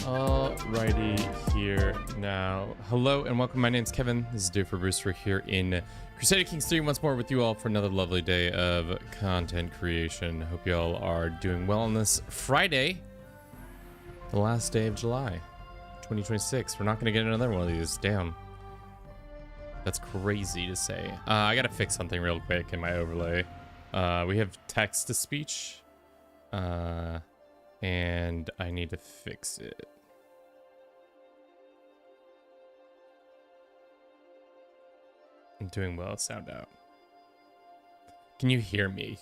Alrighty, here now. Hello and welcome. My name's Kevin. This is Dude for Bruce. We're here in Crusader Kings 3 once more with you all for another lovely day of content creation. Hope you all are doing well on this Friday, the last day of July 2026. We're not going to get another one of these. Damn. That's crazy to say. I got to fix something real quick in my overlay. We have text to speech. And I need to fix it. I'm doing well, sound out. Can you hear me?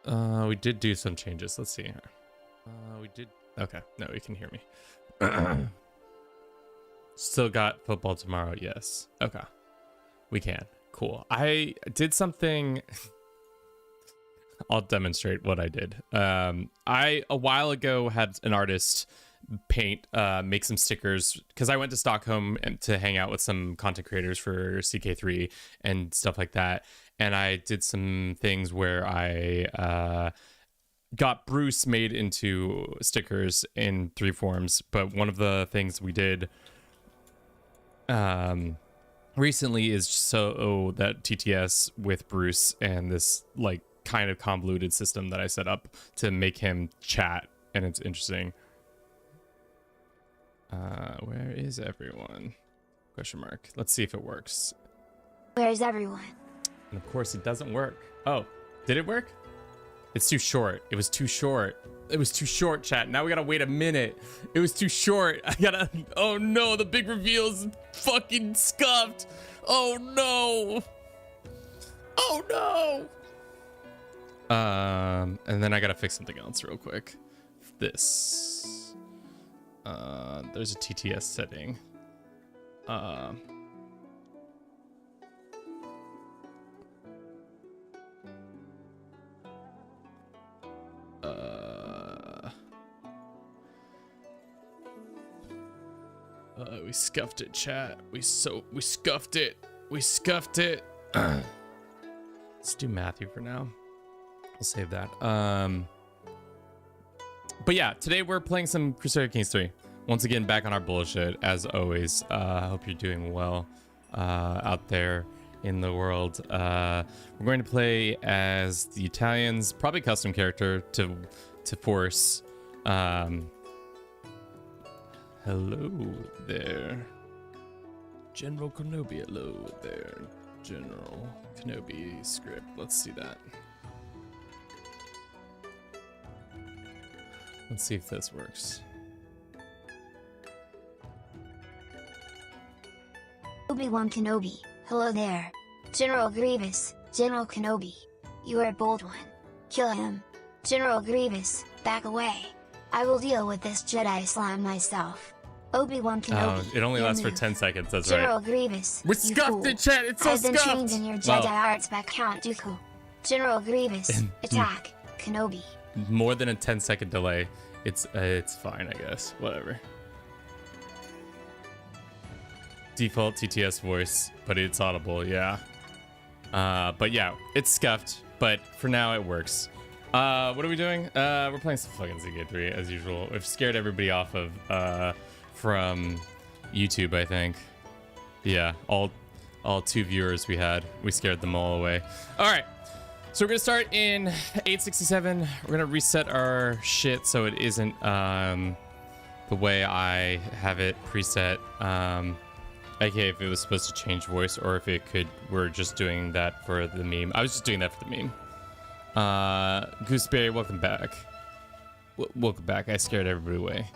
We did do some changes. Let's see here. We did. Okay, no, we can hear me. Still got football tomorrow, yes. Okay, we can. Cool. I did something. I'll demonstrate what I did. I, a while ago, had an artist make some stickers because I went to Stockholm to hang out with some content creators for CK3 and stuff like that. And I did some things where I got Bruce made into stickers in 3 forms. But one of the things we did recently is so that TTS with Bruce and this like kind of convoluted system that I set up to make him chat, and it's interesting. Where is everyone? Question mark. Let's see if it works. Where's everyone? And of course it doesn't work. Oh, did it work? It's too short. It was too short. It was too short, chat. Now we gotta wait a minute. It was too short. I gotta. Oh no, the big reveal is fucking scuffed. Oh no. Oh no. And then I gotta fix something else real quick. This. There's a TTS setting. We scuffed it, chat. We scuffed it. We scuffed it. Let's do Matthew for now. I'll save that. But yeah, today we're playing some Crusader Kings 3. Once again, back on our bullshit, as always. I hope you're doing well out there in the world. We're going to play as the Italians, probably custom character to force. Hello there. General Kenobi, hello there. General Kenobi script. Let's see that. Let's see if this works. Obi-Wan Kenobi, hello there. General Grievous, General Kenobi. You are a bold one. Kill him. General Grievous, back away. I will deal with this Jedi slime myself. Obi-Wan Kenobi. Oh, it only lasts for 10 seconds, that's General right. Grievous, We're scuffed it, chat, it's so I've been scuffed! trained in your Jedi arts by Count Dooku. General Grievous, attack, Kenobi. More than a 10-second delay. It's fine, I guess. Whatever. Default TTS voice, but it's audible, yeah. But yeah, it's scuffed, but for now it works. What are we doing? We're playing some fucking CK3 as usual. We've scared everybody off of from YouTube, I think. Yeah, all 2 viewers we had, we scared them all away. All right. So we're gonna start in 867. We're gonna reset our shit so it isn't the way I have it preset. AKA if it was supposed to change voice or if it could. We're just doing that for the meme. I was just doing that for the meme. Gooseberry, welcome back. Welcome back. I scared everybody away.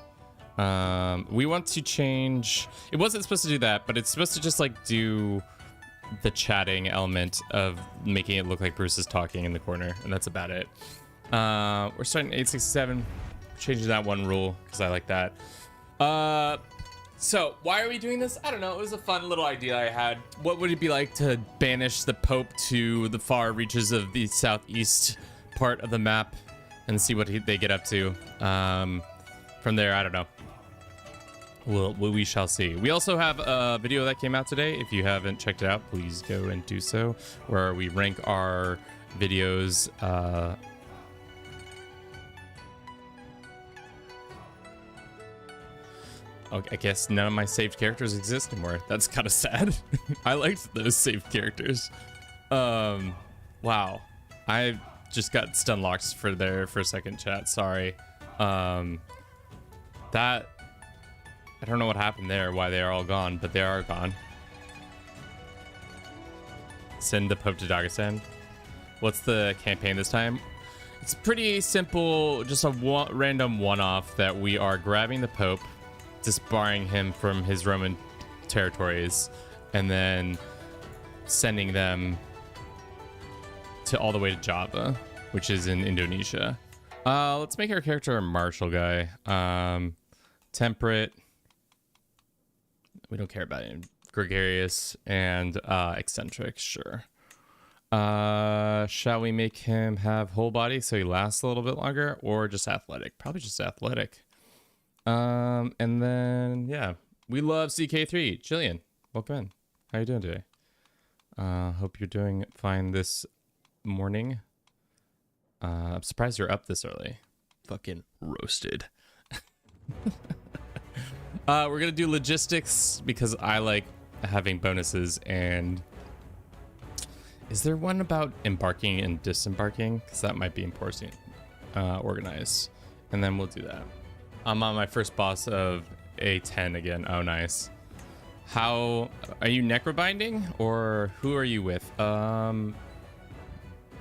We want to change. It wasn't supposed to do that, but it's supposed to just like do the chatting element of making it look like Bruce is talking in the corner, and that's about it. We're starting 867, changing that one rule because I like that. So why are we doing this? I don't know. It was a fun little idea I had. What would it be like to banish the Pope to the far reaches of the southeast part of the map and see what they get up to? From there, I don't know. We shall see. We also have a video that came out today. If you haven't checked it out, please go and do so, where we rank our videos Okay, I guess none of my saved characters exist anymore. That's kind of sad. I liked those saved characters. Wow. I just got stun locked for there for a second, chat. Sorry. That I don't know what happened there, why they are all gone, but they are gone. Send the Pope to Dagestan. What's the campaign this time? It's pretty simple, just a random one-off that we are grabbing the Pope, disbarring him from his Roman territories, and then sending them to all the way to Java, which is in Indonesia. Let's make our character a martial guy. Temperate. We don't care about him. Gregarious and eccentric, sure. Shall we make him have whole body so he lasts a little bit longer, or just athletic? Probably just athletic. And then yeah, we love CK3. Jillian, welcome in. How you doing today? Hope you're doing fine this morning. I'm surprised you're up this early. Fucking roasted. We're gonna do logistics because I like having bonuses. And is there one about embarking and disembarking? Because that might be important. Organize, and then we'll do that. I'm on my first boss of A10 again. Oh, nice. How are you necrobinding, or who are you with?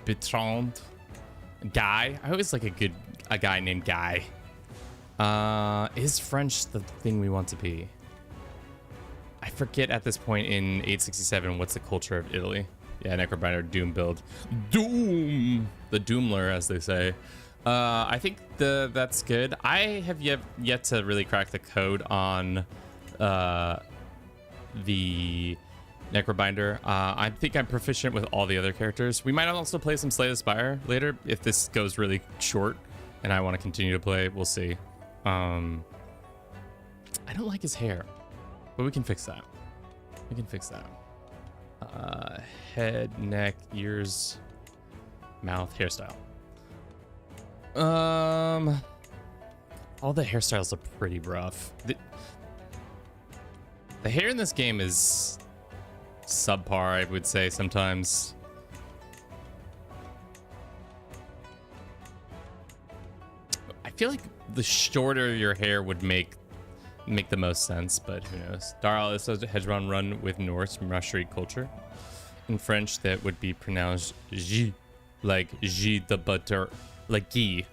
Bertrand, Guy. I always like a guy named Guy. Is French the thing we want to be? I forget at this point in 867 what's the culture of Italy. Yeah, necrobinder Doom build. Doom, the Doomler, as they say. I think that's good. I have yet to really crack the code on the necrobinder. I think I'm proficient with all the other characters. We might also play some Slay the Spire later if this goes really short and I want to continue to play. We'll see. I don't like his hair, but we can fix that. We can fix that. Head, neck, ears, mouth, hairstyle. All the hairstyles are pretty rough. The hair in this game is subpar, I would say sometimes. I feel like the shorter your hair would make the most sense, but who knows. Darl is a hedgeron run with Norse Mashri culture. In French, that would be pronounced J, like J the butter, like Guy.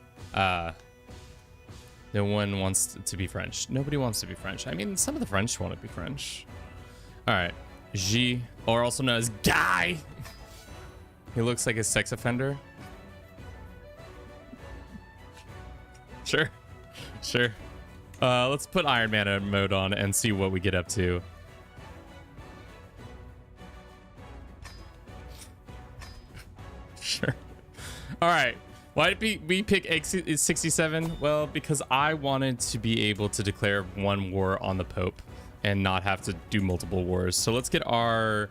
No one wants to be French. Nobody wants to be French. I mean, some of the French want to be French. All right, J, or also known as Guy. He looks like a sex offender. Sure. Let's put Iron Man mode on and see what we get up to. Sure. All right. Why did we pick X67? Well, because I wanted to be able to declare one war on the Pope and not have to do multiple wars. So let's get our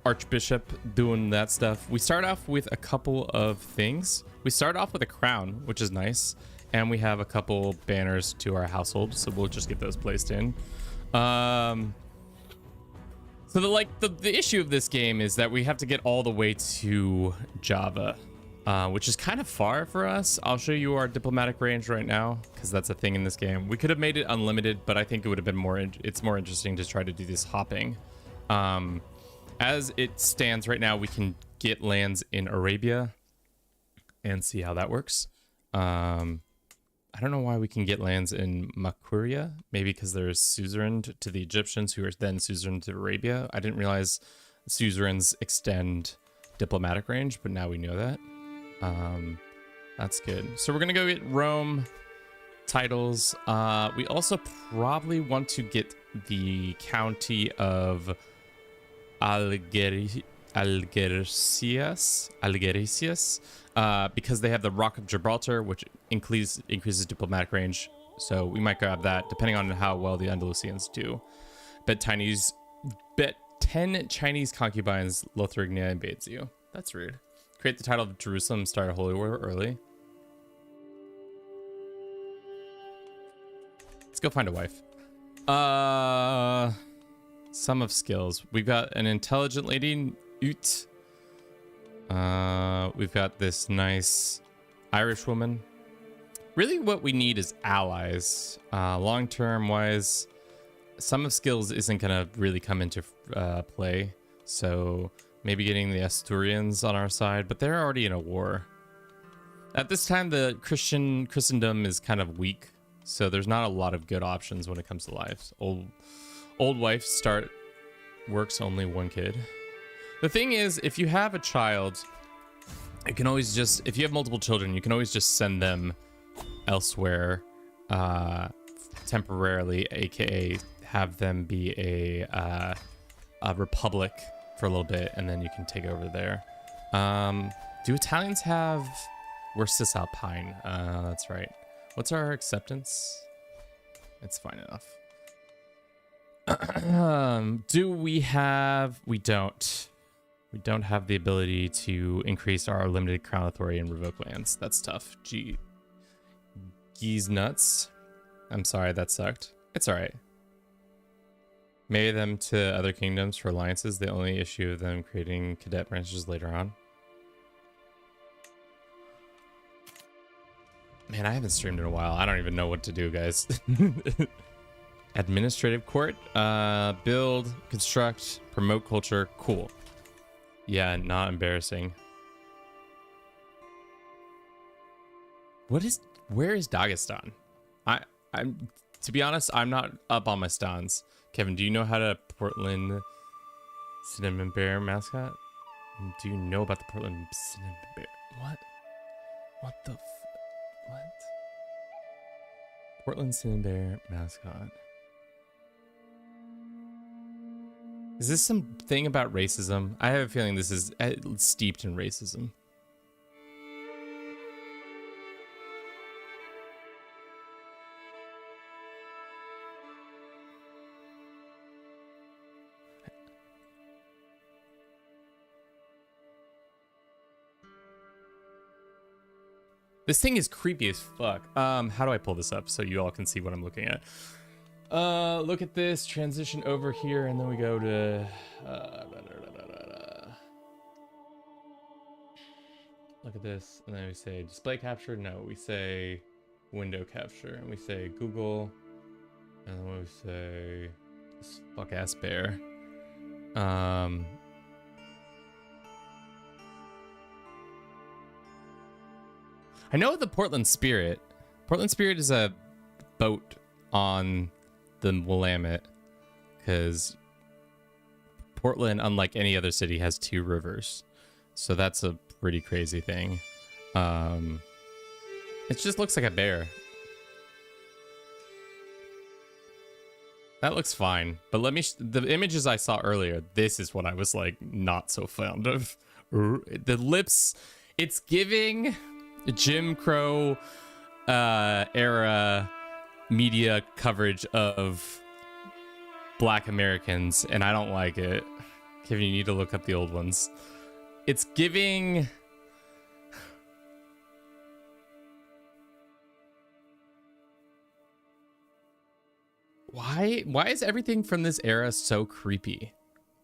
Archbishop doing that stuff. We start off with a couple of things. We start off with a crown, which is nice. And we have a couple banners to our household, so we'll just get those placed in. So the issue of this game is that we have to get all the way to Java, which is kind of far for us. I'll show you our diplomatic range right now, because that's a thing in this game. We could have made it unlimited, but I think it would have been it's more interesting to try to do this hopping. As it stands right now, we can get lands in Arabia and see how that works. I don't know why we can get lands in Makuria. Maybe because they're suzerain to the Egyptians, who are then suzerain to Arabia. I didn't realize suzerains extend diplomatic range, but now we know that. That's good. So we're gonna go get Rome titles. We also probably want to get the county of Algeciras, because they have the Rock of Gibraltar, which increases diplomatic range. So we might grab that, depending on how well the Andalusians do. Bet 10 Chinese concubines Lotharingia invades you. That's rude. Create the title of Jerusalem, start a holy war early. Let's go find a wife. Sum of skills. We've got an intelligent lady, Ut. We've got this nice Irish woman. Really what we need is allies. Long-term wise, sum of skills isn't going to really come into play. So maybe getting the Asturians on our side, but they're already in a war. At this time, the Christendom is kind of weak, so there's not a lot of good options when it comes to lives. Old wife works only one kid. The thing is, if you have a child, you can always just, if you have multiple children, you can always just send them elsewhere temporarily, aka have them be a republic for a little bit, and then you can take over there. Do Italians have... We're Cisalpine. That's right. What's our acceptance? It's fine enough. Do we have... We don't. We don't have the ability to increase our limited crown authority and revoke lands. That's tough. Geese nuts. I'm sorry, that sucked. It's alright. Marry them to other kingdoms for alliances. The only issue of them creating cadet branches later on. Man, I haven't streamed in a while. I don't even know what to do, guys. Administrative court. Build, construct, promote culture. Cool. Yeah, not embarrassing. Where is Dagestan? I'm to be honest, I'm not up on my stans. Kevin, do you know how to Portland cinnamon bear mascot? Do you know about the Portland cinnamon bear? What the what? Portland cinnamon bear mascot. Is this some thing about racism? I have a feeling this is steeped in racism. This thing is creepy as fuck. How do I pull this up so you all can see what I'm looking at? Look at this, transition over here, and then we go to look at this, and then we say display capture. No, we say window capture, and we say Google, and then we say this fuck ass bear. I know the Portland Spirit. Portland Spirit is a boat on the Willamette, because Portland, unlike any other city, has 2 rivers. So that's a pretty crazy thing. It just looks like a bear. That looks fine. But let me... the images I saw earlier, this is what I was, like, not so fond of. The lips... It's giving... Jim Crow era media coverage of Black Americans, and I don't like it. Kevin, you need to look up the old ones. It's giving... Why is everything from this era so creepy?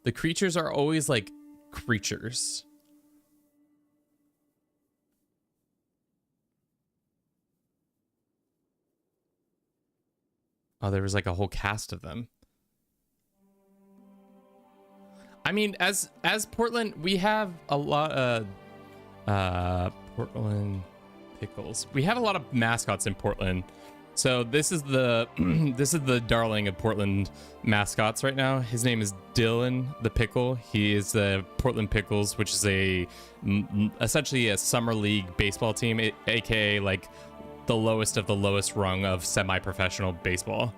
The creatures are always like creatures. Oh, there was like a whole cast of them. I mean, as Portland, we have a lot of Portland pickles. We have a lot of mascots in Portland. So this is the this is the darling of Portland mascots right now. His name is Dylan the Pickle. He is the Portland Pickles, which is essentially a summer league baseball team, aka like the lowest of the lowest rung of semi-professional baseball.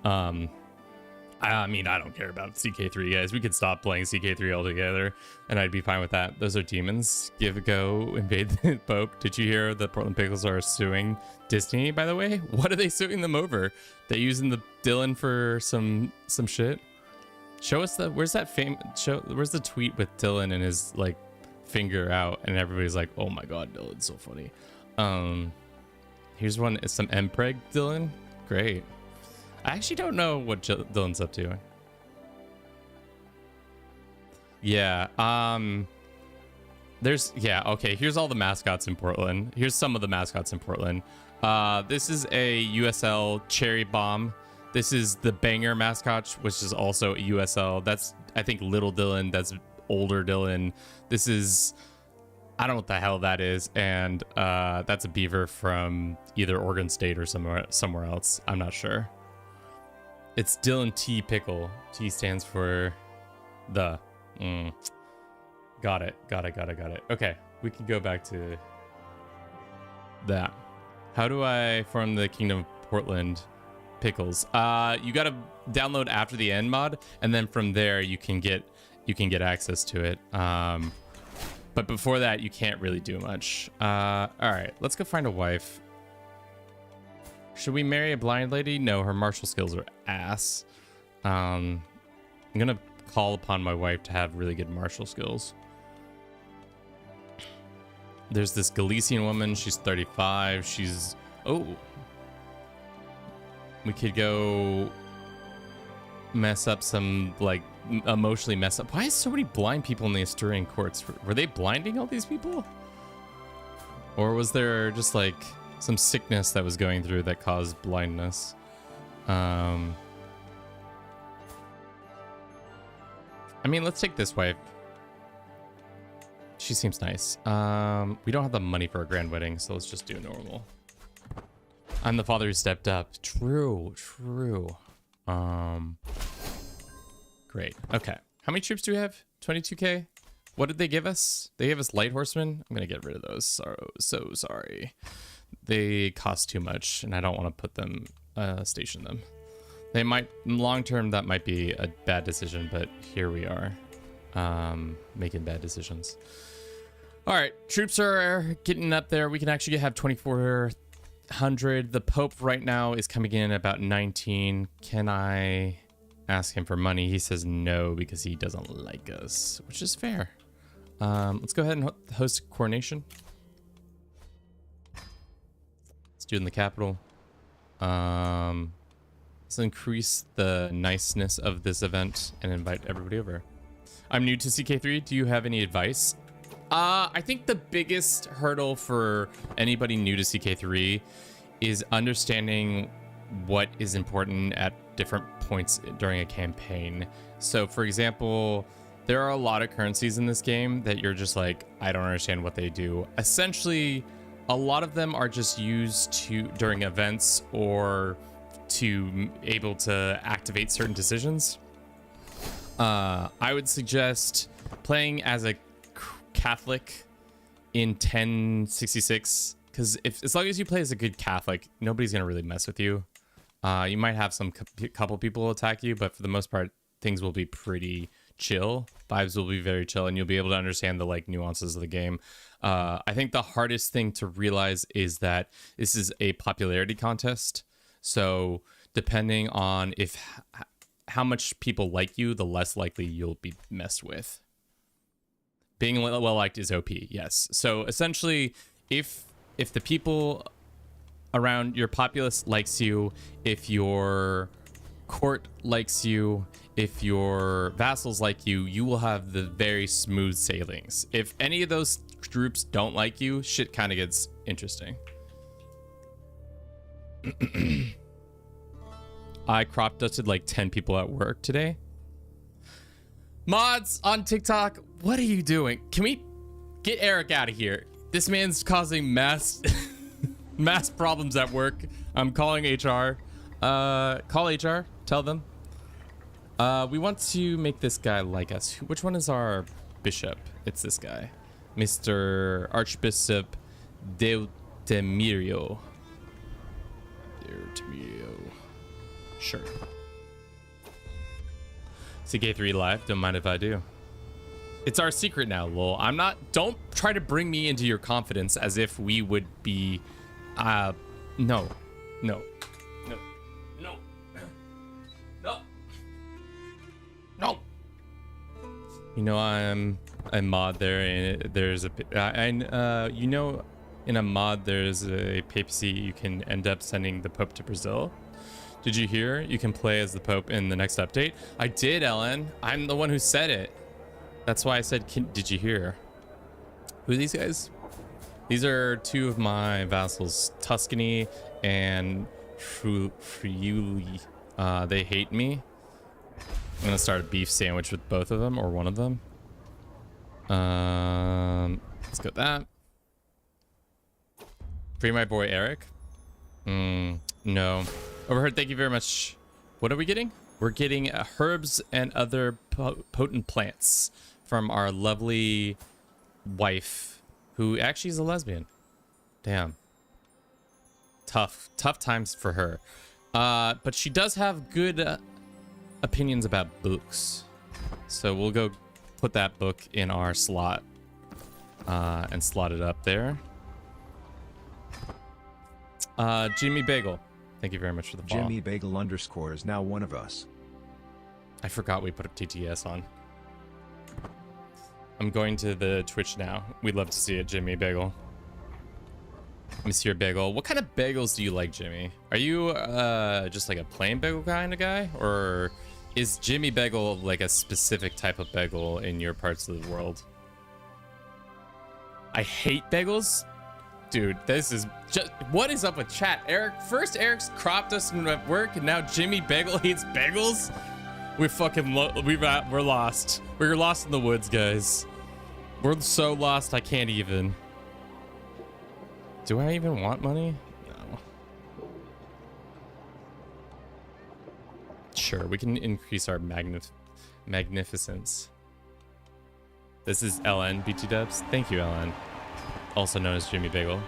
I mean, I don't care about CK3, guys. We could stop playing CK3 altogether, and I'd be fine with that. Those are demons. Give a go, invade the Pope. Did you hear the Portland Pickles are suing Disney, by the way? What are they suing them over? They using the Dylan for some shit? Show us the... Where's that where's the tweet with Dylan and his, like, finger out, and everybody's like, oh my god, Dylan's so funny. Here's one, some Mpreg Dylan. Great. I actually don't know what Dylan's up to. Yeah, okay, here's all the mascots in Portland. Here's some of the mascots in Portland. This is a USL Cherry Bomb. This is the Banger mascot, which is also a USL. That's, I think, Little Dylan. That's older Dylan. This is, I don't know what the hell that is. And that's a beaver from either Oregon State or somewhere else. I'm not sure. It's Dylan T Pickle. T stands for the. Got it. Okay, we can go back to that. How do I form the Kingdom of Portland pickles? You gotta download After the End mod, and then from there you can get access to it. But before that, you can't really do much. All right, let's go find a wife. Should we marry a blind lady? No, her martial skills are ass. I'm gonna call upon my wife to have really good martial skills. There's this Galician woman. She's 35. She's... Oh. We could go mess up some, like, emotionally mess up. Why is so many blind people in the Asturian courts? Were they blinding all these people? Or was there just, like, some sickness that was going through that caused blindness? I mean, let's take this wife. She seems nice. We don't have the money for a grand wedding, so let's just do normal. I'm the father who stepped up. True. Great. Okay. How many troops do we have? 22k? What did they give us? They gave us light horsemen. I'm gonna get rid of those. So sorry. They cost too much, and I don't want to put them, station them. They might, long term, that might be a bad decision, but here we are, making bad decisions. All right, troops are getting up there. We can actually have 2,400. The Pope right now is coming in about 19. Can I ask him for money? He says no because he doesn't like us, which is fair. Let's go ahead and host coronation. Let's do it in the capital. Let's increase the niceness of this event and invite everybody over. I'm new to CK3. Do you have any advice? I think the biggest hurdle for anybody new to CK3 is understanding what is important at different points during a campaign. So, for example, there are a lot of currencies in this game that you're just like, I don't understand what they do. Essentially, a lot of them are just used during events or to able to activate certain decisions. I would suggest playing as a Catholic in 1066, because as long as you play as a good Catholic, nobody's gonna really mess with you. You might have some couple people attack you, but for the most part, things will be pretty chill. Vibes will be very chill, and you'll be able to understand the like nuances of the game. I think the hardest thing to realize is that this is a popularity contest. So depending on how much people like you, the less likely you'll be messed with. Being well liked is OP, yes. So essentially, if the people around your populace likes you, if your court likes you, if your vassals like you, you will have the very smooth sailings. If any of those groups don't like you, shit kind of gets interesting. I crop dusted like 10 people at work today. Mods on TikTok, what are you doing? Can we get Eric out of here? This man's causing mass problems at work. I'm calling HR. Call HR. Tell them. We want to make this guy like us. Which one is our bishop? It's this guy, Mr. Archbishop Deutemirio. Sure. CK3 live. Don't mind if I do. It's our secret now, lol. I'm not. Don't try to bring me into your confidence as if we would be. No. No. No. No. No. No. You know, I'm a mod there, and there's a. You know, in a mod, there's a papacy. You can end up sending the Pope to Brazil. Did you hear? You can play as the Pope in the next update. I did, Ellen. I'm the one who said it. That's why I said, did you hear? Who are these guys? These are two of my vassals, Tuscany and Friuli. They hate me. I'm gonna start a beef sandwich with both of them, or one of them. Let's go with that. Free my boy Eric. No. Overheard, thank you very much. What are we getting? We're getting herbs and other potent plants from our lovely wife, who actually is a lesbian. Damn. Tough times for her. But she does have good opinions about books. So we'll go put that book in our slot and slot it up there. Jimmy Bagel, thank you very much for the follow. Jimmy Bagel _ is now one of us. I forgot we put a TTS on. I'm going to the Twitch now. We'd love to see it, Jimmy Bagel. Monsieur Bagel. What kind of bagels do you like, Jimmy? Are you just like a plain bagel kind of guy? Or is Jimmy Bagel like a specific type of bagel in your parts of the world? I hate bagels? Dude, this is just... What is up with chat? First Eric's cropped us at work, and now Jimmy Bagel hates bagels? We're fucking... we're lost. We're lost in the woods, guys. We're so lost, I can't even... Do I even want money? No. Sure, we can increase our magnificence. This is LN BT Dubs. Thank you, LN. Also known as Jimmy Bagel.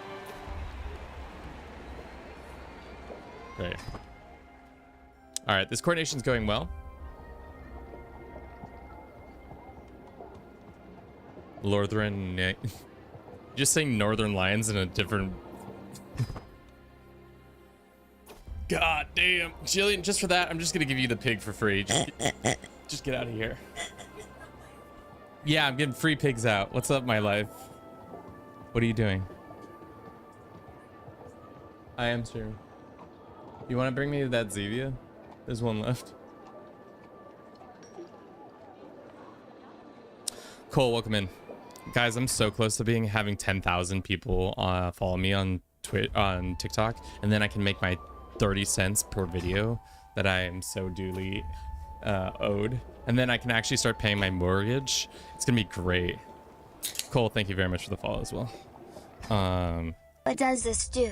Great. All right, this coordination's going well. Northern... Just saying Northern Lions in a different... God damn. Jillian, just for that, I'm just gonna give you the pig for free. Just get out of here. Yeah, I'm getting free pigs out. What's up, my life? What are you doing? I am sure. You want to bring me that Zevia? There's one left. Cole, welcome in. Guys, I'm so close to having 10,000 people follow me on TikTok, and then I can make my 30 cents per video that I am so duly owed, and then I can actually start paying my mortgage. It's gonna be great. Cole, thank you very much for the follow as well. What does this do?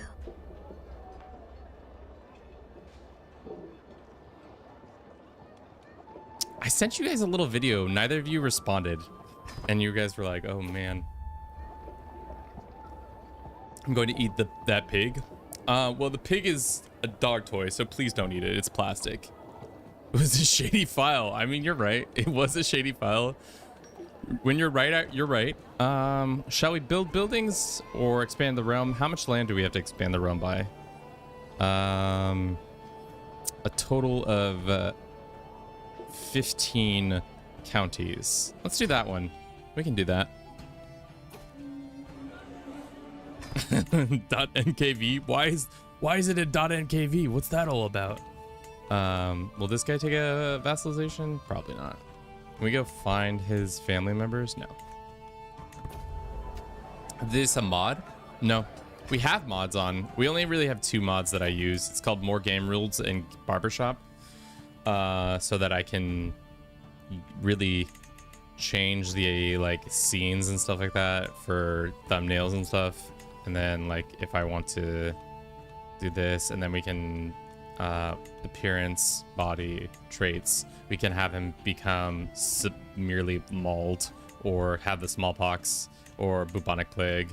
I sent you guys a little video. Neither of you responded. And you guys were like, oh man. I'm going to eat that pig. Well, the pig is a dog toy, so please don't eat it. It's plastic. It was a shady file. I mean, you're right. It was a shady file. When you're right, you're right. Shall we build buildings or expand the realm? How much land do we have to expand the realm by? A total of 15 counties. Let's do that one. We can do that. .nkv. Why is it a .nkv? What's that all about? Will this guy take a vassalization? Probably not. Can we go find his family members? No. Is this a mod? No. We have mods on. We only really have 2 mods that I use. It's called More Game Rules and Barbershop. So that I can really change the like scenes and stuff like that for thumbnails and stuff. And then like if I want to do this, and then we can appearance, body, traits, we can have him become merely mauled or have the smallpox or bubonic plague.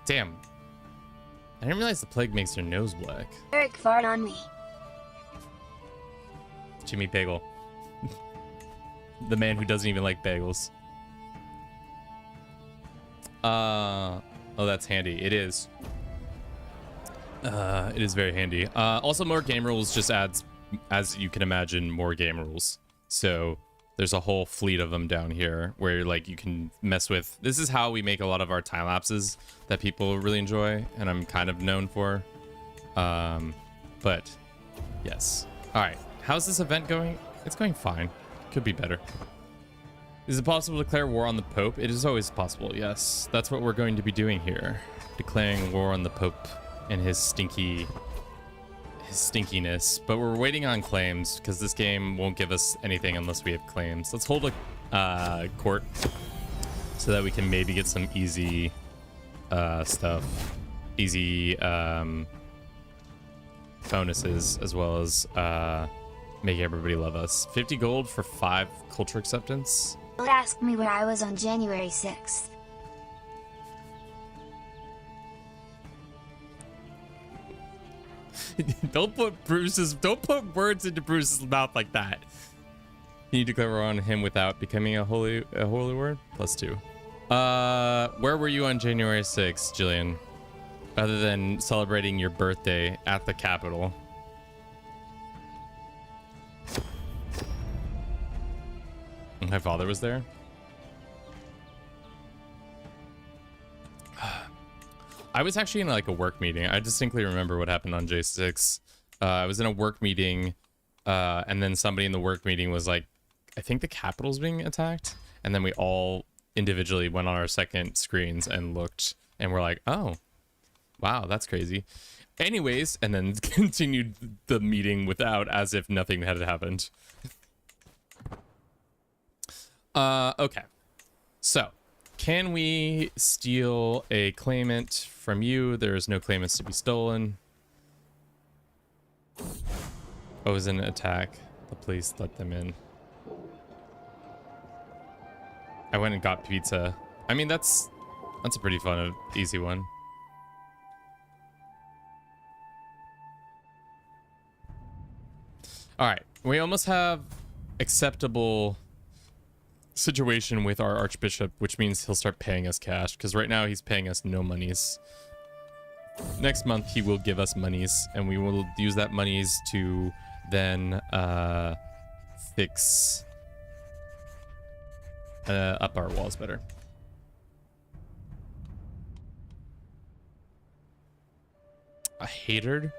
Damn, I didn't realize the plague makes your nose black. Eric fart on me. Jimmy Bagel. The man who doesn't even like bagels. Oh, that's handy. It is. It is very handy. Also, More Game Rules just adds, as you can imagine, more game rules. So there's a whole fleet of them down here where like you can mess with. This is how we make a lot of our time lapses that people really enjoy, and I'm kind of known for. But yes, All right, how's this event going? It's going fine. Could be better. Is it possible to declare war on the Pope? It is always possible, yes. That's what we're going to be doing here. Declaring war on the Pope and his stinkiness. But we're waiting on claims because this game won't give us anything unless we have claims. Let's hold a court so that we can maybe get some easy stuff. Easy bonuses as well as make everybody love us. 50 gold for 5 culture acceptance. Don't ask me where I was on January 6th. Don't put words into Bruce's mouth like that. Can you declare on him without becoming a holy word? +2. Where were you on January 6th, Jillian? Other than celebrating your birthday at the Capitol. My father was there. I was actually in like a work meeting. I distinctly remember what happened on J6. I was in a work meeting, and then somebody in the work meeting was like, I think the Capitol's being attacked. And then we all individually went on our second screens and looked, and we're like, oh, wow, that's crazy. Anyways, and then continued the meeting without, as if nothing had happened. Okay. So, can we steal a claimant from you? There is no claimants to be stolen. Oh, it was an attack. The police let them in. I went and got pizza. I mean, that's a pretty fun, easy one. All right, we almost have acceptable situation with our archbishop, which means he'll start paying us cash, because right now he's paying us no monies. Next month he will give us monies, and we will use that monies to then fix up our walls better. A hater,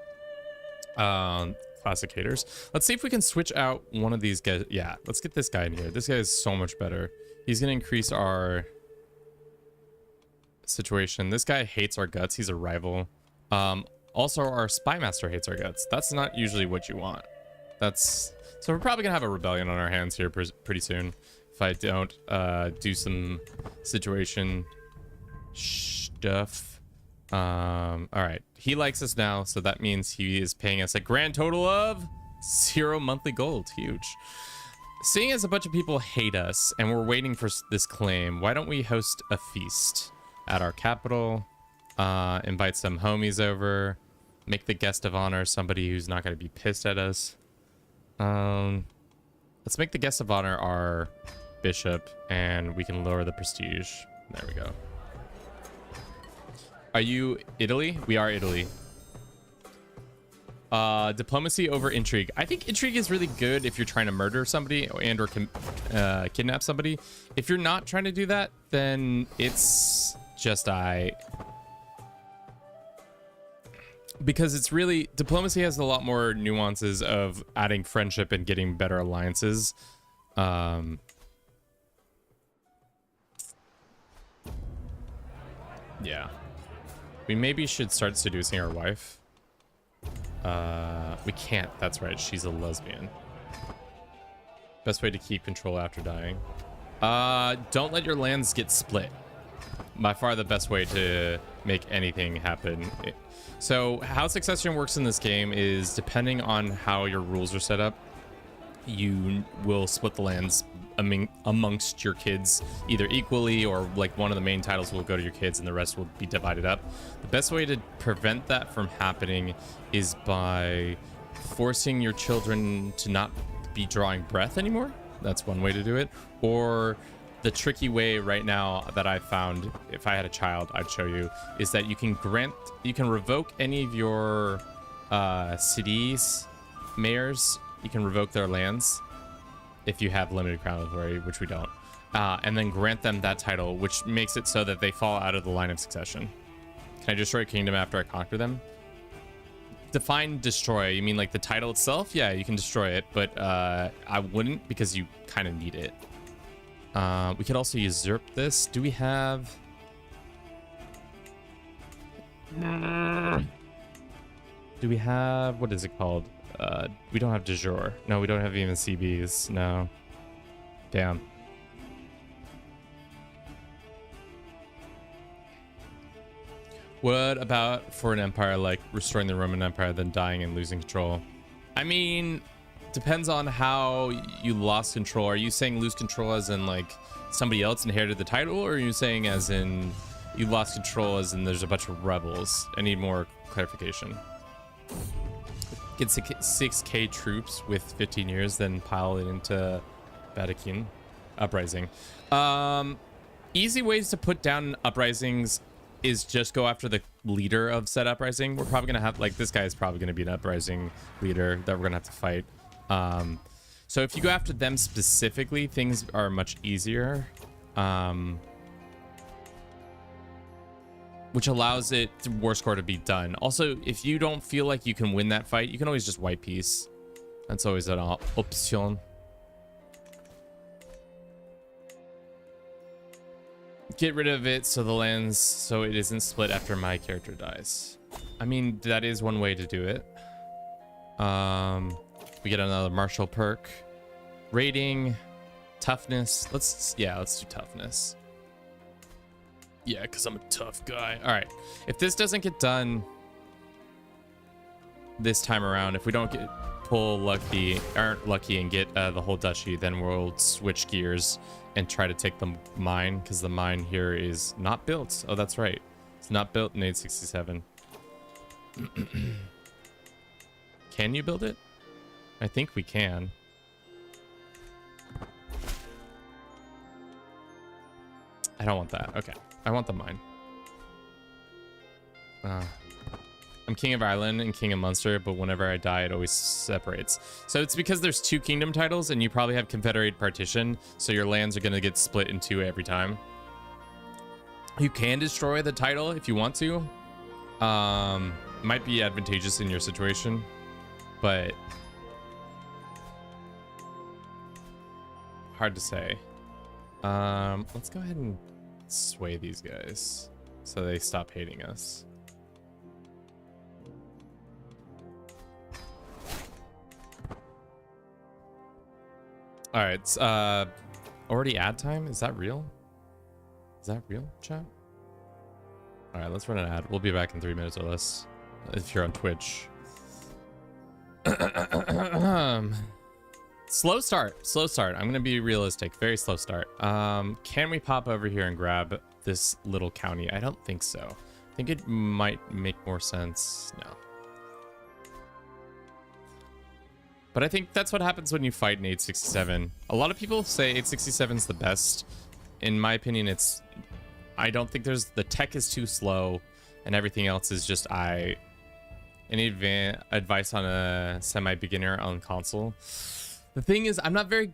classic haters. Let's see if we can switch out one of these guys. Yeah, let's get this guy in here. This guy is so much better. He's gonna increase our situation. This guy hates our guts. He's a rival. Also our spy master hates our guts. That's not usually what you want. So we're probably gonna have a rebellion on our hands here pretty soon if I don't do some situation stuff. All right, he likes us now, so that means he is paying us a grand total of 0 monthly gold. Huge. Seeing as a bunch of people hate us and we're waiting for this claim, why don't we host a feast at our capital? Invite some homies over, make the guest of honor somebody who's not going to be pissed at us. Let's make the guest of honor our bishop, and we can lower the prestige. There we go. Are you Italy? We are Italy. Diplomacy over intrigue. I think intrigue is really good if you're trying to murder somebody and or kidnap somebody. If you're not trying to do that, then it's just because it's really, diplomacy has a lot more nuances of adding friendship and getting better alliances. Yeah. We maybe should start seducing our wife. We can't. That's right. She's a lesbian. Best way to keep control after dying. Don't let your lands get split. By far the best way to make anything happen. So how succession works in this game is depending on how your rules are set up, you will split the lands amongst your kids either equally, or like one of the main titles will go to your kids and the rest will be divided up. The best way to prevent that from happening is by forcing your children to not be drawing breath anymore. That's one way to do it. Or the tricky way right now that I found, if I had a child, I'd show you, is that you can revoke any of your cities, mayors. You can revoke their lands if you have limited crown authority, which we don't, and then grant them that title, which makes it so that they fall out of the line of succession. Can I destroy a kingdom after I conquer them? define destroy. You mean like the title itself? Yeah, you can destroy it, but I wouldn't because you kind of need it. We could also usurp this. Do we have... Do we have... What is it called? We don't have de jure. No, we don't have even CBs. No. Damn. What about for an empire like restoring the Roman Empire, then dying and losing control? I mean, depends on how you lost control. Are you saying lose control as in like somebody else inherited the title, or are you saying as in you lost control as in there's a bunch of rebels? I need more clarification. Get 6K troops with 15 years, then pile it into Vatican uprising. Easy ways to put down uprisings is just go after the leader of said uprising. We're probably gonna have, like, this guy is probably gonna be an uprising leader that we're gonna have to fight. So if you go after them specifically, things are much easier, which allows it war score to be done. Also, if you don't feel like you can win that fight, you can always just white peace. That's always an option. Get rid of it so the lands, so it isn't split after my character dies. I mean, that is one way to do it. We get another martial perk. Rating, toughness. Let's do toughness. Yeah, because I'm a tough guy. All right. If this doesn't get done this time around, if we don't aren't lucky and get the whole duchy, then we'll switch gears and try to take the mine, because the mine here is not built. Oh, that's right. It's not built in 867. Can you build it? I think we can. I don't want that. Okay. I want the mine. I'm King of Ireland and King of Munster, but whenever I die, it always separates. So it's because there's 2 kingdom titles, and you probably have Confederate partition, so your lands are going to get split in 2 every time. You can destroy the title if you want to. Might be advantageous in your situation, but hard to say. Let's go ahead and sway these guys so they stop hating us. All right, already ad time? Is that real? Is that real, chat? All right, let's run an ad. We'll be back in 3 minutes or less if you're on Twitch. Slow start. I'm gonna be realistic. Very slow start. Can we pop over here and grab this little county? I don't think so. I think it might make more sense. No. But I think that's what happens when you fight in 867. A lot of people say 867 is the best. In my opinion, I don't think the tech is too slow, and everything else is just any advice on a semi-beginner on console? The thing is, I'm not very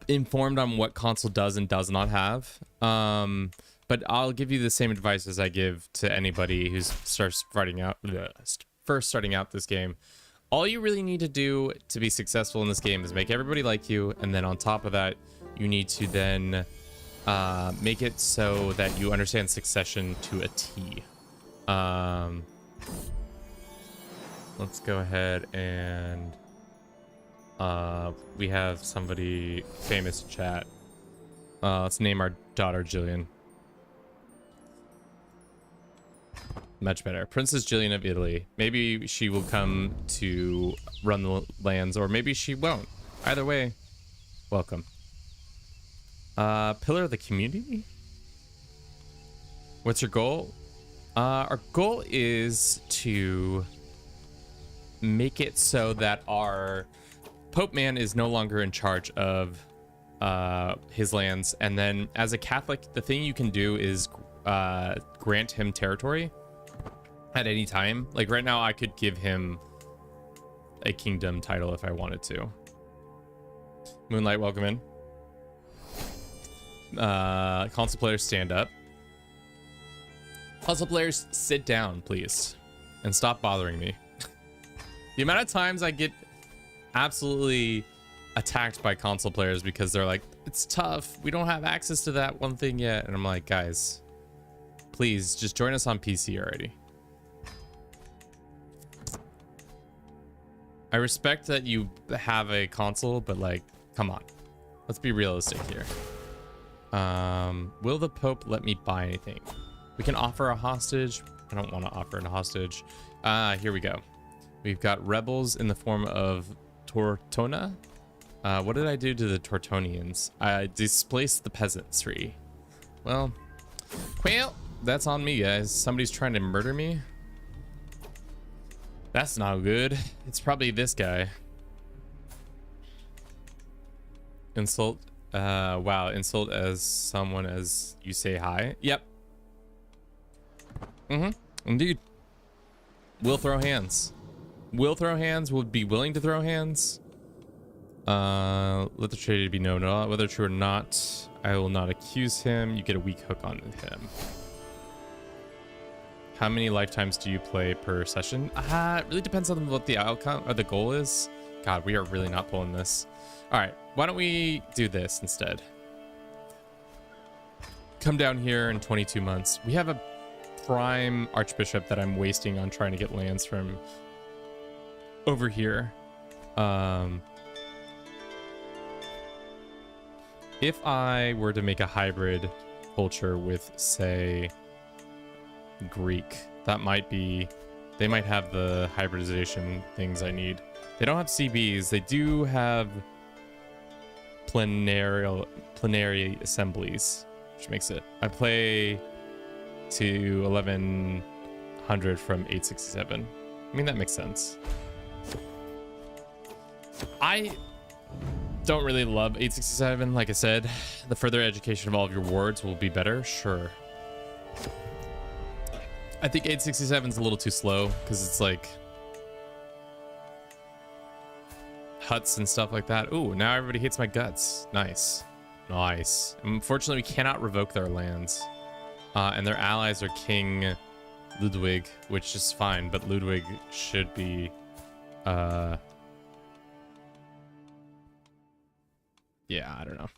informed on what console does and does not have. But I'll give you the same advice as I give to anybody who's first starting out this game. All you really need to do to be successful in this game is make everybody like you, and then on top of that, you need to then make it so that you understand succession to a T. Let's go ahead and we have somebody famous in chat. Let's name our daughter Jillian. Much better. Princess Jillian of Italy. Maybe she will come to run the lands, or maybe she won't. Either way, welcome. Pillar of the community? What's your goal? Our goal is to make it so that our Pope man is no longer in charge of his lands, and then as a Catholic, the thing you can do is grant him territory at any time. Like right now, I could give him a kingdom title if I wanted to. Moonlight, welcome in. Console players, stand up. Console players, sit down, please. and stop bothering me. The amount of times I get absolutely attacked by console players because they're like, it's tough, we don't have access to that one thing yet, and I'm like, guys, please just join us on PC already. I respect that you have a console, but like, come on, let's be realistic here. Will the Pope let me buy anything? We can offer a hostage. I don't want to offer a hostage. Here we go. We've got rebels in the form of Tortona. What did I do to the Tortonians? I displaced the peasantry. Well, that's on me, guys. Somebody's trying to murder me. That's not good. It's probably this guy. Insult. Wow, insult as someone as you say hi. Yep. Indeed. Will throw hands. Will throw hands. Would be willing to throw hands. Let the traitor be known. Whether true or not, I will not accuse him. You get a weak hook on him. How many lifetimes do you play per session? It really depends on what the outcome or the goal is. God, we are really not pulling this. All right, why don't we do this instead? Come down here in 22 months. We have a prime archbishop that I'm wasting on trying to get lands from over here. If I were to make a hybrid culture with, say, Greek, that might be, they might have the hybridization things I need. They don't have CBs. They do have plenary assemblies, which makes it. I play to 1100 from 867. I mean, that makes sense. I don't really love 867. Like I said, the further education of all of your wards will be better. Sure. I think 867 is a little too slow because it's like huts and stuff like that. Ooh, now everybody hates my guts. Nice. Nice. Unfortunately, we cannot revoke their lands. And their allies are King Ludwig, which is fine, but Ludwig should be... yeah, I don't know.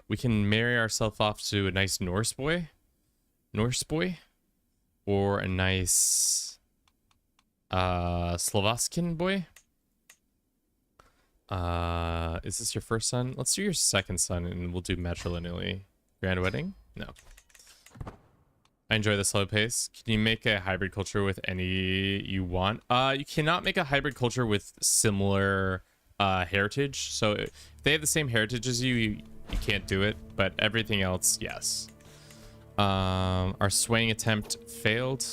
We can marry ourselves off to a nice Norse boy. Or a nice Slovakian boy. Is this your first son? Let's do your second son and we'll do matrilineally. Grand wedding? No. I enjoy the slow pace. Can you make a hybrid culture with any you want? You cannot make a hybrid culture with similar heritage. So if they have the same heritage as you, you can't do it. But everything else, yes. Our swaying attempt failed.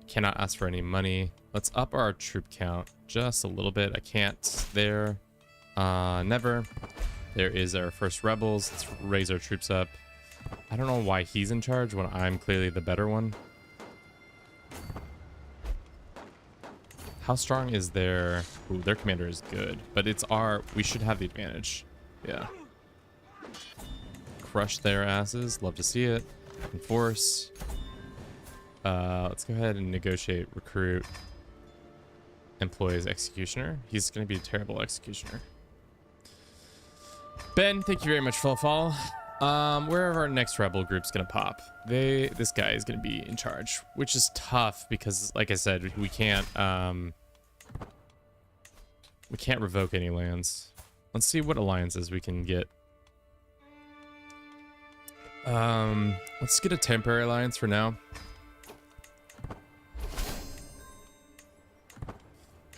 Cannot ask for any money. Let's up our troop count just a little bit. I can't there. Never. There is our first rebels. Let's raise our troops up. I don't know why he's in charge when I'm clearly the better one. How strong is their... Ooh, their commander is good, but it's our... We should have the advantage. Yeah. Crush their asses. Love to see it. Enforce. Let's go ahead and negotiate. Recruit. Employs executioner. He's going to be a terrible executioner. Ben, thank you very much, Fall. Where are our next rebel group's gonna pop? This guy is gonna be in charge, which is tough because, like I said, we can't revoke any lands. Let's see what alliances we can get. Let's get a temporary alliance for now.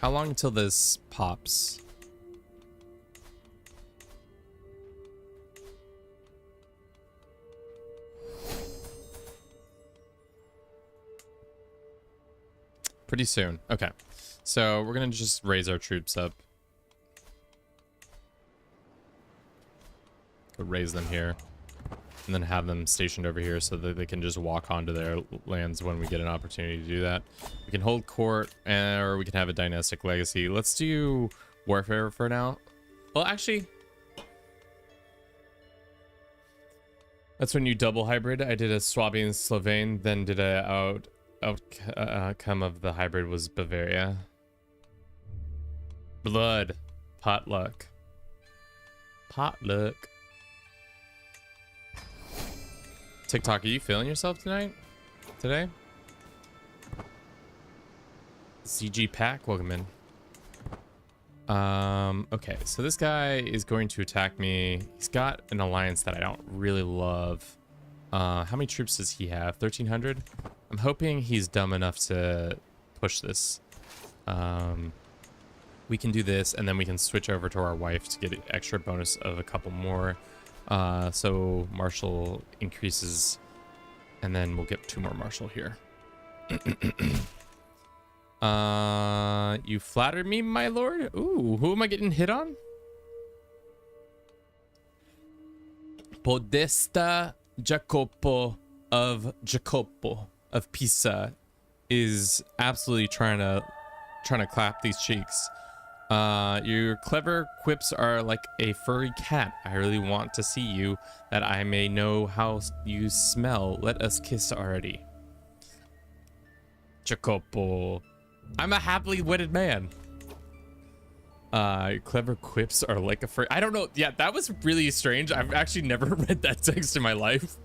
How long until this pops? Pretty soon. Okay. So we're going to just raise our troops up. Go raise them here. And then have them stationed over here so that they can just walk onto their lands when we get an opportunity to do that. We can hold court, or we can have a dynastic legacy. Let's do warfare for now. Well, actually, that's when you double hybrid. I did a Swabian Slovene, then did a outcome of the hybrid was Bavaria. Blood. Potluck. Potluck. TikTok, are you feeling yourself tonight? Today? CG Pack, welcome in. Okay, so this guy is going to attack me. He's got an alliance that I don't really love. How many troops does he have? 1,300? I'm hoping he's dumb enough to push this. We can do this, and then we can switch over to our wife to get an extra bonus of a couple more. So Marshall increases, and then we'll get 2 more Marshall here. You flatter me, my lord? Ooh, who am I getting hit on? Podesta Jacopo of Pisa is absolutely trying to clap these cheeks. Your clever quips are like a furry cat. I really want to see you, that I may know how you smell. Let us kiss already. Jacopo. I'm a happily wedded man. Your clever quips are like a furry. I don't know. Yeah, that was really strange. I've actually never read that text in my life.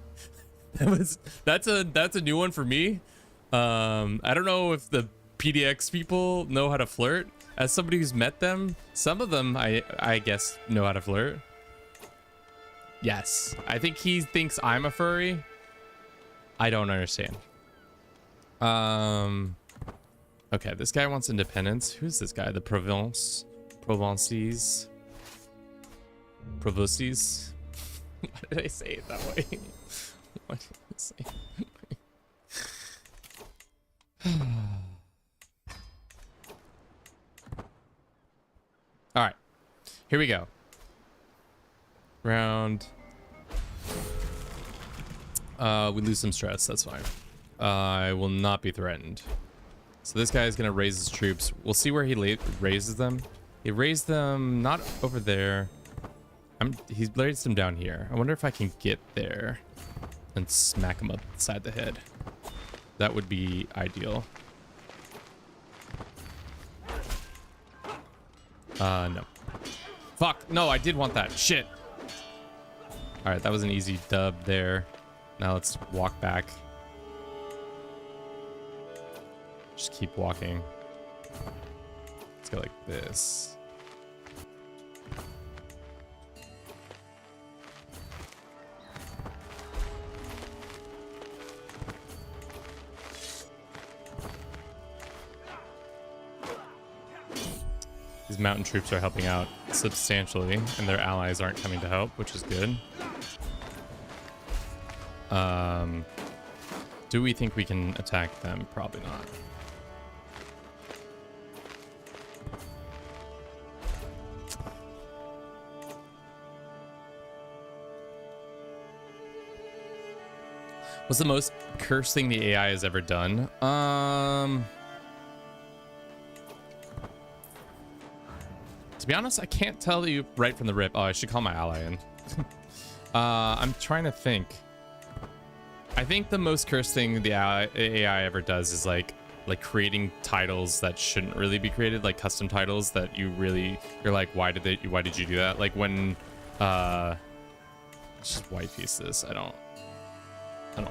That's a new one for me. I don't know if the PDX people know how to flirt. As somebody who's met them, some of them I guess know how to flirt. Yes, I think he thinks I'm a furry. I don't understand. Okay, this guy wants independence. Who's this guy? The Provences. Why did I say it that way? Why did I say it that way? All right, here we go. Round. We lose some stress. That's fine. I will not be threatened. So this guy is gonna raise his troops. We'll see where he raises them. He raised them not over there. He's raised them down here. I wonder if I can get there and smack him upside the head. That would be ideal. No. Fuck, no, I did want that. Shit. All right, that was an easy dub there. Now let's walk back. Just keep walking. Let's go like this. These mountain troops are helping out substantially, and their allies aren't coming to help, which is good. Do we think we can attack them? Probably not. What's the most cursed thing the AI has ever done? To be honest, I can't tell you right from the rip. Oh, I should call my ally in. I'm trying to think. I think the most cursed thing the AI ever does is like creating titles that shouldn't really be created, like custom titles that you're like, why did you do that? Like when let's just white piece this. I don't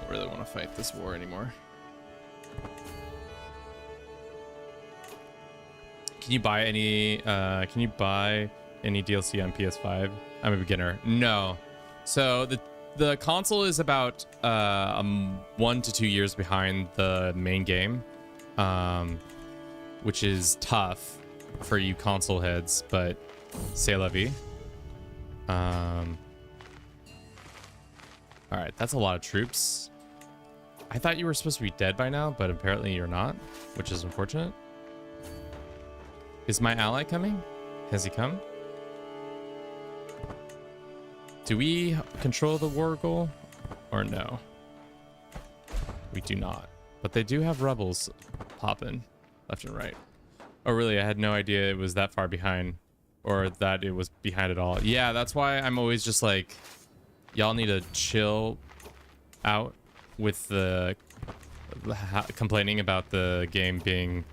really want to fight this war anymore. Can you buy any DLC on PS5? I'm a beginner. No. So the console is about 1 to 2 years behind the main game, which is tough for you console heads, but c'est la vie. All right, that's a lot of troops. I thought you were supposed to be dead by now, but apparently you're not, which is unfortunate. Is my ally coming? Has he come? Do we control the war goal or no? We do not, but they do have rebels popping left and right. Oh, really? I had no idea it was that far behind, or that it was behind at all. Yeah, that's why I'm always just like, y'all need to chill out with the complaining about the game being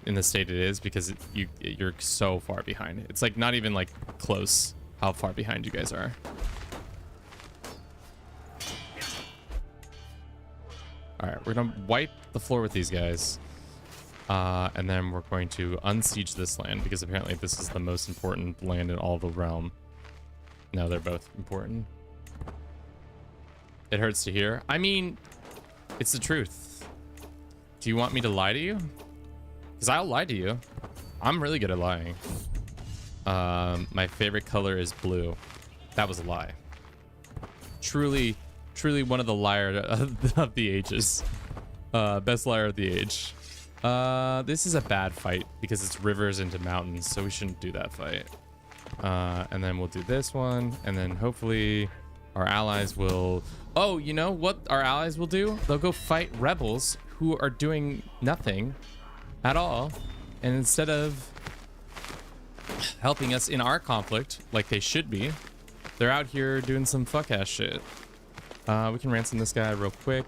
in the state it is because you're so far behind. It's like not even like close how far behind you guys are. All right, we're gonna wipe the floor with these guys, and then we're going to unsiege this land because apparently this is the most important land in all the realm. No, they're both important. It hurts to hear. I mean, it's the truth. Do you want me to lie to you? Because I'll lie to you. I'm really good at lying. My favorite color is blue. That was a lie. Truly one of the liar of the ages. Best liar of the age. This is a bad fight because it's rivers into mountains, so we shouldn't do that fight. And then we'll do this one, and then hopefully our allies will... Oh, you know what our allies will do? They'll go fight rebels who are doing nothing at all, and instead of helping us in our conflict like they should be, they're out here doing some fuck-ass shit. We can ransom this guy real quick.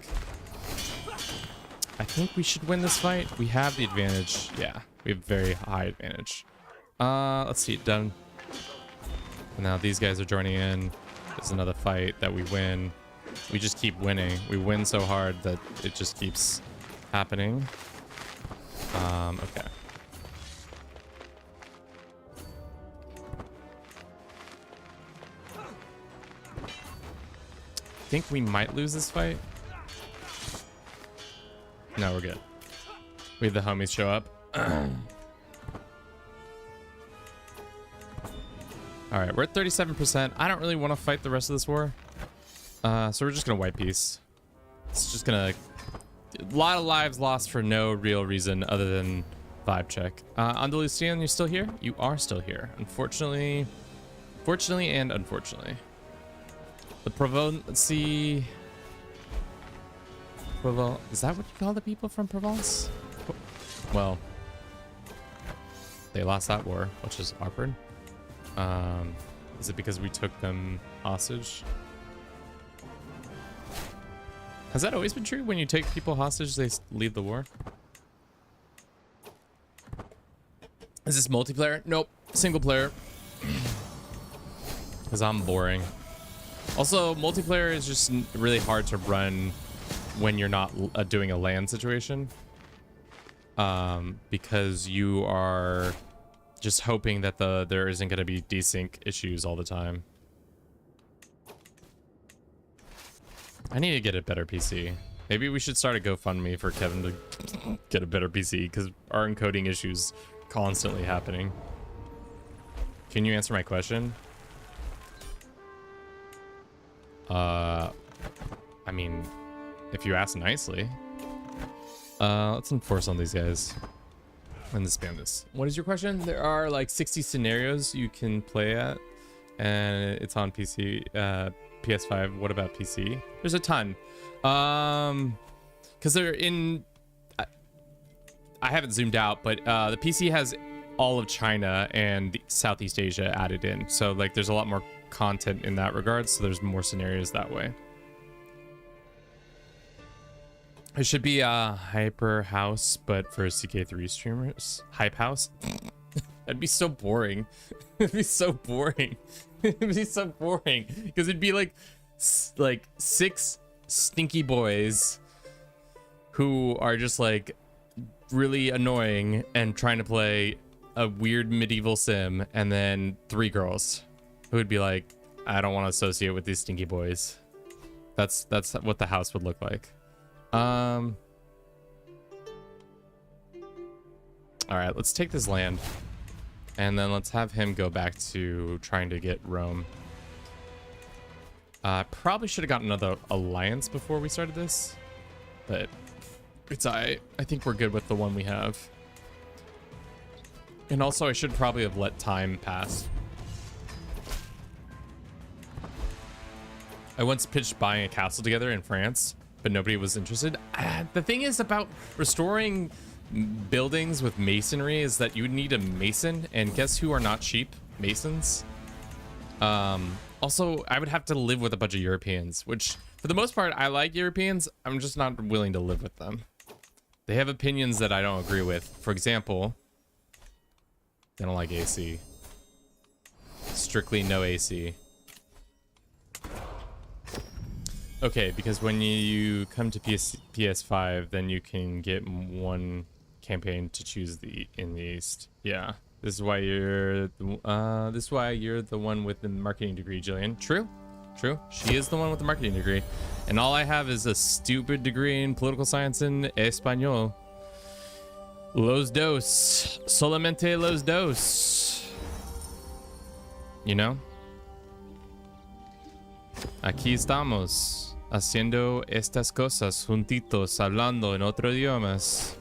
I think we should win this fight. We have the advantage. Yeah, we have very high advantage. Let's see, done. And now these guys are joining in. There's another fight that we win. We just keep winning. We win so hard that it just keeps happening. Okay. I think we might lose this fight. No, we're good. We have the homies show up. All right, we're at 37%. I don't really want to fight the rest of this war. So we're just going to white peace. It's just going to... A lot of lives lost for no real reason other than vibe check. Andalusian, you still here? You are still here. Unfortunately... Fortunately and unfortunately. The Provence... Let's see... Is that what you call the people from Provence? Well... They lost that war, which is awkward. Is it because we took them hostage? Has that always been true? When you take people hostage, they leave the war? Is this multiplayer? Nope. Single player. Because I'm boring. Also, multiplayer is just really hard to run when you're not doing a LAN situation. Because you are just hoping that there isn't going to be desync issues all the time. I need to get a better PC. Maybe we should start a GoFundMe for Kevin to get a better PC because our encoding issues constantly happening. Can you answer my question? I mean, if you ask nicely. Let's enforce on these guys. And spam this. What is your question? There are like 60 scenarios you can play at, and it's on PC, PS5. What about PC? There's a ton. Because they're in... I haven't zoomed out, but the PC has all of China and Southeast Asia added in. So like there's a lot more content in that regard, so there's more scenarios that way. It should be a hyper house, but for CK3 streamers. Hype house? That'd be so boring. It'd be so boring. It'd be so boring. Because it'd be like 6 stinky boys who are just like really annoying and trying to play a weird medieval sim, and then 3 girls who would be like, I don't want to associate with these stinky boys. That's what the house would look like. All right, let's take this land, and then let's have him go back to trying to get Rome. Probably should have gotten another alliance before we started this, but it's I think we're good with the one we have. And also, I should probably have let time pass. I once pitched buying a castle together in France, but nobody was interested. The thing is about restoring buildings with masonry is that you would need a mason, and guess who are not cheap? Masons. Also, I would have to live with a bunch of Europeans, which for the most part, I like Europeans. I'm just not willing to live with them. They have opinions that I don't agree with. For example, they don't like AC. Strictly no AC. Okay, because when you come to PS5, then you can get one campaign to choose in the East. Yeah, this is why you're the one with the marketing degree, Jillian. True, true. She is the one with the marketing degree, and all I have is a stupid degree in political science in español. Los dos, solamente los dos. You know. Aquí estamos, haciendo estas cosas juntitos, hablando en otro idiomas.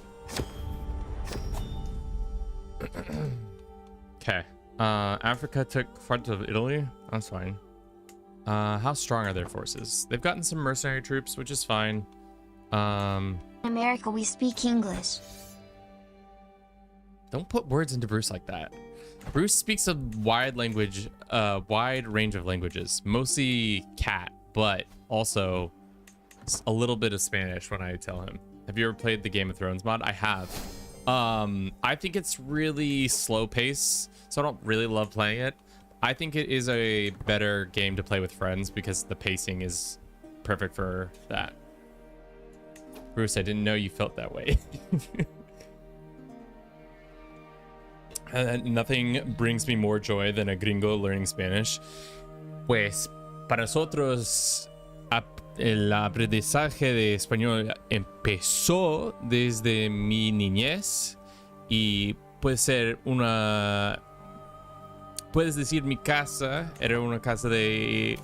Okay. Africa took part of Italy. That's fine. How strong are their forces? They've gotten some mercenary troops, which is fine. In America, we speak English. Don't put words into Bruce like that. Bruce speaks a wide range of languages, mostly cat, but also a little bit of Spanish when I tell him. Have you ever played the Game of Thrones mod? I have. I think it's really slow pace, so I don't really love playing it. I think it is a better game to play with friends because the pacing is perfect for that. Bruce, I didn't know you felt that way. Nothing brings me more joy than a gringo learning Spanish. Pues para nosotros el aprendizaje de español empezó desde mi niñez y puedes decir mi casa era una casa de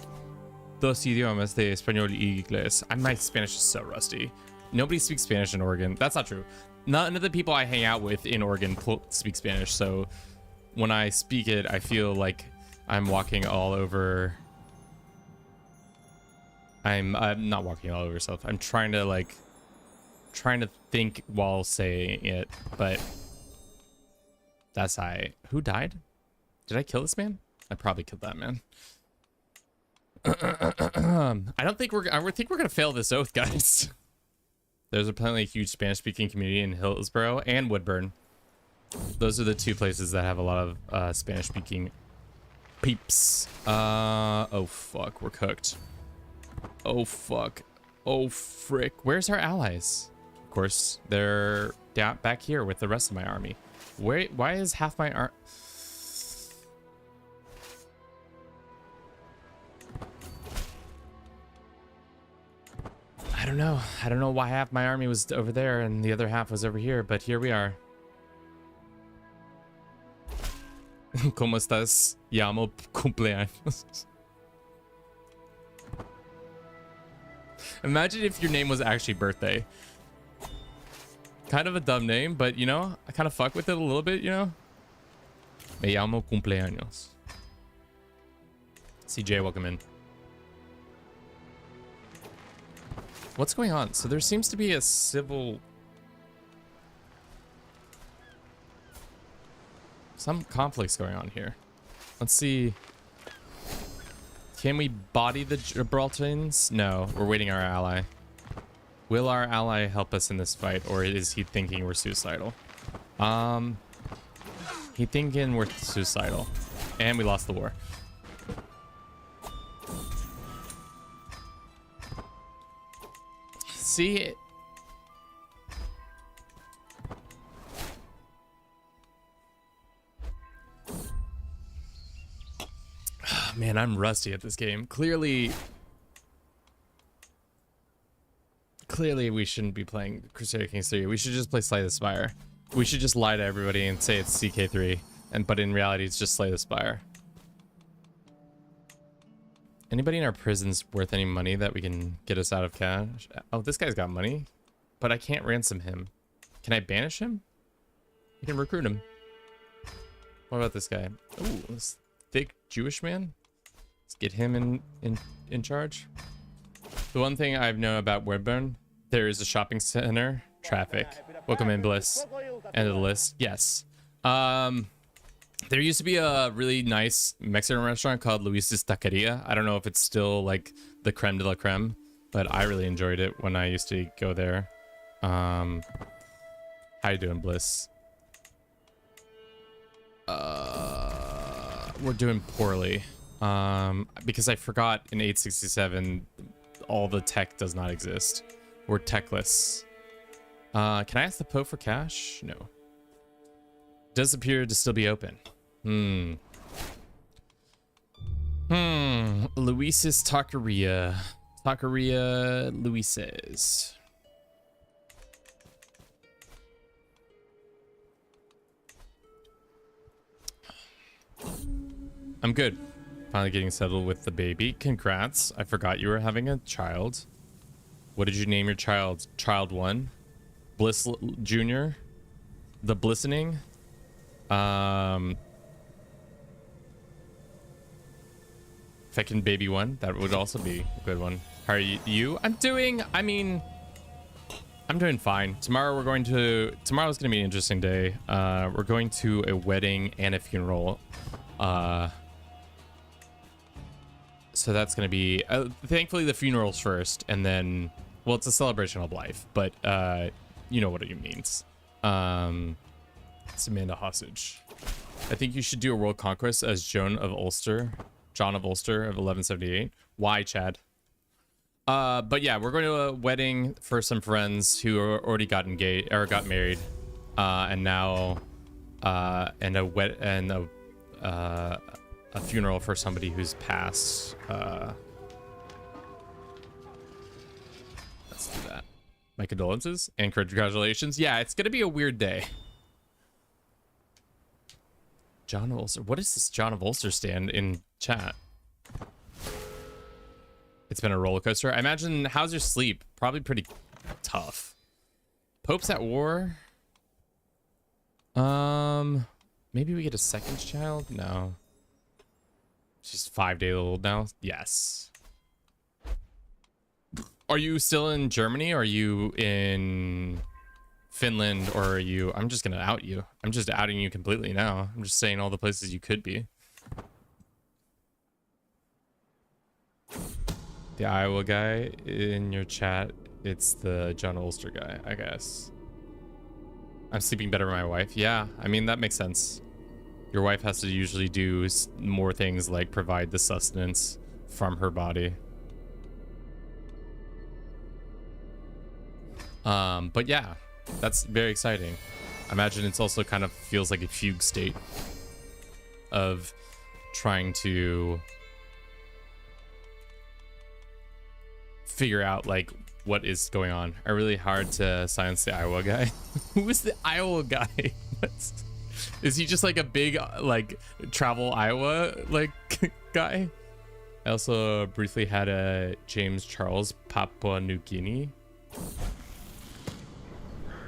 dos idiomas, de español y inglés. My Spanish is so rusty. Nobody speaks Spanish in Oregon. That's not true. None of the people I hang out with in Oregon speak Spanish, so when I speak it, I feel like I'm walking all over. I'm not walking all over stuff. I'm trying to think while saying it, but that's who died? Did I kill this man? I probably killed that man. I think we're gonna fail this oath, guys. There's apparently a huge Spanish-speaking community in Hillsborough and Woodburn. Those are the two places that have a lot of Spanish-speaking peeps. Oh fuck, we're cooked. Oh fuck. Oh frick. Where's our allies? Of course, they're down back here with the rest of my army. Why is half my army? I don't know. I don't know why half my army was over there and the other half was over here, but here we are. ¿Cómo estás? Llamo cumpleaños. Imagine if your name was actually birthday. Kind of a dumb name, but you know, I kind of fuck with it a little bit, you know? Me llamo cumpleaños. CJ, welcome in. What's going on? So there seems to be a civil... some conflicts going on here. Let's see. Can we body the Gibraltarians? No, we're waiting our ally. Will our ally help us in this fight, or is he thinking we're suicidal? He thinking we're suicidal. And we lost the war. See? Oh, man, I'm rusty at this game. Clearly we shouldn't be playing Crusader Kings 3. We should just play Slay the Spire. We should just lie to everybody and say it's CK3, but in reality it's just Slay the Spire. Anybody in our prisons worth any money that we can get us out of cash? Oh, this guy's got money, but I can't ransom him. Can I banish him? I can recruit him. What about this guy? Ooh, this thick Jewish man. Let's get him in charge. The one thing I've known about Woodburn, there is a shopping center. Traffic. Welcome in, Bliss. End of the list. Yes. There used to be a really nice Mexican restaurant called Luis's Taqueria. I don't know if it's still like the creme de la creme, but I really enjoyed it when I used to go there. How you doing, Bliss? We're doing poorly. Because I forgot in 867 all the tech does not exist. We're techless. Can I ask the Pope for cash? No. Does appear to still be open. Luis's Taqueria. Taqueria Luis's. I'm good. Finally getting settled with the baby. Congrats. I forgot you were having a child. What did you name your child? Child 1? Bliss Jr.? The Blissening? Feckin' baby 1? That would also be a good one. How are you? I'm doing fine. Tomorrow's gonna be an interesting day. We're going to a wedding and a funeral. So that's gonna be thankfully the funeral's first, and then, well, it's a celebration of life, but you know what it means. It's Amanda Hostage. I think you should do a world conquest as John of Ulster of 1178. Why, Chad? But yeah, we're going to a wedding for some friends who already got engaged or got married, and now and a funeral for somebody who's passed. Let's do that. My condolences and congratulations. Yeah, it's gonna be a weird day. John of Ulster. What is this John of Ulster stand in chat? It's been a roller coaster. I imagine. How's your sleep? Probably pretty tough. Pope's at war. Maybe we get a second child. No. She's 5 days old now. Yes. Are you still in Germany? Or are you in Finland? Or are you... I'm just gonna out you. I'm just outing you completely now. I'm just saying all the places you could be. The Iowa guy in your chat, it's the John Ulster guy, I guess. I'm sleeping better with my wife. Yeah, I mean, that makes sense. Your wife has to usually do more things like provide the sustenance from her body. But yeah, that's very exciting. I imagine it's also kind of feels like a fugue state of trying to figure out like what is going on. Are really hard to silence the Iowa guy. Who is the Iowa guy? Is he just like a big like travel Iowa like guy? I also briefly had a James Charles Papua New Guinea.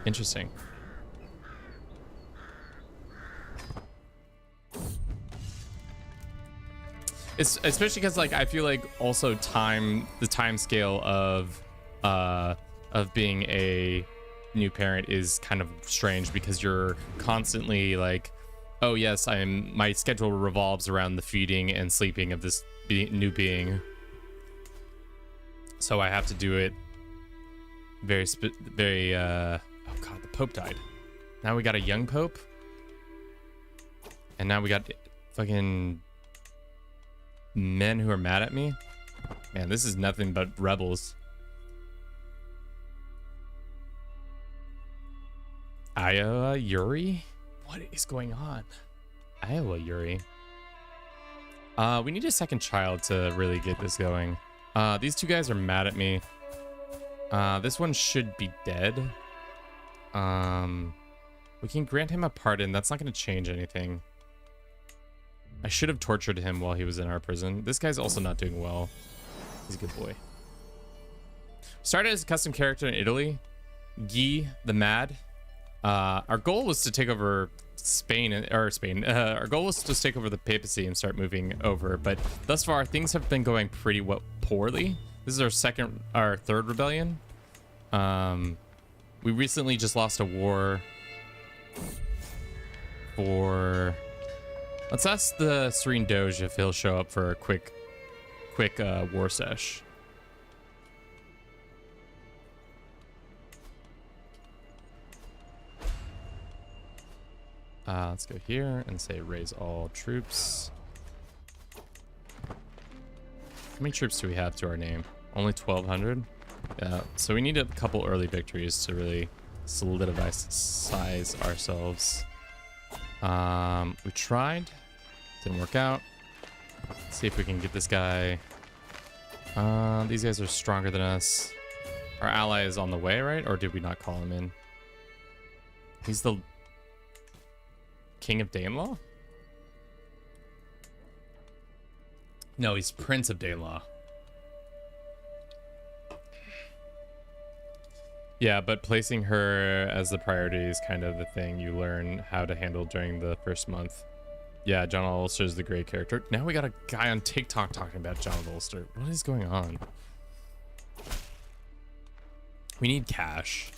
Interesting. It's especially because like I feel like also the time scale of being a new parent is kind of strange because you're constantly like, oh yes, my schedule revolves around the feeding and sleeping of this new being, so I have to do it very oh god, the Pope died. Now we got a young Pope, and now we got fucking men who are mad at me. Man, this is nothing but rebels. Iowa Yuri? What is going on? Iowa Yuri. We need a second child to really get this going. These two guys are mad at me. This one should be dead. We can grant him a pardon. That's not going to change anything. I should have tortured him while he was in our prison. This guy's also not doing well. He's a good boy. Started as a custom character in Italy. Guy the Mad. Our goal was to take over our goal was to just take over the papacy and start moving over, but thus far things have been going pretty poorly. This is our third rebellion. We recently just lost a war for... Let's ask the Serene Doge if he'll show up for a quick war sesh. Let's go here and say raise all troops. How many troops do we have to our name? Only 1,200? Yeah, so we need a couple early victories to really solidify size ourselves. We tried. Didn't work out. Let's see if we can get this guy. These guys are stronger than us. Our ally is on the way, right? Or did we not call him in? He's the King of Danelaw? No, he's Prince of Danelaw. Yeah, but placing her as the priority is kind of the thing you learn how to handle during the first month. Yeah, John of Ulster is the great character. Now we got a guy on TikTok talking about John of Ulster. What is going on? We need cash.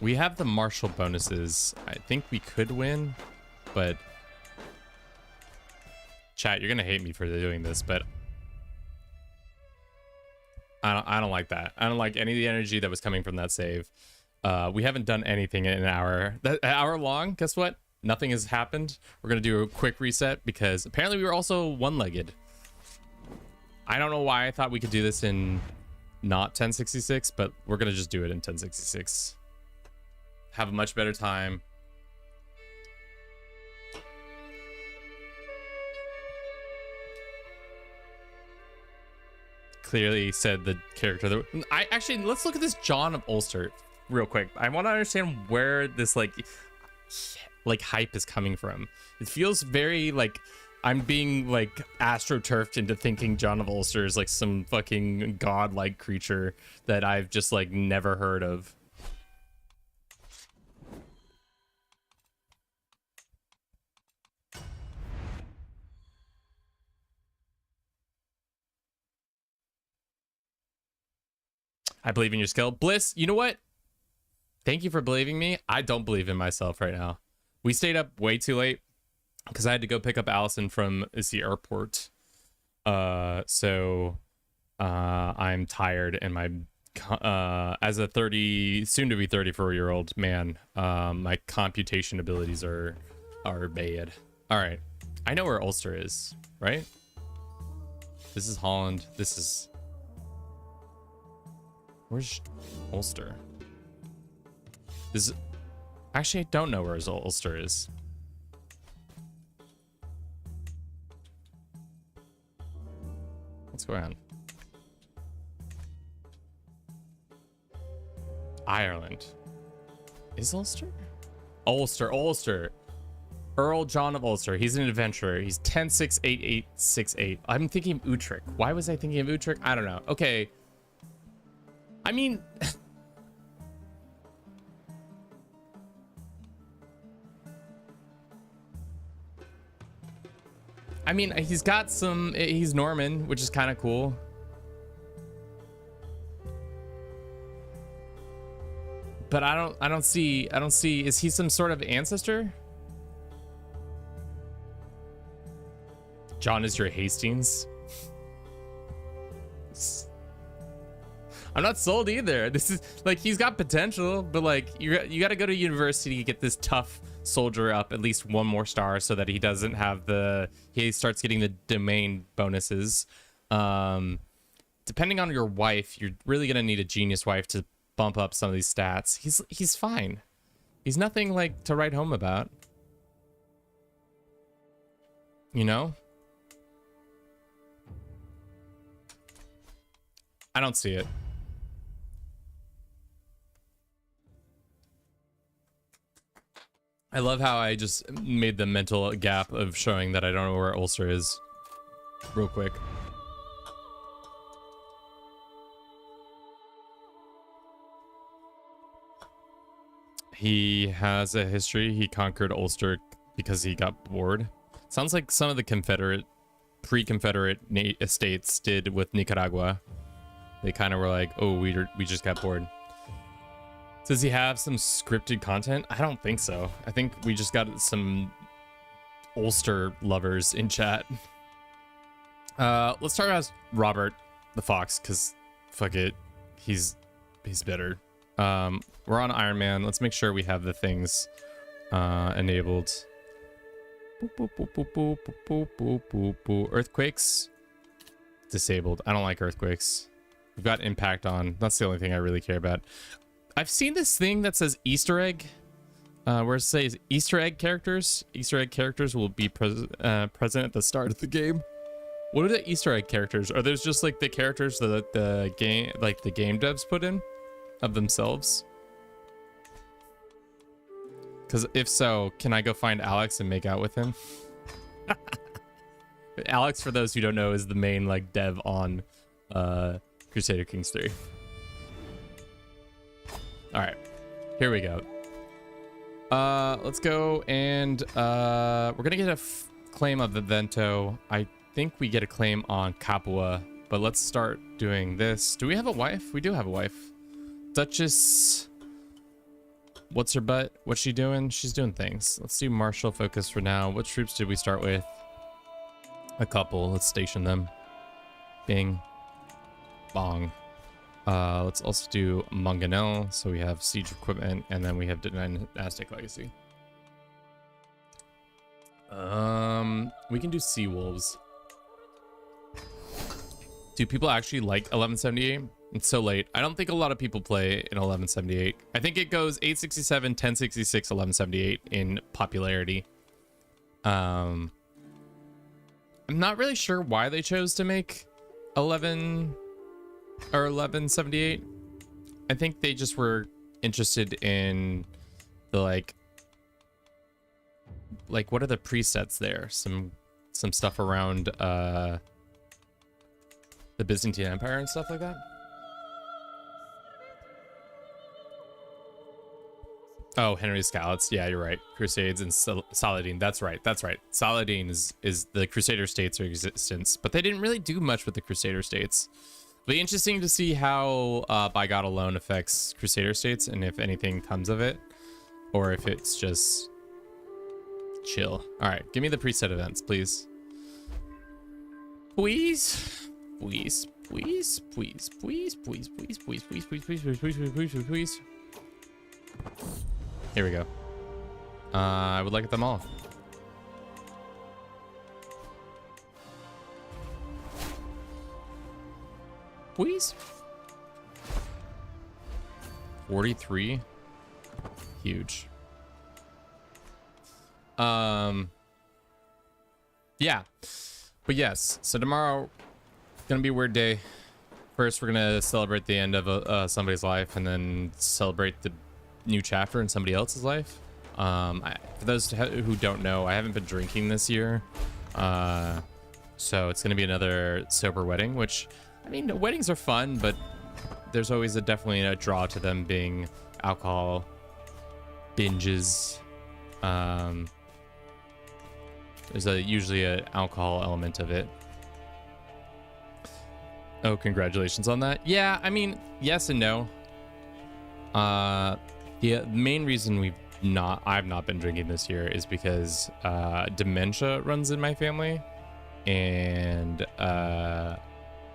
We have the martial bonuses. I think we could win, but chat, you're gonna hate me for doing this, but I don't like that. I don't like any of the energy that was coming from that save. We haven't done anything in an hour. That hour long, guess what? Nothing has happened. We're gonna do a quick reset because apparently we were also one-legged. I don't know why I thought we could do this in not 1066, but we're gonna just do it in 1066. Have a much better time. Clearly said the character that I actually, let's look at this John of Ulster real quick. I want to understand where this like hype is coming from. It feels very like I'm being like astroturfed into thinking John of Ulster is like some fucking godlike creature that I've just like never heard of. I believe in your skill. Bliss, you know what? Thank you for believing me. I don't believe in myself right now. We stayed up way too late because I had to go pick up Allison from the airport. So I'm tired, and my as a 30, soon to be 34-year-old man, my computation abilities are bad. All right, I know where Ulster is, right? This is Holland. This is. Where's Ulster? This is... Actually, I don't know where Ulster is. What's going on? Ireland. Is Ulster? Ulster. Earl John of Ulster. He's an adventurer. He's 10-6-8-8-6-8. I'm thinking of Utrecht. Why was I thinking of Utrecht? I don't know. Okay. I mean, he's got some, he's Norman, which is kind of cool. But I don't see, is he some sort of ancestor? John is your Hastings. I'm not sold either. This is like, he's got potential, but like you got to go to university to get this tough soldier up at least one more star so that he doesn't have he starts getting the domain bonuses. Depending on your wife, you're really gonna need a genius wife to bump up some of these stats. He's fine. He's nothing like to write home about. You know? I don't see it. I love how I just made the mental gap of showing that I don't know where Ulster is real quick. He has a history. He conquered Ulster because he got bored. Sounds like some of the pre-Confederate states did with Nicaragua. They kind of were like, oh, we just got bored. Does he have some scripted content? I don't think so. I think we just got some Ulster lovers in chat. Let's talk about Robert the Fox, because fuck it. He's better. We're on Iron Man. Let's make sure we have the things enabled. Boop, boop, boop, boop, boop, boop, boop, boop, boop. Earthquakes disabled. I don't like earthquakes. We've got impact on. That's the only thing I really care about. I've seen this thing that says Easter egg, where it says Easter egg characters. Easter egg characters will be present at the start of the game. What are the Easter egg characters? Are those just like the characters that the game, like the game devs put in of themselves? Because if so, can I go find Alex and make out with him? Alex, for those who don't know, is the main like dev on Crusader Kings 3. All right, here we go. Let's go, and we're gonna get a claim of Vivento. I think we get a claim on Capua, but let's start doing this. Do we have a wife? We do have a wife. Duchess. What's her butt? What's she doing? She's doing things. Let's do martial focus for now. What troops did we start with? A couple. Let's station them. Bing. Bong. Let's also do Mangonel. So we have siege equipment, and then we have dynastic legacy. We can do sea wolves. Do people actually like 1178? It's so late. I don't think a lot of people play in 1178. I think it goes 867, 1066, 1178 in popularity. I'm not really sure why they chose to make 11 or 1178. I think they just were interested in the like what are the presets there? Some stuff around the Byzantine Empire and stuff like that. Oh, Henry Scallots. Yeah, you're right. Crusades and Saladin. That's right. That's right. Saladin is the Crusader states of existence, but they didn't really do much with the Crusader states. It'll be interesting to see how By God Alone affects Crusader states, and if anything comes of it, or if it's just chill. All right, give me the preset events, please. Please, please, please, please, please, please, please, please, please, please, please, please, please, please, please, please. Here we go. I would like them all. Please. 43. Huge. Yeah. But yes, so tomorrow gonna be a weird day. First, we're gonna celebrate the end of somebody's life, and then celebrate the new chapter in somebody else's life. For those who don't know, I haven't been drinking this year, so it's gonna be another sober wedding, which, I mean, weddings are fun, but there's always definitely a draw to them being alcohol binges. There's usually an alcohol element of it. Oh, congratulations on that. Yeah, I mean, yes and no. The main reason I've not been drinking this year is because dementia runs in my family, and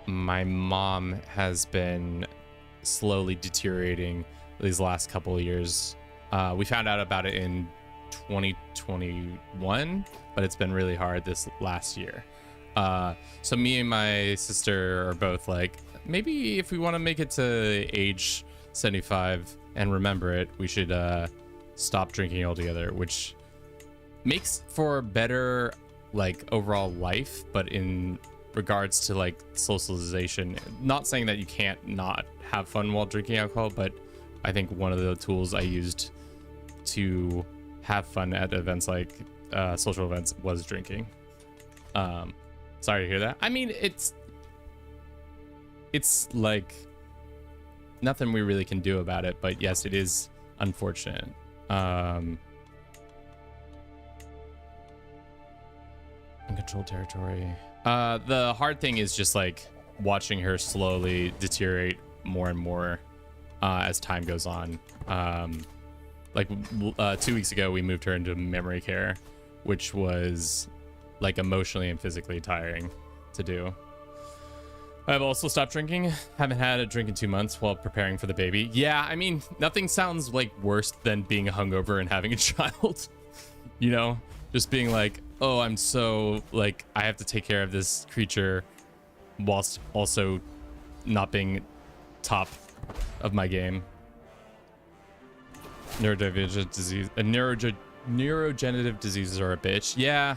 my mom has been slowly deteriorating these last couple of years. We found out about it in 2021, but it's been really hard this last year. So me and my sister are both like, maybe if we want to make it to age 75 and remember it, we should stop drinking altogether, which makes for better like overall life, but in regards to like socialization, not saying that you can't not have fun while drinking alcohol, but I think one of the tools I used to have fun at events like social events was drinking. Sorry to hear that. I mean, it's like nothing we really can do about it, but yes, it is unfortunate. Uncontrolled territory. The hard thing is just like watching her slowly deteriorate more and more as time goes on. Like 2 weeks ago, we moved her into memory care, which was like emotionally and physically tiring to do. I've also stopped drinking. Haven't had a drink in 2 months while preparing for the baby. Yeah, I mean, nothing sounds like worse than being hungover and having a child. You know, just being like, oh, I'm so like, I have to take care of this creature whilst also not being top of my game. Neurodegenerative disease, neurodegenerative diseases are a bitch. Yeah,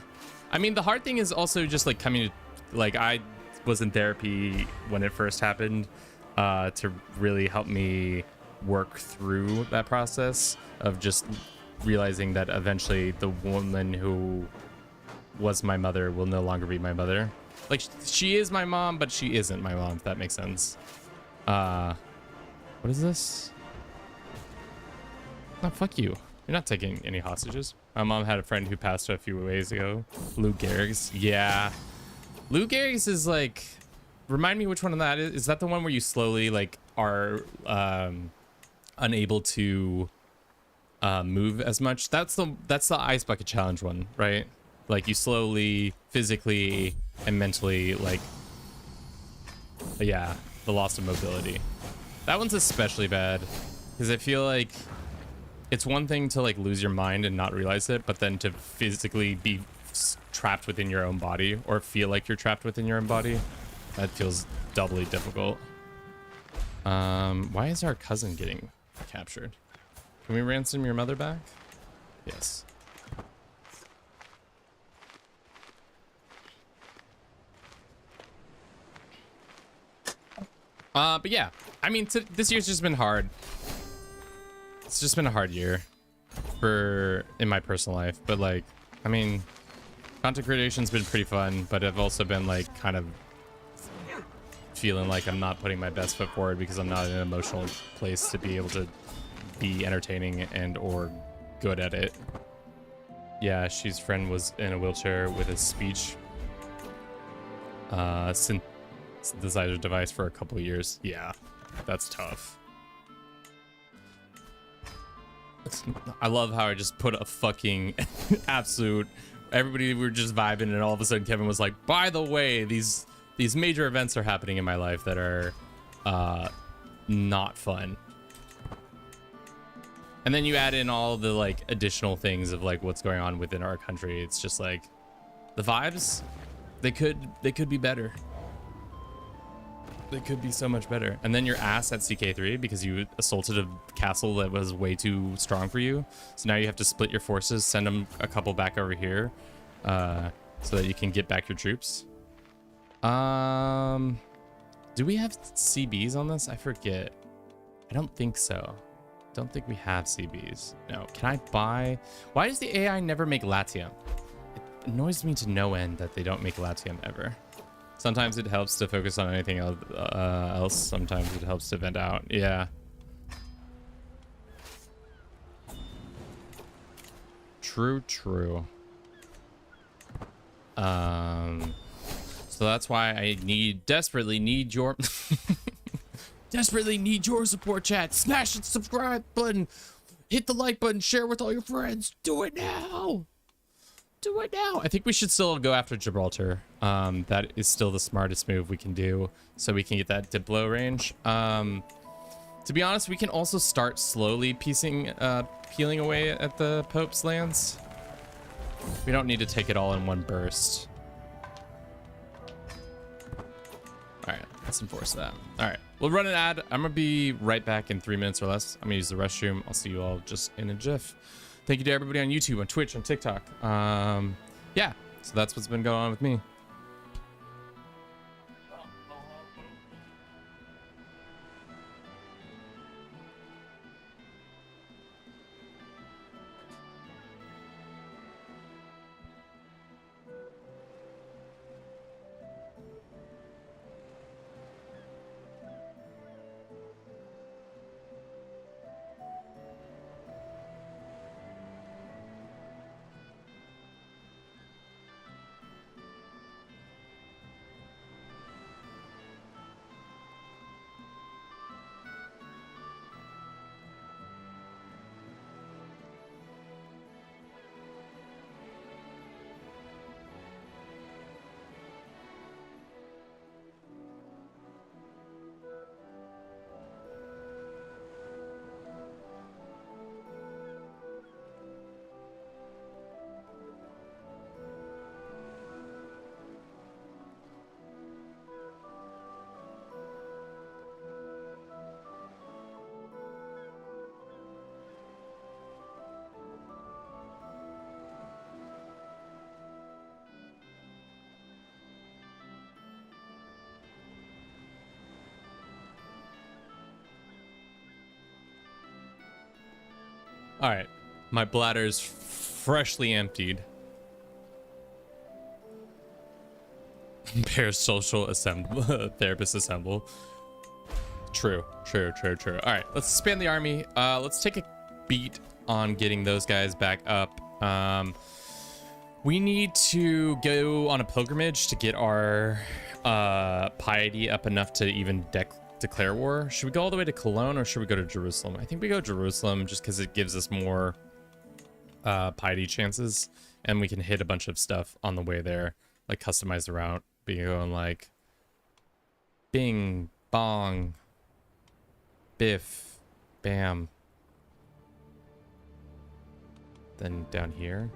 I mean, the hard thing is also just like coming to, like, I was in therapy when it first happened to really help me work through that process of just realizing that eventually the woman who was my mother will no longer be my mother. Like, she is my mom, but she isn't my mom, if that makes sense. What is this? No, fuck you. You're not taking any hostages. My mom had a friend who passed a few days ago. Lou Gehrig's. Yeah. Lou Gehrig's is like, remind me which one of that is. Is that the one where you slowly like are unable to move as much? That's the ice bucket challenge one, right? Like you slowly, physically, and mentally, like, yeah, the loss of mobility. That one's especially bad because I feel like it's one thing to like lose your mind and not realize it, but then to physically be trapped within your own body or feel like you're trapped within your own body, that feels doubly difficult. Why is our cousin getting captured? Can we ransom your mother back? Yes. But yeah, I mean, this year's just been hard. It's just been a hard year in my personal life, but like, I mean, content creation's been pretty fun, but I've also been like kind of feeling like I'm not putting my best foot forward because I'm not in an emotional place to be able to be entertaining and or good at it. Yeah, she's friend was in a wheelchair with a speech synthesizer device for a couple of years. Yeah, that's tough. I love how I just put a fucking absolute, everybody were just vibing and all of a sudden Kevin was like, by the way, these major events are happening in my life that are not fun. And then you add in all the like additional things of like what's going on within our country. It's just like the vibes, they could be better. They could be so much better. And then your ass at CK3 because you assaulted a castle that was way too strong for you. So now you have to split your forces, send them a couple back over here so that you can get back your troops. Do we have CBs on this? I forget. I don't think so. Don't think we have CBs. No. Can I buy? Why does the AI never make Latium? It annoys me to no end that they don't make Latium ever. Sometimes it helps to focus on anything else. Sometimes it helps to vent out. Yeah. True, true. So that's why I desperately need your support, chat. Smash the subscribe button. Hit the like button. Share with all your friends. Do it now. Do it now. I think we should still go after Gibraltar. That is still the smartest move we can do so we can get that Diplo range. To be honest, we can also start slowly peeling away at the Pope's lands. We don't need to take it all in one burst. All right, let's enforce that. All right, we'll run an ad. I'm gonna be right back in 3 minutes or less. I'm gonna use the restroom. I'll see you all just in a jiff. Thank you to everybody on YouTube, on Twitch, on TikTok. Yeah, so that's what's been going on with me. All right, my bladder's freshly emptied. Parasocial therapist assemble. True. All right, let's expand the army. Let's take a beat on getting those guys back up. We need to go on a pilgrimage to get our piety up enough to even declare war. Should we go all the way to Cologne or should we go to Jerusalem? I think we go Jerusalem just because it gives us more piety chances, and we can hit a bunch of stuff on the way there, like customize the route, being going like bing bong biff bam, then down here.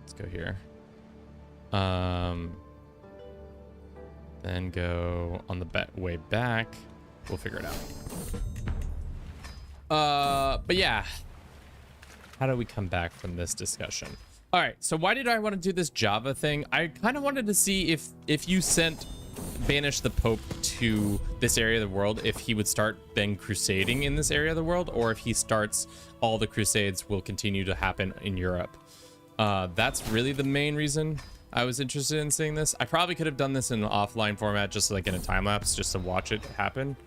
Let's go here. Then go on the way back. We'll figure it out. But yeah, how do we come back from this discussion? All right, so why did I want to do this Java thing? I kind of wanted to see if you sent Banish the Pope to this area of the world, if he would start then crusading in this area of the world, or if he starts, all the crusades will continue to happen in Europe. That's really the main reason I was interested in seeing this. I probably could have done this in an offline format, just like in a time lapse, just to watch it happen.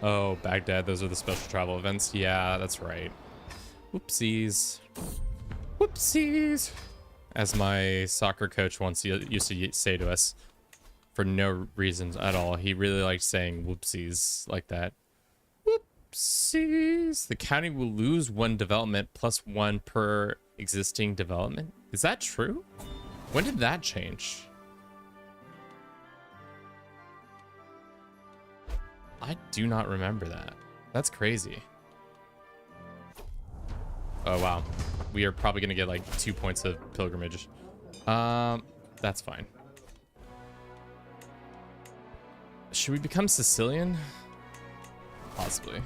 Oh, Baghdad, those are the special travel events. Yeah, that's right. Whoopsies. Whoopsies. As my soccer coach once used to say to us, for no reasons at all. He really liked saying whoopsies like that. Whoopsies. The county will lose 1 development plus 1 per existing development. Is that true? When did that change? I do not remember that. That's crazy. Oh, wow. We are probably going to get like 2 points of pilgrimage. That's fine. Should we become Sicilian? Possibly.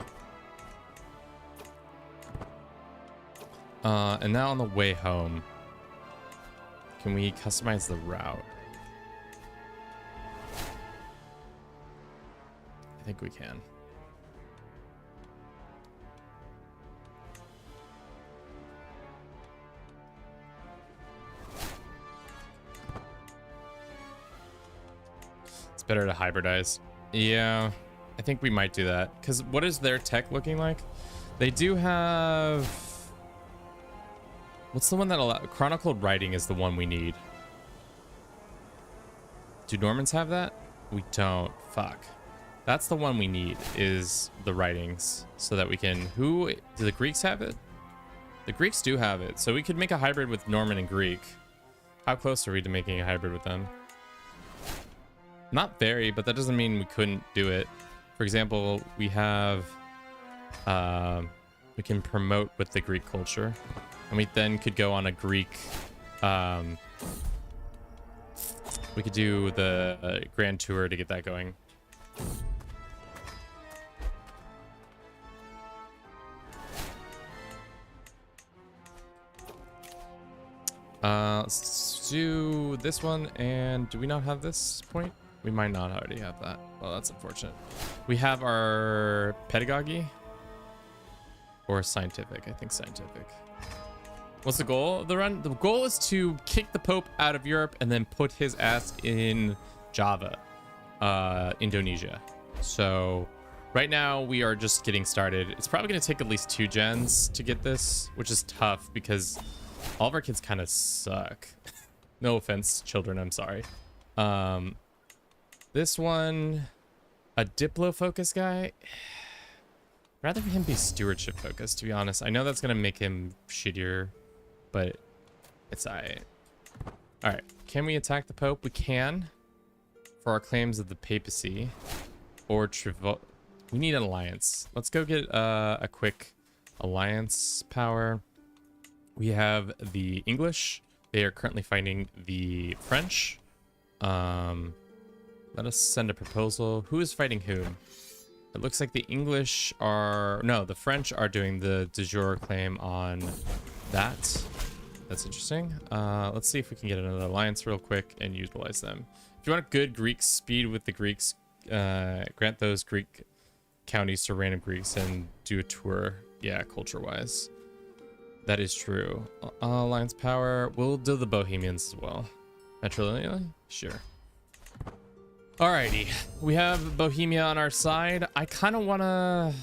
And now on the way home, can we customize the route? I think we can. It's better to hybridize. Yeah, I think we might do that. Because what is their tech looking like? They do have... What's the one that chronicled writing is the one we need. Do Normans have that? We don't. Fuck. That's the one we need, is the writings, so that we can... Do the Greeks have it? The Greeks do have it, so we could make a hybrid with Norman and Greek. How close are we to making a hybrid with them? Not very, but that doesn't mean we couldn't do it. For example, we have... we can promote with the Greek culture. And we then could go on a Greek... we could do the Grand Tour to get that going. Let's do this one, and do we not have this point? We might not already have that. Well, that's unfortunate. We have our pedagogy or scientific. I think scientific. What's the goal of the run? The goal is to kick the Pope out of Europe and then put his ass in Java, Indonesia. So right now we are just getting started. It's probably going to take at least 2 gens to get this, which is tough because all of our kids kind of suck. No offense, children, I'm sorry. This one, a Diplo focus guy. Rather him be stewardship focused, to be honest. I know that's going to make him shittier, but it's alright. Alright, can we attack the Pope? We can. For our claims of the papacy. Or we need an alliance. Let's go get a quick alliance power. We have the English. They are currently fighting the French. Let us send a proposal. Who is fighting whom? It looks like the English are... No, the French are doing the de jure claim on that. That's interesting. Let's see if we can get another alliance real quick and utilize them. If you want a good Greek speed with the Greeks, grant those Greek counties to random Greeks and do a tour. Yeah, culture-wise. That is true. Alliance power. We'll do the Bohemians as well. Matrilineally? Sure. Alrighty. We have Bohemia on our side. I kind of want to...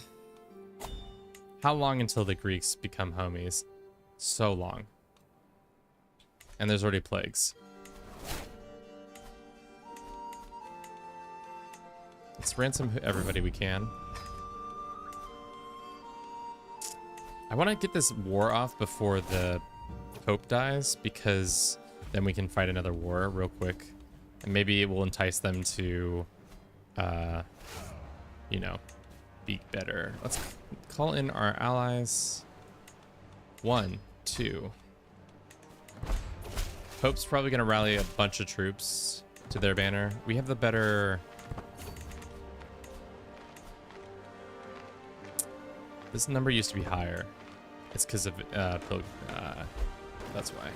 How long until the Greeks become homies? So long. And there's already plagues. Let's ransom everybody we can. I want to get this war off before the Pope dies, because then we can fight another war real quick. And maybe it will entice them to, you know, be better. Let's call in our allies. 1, 2. Pope's probably going to rally a bunch of troops to their banner. We have the better... This number used to be higher. It's because of that's why.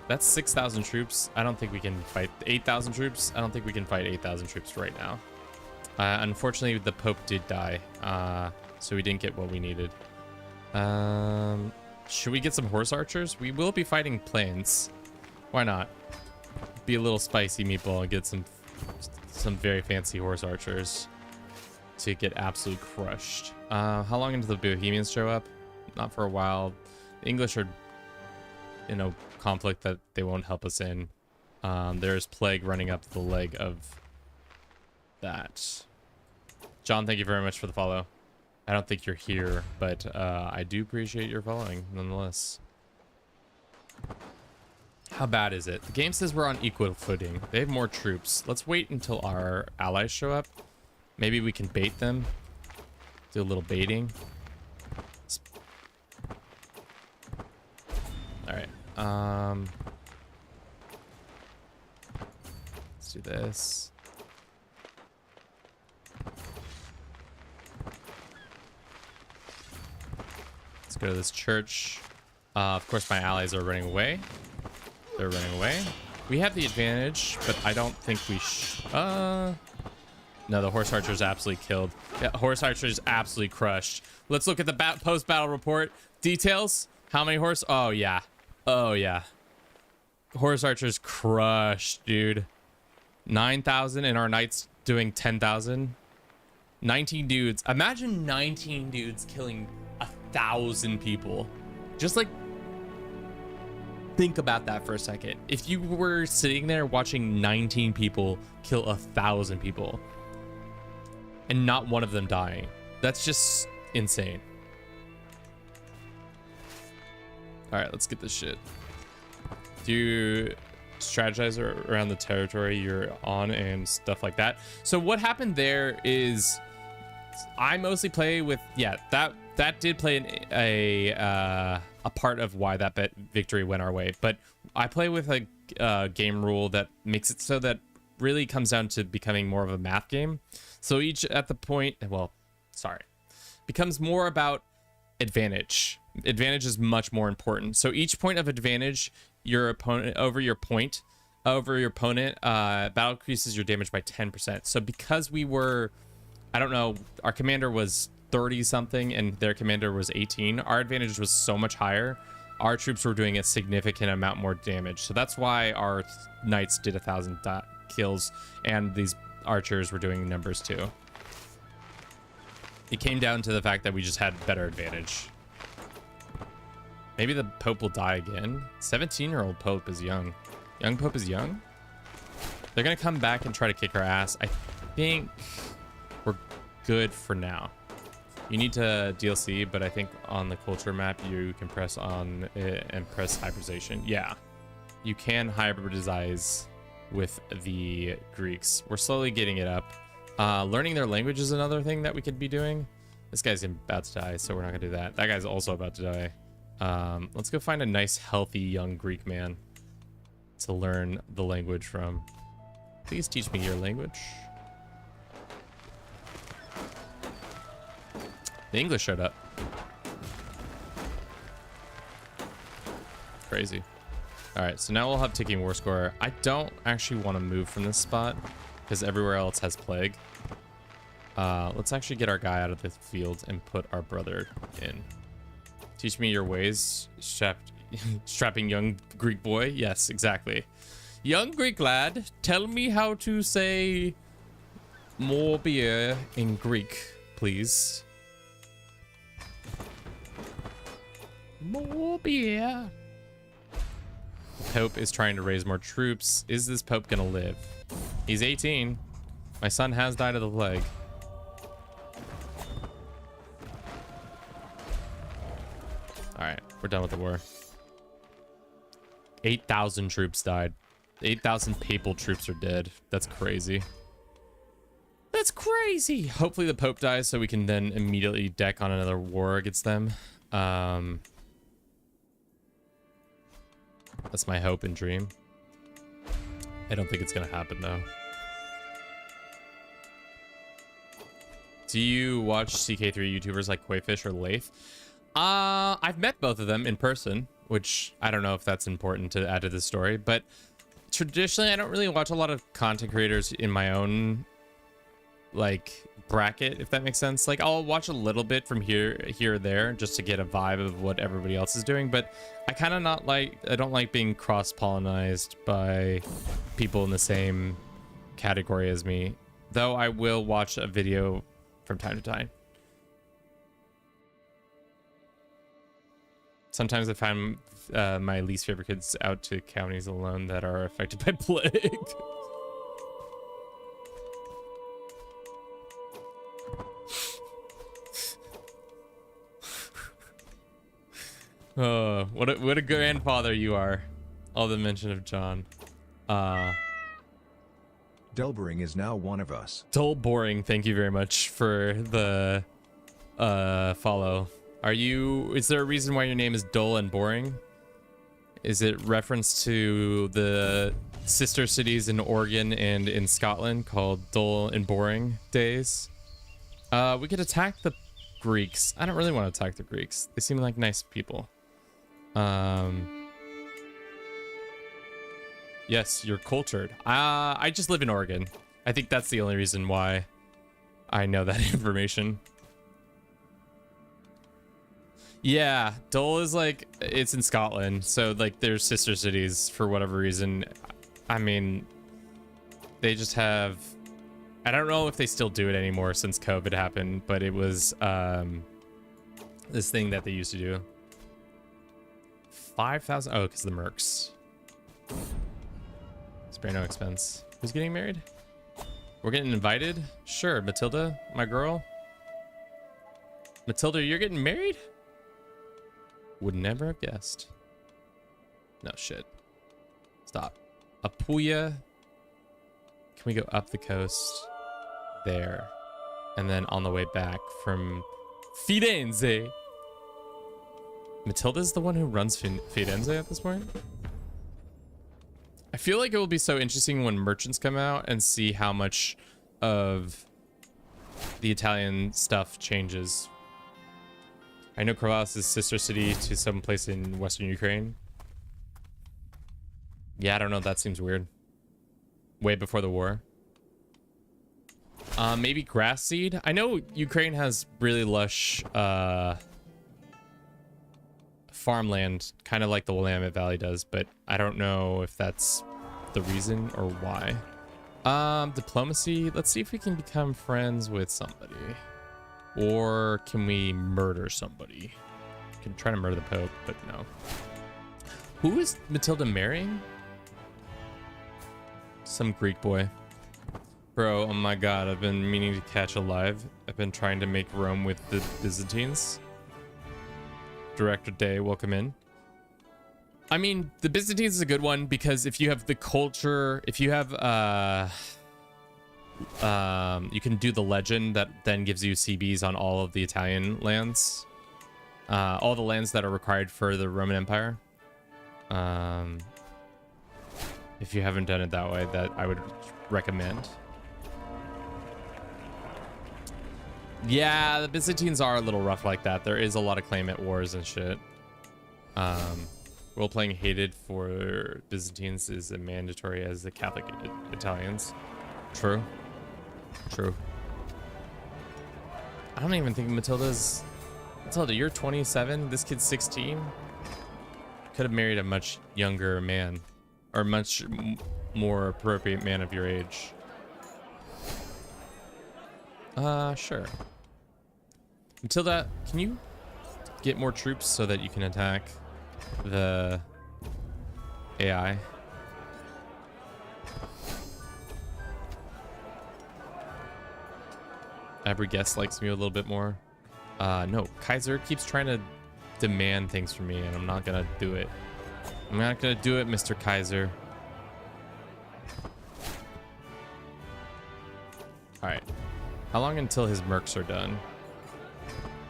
That's 6,000 troops. I don't think we can fight 8,000 troops. I don't think we can fight 8,000 troops right now. Unfortunately, the Pope did die, so we didn't get what we needed. Should we get some horse archers? We will be fighting planes. Why not? Be a little spicy meatball and get some very fancy horse archers to get absolutely crushed. How long until the Bohemians show up? Not for a while. The English are in a conflict that they won't help us in. There's plague running up the leg of that. John, thank you very much for the follow. I don't think you're here, but I do appreciate your following nonetheless. How bad is it? The game says we're on equal footing. They have more troops. Let's wait until our allies show up. Maybe we can bait them. Do a little baiting. All right. Let's do this. Let's go to this church. Of course, my allies are running away. They're running away. We have the advantage, but I don't think we no, the horse archer's absolutely killed. Yeah, horse archer's absolutely crushed. Let's look at the post-battle report. Details. How many horse? Oh, yeah. Oh, yeah. Horse archer's crushed, dude. 9,000 and our knights doing 10,000. 19 dudes. Imagine 19 dudes killing 1,000 people. Just like, think about that for a second. If you were sitting there watching 19 people kill 1,000 people and not one of them dying, that's just insane. All right, let's get this shit. Do you strategize around the territory you're on and stuff like that? So what happened there is I mostly play with, yeah, that did play a part of why that victory went our way. But I play with a game rule that makes it so that really comes down to becoming more of a math game. So each at the point, well, sorry, becomes more about advantage. Advantage is much more important. So each point of advantage, your opponent over your opponent, battle increases your damage by 10%. So because we were, I don't know, our commander was 30 something and their commander was 18, our advantage was so much higher. Our troops were doing a significant amount more damage. So that's why our knights did 1,000 kills and these archers were doing numbers too. It came down to the fact that we just had better advantage. Maybe the Pope will die again. 17-year-old Pope is young. Young Pope is young? They're gonna come back and try to kick our ass. I think we're good for now. You need to DLC, but I think on the culture map you can press on it and press hybridization. Yeah, you can hybridize with the Greeks. We're slowly getting it up. Learning their language is another thing that we could be doing. This guy's about to die, so we're not gonna do that. That guy's also about to die. Let's go find a nice, healthy, young Greek man to learn the language from. Please teach me your language. The English showed up. Crazy. All right, so now we'll have ticking war score. I don't actually want to move from this spot because everywhere else has plague. Let's actually get our guy out of the field and put our brother in. Teach me your ways, strapping young Greek boy. Yes, exactly. Young Greek lad, tell me how to say more beer in Greek, please. More beer. The Pope is trying to raise more troops. Is this Pope gonna live? He's 18. My son has died of the plague. All right, we're done with the war. 8,000 troops died. 8,000 papal troops are dead. That's crazy. That's crazy. Hopefully the Pope dies so we can then immediately deck on another war against them. That's my hope and dream. I don't think it's gonna happen though. Do you watch CK3 YouTubers like Quayfish or Lath? I've met both of them in person, which I don't know if that's important to add to the story, but traditionally I don't really watch a lot of content creators in my own like bracket, if that makes sense. Like I'll watch a little bit from here or there just to get a vibe of what everybody else is doing, but I kind of I don't like being cross-pollinized by people in the same category as me, though I will watch a video from time to time. Sometimes I find my least favorite kids out to counties alone that are affected by plague. Oh, what a grandfather you are. All the mention of John. Delbering is now one of us. Dull boring, thank you very much for the follow. Is there a reason why your name is Dull and Boring? Is it reference to the sister cities in Oregon and in Scotland called Dull and Boring days? We could attack the Greeks. I don't really want to attack the Greeks. They seem like nice people. Yes, you're cultured. I just live in Oregon. I think that's the only reason why I know that information. Yeah, Dole is like, it's in Scotland, so like there's sister cities for whatever reason. I mean, they just have, I don't know if they still do it anymore since COVID happened, but it was this thing that they used to do. 5,000, oh, because of the mercs. Spare no expense. Who's getting married? We're getting invited? Sure, Matilda, my girl. Matilda, you're getting married? Would never have guessed. No shit. Stop. Apulia. Can we go up the coast? There. And then on the way back from Firenze. Matilda's the one who runs Firenze at this point? I feel like it will be so interesting when merchants come out and see how much of the Italian stuff changes. I know Kravas is sister city to some place in Western Ukraine. Yeah, I don't know. That seems weird. Way before the war. Maybe grass seed. I know Ukraine has really lush farmland, kind of like the Willamette Valley does, but I don't know if that's the reason or why. Diplomacy. Let's see if we can become friends with somebody. Or can we murder somebody? We can try to murder the Pope, but no. Who is Matilda marrying? Some Greek boy. Bro, oh my god, I've been meaning to catch a live. I've been trying to make Rome with the Byzantines. Director Day, welcome in. I mean, the Byzantines is a good one because if you have the culture, if you have you can do the legend that then gives you CBs on all of the Italian lands, all the lands that are required for the Roman Empire. If you haven't done it that way, that I would recommend. Yeah, the Byzantines are a little rough like that. There is a lot of claimant wars and shit. Role-playing hated for Byzantines is as mandatory as the Catholic Italians. True. True. I don't even think Matilda's... Matilda, you're 27. This kid's 16. Could have married a much younger man. Or much more appropriate man of your age. Sure. Matilda, can you get more troops so that you can attack the AI? Every guest likes me a little bit more. No, Kaiser keeps trying to demand things from me, and I'm not gonna do it. I'm not gonna do it, Mr. Kaiser. Alright. How long until his mercs are done?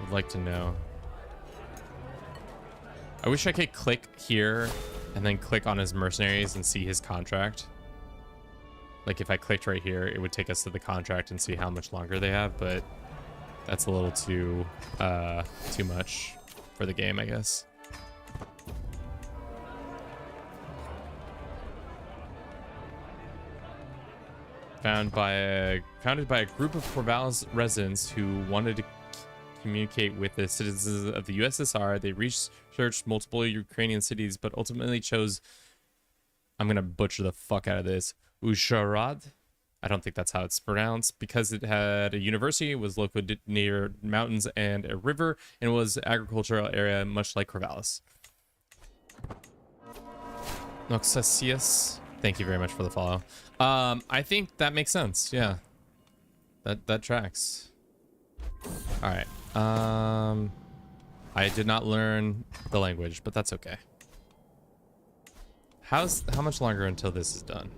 I'd like to know. I wish I could click here and then click on his mercenaries and see his contract. Like if I clicked right here, it would take us to the contract and see how much longer they have, but that's a little too much for the game, I guess. Founded by a group of Corvallis residents who wanted to communicate with the citizens of the USSR. They researched multiple Ukrainian cities, but ultimately chose, I'm gonna butcher the fuck out of this, Uzhhorod. I don't think that's how it's pronounced, because it had a university, was located near mountains and a river, and was an agricultural area much like Corvallis. Noxasius, thank you very much for the follow. I think that makes sense. Yeah, that tracks. All right. I did not learn the language, but that's okay. How much longer until this is done?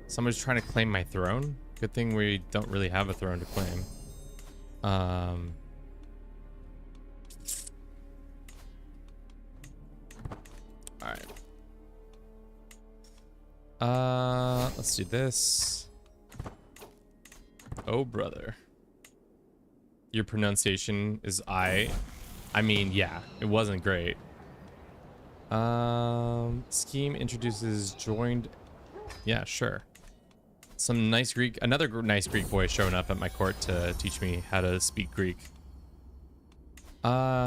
Somebody's trying to claim my throne. Good thing we don't really have a throne to claim. All right. Let's do this. Oh, brother. Your pronunciation is I mean, yeah, it wasn't great. Scheme introduces joined. Yeah, sure. Some nice Greek, another nice Greek boy showing up at my court to teach me how to speak Greek.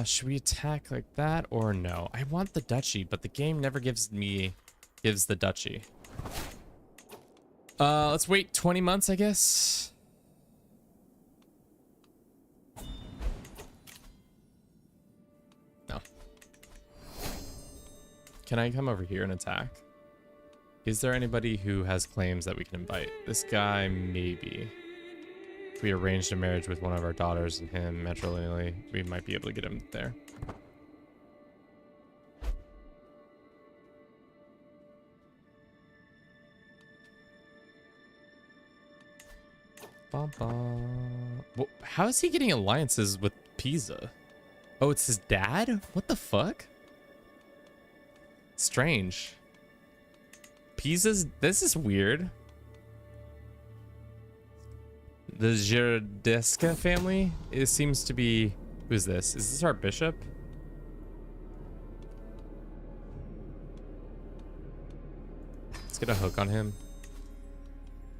Should we attack like that or no? I want the duchy, but the game never gives the duchy. Let's wait 20 months, I guess. No. Can I come over here and attack? Is there anybody who has claims that we can invite? This guy, maybe. If we arranged a marriage with one of our daughters and him matrilineally, we might be able to get him there. Bum, bum. Well, how is he getting alliances with Pisa? Oh, it's his dad? What the fuck? Strange. Pisa's... This is weird. The Giardesca family? It seems to be... Who's this? Is this our bishop? Let's get a hook on him.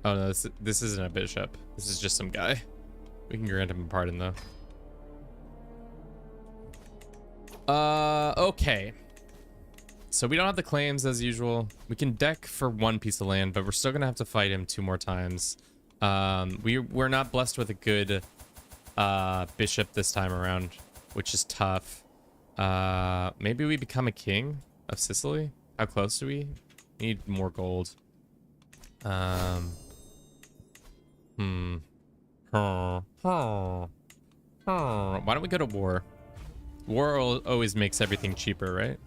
Oh no, this isn't a bishop. This is just some guy. We can grant him a pardon though. Okay. So we don't have the claims as usual. We can deck for one piece of land, but we're still gonna have to fight him 2 more times. We're not blessed with a good bishop this time around, which is tough. Maybe we become a king of Sicily. How close do we? Need more gold. Why don't we go to war? War always makes everything cheaper, right?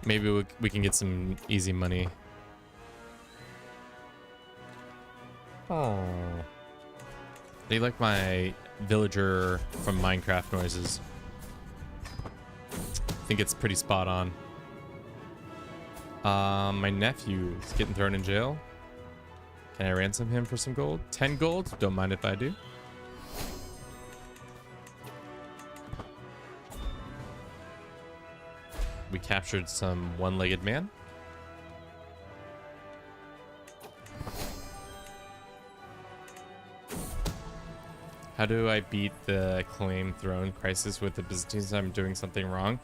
Maybe we can get some easy money. Oh. Do you like my villager from Minecraft noises? I think it's pretty spot on. My nephew is getting thrown in jail. Can I ransom him for some gold? 10 gold? Don't mind if I do. we captured some one-legged man. How do I beat the claim throne crisis with the Byzantines? I'm doing something wrong.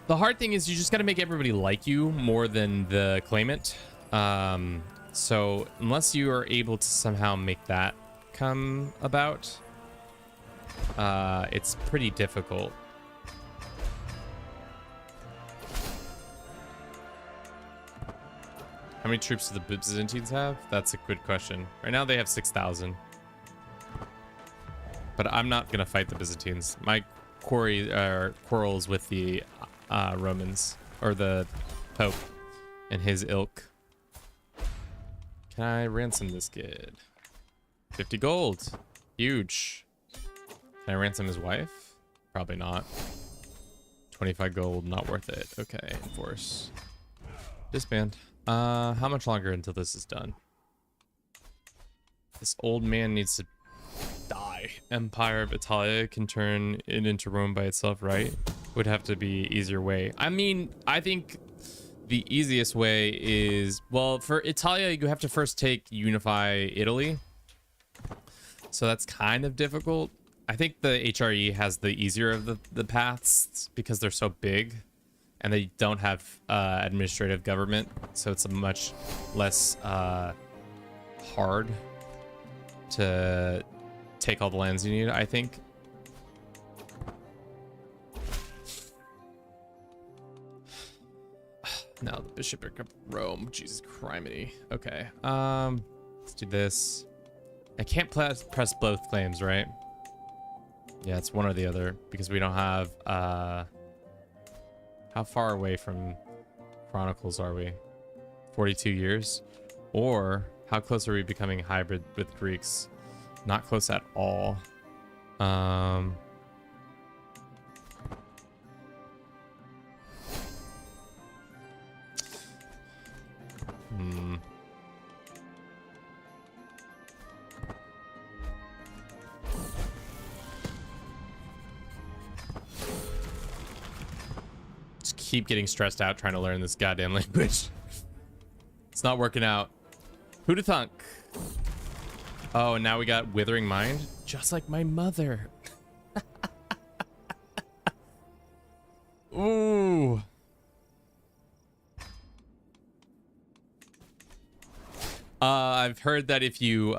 The hard thing is you just got to make everybody like you more than the claimant. So unless you are able to somehow make that come about, it's pretty difficult. How many troops do the Byzantines have? That's a good question. Right now they have 6,000. But I'm not going to fight the Byzantines. My quarrels with the Romans, or the Pope and his ilk. Can I ransom this kid? 50 gold. Huge. Can I ransom his wife? Probably not. 25 gold, not worth it. Okay, enforce. Disband. How much longer until this is done? This old man needs to die. Empire of Italia can turn it into Rome by itself, right? Would have to be easier way. I mean, I think the easiest way is, well, for Italia, you have to first unify Italy. So that's kind of difficult. I think the HRE has the easier of the paths because they're so big and they don't have administrative government. So it's a much less hard to take all the lands you need, I think. Now the bishopric of Rome. Jesus criminy. Okay. Let's do this. I can't press both claims, right? Yeah, it's one or the other because we don't have how far away from Chronicles are we? 42 years? Or how close are we becoming hybrid with Greeks? Not close at all. Just keep getting stressed out trying to learn this goddamn language. It's not working out. Who'da thunk? Oh, and now we got Withering Mind, just like my mother. Ooh. I've heard that if you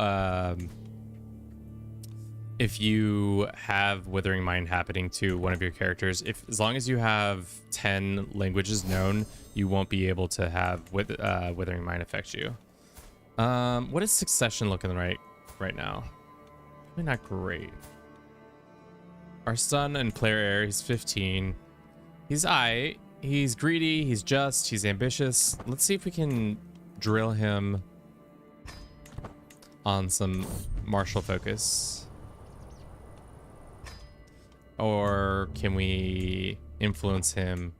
have Withering Mind happening to one of your characters, as long as you have 10 languages known, you won't be able to have Withering Mind affect you. What is Succession looking right now? Probably not great. Our son and player heir, he's 15. He's aight. He's greedy, he's just, he's ambitious. Let's see if we can drill him on some martial focus. Or can we influence him?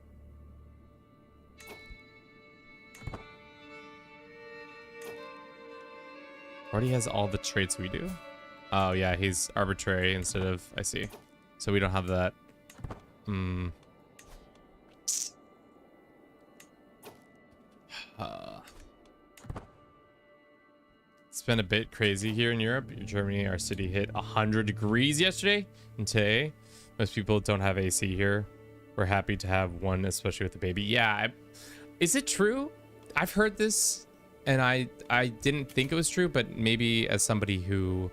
Already has all the traits we do. Oh yeah, he's arbitrary instead of, I see. So we don't have that. It's been a bit crazy here in Europe. In Germany, our city hit 100 degrees yesterday and today. Most people don't have AC here. We're happy to have one, especially with the baby. Yeah, is it true? I've heard this and I didn't think it was true, but maybe as somebody who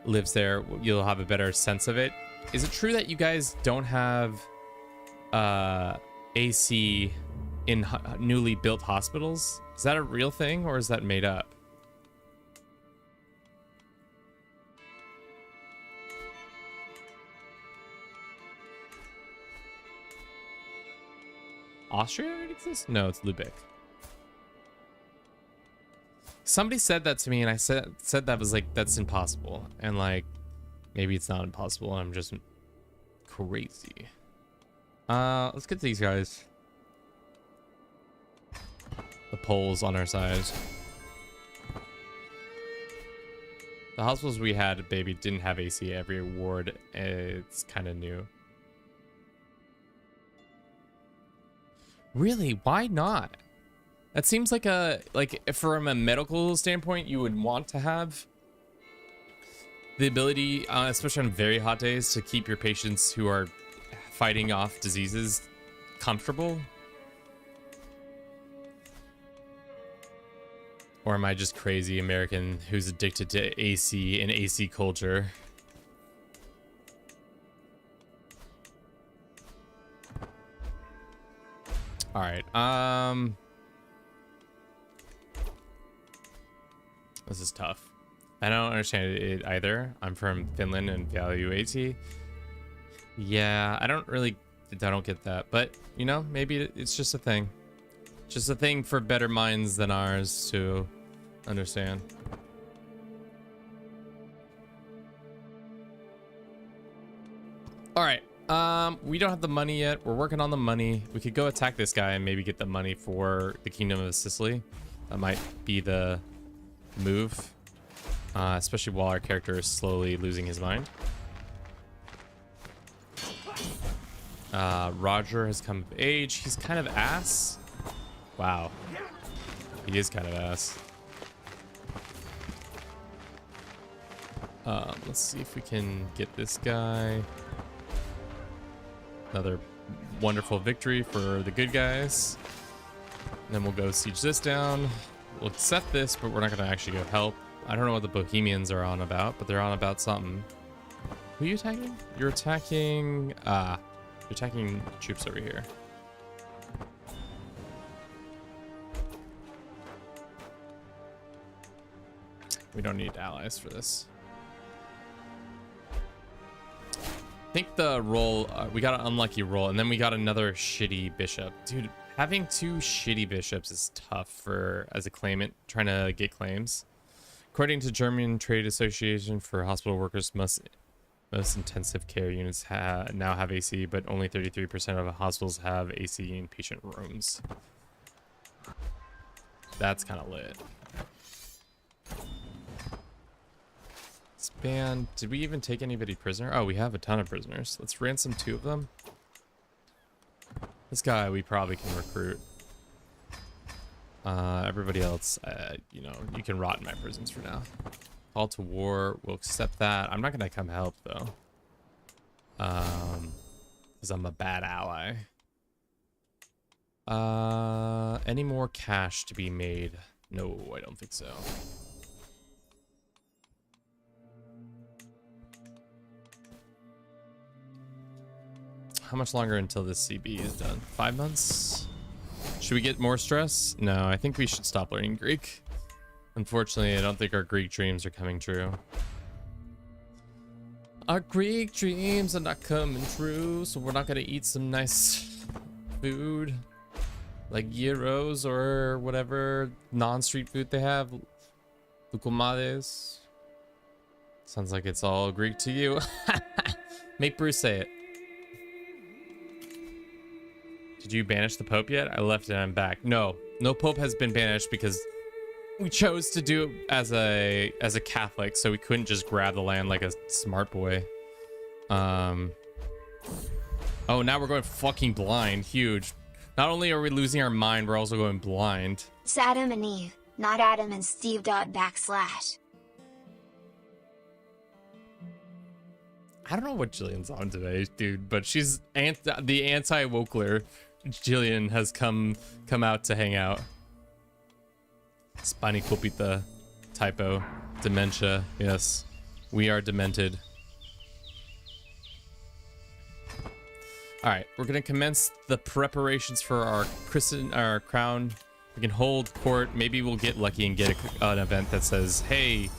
lives there, you'll have a better sense of it. Is it true that you guys don't have AC in newly built hospitals? Is that a real thing or is that made up? Austria already exists? No, it's Lübeck. Somebody said that to me and I said that was like, that's impossible. And like, maybe it's not impossible. I'm just crazy. Let's get these guys. The Poles on our side. The hospitals we had, baby, didn't have AC. Every ward, it's kind of new. Really? Why not? That seems like from a medical standpoint, you would want to have the ability, especially on very hot days, to keep your patients who are fighting off diseases comfortable. Or am I just crazy American who's addicted to AC and AC culture? All right. This is tough. I don't understand it either. I'm from Finland and value AT. Yeah, I don't get that. But, you know, maybe it's just a thing. Just a thing for better minds than ours to understand. All right. We don't have the money yet. We're working on the money. We could go attack this guy and maybe get the money for the Kingdom of Sicily. That might be the move, especially while our character is slowly losing his mind. Roger has come of age. He's kind of ass. Wow. He is kind of ass. Let's see if we can get this guy. Another wonderful victory for the good guys. And then we'll go siege this down. We'll accept this, but we're not going to actually go help. I don't know what the Bohemians are on about, but they're on about something. Who are you attacking? You're attacking... you're attacking troops over here. We don't need allies for this. I think the roll, we got an unlucky roll, and then we got another shitty bishop. Dude, having two shitty bishops is tough for, as a claimant, trying to get claims. According to German Trade Association for hospital workers, most intensive care units now have AC, but only 33% of hospitals have AC in patient rooms. That's kind of lit. Expand. Did we even take anybody prisoner? Oh, we have a ton of prisoners. Let's ransom 2 of them. This guy we probably can recruit. Everybody else, you know, you can rot in my prisons for now. Call to war. We'll accept that. I'm not gonna come help though. Because I'm a bad ally. Any more cash to be made? No, I don't think so. How much longer until this CB is done? 5 months? Should we get more stress? No, I think we should stop learning Greek. Unfortunately, I don't think our Greek dreams are coming true. Our Greek dreams are not coming true, so we're not gonna eat some nice food. Like gyros or whatever non-street food they have. Lukomades. Sounds like it's all Greek to you. Make Bruce say it. Did you banish the Pope yet? I left and I'm back. No Pope has been banished because we chose to do it as a Catholic, so we couldn't just grab the land like a smart boy. Oh, now we're going fucking blind. Huge. Not only are we losing our mind, we're also going blind. It's Adam and Eve, not Adam and Steve. // I don't know what Jillian's on today, dude, but she's the anti-Wokler. Jillian has come out to hang out. Spiny Kopita typo. Dementia. Yes. We are demented. Alright, we're gonna commence the preparations for our crown. We can hold court. Maybe we'll get lucky and get an event that says, hey,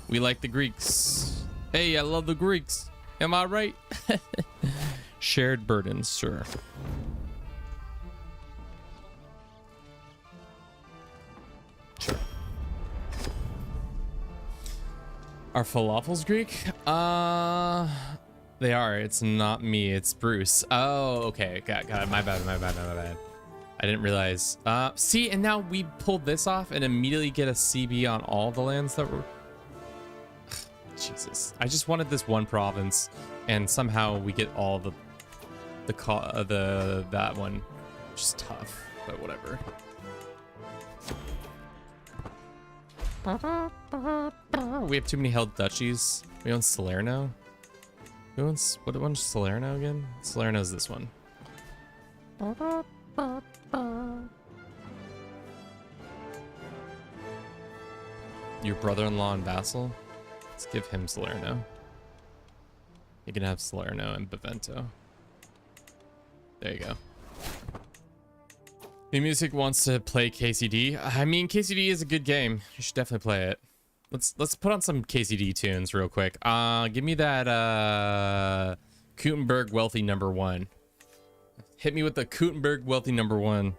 we like the Greeks. Hey, I love the Greeks. Am I right? Shared burdens, sure. Sure. Are falafels Greek? They are. It's not me. It's Bruce. Oh, okay. Got it. My bad. I didn't realize. See, and now we pulled this off and immediately get a CB on all the lands that were... Jesus. I just wanted this one province, and somehow we get all that one. which is tough, but whatever. We have too many held duchies. We own Salerno. Who owns, what one's Salerno again? Salerno's this one. Your brother-in-law and vassal? Let's give him Salerno. You can have Salerno and Bavento. There you go. The music wants to play KCD. I mean, KCD is a good game. You should definitely play it. Let's put on some KCD tunes real quick. Give me that Gutenberg Wealthy #1. Hit me with the Gutenberg Wealthy #1.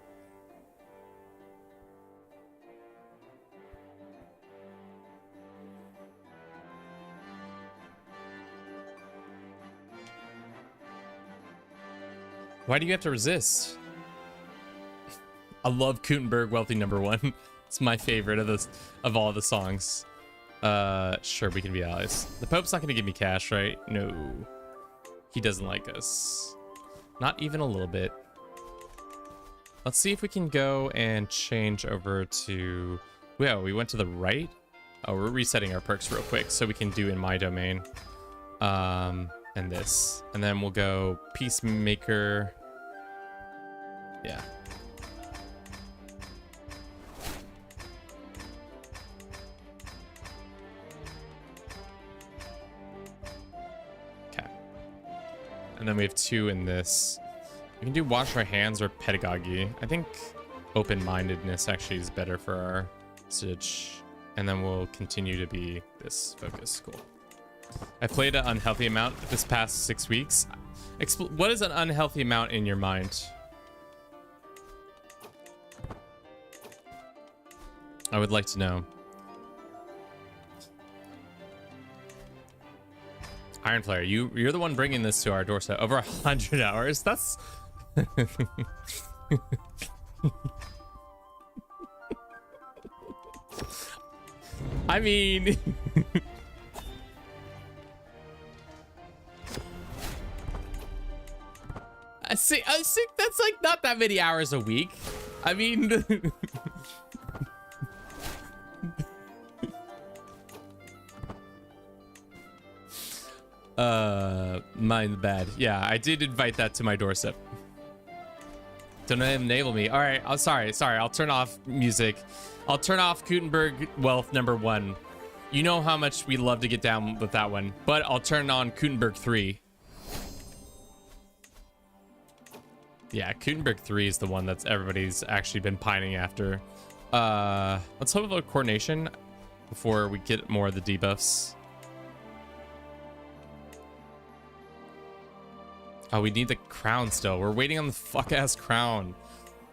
Why do you have to resist? I love Gutenberg Wealthy #1. It's my favorite of all the songs. Sure, we can be allies. The Pope's not gonna give me cash, right? No. He doesn't like us. Not even a little bit. Let's see if we can go and change over to... Yeah, we went to the right. Oh, we're resetting our perks real quick so we can do in my domain. And this. And then we'll go Peacemaker. Yeah. Okay. And then we have 2 in this. We can do Wash Our Hands or Pedagogy. I think open-mindedness actually is better for our Stitch. And then we'll continue to be this focus. Cool. I played an unhealthy amount this past 6 weeks. What is an unhealthy amount in your mind? I would like to know. Iron Player, you're the one bringing this to our doorstep. Over 100 hours. That's I mean I think that's like not that many hours a week. I mean mind bad. Yeah, I did invite that to my doorstep. Don't enable me. All right, I'm sorry. I'll turn off music. I'll turn off Gutenberg Wealth #1. You know how much we love to get down with that one, but I'll turn on Gutenberg 3. Yeah, Gutenberg 3 is the one that's everybody's actually been pining after. Let's hope about coordination before we get more of the debuffs. Oh, we need the crown still. We're waiting on the fuck-ass crown.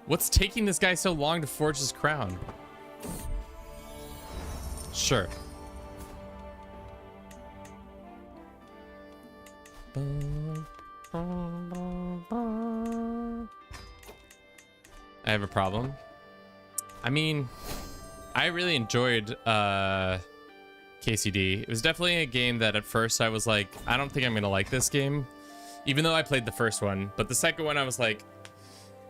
What's taking this guy so long to forge his crown? Sure. I have a problem. I mean, I really enjoyed KCD. It was definitely a game that at first I was like, I don't think I'm gonna like this game. Even though I played the first one, but the second one I was like,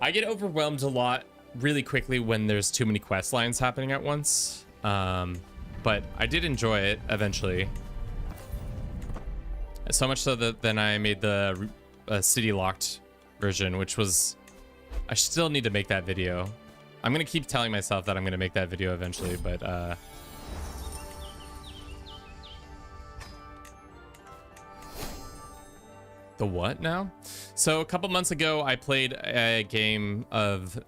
I get overwhelmed a lot really quickly when there's too many quest lines happening at once. But I did enjoy it eventually. So much so that then I made the city locked version, which was, I still need to make that video. I'm gonna keep telling myself that I'm gonna make that video eventually, but the what now? So a couple months ago, I played a game of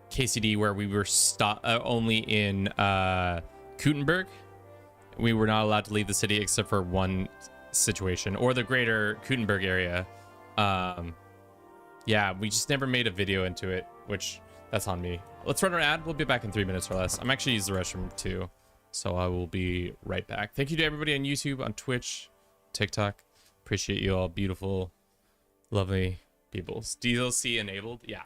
KCD where we were only in Gutenberg. We were not allowed to leave the city except for one situation, or the greater Gutenberg area. Yeah, we just never made a video into it, which that's on me. Let's run our ad. We'll be back in 3 minutes or less. I'm actually using the restroom too, so I will be right back. Thank you to everybody on YouTube, on Twitch, TikTok. Appreciate you all, beautiful, lovely people. DLC enabled, yeah.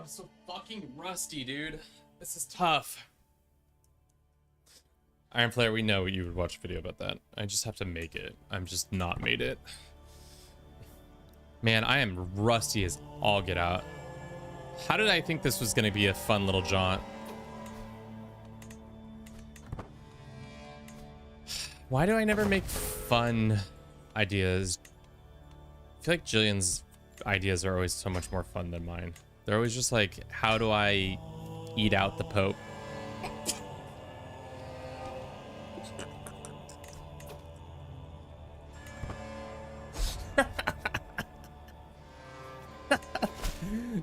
I'm so fucking rusty, dude. This is tough. Iron Player, we know you would watch a video about that. I just have to make it. I'm just not made it. Man, I am rusty as all get out. How did I think this was going to be a fun little jaunt? Why do I never make fun ideas? I feel like Jillian's ideas are always so much more fun than mine. They're always just like, how do I eat out the Pope?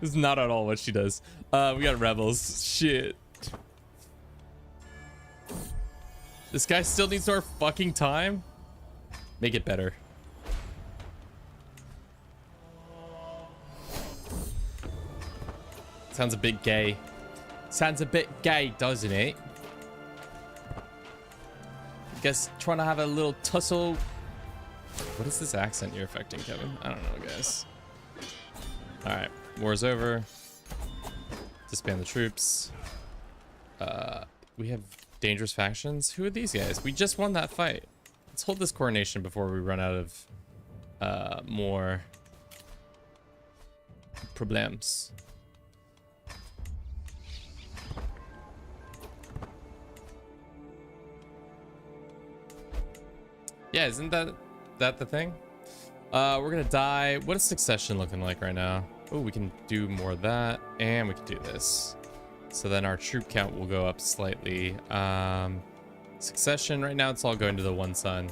This is not at all what she does. We got rebels. Shit. This guy still needs more fucking time. Make it better. Sounds a bit gay. Sounds a bit gay, doesn't it? Guess trying to have a little tussle. What is this accent you're affecting, Kevin? I don't know, guys. All right, war's over. Disband the troops. We have dangerous factions. Who are these guys? We just won that fight. Let's hold this coronation before we run out of more problems. Yeah, isn't that the thing? We're gonna die. What is succession looking like right now? Oh, we can do more of that, and we can do this. So then our troop count will go up slightly. Succession, right now it's all going to the one son,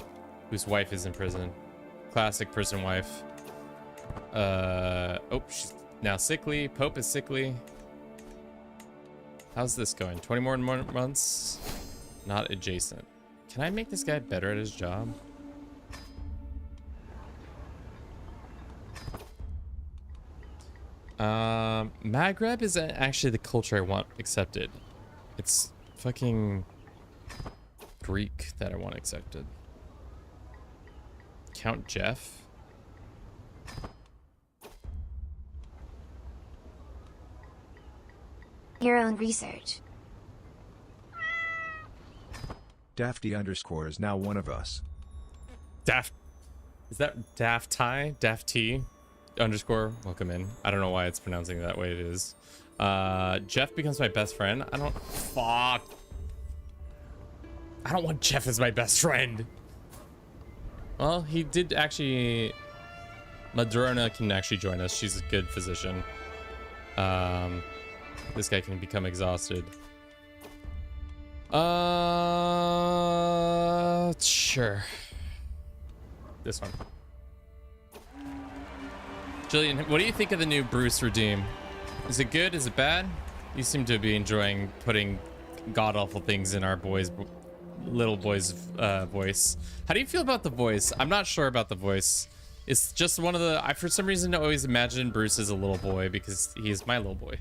whose wife is in prison. Classic prison wife. Oh, she's now sickly. Pope is sickly. How's this going? 20 more months? Not adjacent. Can I make this guy better at his job? Maghreb is actually the culture I want accepted. It's fucking Greek that I want accepted. Count Jeff. Your own research. Dafty underscore is now one of us. Daft. Is that Daft Ty? Daft T underscore. Welcome in. I don't know why it's pronouncing that way. It is. Jeff becomes my best friend. I don't. Fuck. I don't want Jeff as my best friend. Well, he did actually. Madrona can actually join us. She's a good physician. This guy can become exhausted. Sure. This one. Jillian, what do you think of the new Bruce Redeem? Is it good? Is it bad? You seem to be enjoying putting god-awful things in our little boy's voice. How do you feel about the voice? I'm not sure about the voice. It's just one of the... I, for some reason, always imagine Bruce as a little boy because he's my little boy.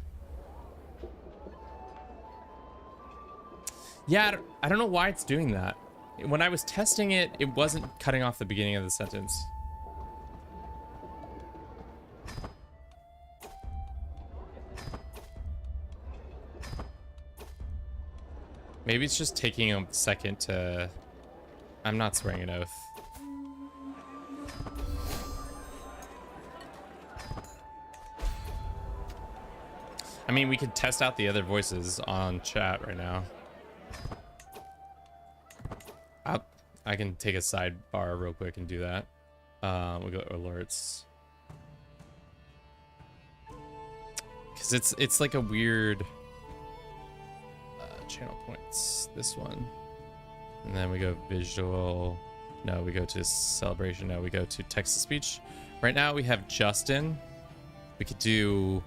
Yeah, I don't know why it's doing that. When I was testing it, it wasn't cutting off the beginning of the sentence. Maybe it's just taking a second to... I'm not swearing an oath. I mean, we could test out the other voices on chat right now. I can take a sidebar real quick and do that. We'll go alerts. Because it's like a weird channel points. This one. And then we go visual. No, we go to celebration. No, we go to text to speech. Right now we have Justin. We could do...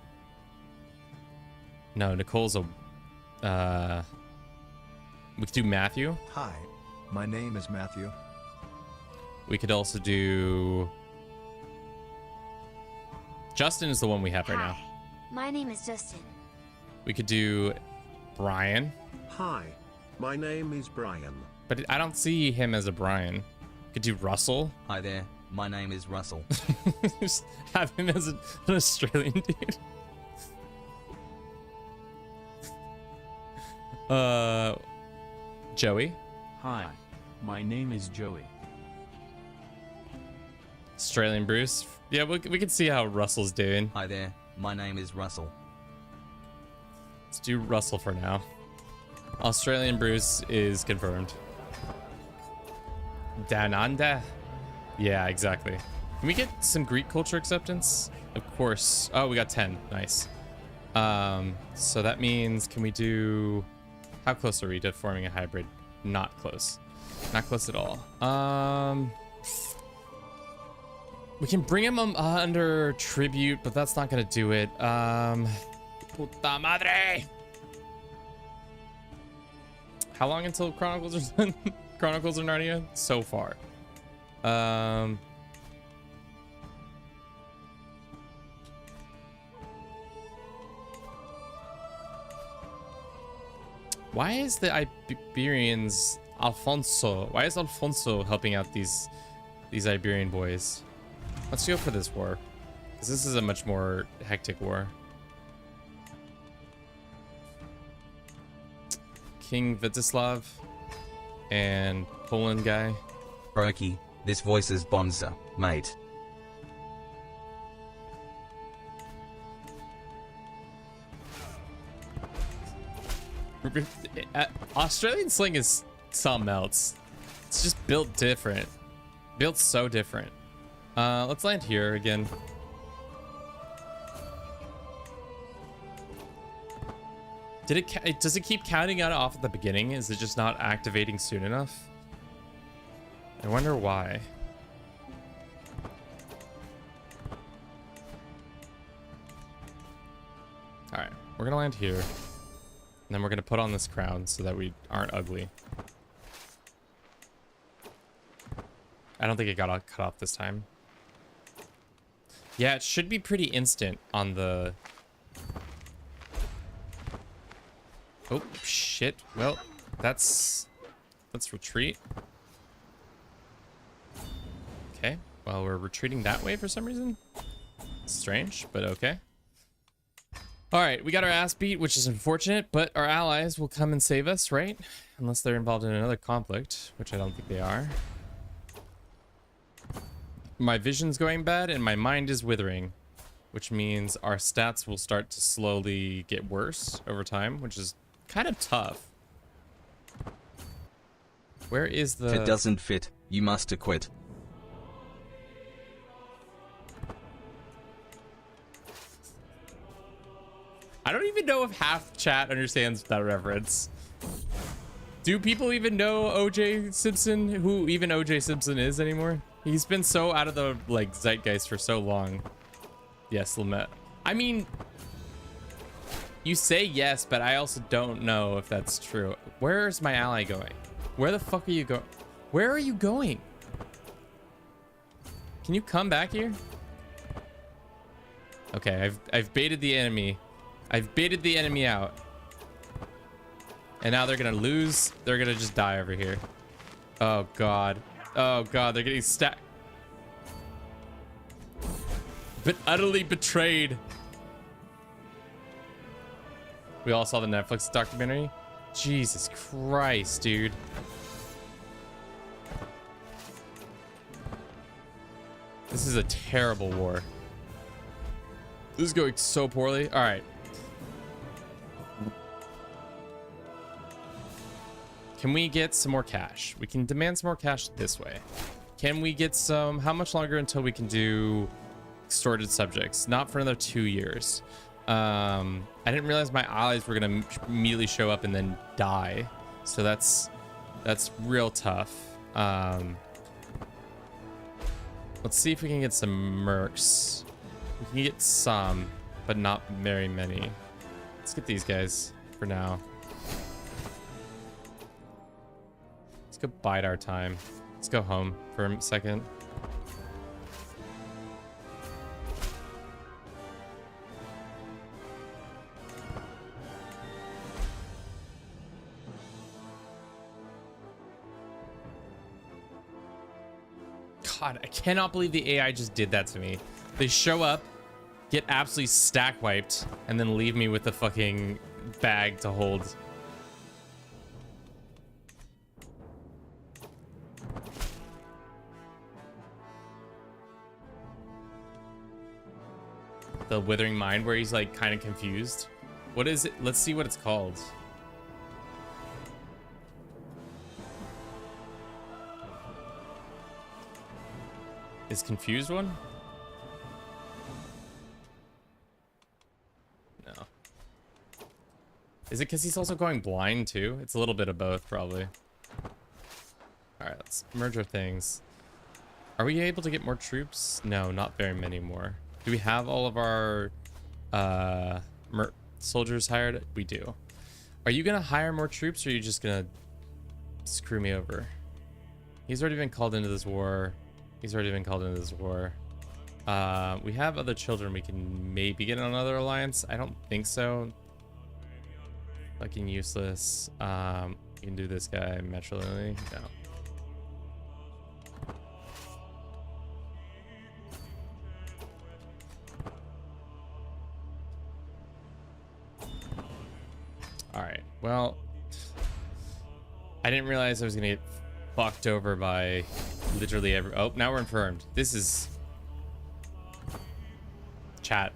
No, Nicole's a... We could do Matthew. Hi, my name is Matthew. We could also do... Justin is the one we have right now. Hi, my name is Justin. We could do Brian. Hi, my name is Brian. But I don't see him as a Brian. We could do Russell. Hi there, my name is Russell. Just have him as an Australian dude. Joey. Hi, my name is Joey. Australian Bruce. Yeah, we can see how Russell's doing. Hi there, my name is Russell. Let's do Russell for now. Australian Bruce is confirmed. Down under. Yeah, exactly. Can we get some Greek culture acceptance? Of course. Oh, we got 10. Nice. So that means, can we do... How close are we to forming a hybrid? Not close. Not close at all. We can bring him under tribute, but that's not gonna do it. Puta madre! How long until Chronicles are done? Chronicles of Narnia? So far. Why is the Iberians Alfonso? Why is Alfonso helping out these Iberian boys? Let's go for this war, because this is a much more hectic war. King Vitislav and Poland guy. Brokey, this voice is Bonza, mate. Australian sling is something else. It's just built different. Built so different. Let's land here again. Does it keep counting out off at the beginning? Is it just not activating soon enough? I wonder why. All right, we're gonna land here. And then we're gonna put on this crown so that we aren't ugly. I don't think it got cut off this time. Yeah, it should be pretty instant on the... Oh, shit. Well, let's retreat. Okay, well, we're retreating that way for some reason. Strange, but okay. All right, we got our ass beat, which is unfortunate, but our allies will come and save us, right? Unless they're involved in another conflict, which I don't think they are. My vision's going bad and my mind is withering, which means our stats will start to slowly get worse over time, which is kind of tough. Where is the... If it doesn't fit, you must acquit. I don't even know if half chat understands that reference. Do people even know OJ Simpson, who even OJ Simpson is anymore? He's been so out of the like zeitgeist for so long. Yes, Lamette. I mean, you say yes, but I also don't know if that's true. Where's my ally going? Where the fuck are you going? Where are you going? Can you come back here? Okay, I've baited the enemy. I've baited the enemy out. And now they're gonna lose. They're gonna just die over here. Oh god. Oh god, they're getting stacked. But utterly betrayed. We all saw the Netflix documentary. Jesus Christ, dude. This is a terrible war. This is going so poorly. All right. Can we get some more cash? We can demand some more cash this way. Can we get some... How much longer until we can do extorted subjects? Not for another 2 years. I didn't realize my allies were going to immediately show up and then die. So that's real tough. Let's see if we can get some mercs. We can get some, but not very many. Let's get these guys for now. Let's go bide our time. Let's go home for a second. God, I cannot believe the AI just did that to me. They show up, get absolutely stack wiped, and then leave me with a fucking bag to hold. The Withering Mind, where he's like kind of confused. What is it? Let's see what it's called. Is confused one? No. Is it because he's also going blind too? It's a little bit of both, probably. All right, let's merge our things. Are we able to get more troops? No, not very many more. Do we have all of our soldiers hired? We do. Are you gonna hire more troops, or are you just gonna screw me over? He's already been called into this war. He's already been called into this war. We have other children we can maybe get on another alliance. I don't think so. Fucking useless. You can do this guy matrilineally. No. All right. Well, I didn't realize I was gonna get fucked over by literally every. Oh, now we're infirmed. This is chat.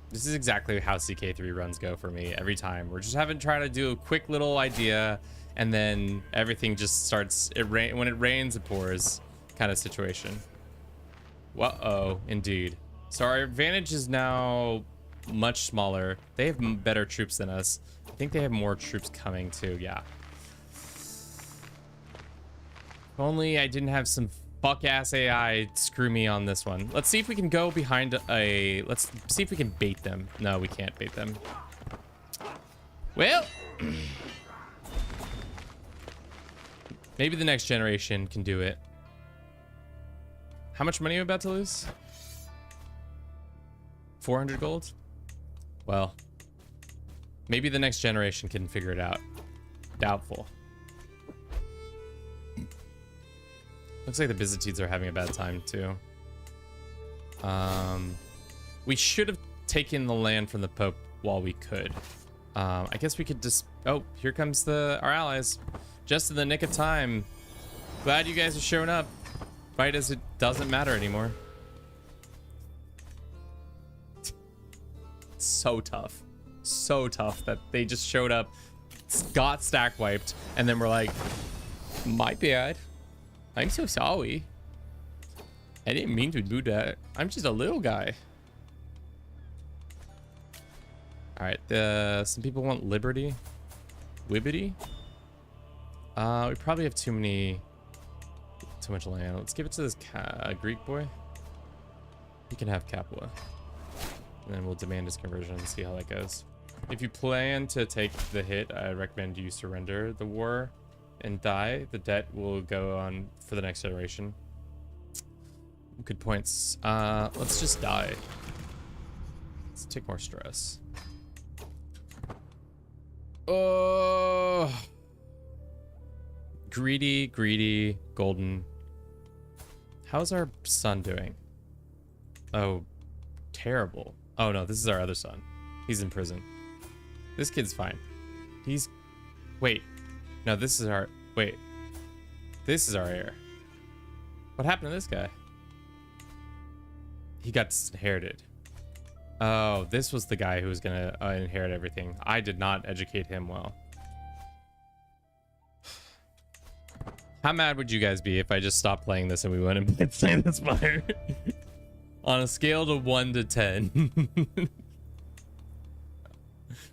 This is exactly how CK3 runs go for me every time. We're just having trying to do a quick little idea, and then everything just starts. When it rains, it pours, kind of situation. Uh-oh, indeed. So our advantage is now much smaller. They have better troops than us. I think they have more troops coming too. Yeah. If only I didn't have some fuck-ass AI screw me on this one. Let's see if we can go behind a... Let's see if we can bait them. No, we can't bait them. Well... maybe the next generation can do it. How much money are we about to lose? 400 gold? Well... maybe the next generation can figure it out. Doubtful. Looks like the Byzantines are having a bad time too. We should have taken the land from the Pope while we could. I guess we could just... oh, here comes our allies. Just in the nick of time. Glad you guys are showing up. Fight as it doesn't matter anymore. So tough. So tough that they just showed up, got stack wiped, and then we're like, my bad. I'm so sorry. I didn't mean to do that. I'm just a little guy. All right, some people want liberty. Wibbity. We probably have too much land. Let's give it to this Greek boy. He can have Capua. And then we'll demand his conversion and see how that goes. If you plan to take the hit, I recommend you surrender the war and die. The debt will go on for the next generation. Good points. Let's just die. Let's take more stress. Oh, greedy, golden. How's our son doing? Oh, terrible. Oh no, this is our other son. He's in prison. This kid's fine. Wait. No, this is our heir. What happened to this guy? He got inherited. Oh, this was the guy who was gonna inherit everything. I did not educate him well. How mad would you guys be if I just stopped playing this and we went and played this fire? On a scale to 1 to 10.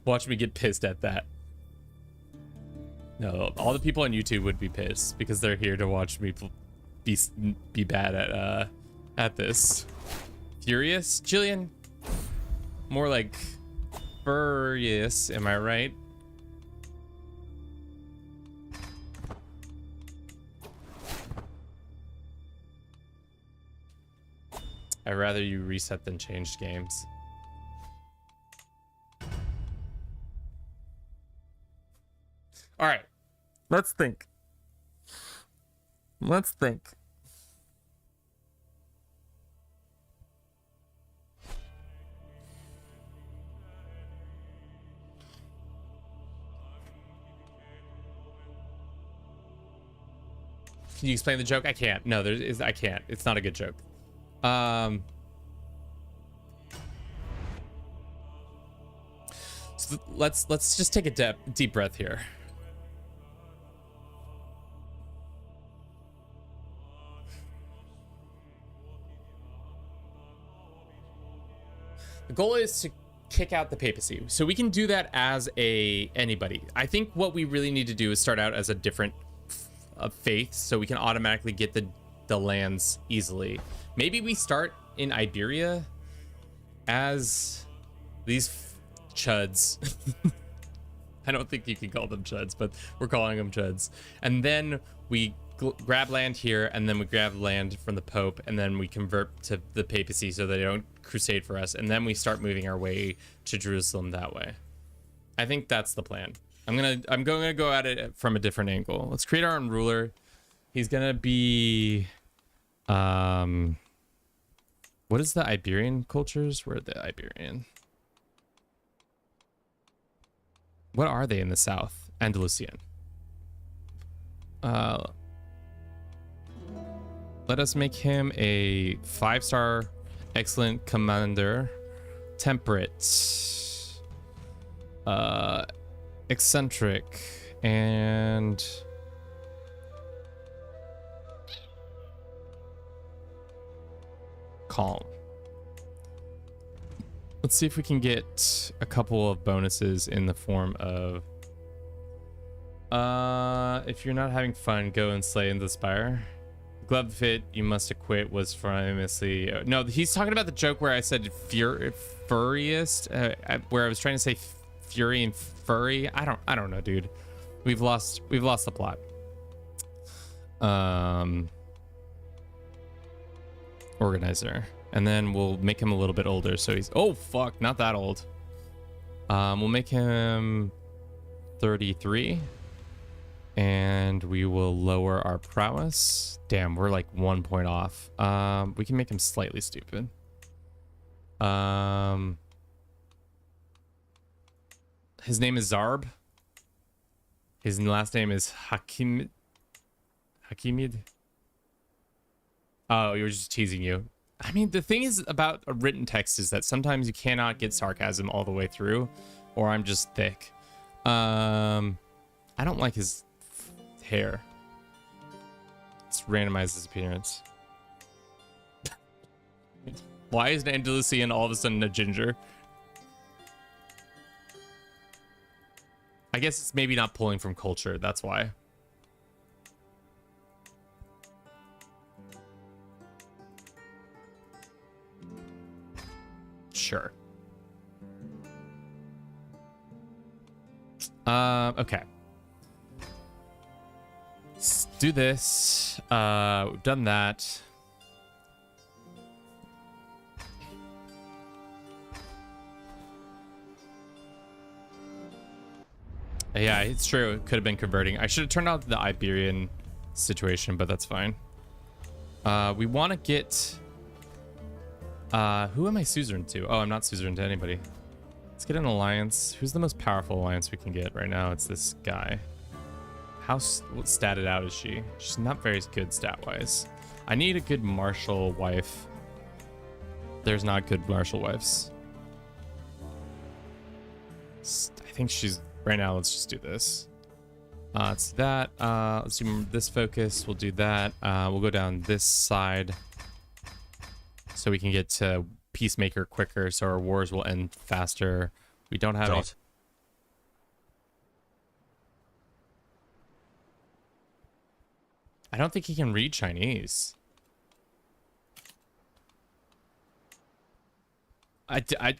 Watch me get pissed at that. No, all the people on YouTube would be pissed because they're here to watch me be bad at this. Furious? Jillian? More like furious, am I right? I'd rather you reset than change games. All right, let's think. Let's think. Can you explain the joke? I can't. No, I can't. It's not a good joke. let's just take a deep breath here. The goal is to kick out the papacy, so we can do that as anybody. I think what we really need to do is start out as a different faith, so we can automatically get the lands easily. Maybe we start in Iberia as these chuds. I don't think you can call them chuds, but we're calling them chuds. And then we grab land here, and then we grab land from the Pope, and then we convert to the papacy so they don't crusade for us, and then we start moving our way to Jerusalem that way. I think that's the plan. I'm gonna go at it from a different angle. Let's create our own ruler. He's gonna be what is the Iberian cultures? Where are the Iberian? What are they in the south? Andalusian. Let us make him a 5-star excellent commander, temperate, eccentric, and calm. Let's see if we can get a couple of bonuses in the form of if you're not having fun, go and slay in the spire. Glove fit you must acquit was famously no, he's talking about the joke where I said furriest, where I was trying to say fury and furry. I don't know, dude. We've lost the plot. Organizer, and then we'll make him a little bit older, so he's oh fuck, not that old. We'll make him 33. And we will lower our prowess. Damn, we're like 1 point off. We can make him slightly stupid. His name is Zarb. His last name is Hakimid. Oh, you were just teasing you. I mean, the thing is about a written text is that sometimes you cannot get sarcasm all the way through, or I'm just thick. I don't like his hair. Let's randomize his appearance. Why is an Andalusian all of a sudden a ginger? I guess it's maybe not pulling from culture, that's why. Sure. Okay. Let's do this. We've done that. Yeah, it's true. It could have been converting. I should have turned out the Iberian situation, but that's fine. We want to get... who am I suzerain to? Oh, I'm not suzerain to anybody. Let's get an alliance. Who's the most powerful alliance we can get right now? It's this guy. How statted out is she? She's not very good stat-wise. I need a good martial wife. There's not good martial wives. I think she's... Right now, let's just do this. Let's do that. Let's do this focus. We'll do that. We'll go down this side so we can get to Peacemaker quicker, so our wars will end faster. We don't have any... I don't think he can read Chinese.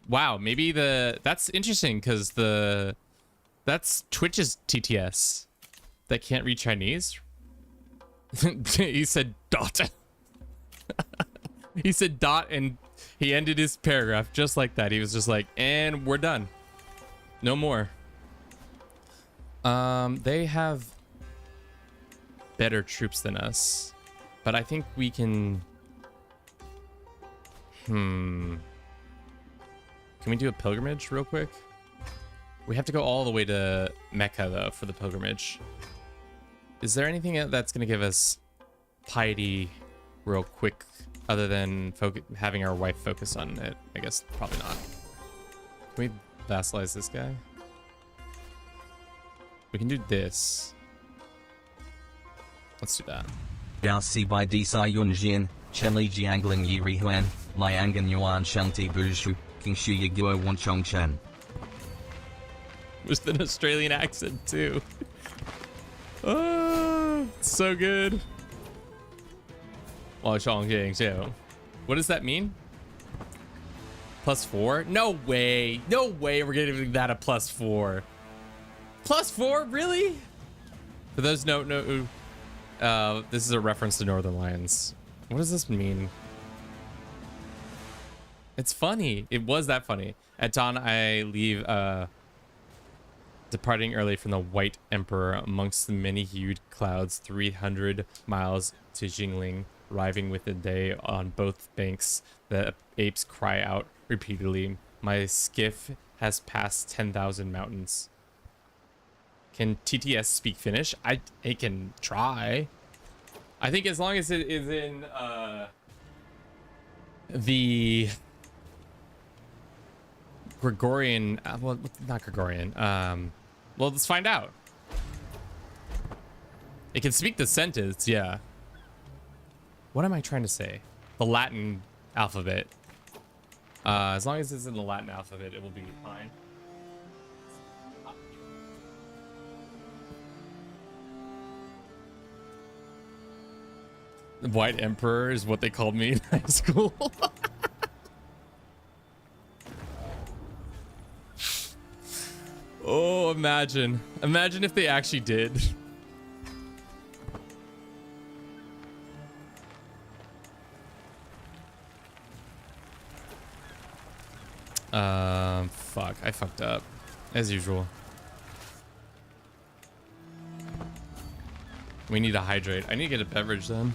Wow, maybe that's interesting because that's Twitch's TTS that can't read Chinese. He said dot. He said dot and he ended his paragraph just like that. He was just like, and we're done. No more. They have better troops than us, but I think we can... Can we do a pilgrimage real quick? We have to go all the way to Mecca, though, for the pilgrimage. Is there anything that's going to give us piety real quick, other than having our wife focus on it? I guess probably not. Can we vassalize this guy? We can do this. Let's do that. Dao si by di sai yun jian, chen li jiangling yi ri huan, liangan yuan shanti bushu, king shu yi guo wan chong chen. With an Australian accent too. Oh, so good. What does that mean? +4? No way. No way we're giving that a +4. +4? Really? For those no, this is a reference to Northern Lions. What does this mean? It's funny. It was that funny. At dawn, I leave, departing early from the White Emperor amongst the many-hued clouds, 300 miles to Jingling, arriving within a day on both banks. The apes cry out repeatedly. My skiff has passed 10,000 mountains. Can TTS speak Finnish? It can try. I think as long as it is in the Gregorian, well, not Gregorian. Well, let's find out. It can speak the sentence, yeah. What am I trying to say? The Latin alphabet. As long as it's in the Latin alphabet, it will be fine. The White Emperor is what they called me in high school. Oh, imagine if they actually did. Fuck, I fucked up as usual. We need to hydrate. I need to get a beverage then.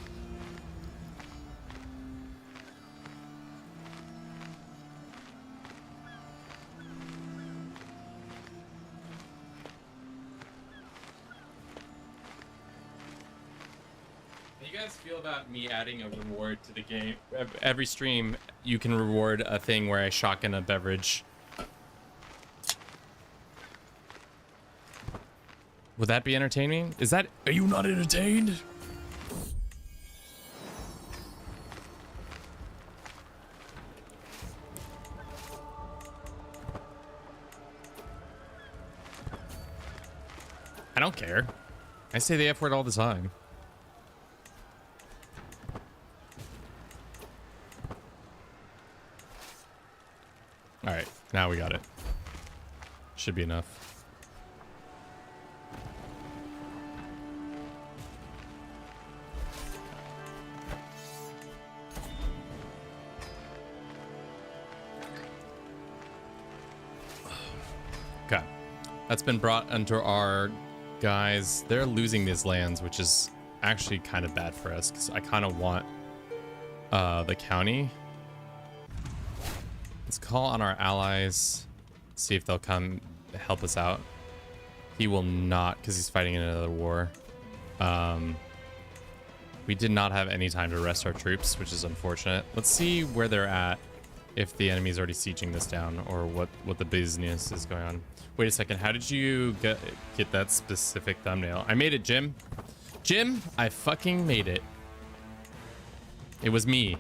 Feel about me adding a reward to the game? Every stream you can reward a thing where I shotgun a beverage. Would that be entertaining? Are you not entertained? I don't care. I say the F word all the time. All right, now we got it. Should be enough. Okay, that's been brought under our guys. They're losing these lands, which is actually kind of bad for us because I kind of want the county. Let's call on our allies, see if they'll come help us out. He will not, because he's fighting in another war. We did not have any time to rest our troops, which is unfortunate. Let's see where they're at, if the enemy's already sieging this down, or what the business is going on. Wait a second, how did you get that specific thumbnail? I made it, Jim. Jim, I fucking made it. It was me,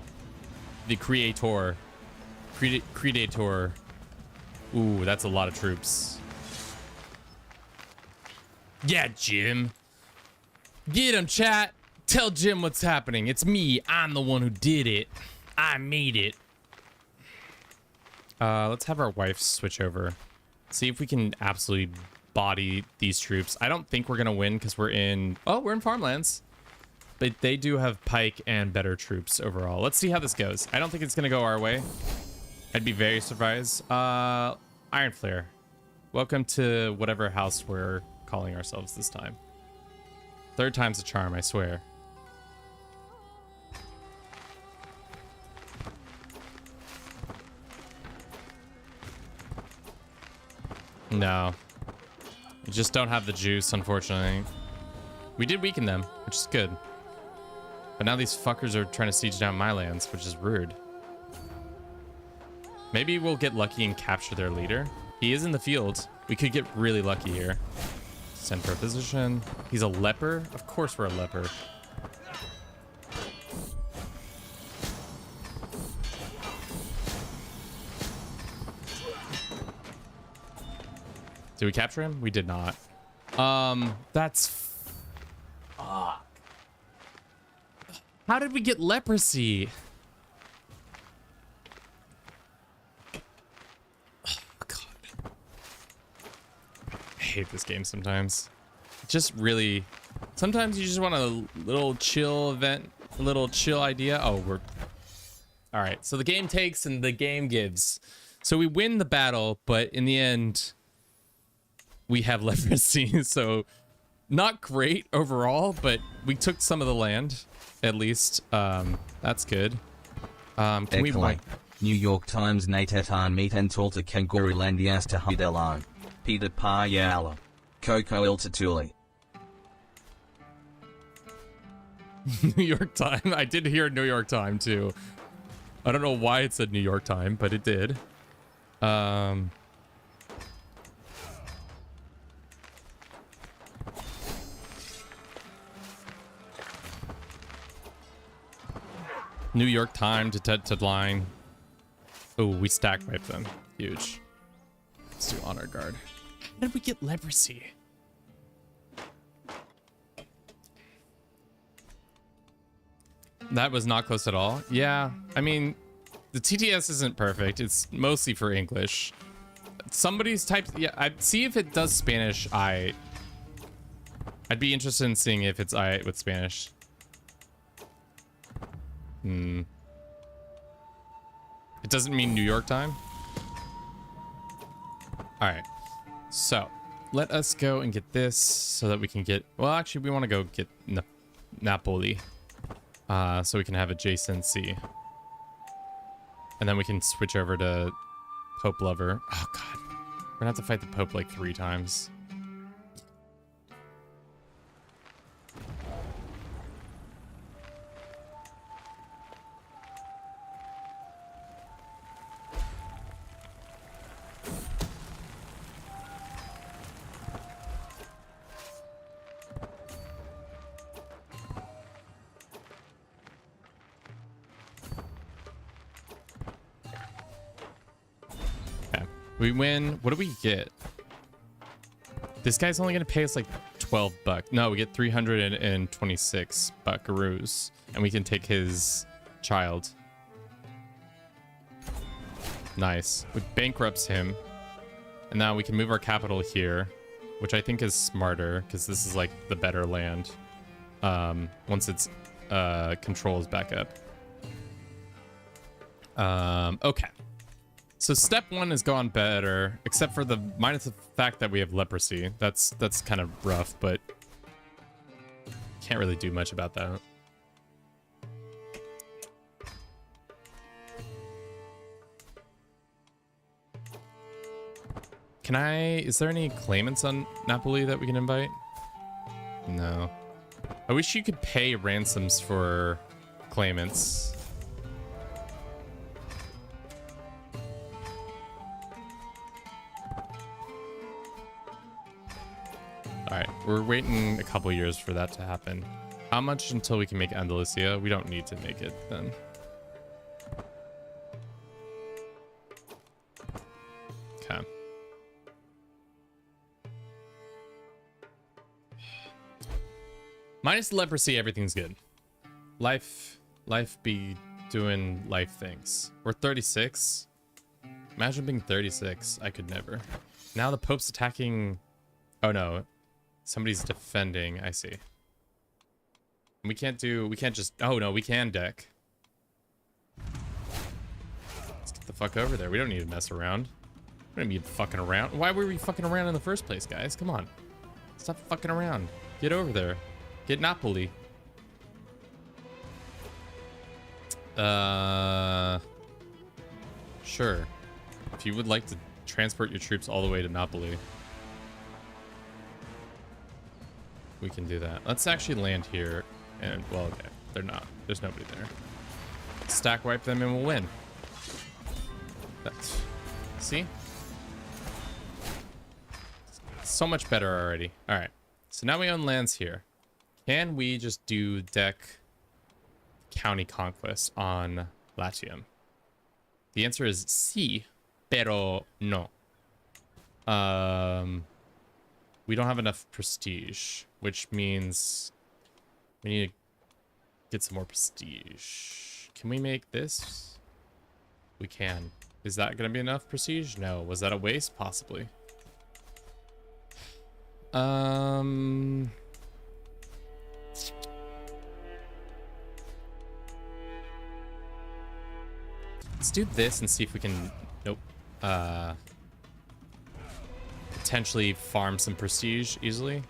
the creator. Creator. Ooh, that's a lot of troops. Yeah, Jim. Get him, chat. Tell Jim what's happening. It's me. I'm the one who did it. I made it. Let's have our wife switch over. See if we can absolutely body these troops. I don't think we're gonna win because we're in farmlands. But they do have pike and better troops overall. Let's see how this goes. I don't think it's gonna go our way. I'd be very surprised. Iron Flare. Welcome to whatever house we're calling ourselves this time. Third time's a charm, I swear. No. We just don't have the juice, unfortunately. We did weaken them, which is good. But now these fuckers are trying to siege down my lands, which is rude. Maybe we'll get lucky and capture their leader. He is in the field. We could get really lucky here. Send for a physician. He's a leper? Of course we're a leper. Did we capture him? We did not. That's... Fuck. How did we get leprosy? Oh, God. I hate this game sometimes. Just really... Sometimes you just want a little chill event, a little chill idea. Oh, we're... Alright, so the game takes and the game gives. So we win the battle, but in the end... We have leprosy, so not great overall, but we took some of the land, at least. That's good. Can we Excellent. New York Times Natetan meet and Talta Kanguru Landiasta Hidelo. Peter Payala. Coco Iltatuli. New York Time? I did hear New York Time, too. I don't know why it said New York Time, but it did. New York Time to line. Oh, we stack wipe them. Huge. Let's do honor guard. How did we get leprosy? That was not close at all. Yeah, I mean, the TTS isn't perfect. It's mostly for English. Somebody's typed. Yeah, I'd see if it does Spanish. I'd be interested in seeing if it's I with Spanish. It doesn't mean New York time. All right, so let us go and get this so that we can get, well, actually we want to go get Napoli so we can have adjacency, and then we can switch over to Pope Lover. Oh God, we're gonna have to fight the Pope like 3 times. We win. What do we get? This guy's only going to pay us like 12 bucks. No, we get 326 buckaroos. And we can take his child. Nice. Which bankrupts him. And now we can move our capital here. Which I think is smarter. Because this is like the better land. Once its control is back up. Okay. So step 1 has gone better, except for minus the fact that we have leprosy. That's kind of rough, but can't really do much about that. Is there any claimants on Napoli that we can invite? No. I wish you could pay ransoms for claimants. Alright, we're waiting a couple years for that to happen. How much until we can make Andalusia? We don't need to make it then. Okay. Minus the leprosy, everything's good. Life be doing life things. We're 36. Imagine being 36. I could never. Now the Pope's attacking. Oh no. Somebody's defending. I see. We can't just. Oh no, we can deck. Let's get the fuck over there. We don't need to mess around. We don't need fucking around. Why were we fucking around in the first place, guys? Come on. Stop fucking around. Get over there. Get Napoli. Sure. If you would like to transport your troops all the way to Napoli, we can do that. Let's actually land here. And, well, okay. They're not. There's nobody there. Stack wipe them and we'll win. See? So much better already. All right. So now we own lands here. Can we just do deck county conquest on Latium? The answer is sí, pero no. We don't have enough prestige, which means we need to get some more prestige. Can we make this? We can. Is that going to be enough prestige? No. Was that a waste? Possibly. Let's do this and see if we can, nope, potentially farm some prestige easily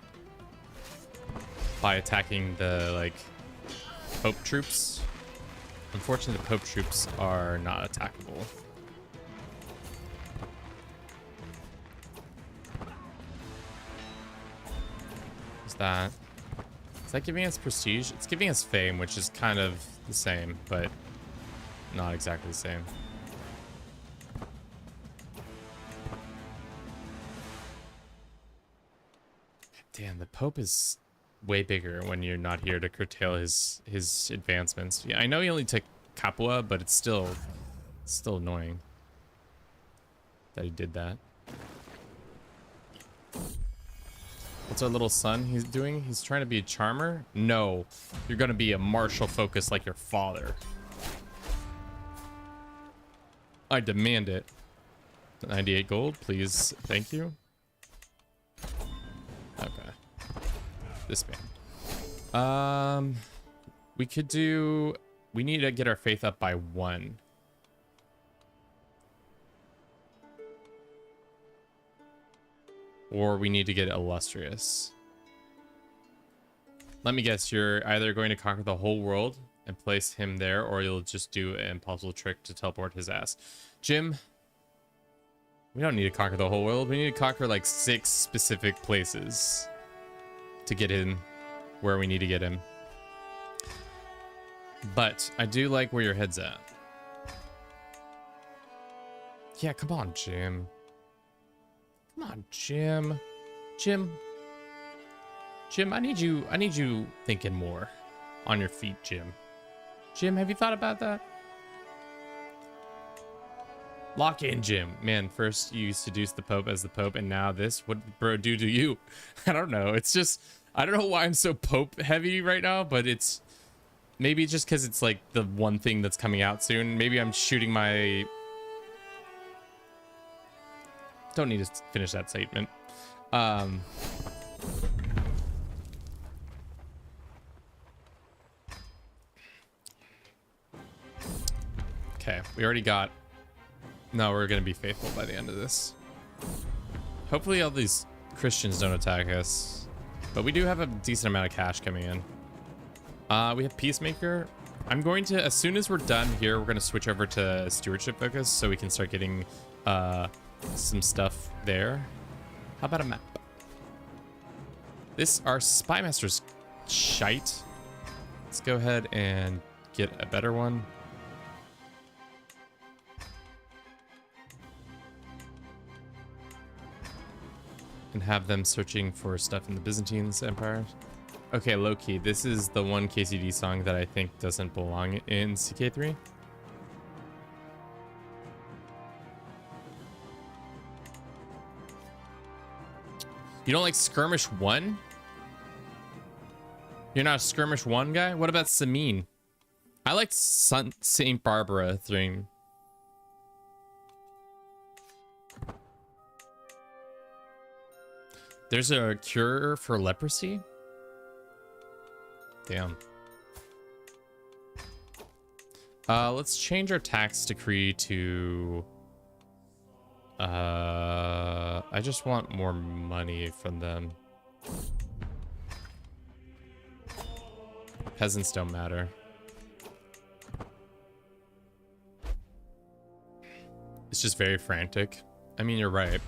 by attacking the, like, Pope troops. Unfortunately, the Pope troops are not attackable. Is that giving us prestige? It's giving us fame, which is kind of the same, but not exactly the same. Damn, the Pope is way bigger when you're not here to curtail his advancements. Yeah, I know he only took Capua, but it's still annoying that he did that. What's our little son he's doing? He's trying to be a charmer? No, you're gonna be a martial focus like your father. I demand it. 98 gold, please. Thank you. Okay. This man. We could do... We need to get our faith up by 1. Or we need to get illustrious. Let me guess, you're either going to conquer the whole world and place him there, or you'll just do an impossible trick to teleport his ass. Jim, we don't need to conquer the whole world. We need to conquer like 6 specific places to get him where we need to get him. But I do like where your head's at. Yeah, come on, Jim. Come on, Jim. Jim, I need you thinking more on your feet, Jim. Jim, have you thought about that? Lock in, Jim. Man, first you seduced the Pope as the Pope, and now this. What did bro do to you? I don't know. It's just, I don't know why I'm so Pope heavy right now, but it's maybe just because it's like the one thing that's coming out soon. Maybe I'm shooting my... Don't need to finish that statement. Okay, we already got... No, we're going to be faithful by the end of this. Hopefully all these Christians don't attack us. But we do have a decent amount of cash coming in. We have Peacemaker. I'm going to, as soon as we're done here, we're going to switch over to Stewardship Focus so we can start getting some stuff there. How about a map? Our Spy Master's shite. Let's go ahead and get a better one. And have them searching for stuff in the Byzantines Empire. Okay, low-key, this is the one KCD song that I think doesn't belong in CK3. You don't like Skirmish 1? You're not a Skirmish 1 guy? What about Samin? I liked St. Barbara theme. There's a cure for leprosy? Damn. Let's change our tax decree to... I just want more money from them. Peasants don't matter. It's just very frantic. I mean, you're right.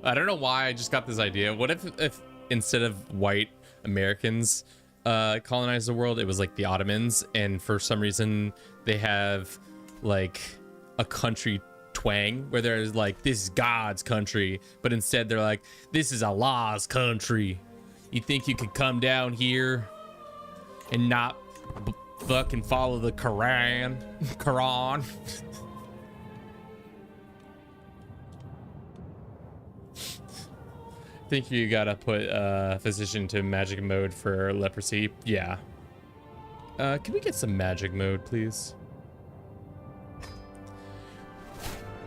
I don't know why I just got this idea. What if instead of white Americans colonized the world, it was like the Ottomans, and for some reason they have like a country twang where there's like, this is God's country, but instead they're like, this is Allah's country. You think you could come down here and not fucking follow the Quran? Think you gotta put physician to magic mode for leprosy? Yeah. Can we get some magic mode, please?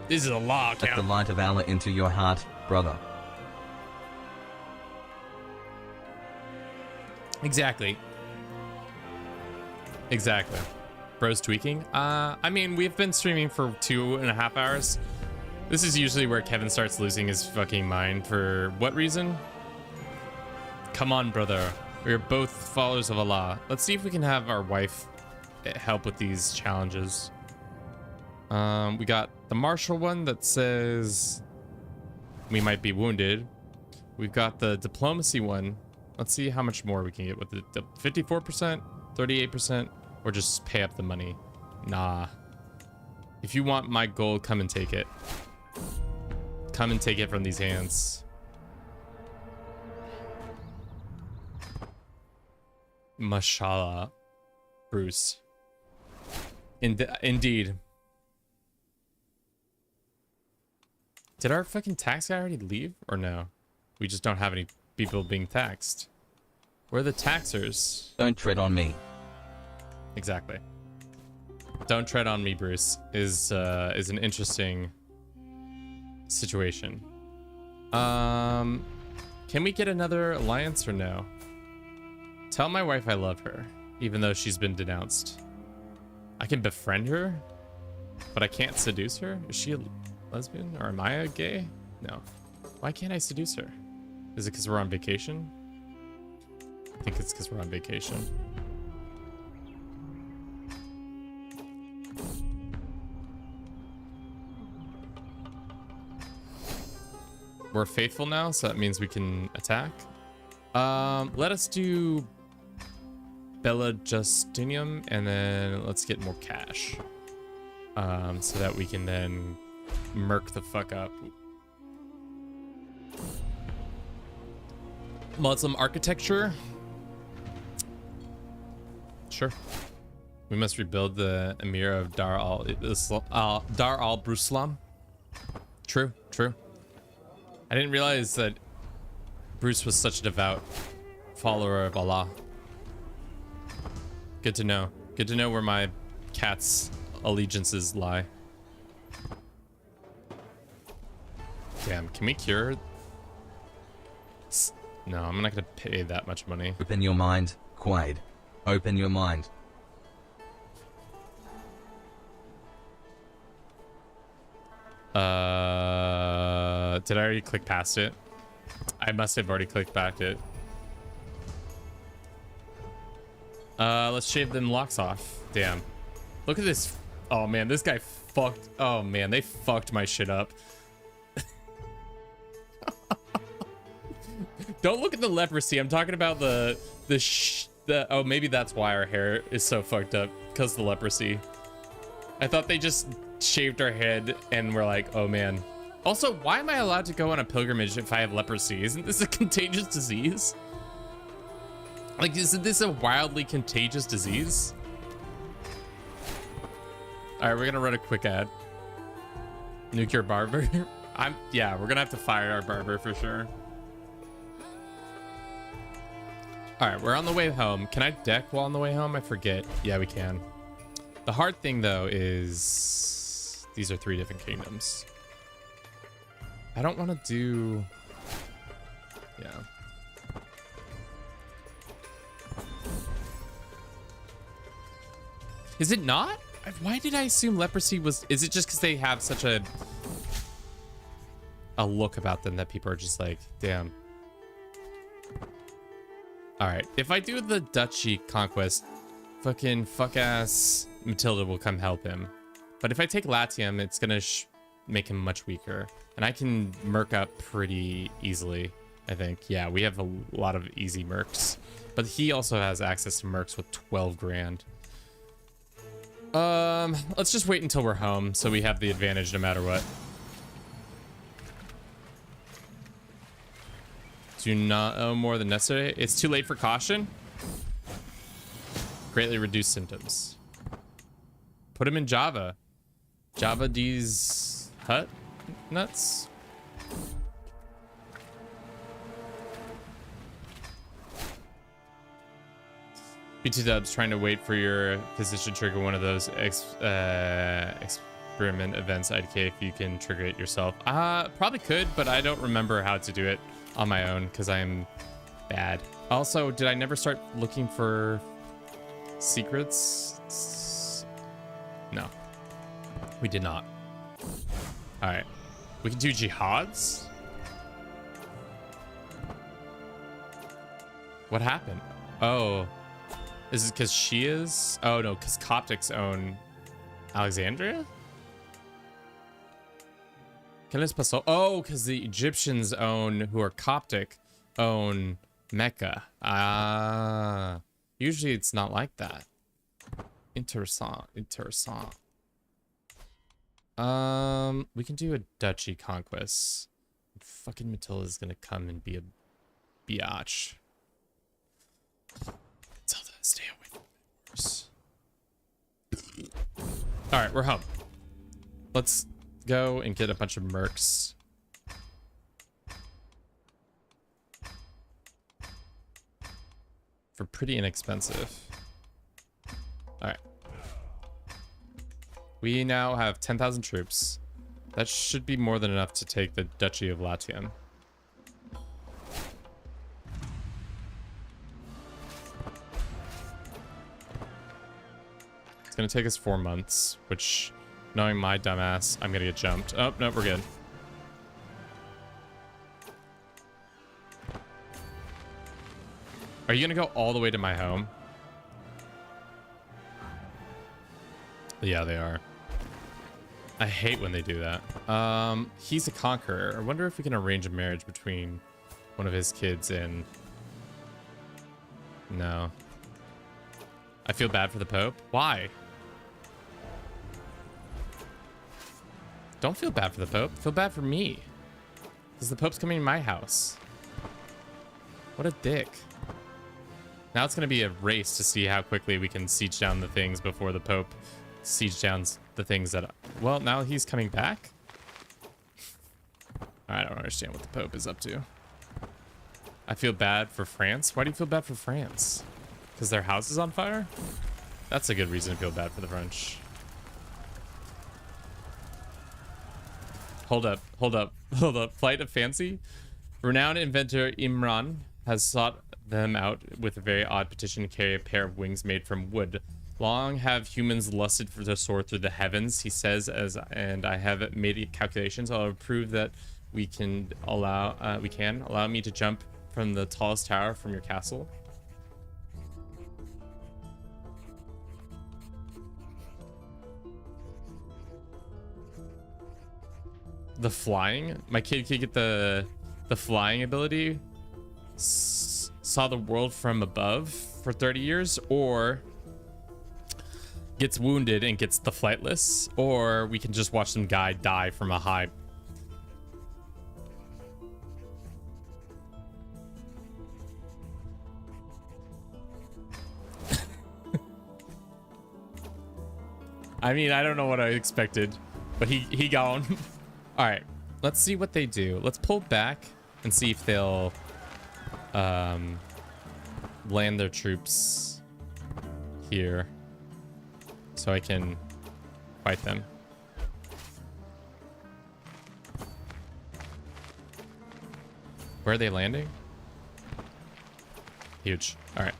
This is a law Let the light of Allah into your heart, brother. Exactly. Exactly. Bro's tweaking. I mean, we've been streaming for 2.5 hours. This is usually where Kevin starts losing his fucking mind. For what reason? Come on, brother. We are both followers of Allah. Let's see if we can have our wife help with these challenges. We got the martial one that says we might be wounded. We've got the diplomacy one. Let's see how much more we can get with the 54%, 38%, or just pay up the money. Nah. If you want my gold, come and take it. Come and take it from these hands. Mashallah, Bruce. Indeed. Did our fucking tax guy already leave or no? We just don't have any people being taxed. We're the taxers. Don't tread on me. Exactly. Don't tread on me, Bruce. Is an interesting situation. Can we get another alliance or no? Tell my wife I love her, even though she's been denounced. I can befriend her, but I can't seduce her? Is she a lesbian or am I a gay? No. Why can't I seduce her? Is it because we're on vacation? I think it's because we're on vacation. We're faithful now, so that means we can attack. Let us do Bella Justinium, and then let's get more cash. So that we can then murk the fuck up. Muslim architecture. Sure. We must rebuild the Emir of Dar al-Bruslam. True, true. I didn't realize that Bruce was such a devout follower of Allah. Good to know. Good to know where my cat's allegiances lie. Damn, can we cure? No, I'm not gonna pay that much money. Open your mind, Quaid. Open your mind. Did I already click past it? I must have already clicked back it. Let's shave them locks off. Damn. Look at this. Oh man, this guy fucked. Oh man, they fucked my shit up. Don't look at the leprosy. I'm talking about the oh, maybe that's why our hair is so fucked up, because of the leprosy. I thought they just shaved our head and we're like, oh man. Also, why am I allowed to go on a pilgrimage if I have leprosy? Isn't this a contagious disease? Like, isn't this a wildly contagious disease? All right, we're gonna run a quick ad. Nuke your barber. Yeah, we're gonna have to fire our barber for sure. All right, we're on the way home. Can I deck while on the way home? I forget. Yeah, we can. The hard thing though is these are 3 different kingdoms. I don't want to do, yeah. Is it not? Why did I assume leprosy was, is it just because they have such a look about them that people are just like, damn. All right, if I do the duchy conquest, fucking fuck ass Matilda will come help him. But if I take Latium, it's gonna make him much weaker. And I can merc up pretty easily, I think. Yeah, we have a lot of easy mercs. But he also has access to mercs with 12 grand. Let's just wait until we're home so we have the advantage no matter what. Do not owe more than necessary. It's too late for caution. Greatly reduced symptoms. Put him in Java. Java D's hut nuts. BT Dubs trying to wait for your physician to trigger one of those experiment events. IDK if you can trigger it yourself. Probably could, but I don't remember how to do it on my own because I am bad. Also, did I never start looking for secrets? No, we did not. All right, we can do jihads. What happened? Oh, is it because she is? Oh no, because Coptics own Alexandria. Oh, because the Egyptians who are Coptic, own Mecca. Usually it's not like that. Interessant. We can do a duchy conquest. Fucking Matilda's gonna come and be a biatch. Zelda, stay away from the horse. All right, we're home. Let's go and get a bunch of mercs. For pretty inexpensive. All right. We now have 10,000 troops. That should be more than enough to take the Duchy of Latium. It's gonna take us 4 months, which, knowing my dumbass, I'm gonna get jumped. Oh, no, we're good. Are you gonna go all the way to my home? Yeah, they are. I hate when they do that. He's a conqueror. I wonder if we can arrange a marriage between one of his kids and... No. I feel bad for the Pope. Why? Don't feel bad for the Pope. Feel bad for me. Because the Pope's coming to my house. What a dick. Now it's going to be a race to see how quickly we can siege down the things before the Pope siege downs the things that... Well, now he's coming back? I don't understand what the Pope is up to. I feel bad for France. Why do you feel bad for France? Because their house is on fire? That's a good reason to feel bad for the French. Hold up. Flight of Fancy? Renowned inventor Imran has sought them out with a very odd petition to carry a pair of wings made from wood. Long have humans lusted for to soar through the heavens, he says, and I have made calculations. I'll prove that we can allow me to jump from the tallest tower from your castle. The flying? My kid could get the flying ability. Saw the world from above for 30 years, or gets wounded and gets the flightless, or we can just watch some guy die from a high. I mean, I don't know what I expected, but he gone. All right, let's see what they do. Let's pull back and see if they'll land their troops here so I can fight them. Where are they landing? Huge. All right,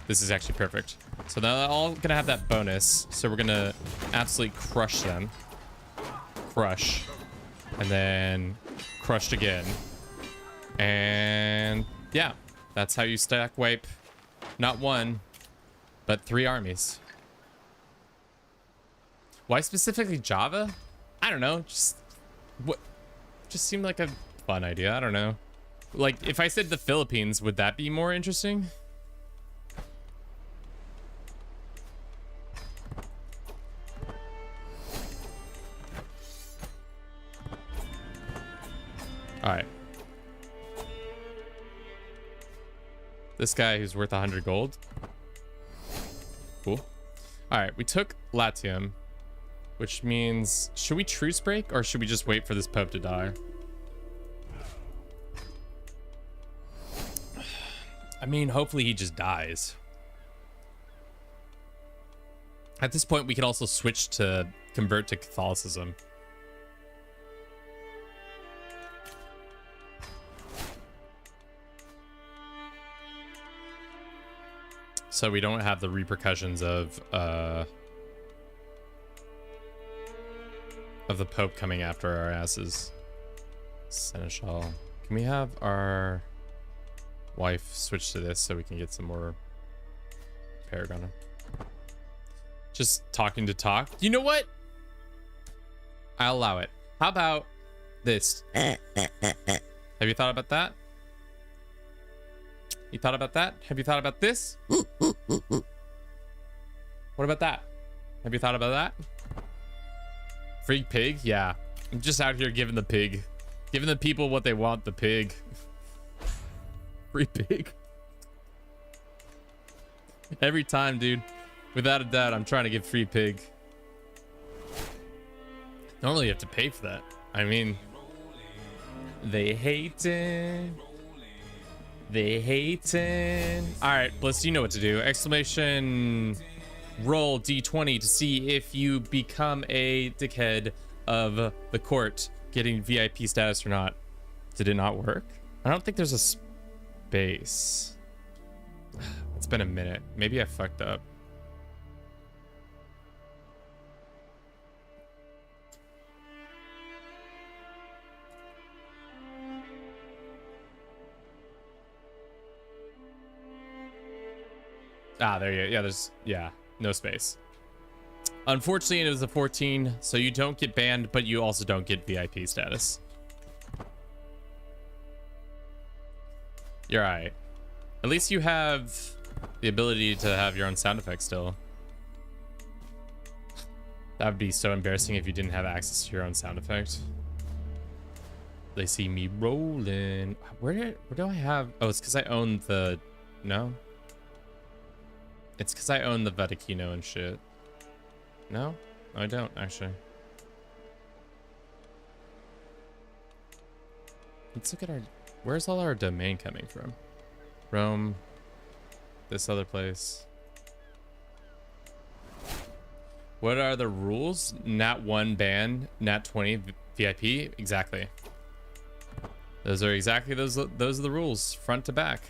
this is actually perfect. So they're all gonna have that bonus, so we're gonna absolutely crush them. Crush. And then crushed again. And yeah, that's how you stack wipe not one, but 3 armies. Why specifically Java? I don't know. Just seemed like a fun idea. I don't know. Like, if I said the Philippines, would that be more interesting? All right. This guy who's worth 100 gold. Cool. All right, we took Latium, which means, should we truce break or should we just wait for this Pope to die? I mean, hopefully he just dies. At this point, we could also switch to convert to Catholicism. So we don't have the repercussions of the Pope coming after our asses. Seneschal. Can we have our wife switch to this so we can get some more Paragon? Just talking to talk. You know what? I'll allow it. How about this? Have you thought about that? You thought about that? Have you thought about this? What about that? Have you thought about that? Free pig? Yeah. I'm just out here giving the pig. Giving the people what they want, the pig. Free pig. Every time, dude. Without a doubt, I'm trying to give free pig. Normally you have to pay for that. I mean, they hating. They hating. All right, Bliss, you know what to do. Exclamation roll D20 to see if you become a dickhead of the court getting VIP status or not. Did it not work? I don't think there's a space. It's been a minute. Maybe I fucked up. Ah, there you go. Yeah, there's, yeah, no space. Unfortunately, it was a 14, so you don't get banned, but you also don't get VIP status. You're all right. At least you have the ability to have your own sound effects still. That would be so embarrassing if you didn't have access to your own sound effect. They see me rolling. Where do I have? Oh, it's because I own the, no? It's because I own the Vaticino and shit. No? No, I don't, actually. Let's look at our... Where's all our domain coming from? Rome. This other place. What are the rules? Nat 1 ban, Nat 20 VIP? Exactly. Those are exactly those are the rules, front to back.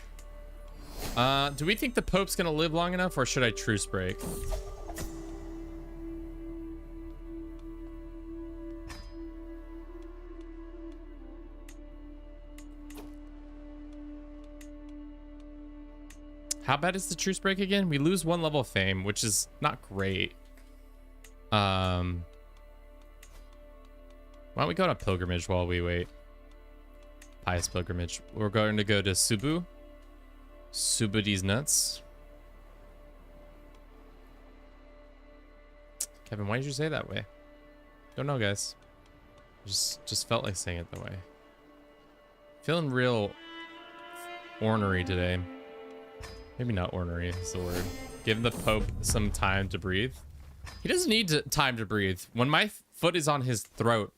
Do we think the Pope's gonna live long enough, or should I truce break? How bad is the truce break again? We lose 1 level of fame, which is not great. Why don't we go on a pilgrimage while we wait? Pious pilgrimage. We're going to go to Subu. Subu these nuts. Kevin, why did you say it that way? Don't know, guys. Just felt like saying it that way. Feeling real ornery today. Maybe not ornery is the word. Give the Pope some time to breathe. He doesn't need time to breathe. When my foot is on his throat,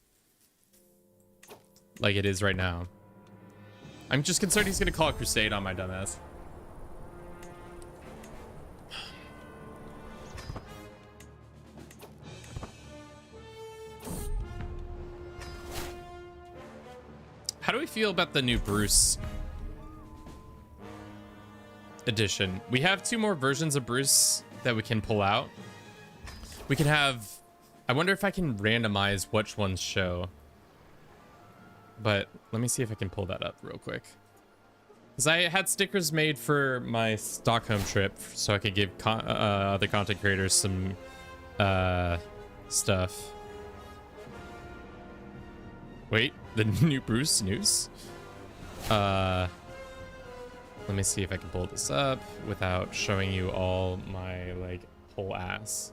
like it is right now, I'm just concerned he's gonna call a crusade on my dumbass. How do we feel about the new Bruce edition? We have 2 more versions of Bruce that we can pull out. We can have... I wonder if I can randomize which ones show. But let me see if I can pull that up real quick. Because I had stickers made for my Stockholm trip so I could give other content creators some stuff. Wait, the new Bruce news? Let me see if I can pull this up without showing you all my, like, whole ass.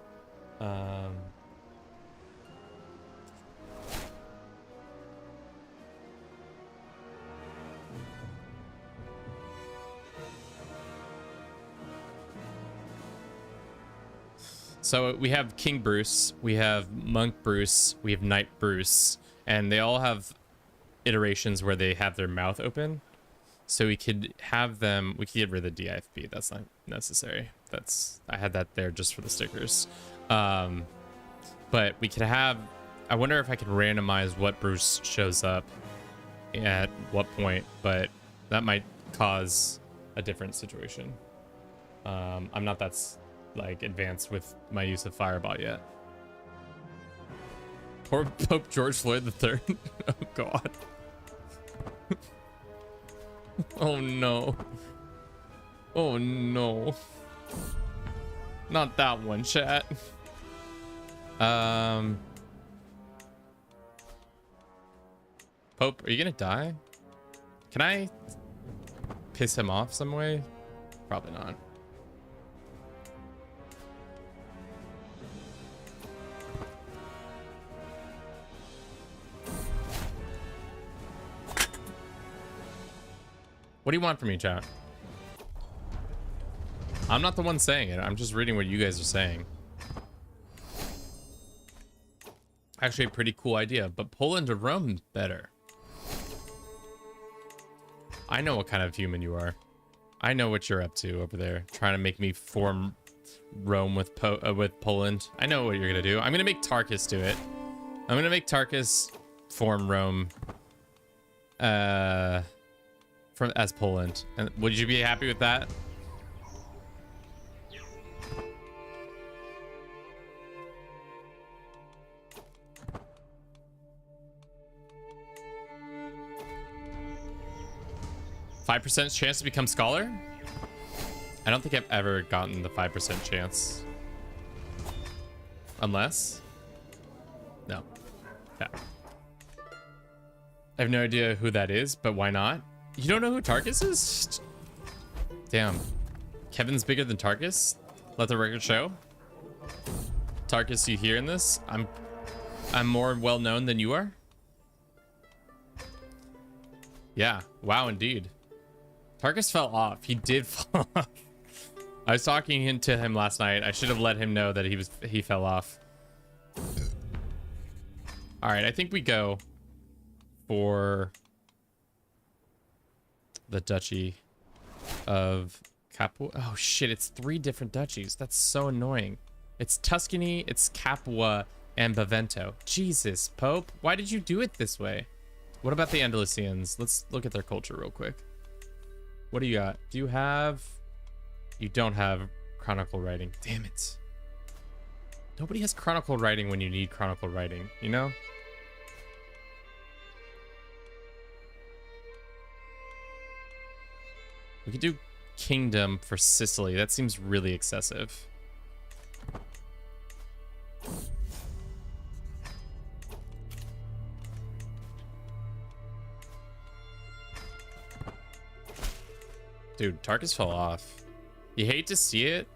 So we have King Bruce, we have Monk Bruce, we have Knight Bruce, and they all have iterations where they have their mouth open. So we could have them, we could get rid of the DIFB. That's not necessary. I had that there just for the stickers. But we could have, I wonder if I could randomize what Bruce shows up at what point, but that might cause a different situation. I'm not that like advanced with my use of Fireball yet. Poor Pope George Floyd III. Oh God. Oh no. Oh no. Not that one, chat. Pope, are you gonna die? Can I piss him off some way? Probably not. What do you want from me, chat? I'm not the one saying it. I'm just reading what you guys are saying. Actually, a pretty cool idea, but Poland to Rome better. I know what kind of human you are. I know what you're up to over there, trying to make me form Rome with Poland. I know what you're gonna do. I'm gonna make Tarkus do it. I'm gonna make Tarkus form Rome as Poland. And would you be happy with that? %5 chance to become scholar? I don't think I've ever gotten the 5% chance. Unless? No. Yeah. I have no idea who that is, but why not? You don't know who Tarkus is? Damn. Kevin's bigger than Tarkus? Let the record show. Tarkus, you hearing this? I'm more well known than you are? Yeah. Wow, indeed. Tarkus fell off. He did fall off. I was talking to him last night. I should have let him know that he fell off. All right, I think we go for the Duchy of Capua. Oh shit, it's 3 different duchies. That's so annoying. It's Tuscany, it's Capua, and Bavento. Jesus, Pope, why did you do it this way? What about the Andalusians? Let's look at their culture real quick. What do you got? Do you have... You don't have chronicle writing. Damn it. Nobody has chronicle writing when you need chronicle writing, you know? We could do kingdom for Sicily. That seems really excessive. Dude, Tarkus fell off. You hate to see it,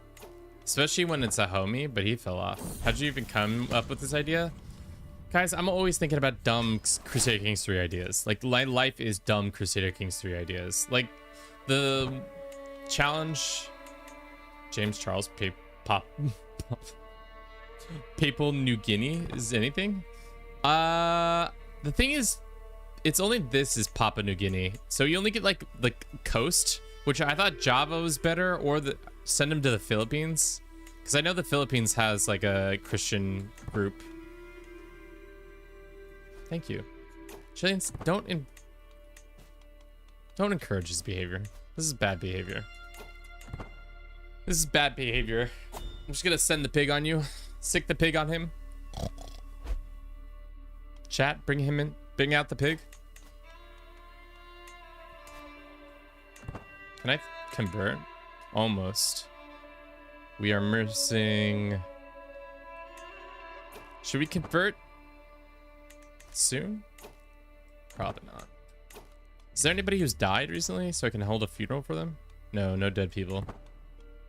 especially when it's a homie, but he fell off. How'd you even come up with this idea? Guys, I'm always thinking about dumb Crusader Kings 3 ideas. Like, life is dumb Crusader Kings 3 ideas. Like, the challenge... James Charles Papal New Guinea is anything? The thing is, it's only this is Papua New Guinea. So you only get, like coast, which I thought Java was better, or send them to the Philippines. Because I know the Philippines has, like, a Christian group. Thank you. Chileans, don't encourage his behavior. This is bad behavior. This is bad behavior. I'm just gonna send the pig on you. Sick the pig on him. Chat, bring him in. Bring out the pig. Can I convert? Almost. We are missing... Should we convert soon? Probably not. Is there anybody who's died recently so I can hold a funeral for them? No, no dead people.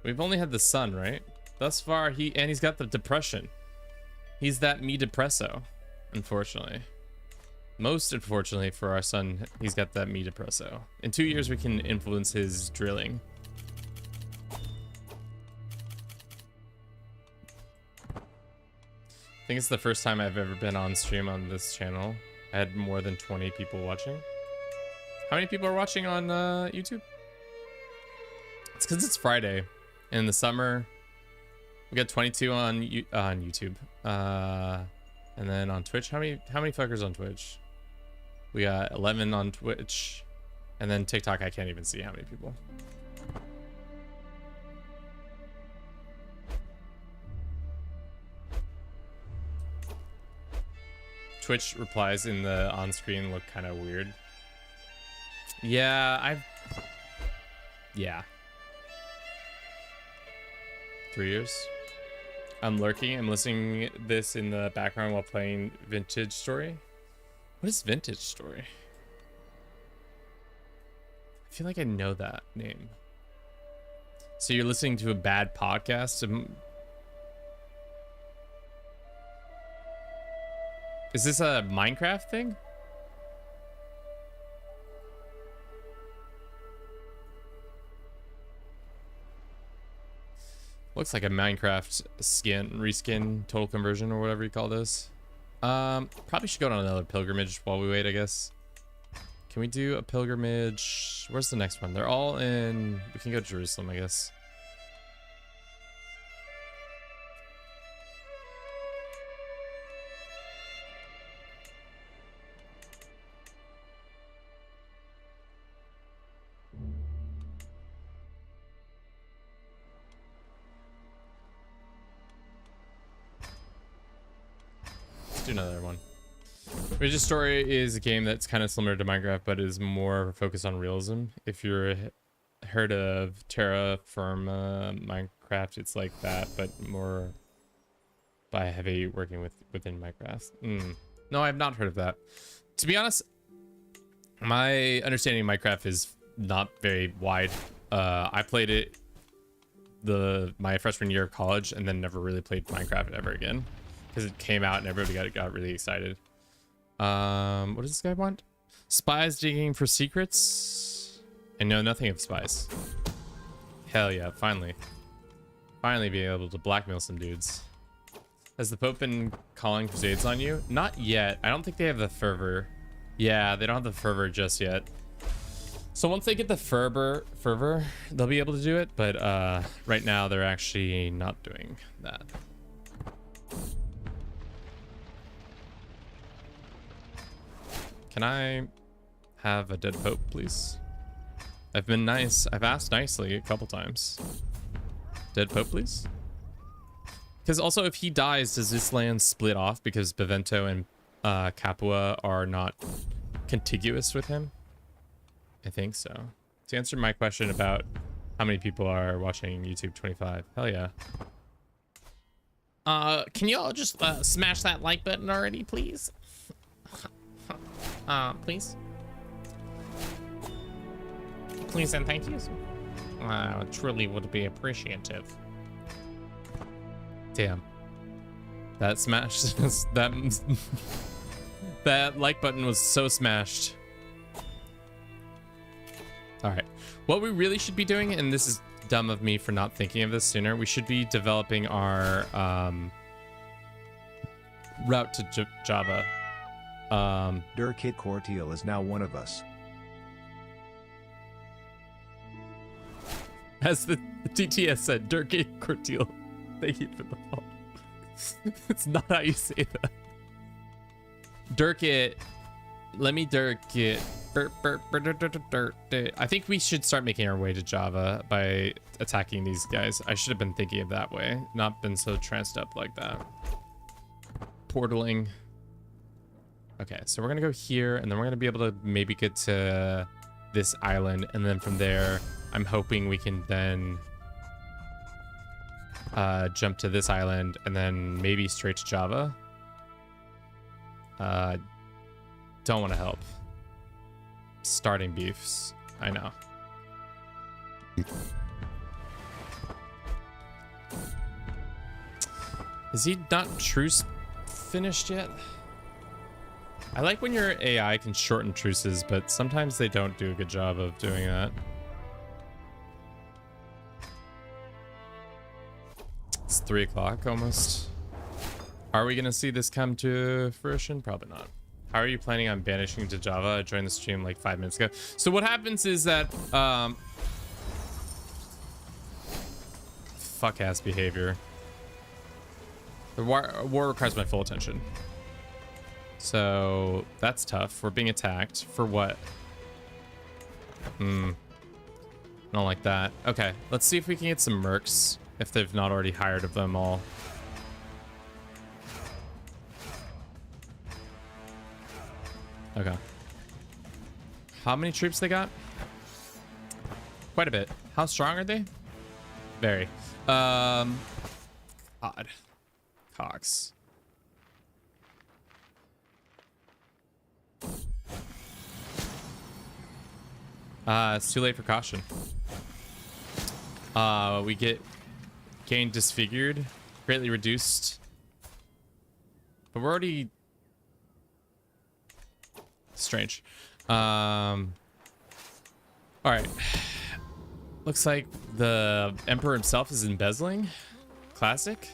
We've only had the son, right? Thus far, he's got the depression. He's that me depresso, unfortunately. Most unfortunately for our son, he's got that me depresso. In 2 years, we can influence his drilling. think it's the first time I've ever been on stream on this channel. I had more than 20 people watching. How many people are watching on YouTube? It's because it's Friday. In the summer, we got 22 on YouTube. And then on Twitch, how many fuckers on Twitch? We got 11 on Twitch. And then TikTok, I can't even see how many people. Twitch replies in the on-screen look kind of weird. Yeah, yeah. 3 years. I'm lurking. I'm listening this in the background while playing Vintage Story. What is Vintage Story? I feel like I know that name. So you're listening to a bad podcast? Is this a Minecraft thing? Looks like a Minecraft reskin, total conversion, or whatever you call this. Probably should go on another pilgrimage while we wait, I guess. Can we do a pilgrimage? Where's the next one? They're all in... We can go to Jerusalem, I guess. Let's do another one. Vintage Story is a game that's kind of similar to Minecraft, but is more focused on realism. If you're heard of Terraform Minecraft, it's like that, but more by heavy working within Minecraft. No, I've not heard of that. To be honest, my understanding of Minecraft is not very wide. I played it my freshman year of college, and then never really played Minecraft ever again because it came out and everybody got really excited. What does this guy want? Spies digging for secrets? I know nothing of spies. Hell yeah, finally. Finally being able to blackmail some dudes. Has the Pope been calling crusades on you? Not yet. I don't think they have the fervor. Yeah, they don't have the fervor just yet. So once they get the fervor, they'll be able to do it, but right now they're actually not doing that. Can I have a dead Pope, please? I've been nice. I've asked nicely a couple times. Dead Pope, please? Because also, if he dies, does this land split off because Bevento and Capua are not contiguous with him? I think so. To answer my question about how many people are watching YouTube 25, hell yeah. Can you all just smash that like button already, please? Please. Please and thank you. Truly would be appreciative. Damn. That smashed. that like button was so smashed. All right. What we really should be doing, and this is dumb of me for not thinking of this sooner, we should be developing our route to Java. Dirkit Cortiel is now one of us. As the TTS said, Dirkit Cortiel. Thank you for the follow. It's not how you say that. Dirkit. Let me Dirkit. I think we should start making our way to Java by attacking these guys. I should have been thinking of that way, not been so tranced up like that. Portaling. Okay, so we're gonna go here, and then we're gonna be able to maybe get to this island, and then from there, I'm hoping we can then jump to this island, and then maybe straight to Java. Don't want to help. Starting beefs. I know. Is he not truce finished yet? I like when your AI can shorten truces, but sometimes they don't do a good job of doing that. It's 3 o'clock almost. Are we gonna see this come to fruition? Probably not. How are you planning on banishing to Java? I joined the stream like 5 minutes ago. So what happens is that fuck ass behavior. The war requires my full attention. So that's tough. We're being attacked for what? I don't like that. Okay, let's see if we can get some mercs if they've not already hired of them all. Okay. How many troops they got? Quite a bit. How strong are they? Very. God. Cox. It's too late for caution. We get gain disfigured, greatly reduced. But we're already strange. All right. Looks like the Emperor himself is embezzling. Classic.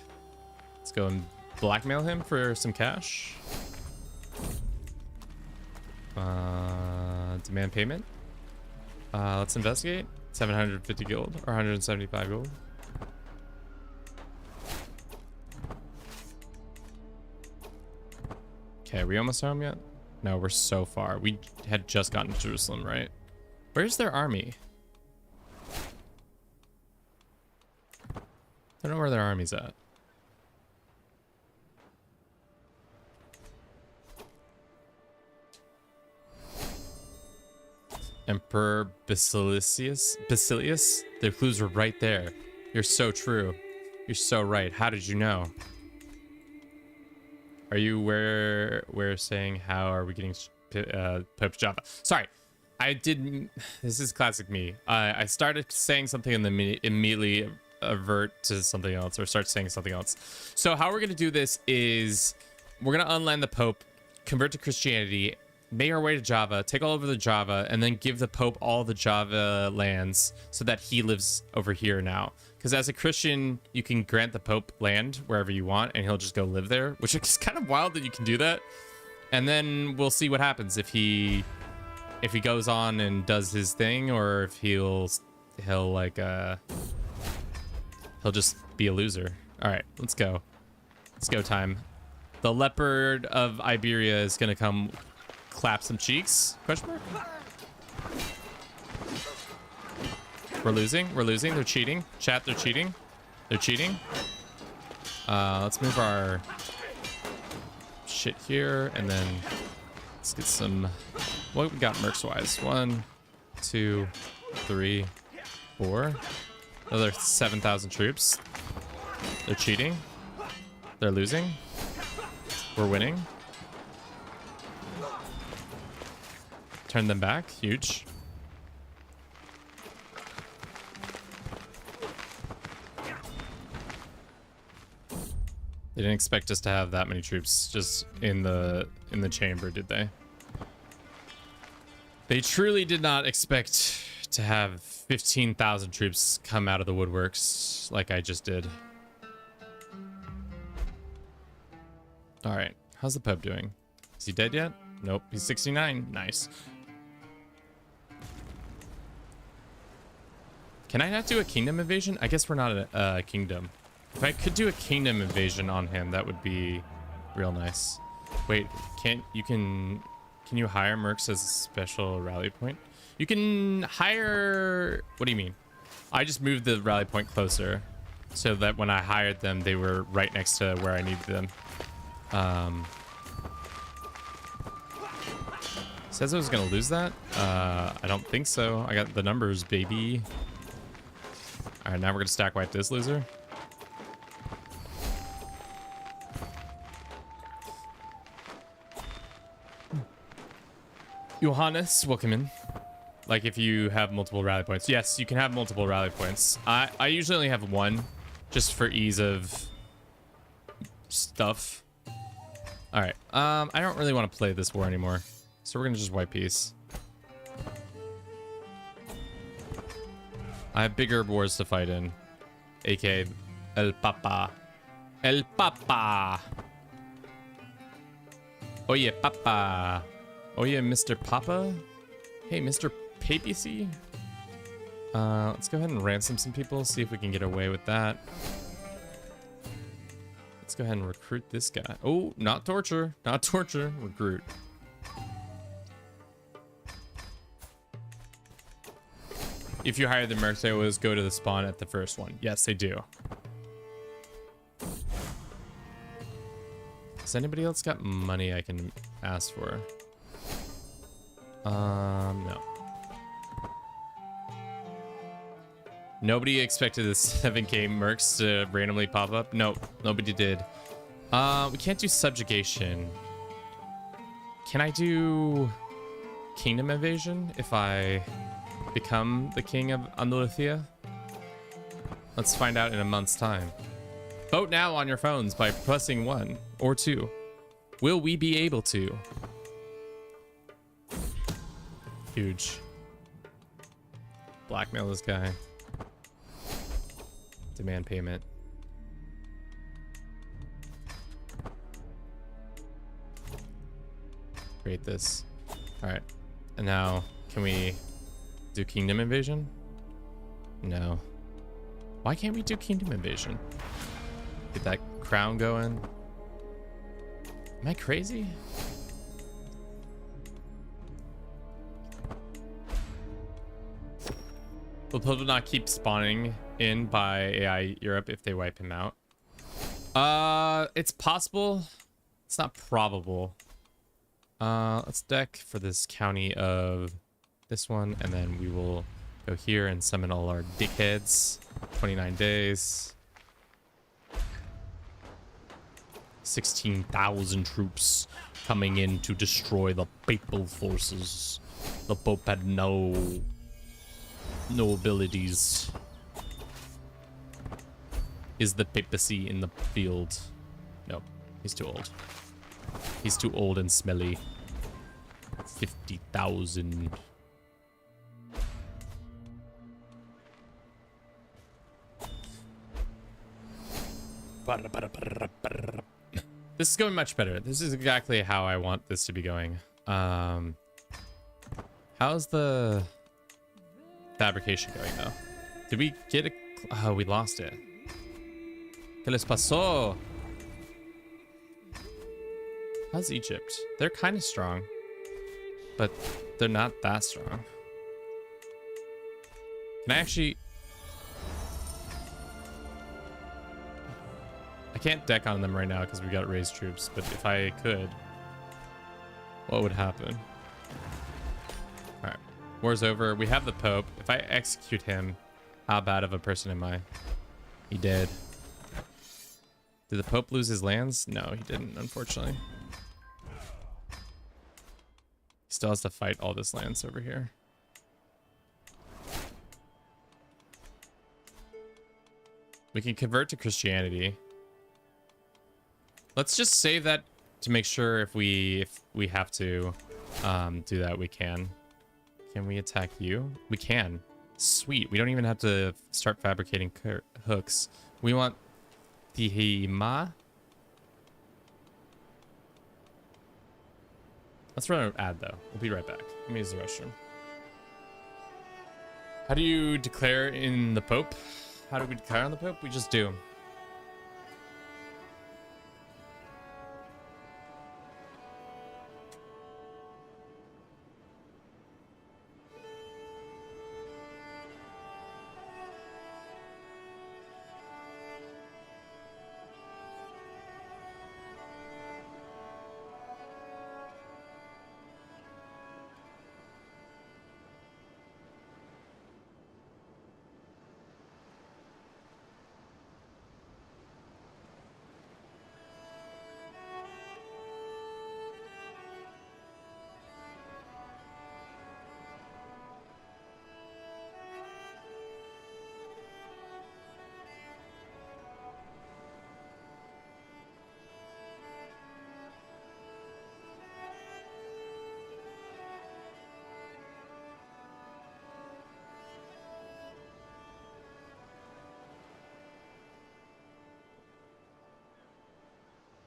Let's go and blackmail him for some cash. Demand payment. Let's investigate. 750 gold or 175 gold. Okay, are we almost home yet? No, we're so far. We had just gotten to Jerusalem, right? Where's their army? I don't know where their army's at. Emperor Basilius? The clues were right there. You're so true. You're so right. How did you know? Are you where we're saying how are we getting Pope Java? Sorry, I didn't. This is classic me. I started saying something and then immediately avert to something else or start saying something else. So how we're gonna do this is we're gonna unland the Pope, convert to Christianity, make our way to Java, take all over the Java, and then give the Pope all the Java lands so that he lives over here now. Because as a Christian, you can grant the Pope land wherever you want, and he'll just go live there, which is kind of wild that you can do that. And then we'll see what happens if he goes on and does his thing, or if he'll just be a loser. All right, let's go. Let's go time. The leopard of Iberia is gonna come clap some cheeks? Question mark? We're losing. We're losing. They're cheating. Chat, they're cheating. They're cheating. Let's move our shit here, and then let's get some. What we got mercs wise? 1, 2, 3, 4. Another 7,000 troops. They're cheating. They're losing. We're winning. Turn them back. Huge. They didn't expect us to have that many troops just in the chamber, did they? They truly did not expect to have 15,000 troops come out of the woodworks like I just did. All right, how's the Pope doing? Is he dead yet? Nope, he's 69. Nice. Can I not do a kingdom invasion? I guess we're not a kingdom. If I could do a kingdom invasion on him, that would be real nice. Wait, can you hire mercs as a special rally point? You can hire, what do you mean? I just moved the rally point closer so that when I hired them, they were right next to where I needed them. Says I was gonna lose that. I don't think so. I got the numbers, baby. All right, now we're gonna stack wipe this loser. Johannes, welcome in. Like if you have multiple rally points. Yes, you can have multiple rally points. I usually only have one just for ease of stuff. All right. I don't really want to play this war anymore. So we're going to just wipe peace. I have bigger wars to fight in. AK El Papa. El Papa. Oh yeah, Papa. Oh yeah, Mr. Papa. Hey, Mr. Papacy. Let's go ahead and ransom some people, see if we can get away with that. Let's go ahead and recruit this guy. Oh, not torture. Not torture. Recruit. If you hire the mercs, they always go to the spawn at the first one. Yes, they do. Has anybody else got money I can ask for? No. Nobody expected the 7k mercs to randomly pop up. Nope, nobody did. We can't do subjugation. Can I do kingdom invasion if I become the king of Andalusia? Let's find out in a month's time. Vote now on your phones by pressing 1 or 2. Will we be able to? Huge. Blackmail this guy. Demand payment. Create this. All right. And now, can we do kingdom invasion? No. Why can't we do kingdom invasion? Get that crown going. Am I crazy? Will Pilgrim not keep spawning in by AI Europe if they wipe him out? It's possible. It's not probable. Let's deck for this county of this one, and then we will go here and summon all our dickheads. 29 days. 16,000 troops coming in to destroy the papal forces. The Pope had no abilities. Is the papacy in the field? Nope, he's too old. He's too old and smelly. 50,000. This is going much better. This is exactly how I want this to be going. How's the fabrication going though? Did we get a... Oh, we lost it. ¿Qué les pasó? How's Egypt? They're kind of strong, but they're not that strong. Can I actually... I can't deck on them right now because we got raised troops, but if I could, what would happen? All right, war's over. We have the Pope. If I execute him, how bad of a person am I? He did. Did the Pope lose his lands? No, he didn't, unfortunately. He still has to fight all this lands over here. We can convert to Christianity. Let's just save that to make sure if we have to do that, we can. Can we attack you? We can. Sweet. We don't even have to start fabricating hooks. We want Tihima. Let's run an ad though. We'll be right back. Let me use the restroom. How do you declare in the Pope? How do we declare on the Pope? We just do.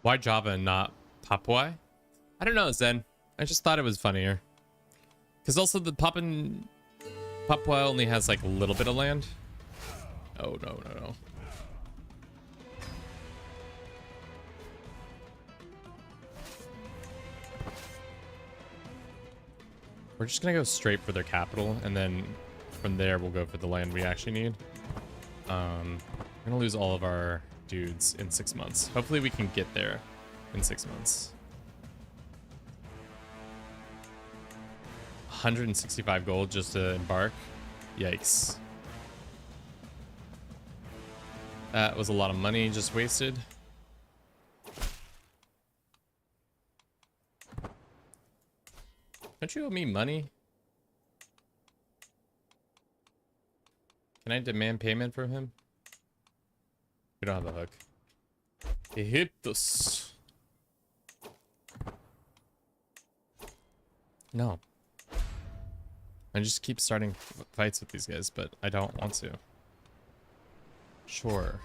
Why Java and not Papua? I don't know, Zen. I just thought it was funnier. Because also the Papua only has like a little bit of land. Oh, no, no, no. We're just gonna go straight for their capital, and then from there we'll go for the land we actually need. We're gonna lose all of our dudes in 6 months. Hopefully we can get there in 6 months. 165 gold just to embark. Yikes. That was a lot of money just wasted. Don't you owe me money? Can I demand payment from him? We don't have a hook. Egyptus. No. I just keep starting fights with these guys, but I don't want to. Sure.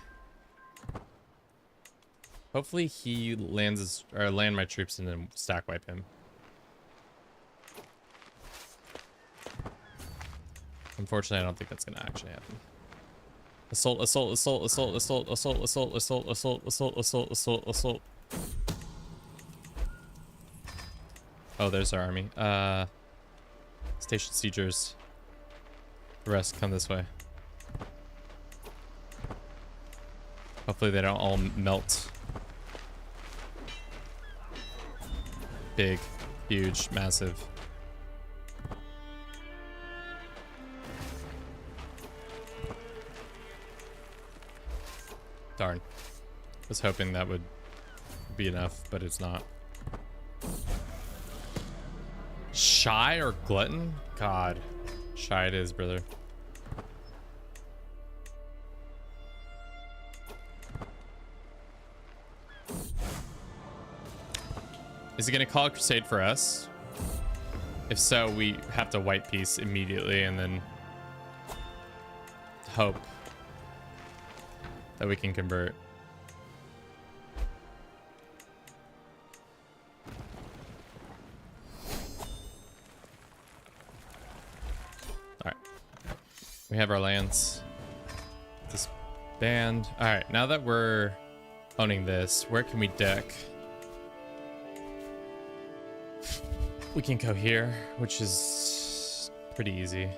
Hopefully he lands or land my troops and then stack wipe him. Unfortunately, I don't think that's gonna actually happen. Assault, assault, assault, assault, assault, assault, assault, assault, assault, assault, assault, assault, assault. Oh, there's our army. Station siegers. The rest come this way. Hopefully they don't all melt. Big, huge, massive. Darn. Was hoping that would be enough, but it's not. Shy or glutton? God. Shy it is, brother. Is he gonna call a crusade for us? If so, we have to white peace immediately and then hope that we can convert. Alright. We have our lands. Disband. Alright, now that we're owning this, where can we deck? We can go here, which is pretty easy.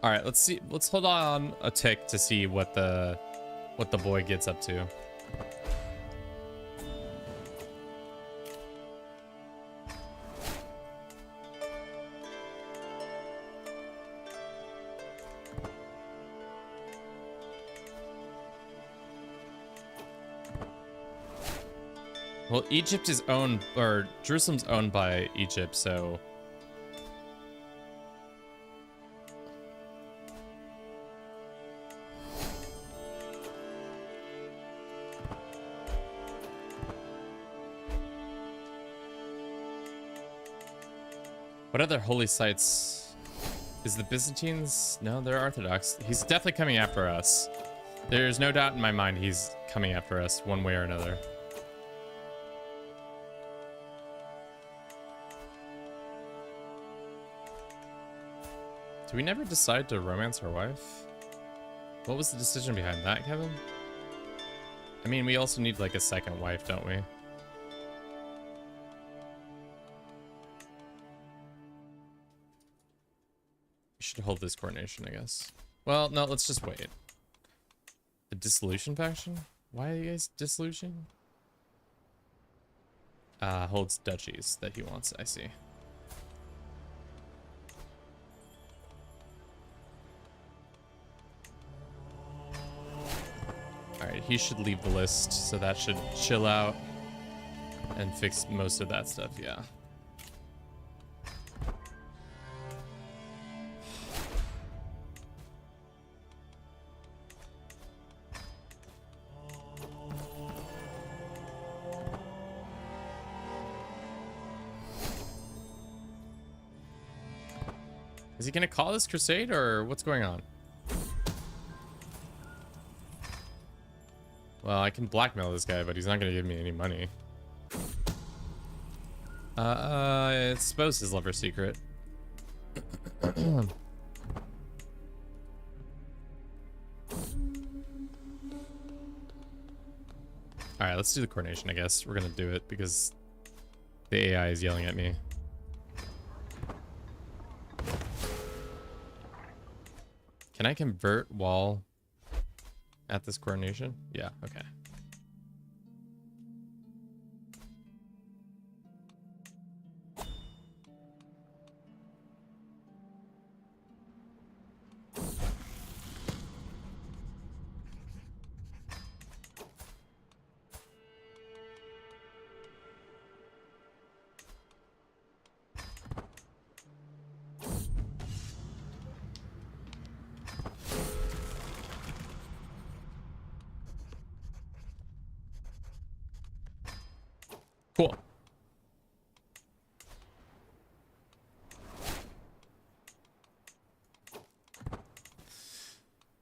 All right, let's see. Let's hold on a tick to see what the boy gets up to. Well, Egypt is owned, or Jerusalem's owned by Egypt, so what other holy sites? Is the Byzantines? No, they're Orthodox. He's definitely coming after us. There's no doubt in my mind he's coming after us one way or another. Do we never decide to romance our wife? What was the decision behind that, Kevin? I mean, we also need like a second wife, don't we? We should hold this coordination, I guess. Well, no, let's just wait. The dissolution faction? Why are you guys dissolution? Holds duchies that he wants, I see. Alright, he should leave the list, so that should chill out and fix most of that stuff, yeah. Is he gonna call this crusade, or what's going on? Well, I can blackmail this guy, but he's not gonna give me any money. Expose his lover secret. All right, let's do the coronation, I guess. We're gonna do it because the AI is yelling at me. Can I convert while at this coronation? Yeah, okay. Cool.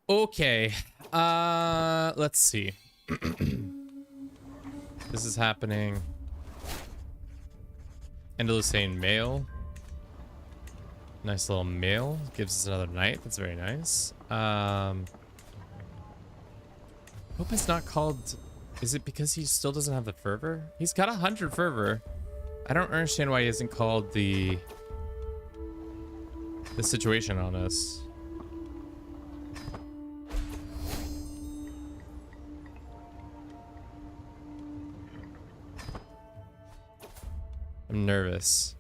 Okay. Let's see. This is happening. Endless saying mail. Nice little mail. Gives us another night. That's very nice. Hope it's not called. Is it because he still doesn't have the fervor? He's got 100 fervor. I don't understand why he hasn't called the situation on us. I'm nervous.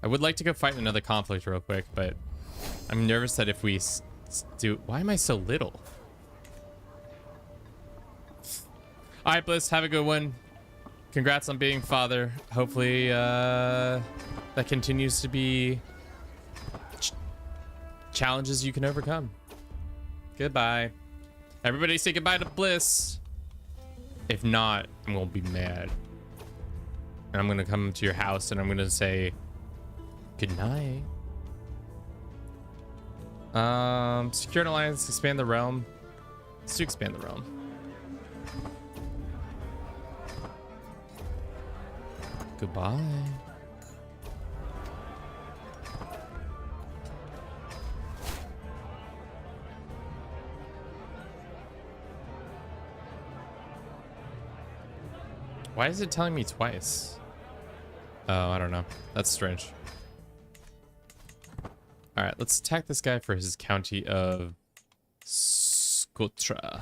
I would like to go fight another conflict real quick, but I'm nervous that if we do... Why am I so little? All right, Bliss, have a good one. Congrats on being father. Hopefully that continues to be challenges you can overcome. Goodbye. Everybody say goodbye to Bliss. If not, I'm gonna be mad. And I'm gonna come to your house and I'm gonna say good night. Secure an alliance, expand the realm. Let's do expand the realm. Goodbye. Why is it telling me twice? Oh, I don't know. That's strange. All right, let's attack this guy for his county of Skotra.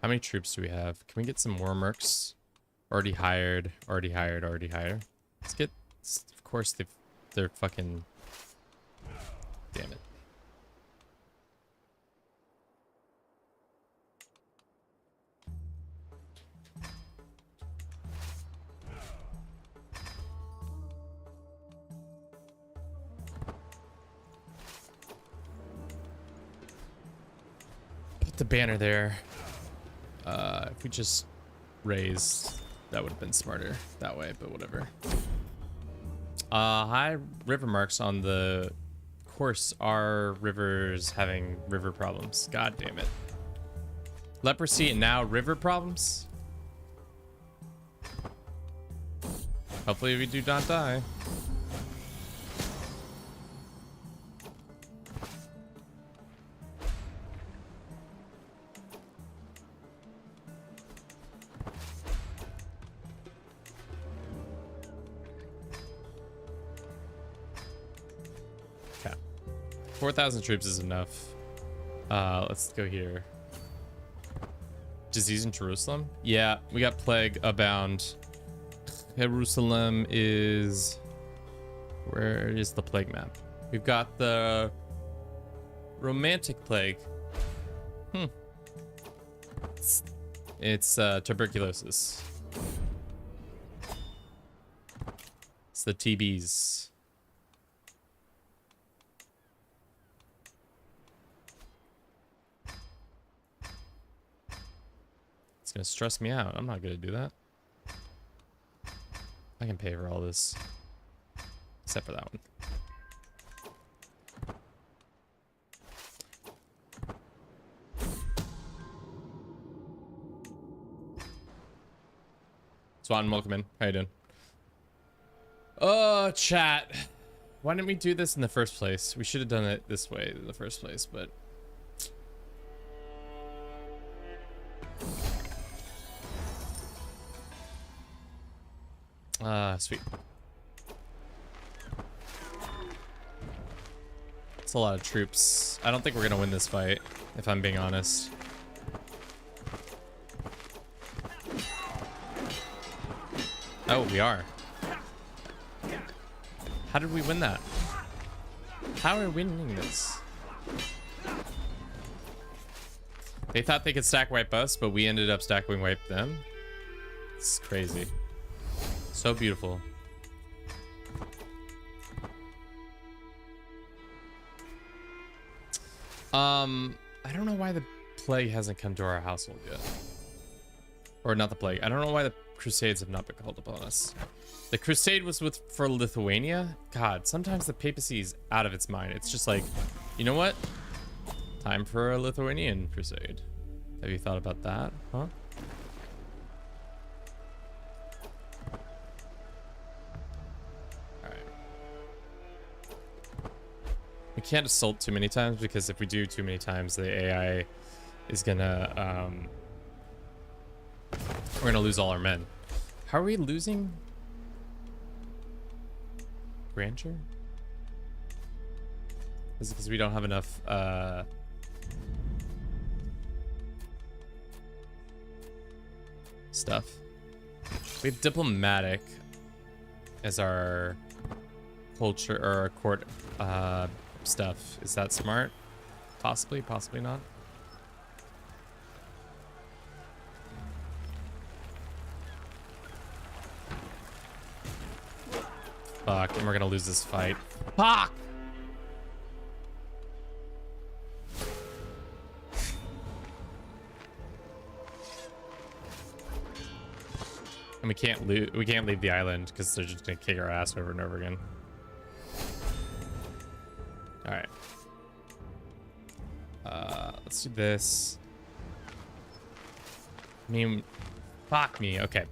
How many troops do we have? Can we get some more mercs? Already hired, already hired, already hired. Let's get, of course, they're fucking, damn it. Put the banner there. If we just raised, that would have been smarter that way, but whatever. High river marks on the course. Are rivers having river problems? God damn it. Leprosy and now river problems? Hopefully we do not die. Okay. 4,000 troops is enough. Let's go here. Disease in Jerusalem? Yeah, we got plague abound. Jerusalem is... Where is the plague map? We've got the romantic plague. It's tuberculosis. It's the TBs. It's gonna stress me out. I'm not gonna do that. I can pay for all this. Except for that one. Swan, welcome in. How you doing? Oh, chat. Why didn't we do this in the first place? We should have done it this way in the first place, but... Sweet. It's a lot of troops. I don't think we're gonna win this fight, if I'm being honest. Oh, we are. How did we win that? How are we winning this? They thought they could stack wipe us, but we ended up stacking wipe them. It's crazy. So beautiful. I don't know why the plague hasn't come to our household yet. Or not the plague. I don't know why the crusades have not been called upon us. The crusade was for Lithuania. God, sometimes the papacy is out of its mind. It's just like, you know what? Time for a Lithuanian crusade. Have you thought about that? Huh? Alright. We can't assault too many times, because if we do too many times, the AI is gonna, we're gonna lose all our men. How are we losing? Grandeur? Is it because we don't have enough, stuff? We have diplomatic as our culture, or our court, stuff. Is that smart? Possibly, possibly not. Fuck, and we're gonna lose this fight. Fuck! And we can't leave the island because they're just gonna kick our ass over and over again. Alright. Let's do this. I mean, fuck me. Okay.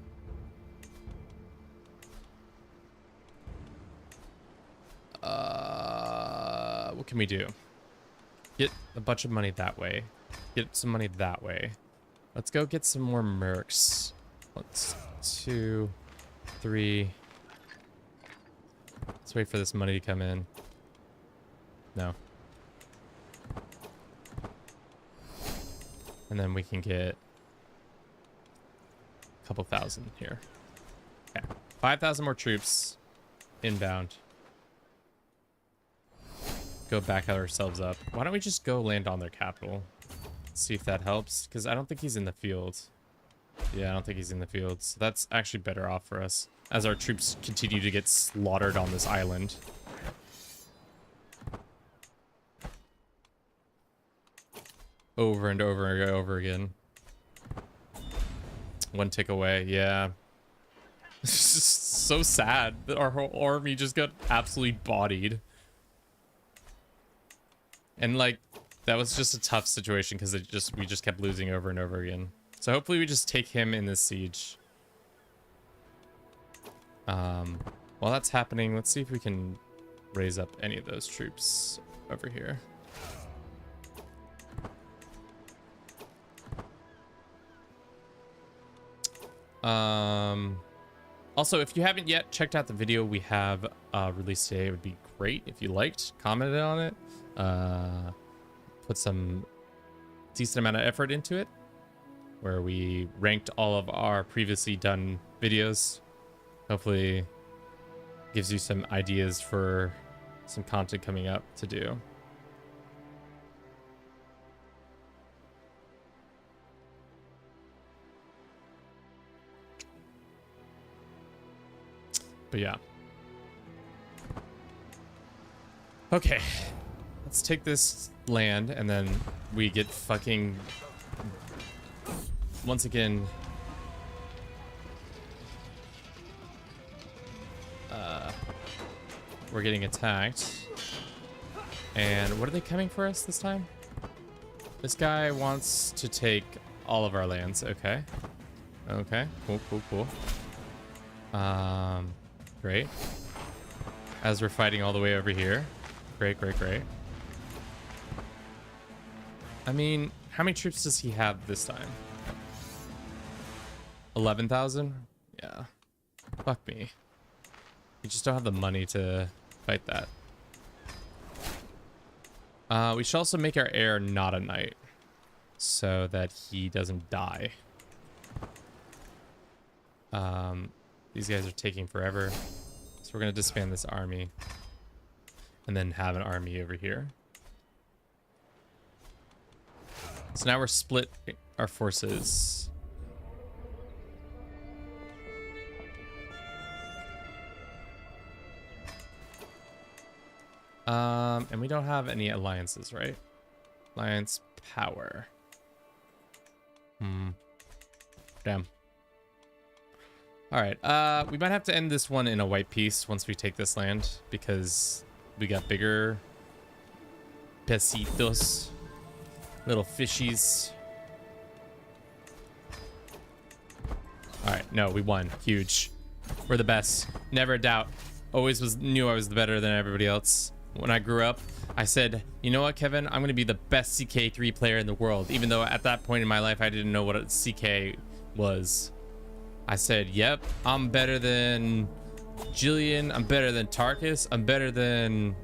What can we do? Get a bunch of money that way. Get some money that way. Let's go get some more mercs. 1, 2, 3. Let's wait for this money to come in. No. And then we can get a couple thousand here. Okay. 5,000 more troops inbound. Go back ourselves up. Why don't we just go land on their capital? See if that helps, because I don't think he's in the field. Yeah, I don't think he's in the field. So that's actually better off for us as our troops continue to get slaughtered on this island. Over and over and over again. One tick away, yeah. It's just so sad that our whole army just got absolutely bodied. And like, that was just a tough situation because we just kept losing over and over again. So hopefully we just take him in this siege. While that's happening, let's see if we can raise up any of those troops over here. Also, if you haven't yet checked out the video we have released today, it would be great if you liked, commented on it, put some decent amount of effort into it, where we ranked all of our previously done videos. Hopefully gives you some ideas for some content coming up to do. But yeah. Okay. Let's take this land and then we get fucking... Once again... we're getting attacked. And what are they coming for us this time? This guy wants to take all of our lands. Okay. Okay. Cool, cool, cool. Great. As we're fighting all the way over here. Great, great, great. I mean, how many troops does he have this time? 11,000? Yeah. Fuck me. You just don't have the money to fight that. We should also make our heir not a knight, so that he doesn't die. These guys are taking forever. So we're going to disband this army. And then have an army over here. So now we're split our forces. And we don't have any alliances, right? Alliance power. Damn. Alright, we might have to end this one in a white piece once we take this land, because we got bigger pesitos, little fishies. Alright, no, we won. Huge. We're the best. Never a doubt. Always knew I was better than everybody else. When I grew up, I said, you know what, Kevin? I'm going to be the best CK3 player in the world. Even though at that point in my life, I didn't know what a CK was. I said, yep, I'm better than Jillian. I'm better than Tarkus. I'm better than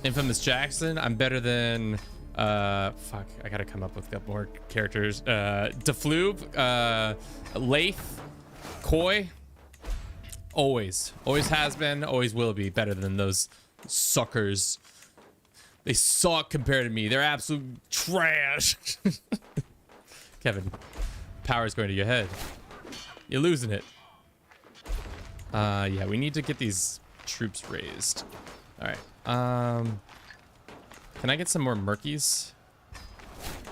Infamous Jackson. I'm better than, fuck, I got to come up with a couple more characters. Deflube, Lath, Koi. Always has been, always will be better than those suckers. They suck compared to me. They're absolute trash. Kevin, power's going to your head. You're losing it. Yeah, we need to get these troops raised. All right. Can I get some more murkies?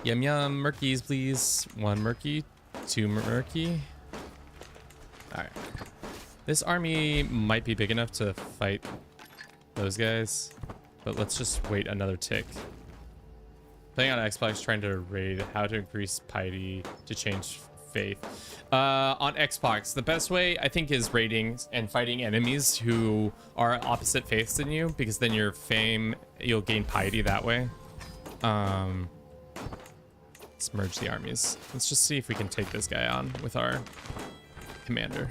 Yum yum, murkies, please. 1 murky, 2 murky. All right. This army might be big enough to fight those guys, but let's just wait another tick. Playing on Xbox, trying to raid how to increase piety to change faith. On Xbox, the best way I think is raiding and fighting enemies who are opposite faiths than you, because then your fame, you'll gain piety that way. Let's merge the armies. Let's just see if we can take this guy on with our commander.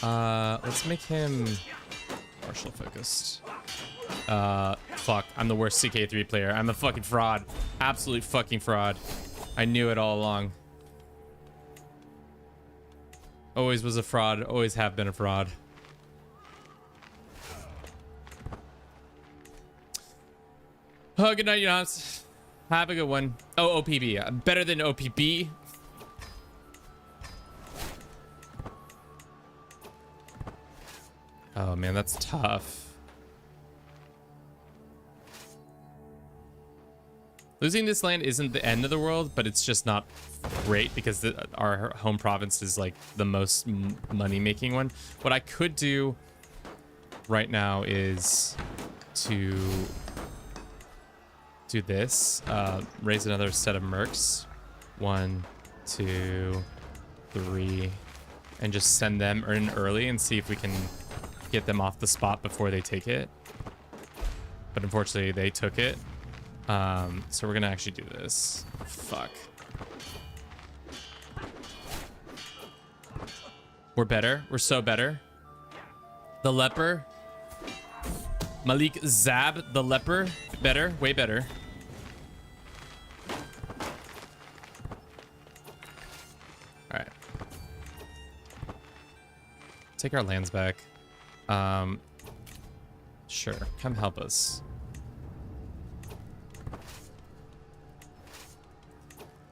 Let's make him martial focused. Fuck, I'm the worst CK3 player. I'm a fucking fraud. Absolute fucking fraud. I knew it all along. Always was a fraud. Always have been a fraud. Oh, good night, Jonas. Have a good one. Oh, OPB. Better than OPB. Oh man, that's tough. Losing this land isn't the end of the world, but it's just not great because our home province is like the most money-making one. What I could do right now is to do this. Raise another set of mercs. 1, 2, 3. And just send them in early and see if we can get them off the spot before they take it. But unfortunately, they took it. So we're gonna actually do this. Fuck. We're better. We're so better. The leper. Malik Zab, the leper. Better. Way better. Alright. Take our lands back. Sure. Come help us.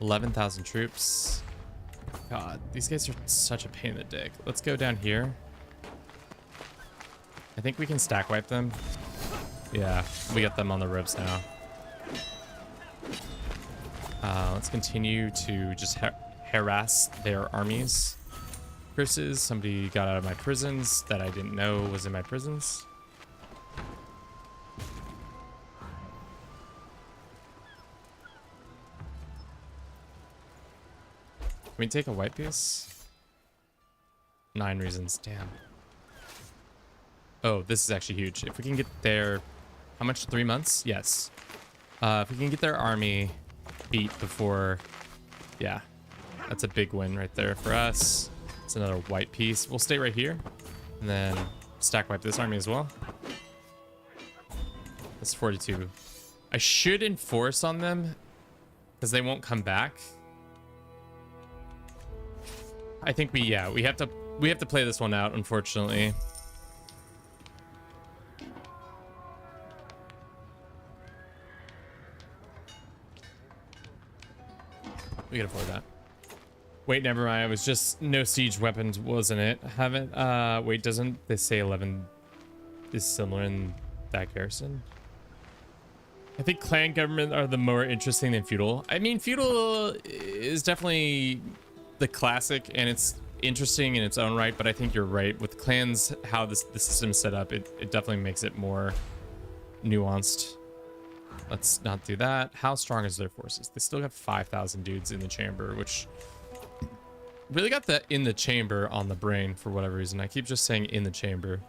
11,000 troops. God, these guys are such a pain in the dick. Let's go down here. I think we can stack wipe them. Yeah, we got them on the ropes now. Let's continue to just harass their armies. Curses, somebody got out of my prisons that I didn't know was in my prisons. Can we take a white piece? 9 reasons. Damn. Oh, this is actually huge. If we can get their... How much? 3 months? Yes. If we can get their army beat before... Yeah. That's a big win right there for us. It's another white piece. We'll stay right here. And then stack wipe this army as well. That's 42. I should enforce on them because they won't come back. I think we have to play this one out, unfortunately. We can afford that. Wait, never mind. It was just no siege weapons, wasn't it? Haven't wait, doesn't they say 11 is similar in that garrison? I think clan government are the more interesting than feudal. I mean, feudal is definitely the classic and it's interesting in its own right, but I think you're right. With clans, how the system is set up, it definitely makes it more nuanced. Let's not do that. How strong is their forces? They still got 5,000 dudes in the chamber, which really got that in the chamber on the brain for whatever reason. I keep just saying in the chamber.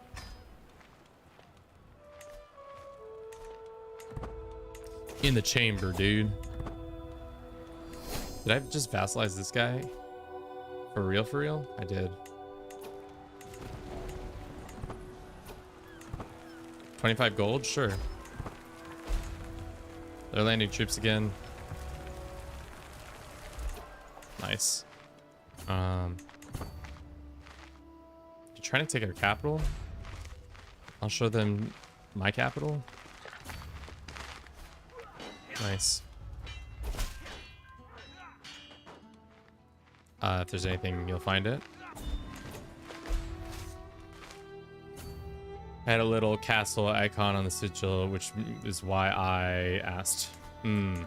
In the chamber, dude. Did I just vassalize this guy? For real, for real? I did. 25 gold? Sure. They're landing troops again. Nice. You're trying to take our capital? I'll show them my capital. Nice. If there's anything, you'll find it. I had a little castle icon on the sigil, which is why I asked. Don't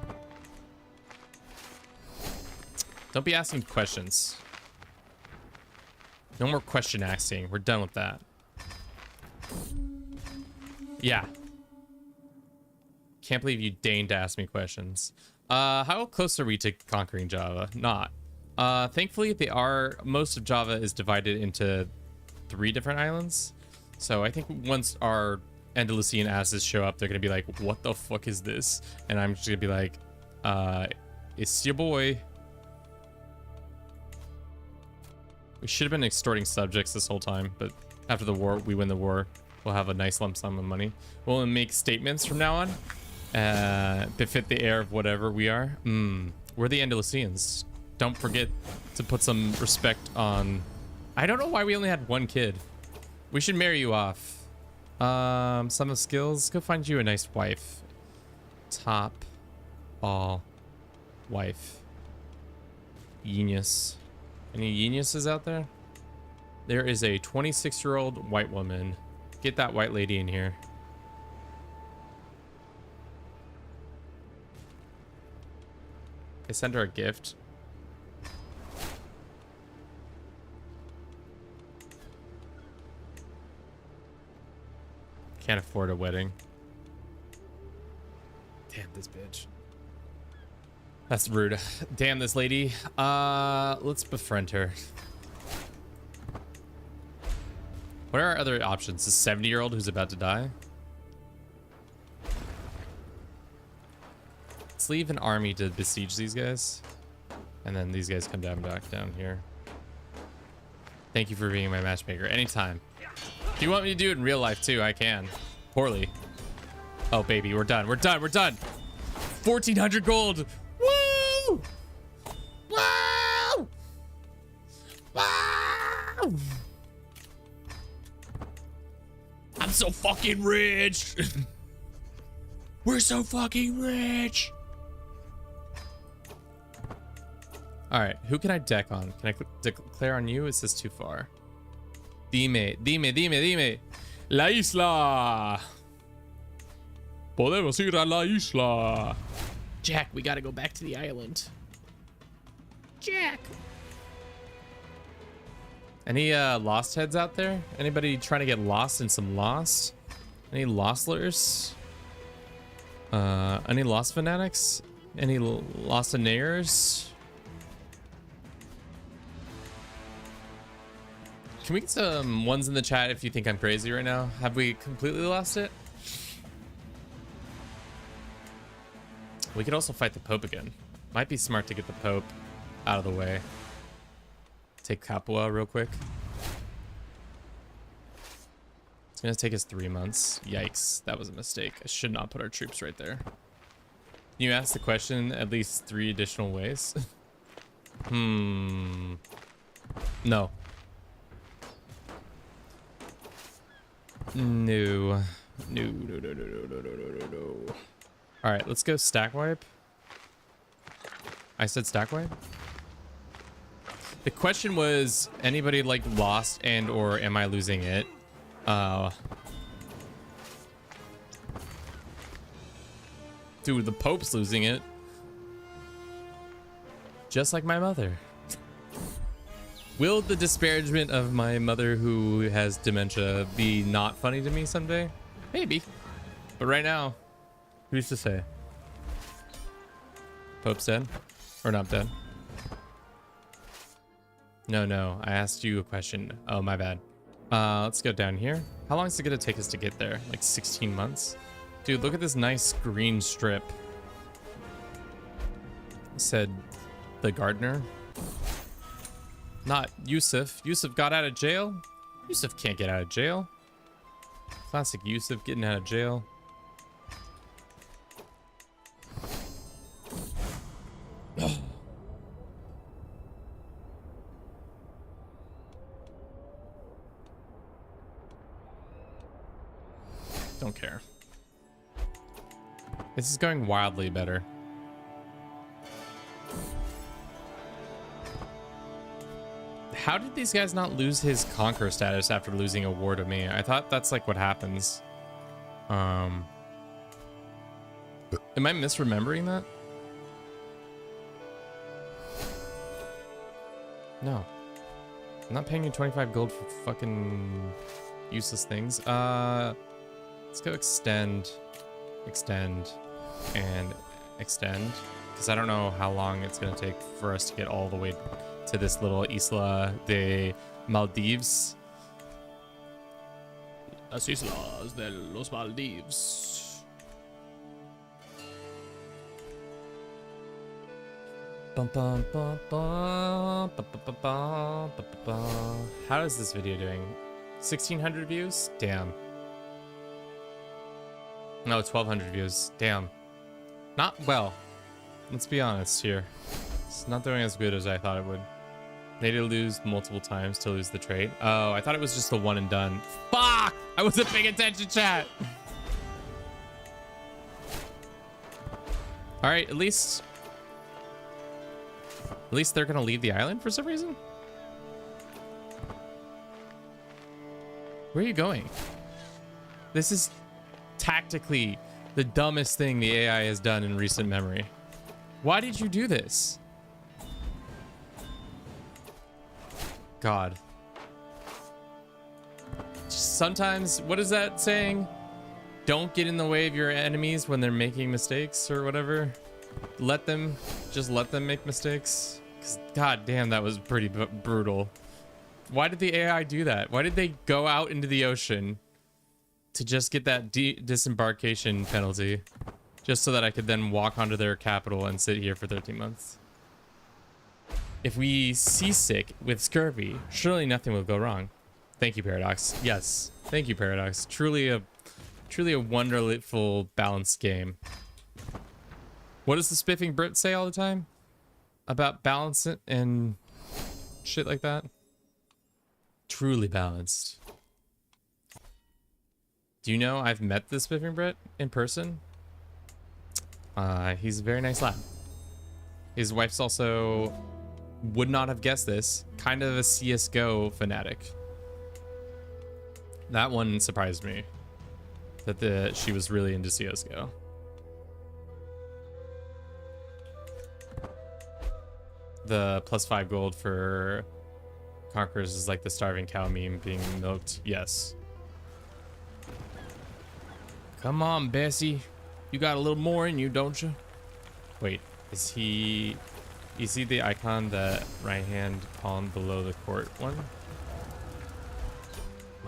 be asking questions. No more question asking. We're done with that. Yeah. Can't believe you deigned to ask me questions. How close are we to conquering Java? Not. Thankfully, most of Java is divided into 3 different islands. So I think once our Andalusian asses show up, they're gonna be like, what the fuck is this? And I'm just gonna be like, it's your boy. We should have been extorting subjects this whole time, but after the war, we win the war, we'll have a nice lump sum of money. We'll make statements from now on, befit the air of whatever we are. We're the Andalusians. Don't forget to put some respect on... I don't know why we only had 1 kid. We should marry you off. Some of skills. Go find you a nice wife. Top all wife. Genius. Any geniuses out there? There is a 26-year-old white woman. Get that white lady in here. I send her a gift. Can't afford a wedding. Damn this bitch. That's rude. Damn this lady. Let's befriend her. What are our other options? A 70-year-old who's about to die? Let's leave an army to besiege these guys. And then these guys come back down here. Thank you for being my matchmaker. Anytime. If you want me to do it in real life too, I can. Poorly. Oh, baby, we're done. We're done. We're done. 1,400 gold. Woo! Wow! Wow! I'm so fucking rich. We're so fucking rich. All right, who can I deck on? Can I declare on you? Is this too far? Dime. La isla. Podemos ir a la isla. Jack, we gotta go back to the island. Jack. Any lost heads out there? Anybody trying to get lost in some lost? Any lostlers? Any lost fanatics? Any lostonaires? Can we get some ones in the chat if you think I'm crazy right now? Have we completely lost it? We could also fight the Pope again. Might be smart to get the Pope out of the way. Take Capua real quick. It's gonna take us 3 months. Yikes, that was a mistake. I should not put our troops right there. You asked the question at least 3 additional ways. No. No. No. All right, let's go stack wipe. I said stack wipe. The question was, anybody like lost and or am I losing it? Dude, the Pope's losing it. Just like my mother. Will the disparagement of my mother who has dementia be not funny to me someday? Maybe. But right now, who's to say? Pope's dead? Or not dead? No, I asked you a question. Oh, my bad. Let's go down here. How long is it gonna take us to get there? Like 16 months? Dude, look at this nice green strip. Said the gardener. Not Yusuf. Yusuf got out of jail? Yusuf can't get out of jail. Classic Yusuf getting out of jail. Don't care. This is going wildly better. How did these guys not lose his conqueror status after losing a war to me? I thought that's like what happens. Am I misremembering that? No. I'm not paying you 25 gold for fucking useless things. Let's go extend, and extend. Because I don't know how long it's going to take for us to get all the way to this little Isla de Maldives. Las Islas de los Maldives. How is this video doing? 1,600 views? Damn. No, 1,200 views. Damn. Not well. Let's be honest here. It's not doing as good as I thought it would. They did lose multiple times to lose the trade. Oh, I thought it was just the one and done. Fuck! I wasn't paying attention, chat. All right, at least they're gonna leave the island for some reason. Where are you going? This is tactically the dumbest thing the AI has done in recent memory. Why did you do this? God. Sometimes, what is that saying? Don't get in the way of your enemies when they're making mistakes or whatever. Just let them make mistakes. 'Cause god damn, that was pretty brutal. Why did the AI do that? Why did they go out into the ocean to just get that disembarkation penalty? Just so that I could then walk onto their capital and sit here for 13 months. If we seasick with scurvy, surely nothing will go wrong. Thank you, Paradox. Yes, thank you, Paradox. Truly a wonderful, balanced game. What does the spiffing Brit say all the time? About balance and shit like that? Truly balanced. Do you know I've met the spiffing Brit in person? He's a very nice lad. His wife's also, would not have guessed this, kind of a CSGO fanatic. That one surprised me, that she was really into CSGO. The +5 gold for Conquerors is like the starving cow meme being milked. Yes. Come on, Bessie. You got a little more in you, don't you? Wait, is he the icon, that right hand pawn below the court one?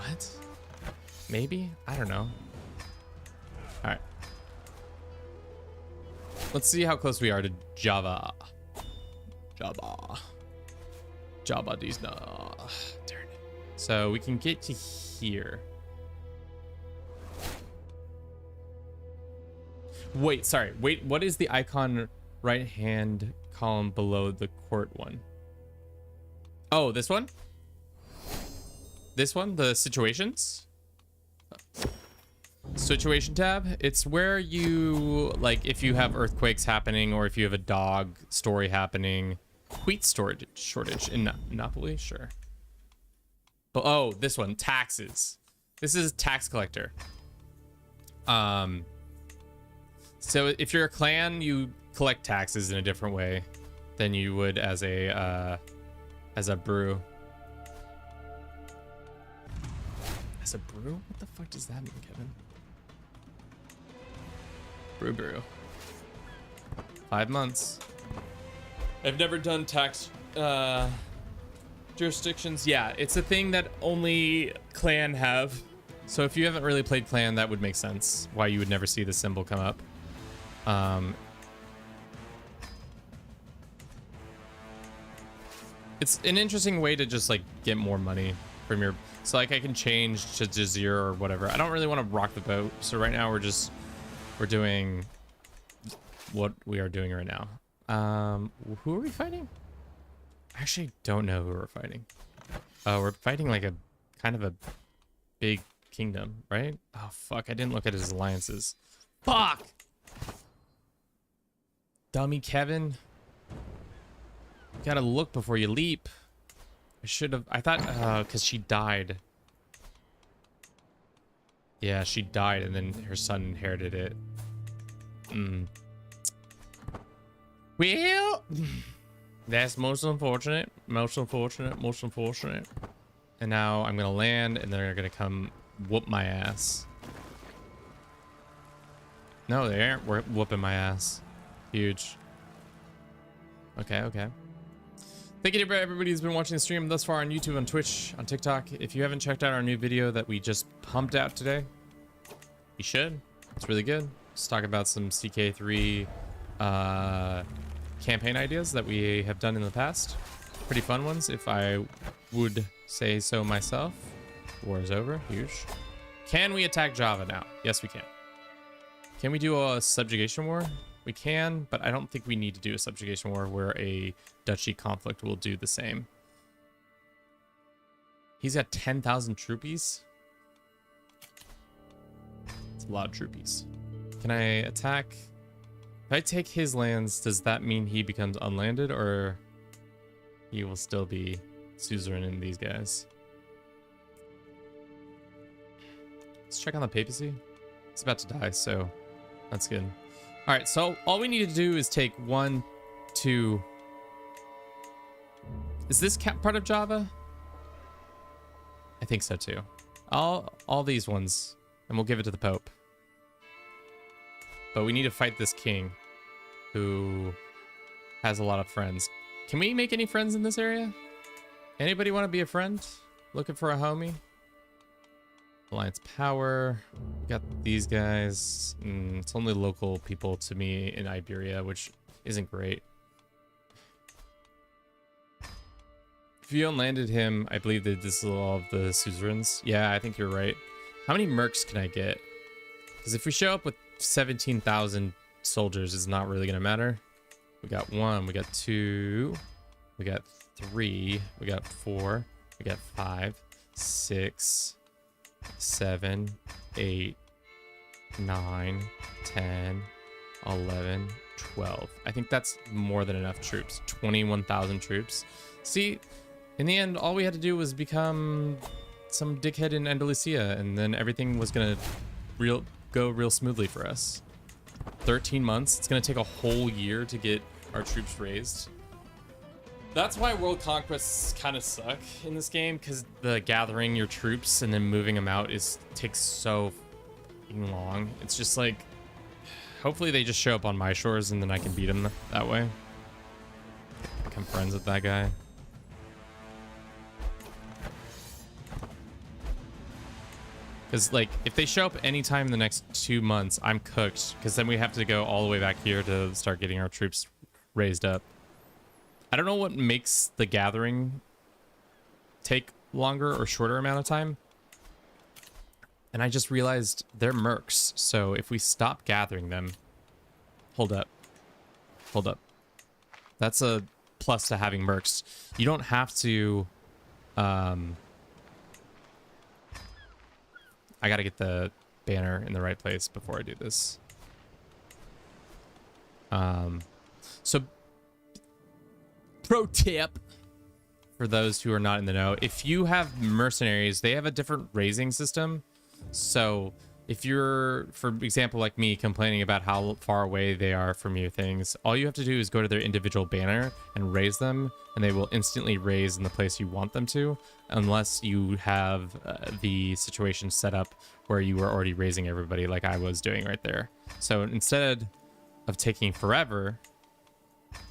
What? Maybe? I don't know. All right. Let's see how close we are to Java. Java these no. Darn it. So we can get to here. Wait, sorry. Wait, what is the icon right hand column below the court one? Oh, this one? This one? The situations? Situation tab. It's where you, like, if you have earthquakes happening or if you have a dog story happening. Wheat storage shortage in Napoli? Sure. But, oh, this one. Taxes. This is tax collector. So if you're a clan, you collect taxes in a different way than you would as a brew. As a brew? What the fuck does that mean, Kevin? Brew. 5 months. I've never done tax jurisdictions. Yeah, it's a thing that only clan have. So if you haven't really played clan, that would make sense why you would never see the symbol come up. It's an interesting way to just like get more money from your, so like I can change to Jazeera or whatever. I don't really want to rock the boat, so right now we're doing what we are doing right now. Who are we fighting? I actually don't know who we're fighting. We're fighting like a kind of a big kingdom, right? Oh fuck, I didn't look at his alliances. Fuck! Dummy Kevin. You gotta look before you leap. I should have, I thought, because she died. Yeah, she died and then her son inherited it. Well, that's most unfortunate. Most unfortunate. Most unfortunate. And now I'm gonna land and they're gonna come whoop my ass. No, they aren't whooping my ass. Huge. Okay. Thank you to everybody who's been watching the stream thus far on YouTube, on Twitch, on TikTok. If you haven't checked out our new video that we just pumped out today, you should. It's really good. Let's talk about some CK3 campaign ideas that we have done in the past. Pretty fun ones, if I would say so myself. War is over. Huge. Can we attack Java now? Yes, we can. Can we do a subjugation war? We can, but I don't think we need to do a subjugation war where a duchy conflict will do the same. He's got 10,000 troopies. It's a lot of troopies. Can I attack? If I take his lands, does that mean he becomes unlanded, or he will still be suzerain in these guys? Let's check on the papacy. He's about to die, so that's good. All right, so all we need to do is take 1, 2. Is this part of Java? I think so too. All these ones, and we'll give it to the Pope. But we need to fight this king who has a lot of friends. Can we make any friends in this area? Anybody want to be a friend? Looking for a homie? Alliance power. We got these guys. It's only local people to me in Iberia, which isn't great. If you unlanded him, I believe that this is all of the suzerains. Yeah, I think you're right. How many mercs can I get? Because if we show up with 17,000 soldiers, it's not really going to matter. We got 1, we got 2, we got 3, we got 4, we got 5, 6, 7, 8, 9, 10, 11, 12. I think that's more than enough troops. 21,000 troops. See, in the end, all we had to do was become some dickhead in Andalusia, and then everything was gonna go real smoothly for us. 13 months. It's gonna take a whole year to get our troops raised. That's why world conquests kind of suck in this game, because the gathering your troops and then moving them out takes so long. It's just like, hopefully they just show up on my shores and then I can beat them that way. Become friends with that guy. Because, like, if they show up anytime in the next 2 months, I'm cooked. Because then we have to go all the way back here to start getting our troops raised up. I don't know what makes the gathering take longer or shorter amount of time. And I just realized they're mercs. So if we stop gathering them... Hold up. Hold up. That's a plus to having mercs. You don't have to... I gotta get the banner in the right place before I do this. So... Pro tip! For those who are not in the know, if you have mercenaries, they have a different raising system. So if you're, for example, like me, complaining about how far away they are from your things, all you have to do is go to their individual banner and raise them, and they will instantly raise in the place you want them to, unless you have the situation set up where you were already raising everybody like I was doing right there. So instead of taking forever,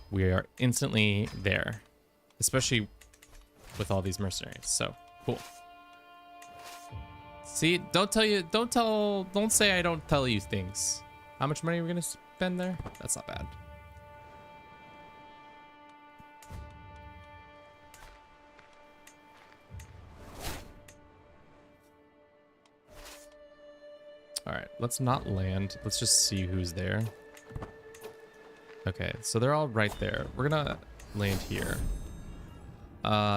we are instantly there, especially with all these mercenaries. So cool. See, don't say I don't tell you things. How much money are we gonna spend there? That's not bad. All right, let's not land. Let's just see who's there. Okay, so they're all right there. We're gonna land here.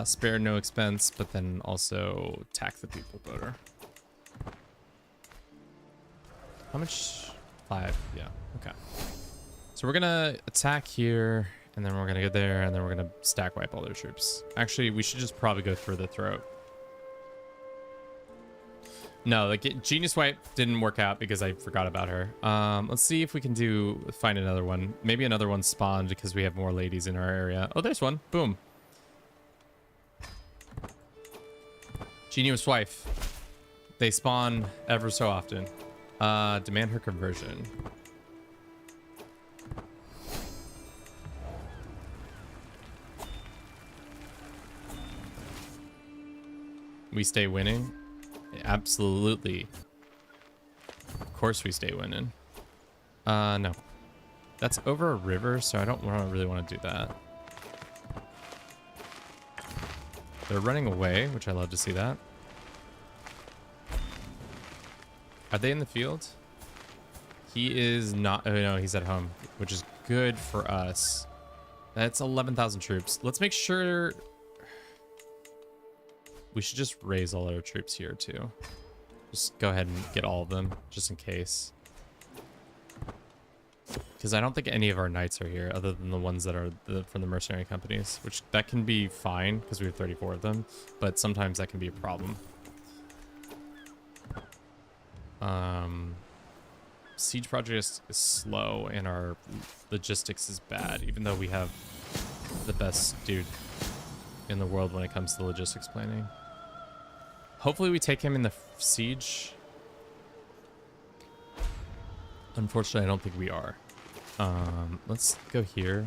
Spare no expense, but then also tax the people better. How much? 5, yeah, okay. So we're gonna attack here, and then we're gonna go there, and then we're gonna stack wipe all their troops. Actually, we should just probably go for the throat. No, like Genius Wipe didn't work out because I forgot about her. Let's see if we can find another one. Maybe another one spawned because we have more ladies in our area. Oh, there's one. Boom. Genius Wife. They spawn ever so often. Demand her conversion. We stay winning? Absolutely. Of course we stay winning. No. That's over a river, so I don't really want to do that. They're running away, which I love to see that. Are they in the field? He is not. Oh no, he's at home, which is good for us. That's 11,000 troops. Let's make sure. We should just raise all our troops here too. Just go ahead and get all of them, just in case. Because I don't think any of our knights are here, other than the ones that are from the mercenary companies, which that can be fine because we have 34 of them, but sometimes that can be a problem. Siege project is slow and our logistics is bad, even though we have the best dude in the world when it comes to logistics planning. Hopefully we take him in the siege. Unfortunately, I don't think we are. Let's go here.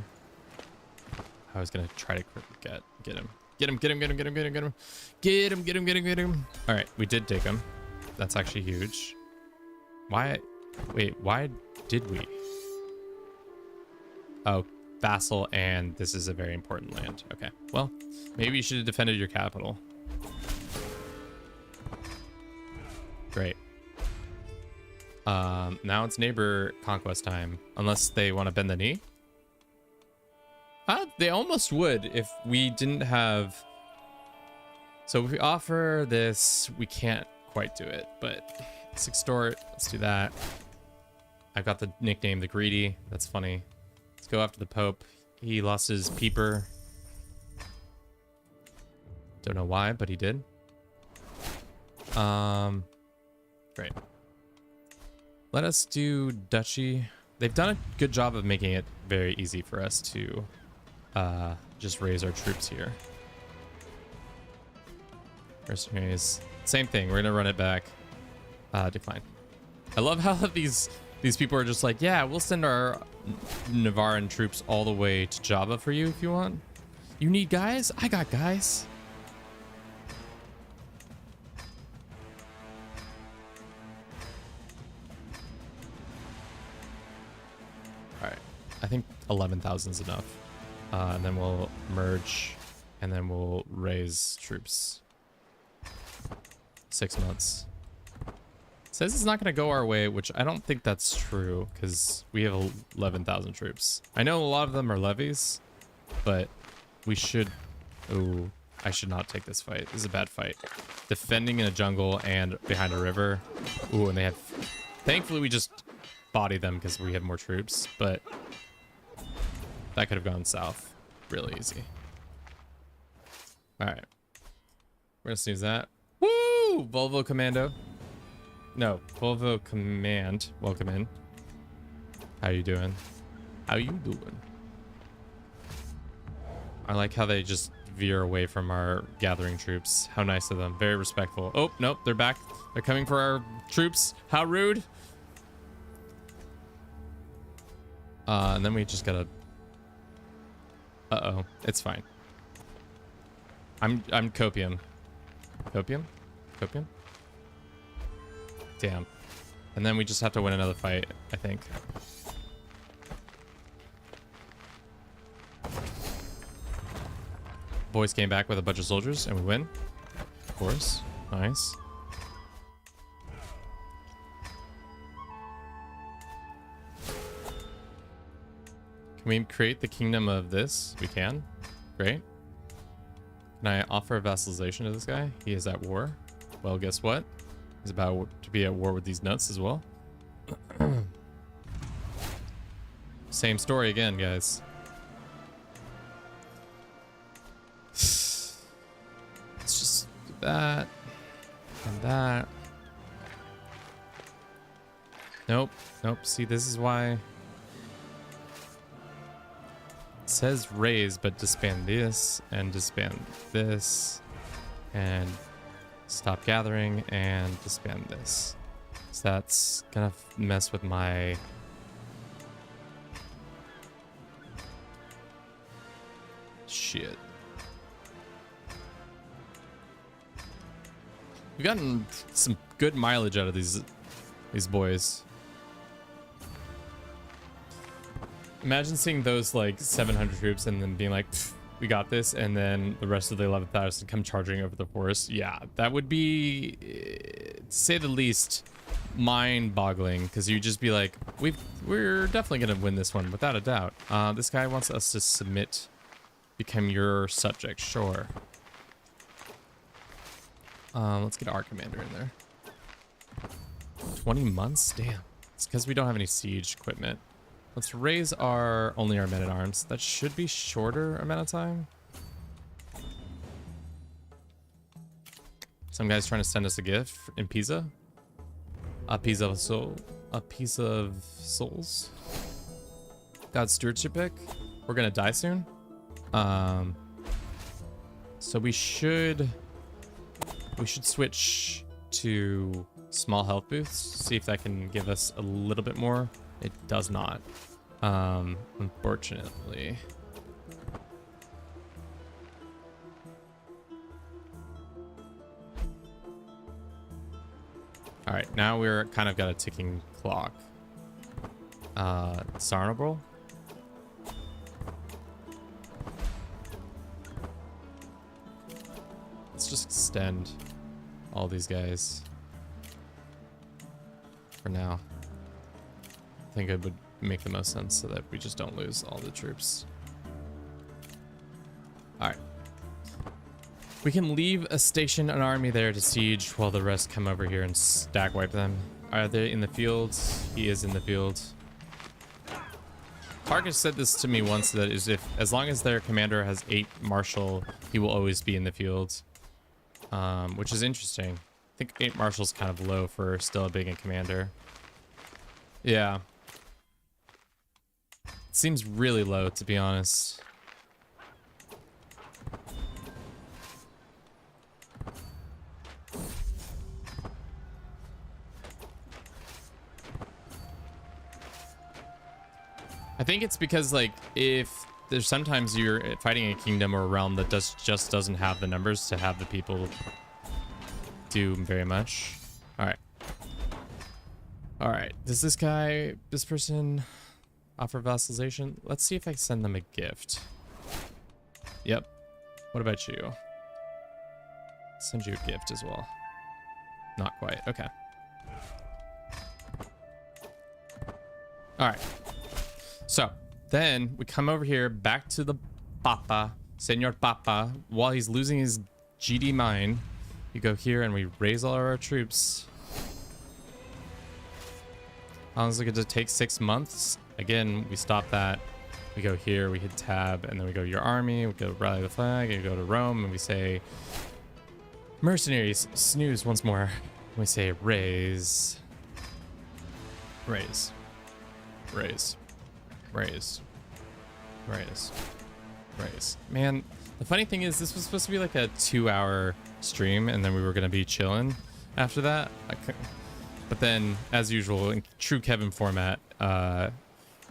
I was gonna try to get him. Get him. All right, we did dig him. That's actually huge. Why? Wait, why did we? Oh, vassal, and this is a very important land. Okay, well, maybe you should have defended your capital. Great. Now it's neighbor conquest time, unless they want to bend the knee. They almost would if we didn't have. So if we offer this, we can't quite do it, but let's extort. Let's do that. I got the nickname the Greedy. That's funny. Let's go after the Pope. He lost his peeper. Don't know why, but he did. Great. Let us do duchy. They've done a good job of making it very easy for us to just raise our troops here. Mercenaries, same thing. We're gonna run it back. Decline. I love how these people are just like, yeah, we'll send our Navaran troops all the way to Java for you if you want. You need guys? I got guys. 11,000 is enough. And then we'll merge, and then we'll raise troops. 6 months. Says it's not going to go our way, which I don't think that's true, because we have 11,000 troops. I know a lot of them are levies, but we should... Oh, I should not take this fight. This is a bad fight. Defending in a jungle and behind a river. Ooh, and they have... Thankfully, we just body them because we have more troops, but that could have gone south really easy. All right. We're going to snooze that. Woo! Volvo Commando. No, Volvo Command. Welcome in. How you doing? How you doing? I like how they just veer away from our gathering troops. How nice of them. Very respectful. Oh, nope, they're back. They're coming for our troops. How rude. And then we just gotta... Uh-oh. It's fine. I'm copium. Copium? Copium? Damn. And then we just have to win another fight, I think. Boys came back with a bunch of soldiers and we win. Of course. Nice. Can we create the kingdom of this? We can. Great. Can I offer vassalization to this guy? He is at war. Well, guess what? He's about to be at war with these nuts as well. Same story again, guys. Let's just do that and that. Nope. Nope. See, this is why it says raise, but disband this and disband this and stop gathering and disband this. So that's gonna mess with my... Shit. We've gotten some good mileage out of these boys. Imagine seeing those like 700 troops and then being like, we got this, and then the rest of the 11,000 come charging over the forest. Yeah, that would be, to say the least, mind-boggling, because you'd just be like, we're definitely gonna win this one without a doubt. This guy wants us to submit, become your subject. Sure. Let's get our commander in there. 20 months? Damn. It's because we don't have any siege equipment. Let's raise only our men-at-arms. That should be shorter amount of time. Some guy's trying to send us a gift in Pisa. A piece of soul. A piece of souls. God's stewardship pick. We're gonna die soon. So we should switch to small health boosts. See if that can give us a little bit more. It does not, unfortunately. All right, now we're kind of got a ticking clock. Sarnable. Let's just extend all these guys for now. I think it would make the most sense so that we just don't lose all the troops. All right. We can leave a station, an army there to siege while the rest come over here and stack wipe them. Are they in the field? He is in the field. Tarkus said this to me once, that is, as long as their commander has 8 marshal, he will always be in the field. Which is interesting. I think 8 marshal's kind of low for still a big commander. Yeah. It seems really low, to be honest. I think it's because, like, if there's sometimes you're fighting a kingdom or a realm that just doesn't have the numbers to have the people do very much. All right. All right. Does this person Offer vassalization. Let's see if I send them a gift. Yep. What about you? Send you a gift as well. Not quite. Okay. All right. So then we come over here back to the Papa, Senor Papa, while he's losing his GD mine. We go here and we raise all of our troops. How long is it going to take? 6 months? Again, we stop that. We go here, we hit tab, and then we go to your army. We go rally the flag, and we go to Rome, and we say mercenaries, snooze once more. And we say raise, raise, raise, raise, raise, raise. Man, the funny thing is this was supposed to be like a 2-hour stream, and then we were going to be chilling after that. But then, as usual, in true Kevin format,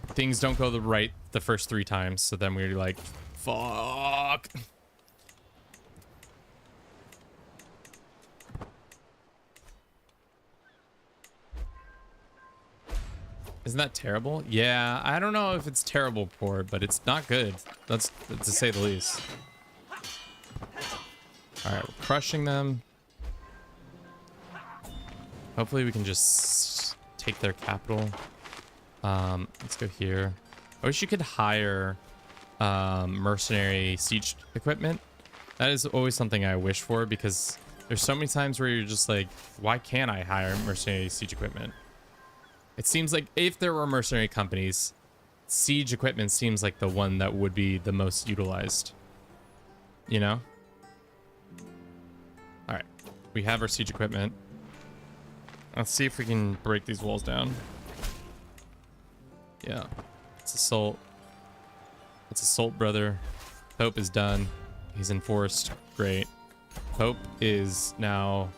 things don't go the first 3 times. So then we're like, fuck. Isn't that terrible? Yeah, I don't know if it's terrible poor, but it's not good. That's to say the least. All right, we're crushing them. Hopefully we can just take their capital. Let's go here. I wish you could hire mercenary siege equipment. That is always something I wish for, because there's so many times where you're just like, why can't I hire mercenary siege equipment? It seems like if there were mercenary companies, siege equipment seems like the one that would be the most utilized. You know? All right, we have our siege equipment. Let's see if we can break these walls down. Yeah, it's assault. It's assault, brother. Pope is done. He's enforced. Great. Pope is now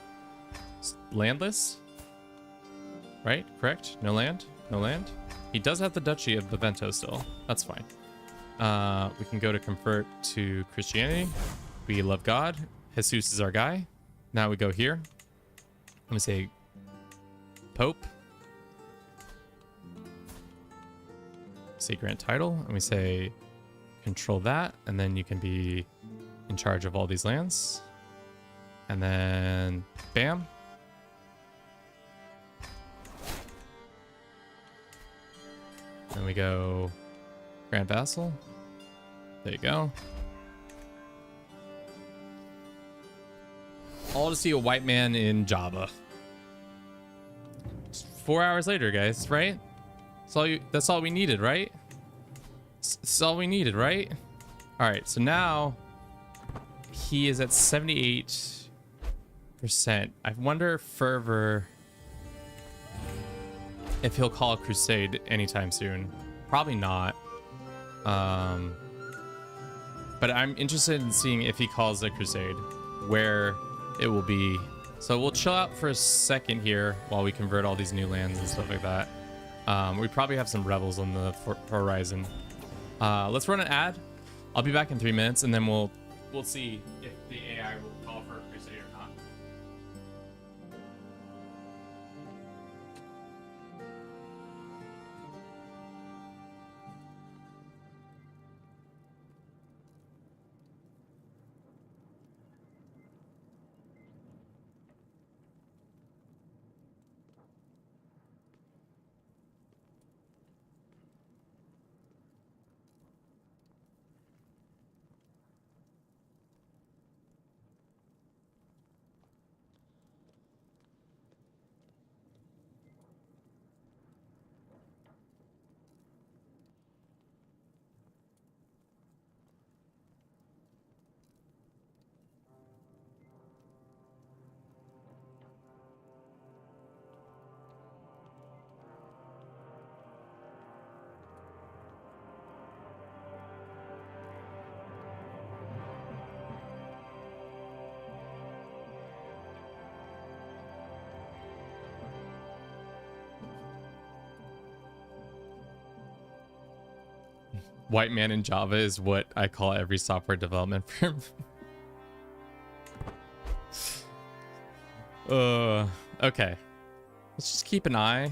landless. Right? Correct? No land? No land? He does have the Duchy of Bavento still. That's fine. We can go to convert to Christianity. We love God. Jesus is our guy. Now we go here. Let me say Pope. Say grant title, and we say control that, and then you can be in charge of all these lands. And then bam. Then we go Grand Vassal. There you go. All to see a white man in Java. 4 hours later, guys, right? That's all we needed, right? That's all we needed, right? All right, so now he is at 78%. I wonder if Fervor, if he'll call a crusade anytime soon. Probably not. But I'm interested in seeing if he calls a crusade, where it will be. So we'll chill out for a second here while we convert all these new lands and stuff like that. We probably have some rebels on the horizon. Let's run an ad. I'll be back in 3 minutes, and then we'll see if the AI will call for a crusade or not. White man in Java is what I call every software development firm. Okay. Let's just keep an eye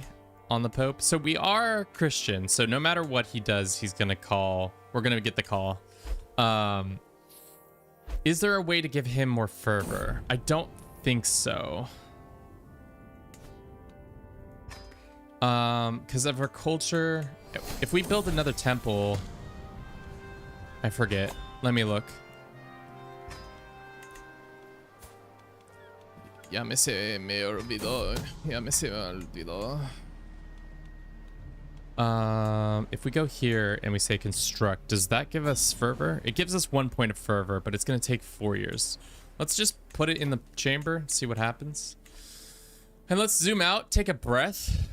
on the Pope. So we are Christian. So no matter what he does, he's gonna call. We're gonna get the call. Is there a way to give him more fervor? I don't think so. Because of our culture, if we build another temple, I forget. Let me look. Ya me olvidó. If we go here and we say construct, does that give us fervor? It gives us 1 point of fervor, but it's going to take 4 years. Let's just put it in the chamber, see what happens. And let's zoom out, take a breath.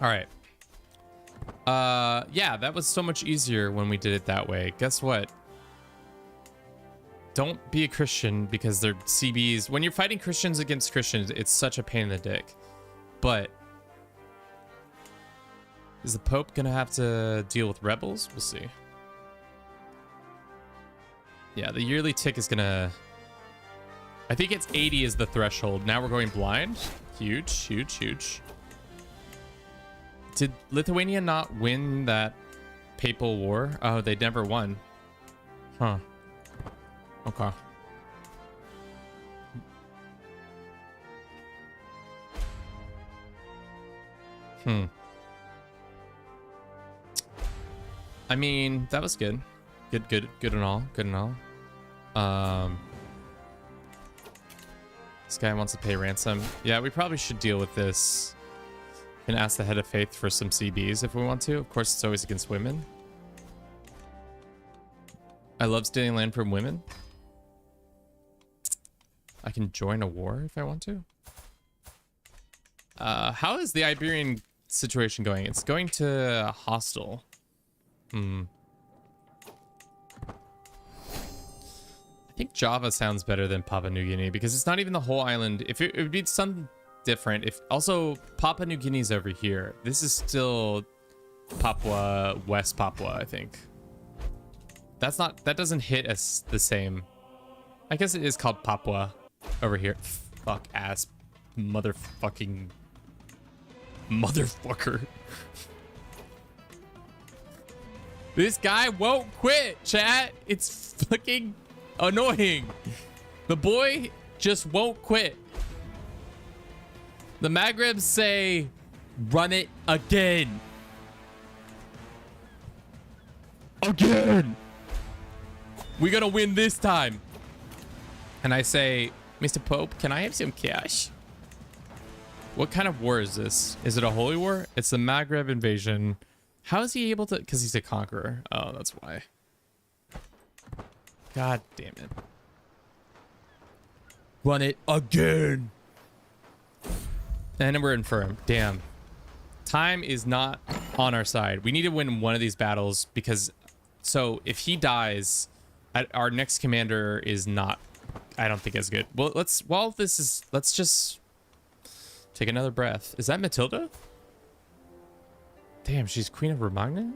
All right. Yeah, that was so much easier when we did it that way. Guess what? Don't be a Christian because they're CBs. When you're fighting Christians against Christians, it's such a pain in the dick. But is the Pope gonna have to deal with rebels? We'll see. Yeah, the yearly tick is gonna... I think it's 80 is the threshold. Now we're going blind. Huge, huge, huge. Did Lithuania not win that papal war? Oh, they never won. Huh. Okay. I mean, that was good. Good and all. Good and all. This guy wants to pay ransom. Yeah, we probably should deal with this. And ask the head of faith for some CBs if we want to. Of course, it's always against women. I love stealing land from women. I can join a war if I want to. How is the Iberian situation going? It's going to hostile. I think Java sounds better than Papua New Guinea because it's not even the whole island. If it would be some different. If also Papua New Guinea's over here. This is still Papua, West Papua, I think. That's not, that doesn't hit as the same. I guess it is called Papua over here. Fuck ass motherfucker. This guy won't quit, chat. It's fucking annoying. The boy just won't quit. The Maghrebs say, run it again. Again. We're gonna win this time. And I say, Mr. Pope, can I have some cash? What kind of war is this? Is it a holy war? It's the Maghreb invasion. How is he able to? Because he's a conqueror. Oh, that's why. God damn it. Run it again. And then we're infirm. Damn. Time is not on our side. We need to win one of these battles because... So, if he dies, our next commander is not... I don't think as good. Well, let's... While this is... Let's just... Take another breath. Is that Matilda? Damn, she's Queen of Romagna?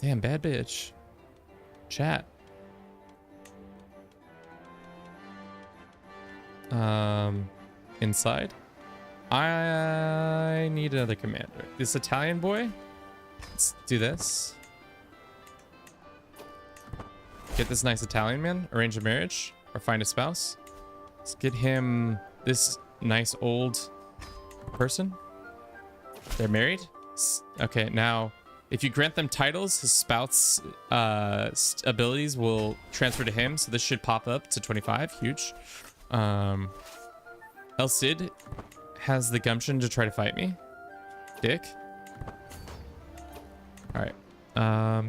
Damn, bad bitch. Chat. Inside? I need another commander. This Italian boy? Let's do this. Get this nice Italian man. Arrange a marriage. Or find a spouse. Let's get him this nice old person. They're married? Okay, now, if you grant them titles, his spouse abilities will transfer to him. So this should pop up to 25. Huge. El Cid has the gumption to try to fight me. Dick. Alright.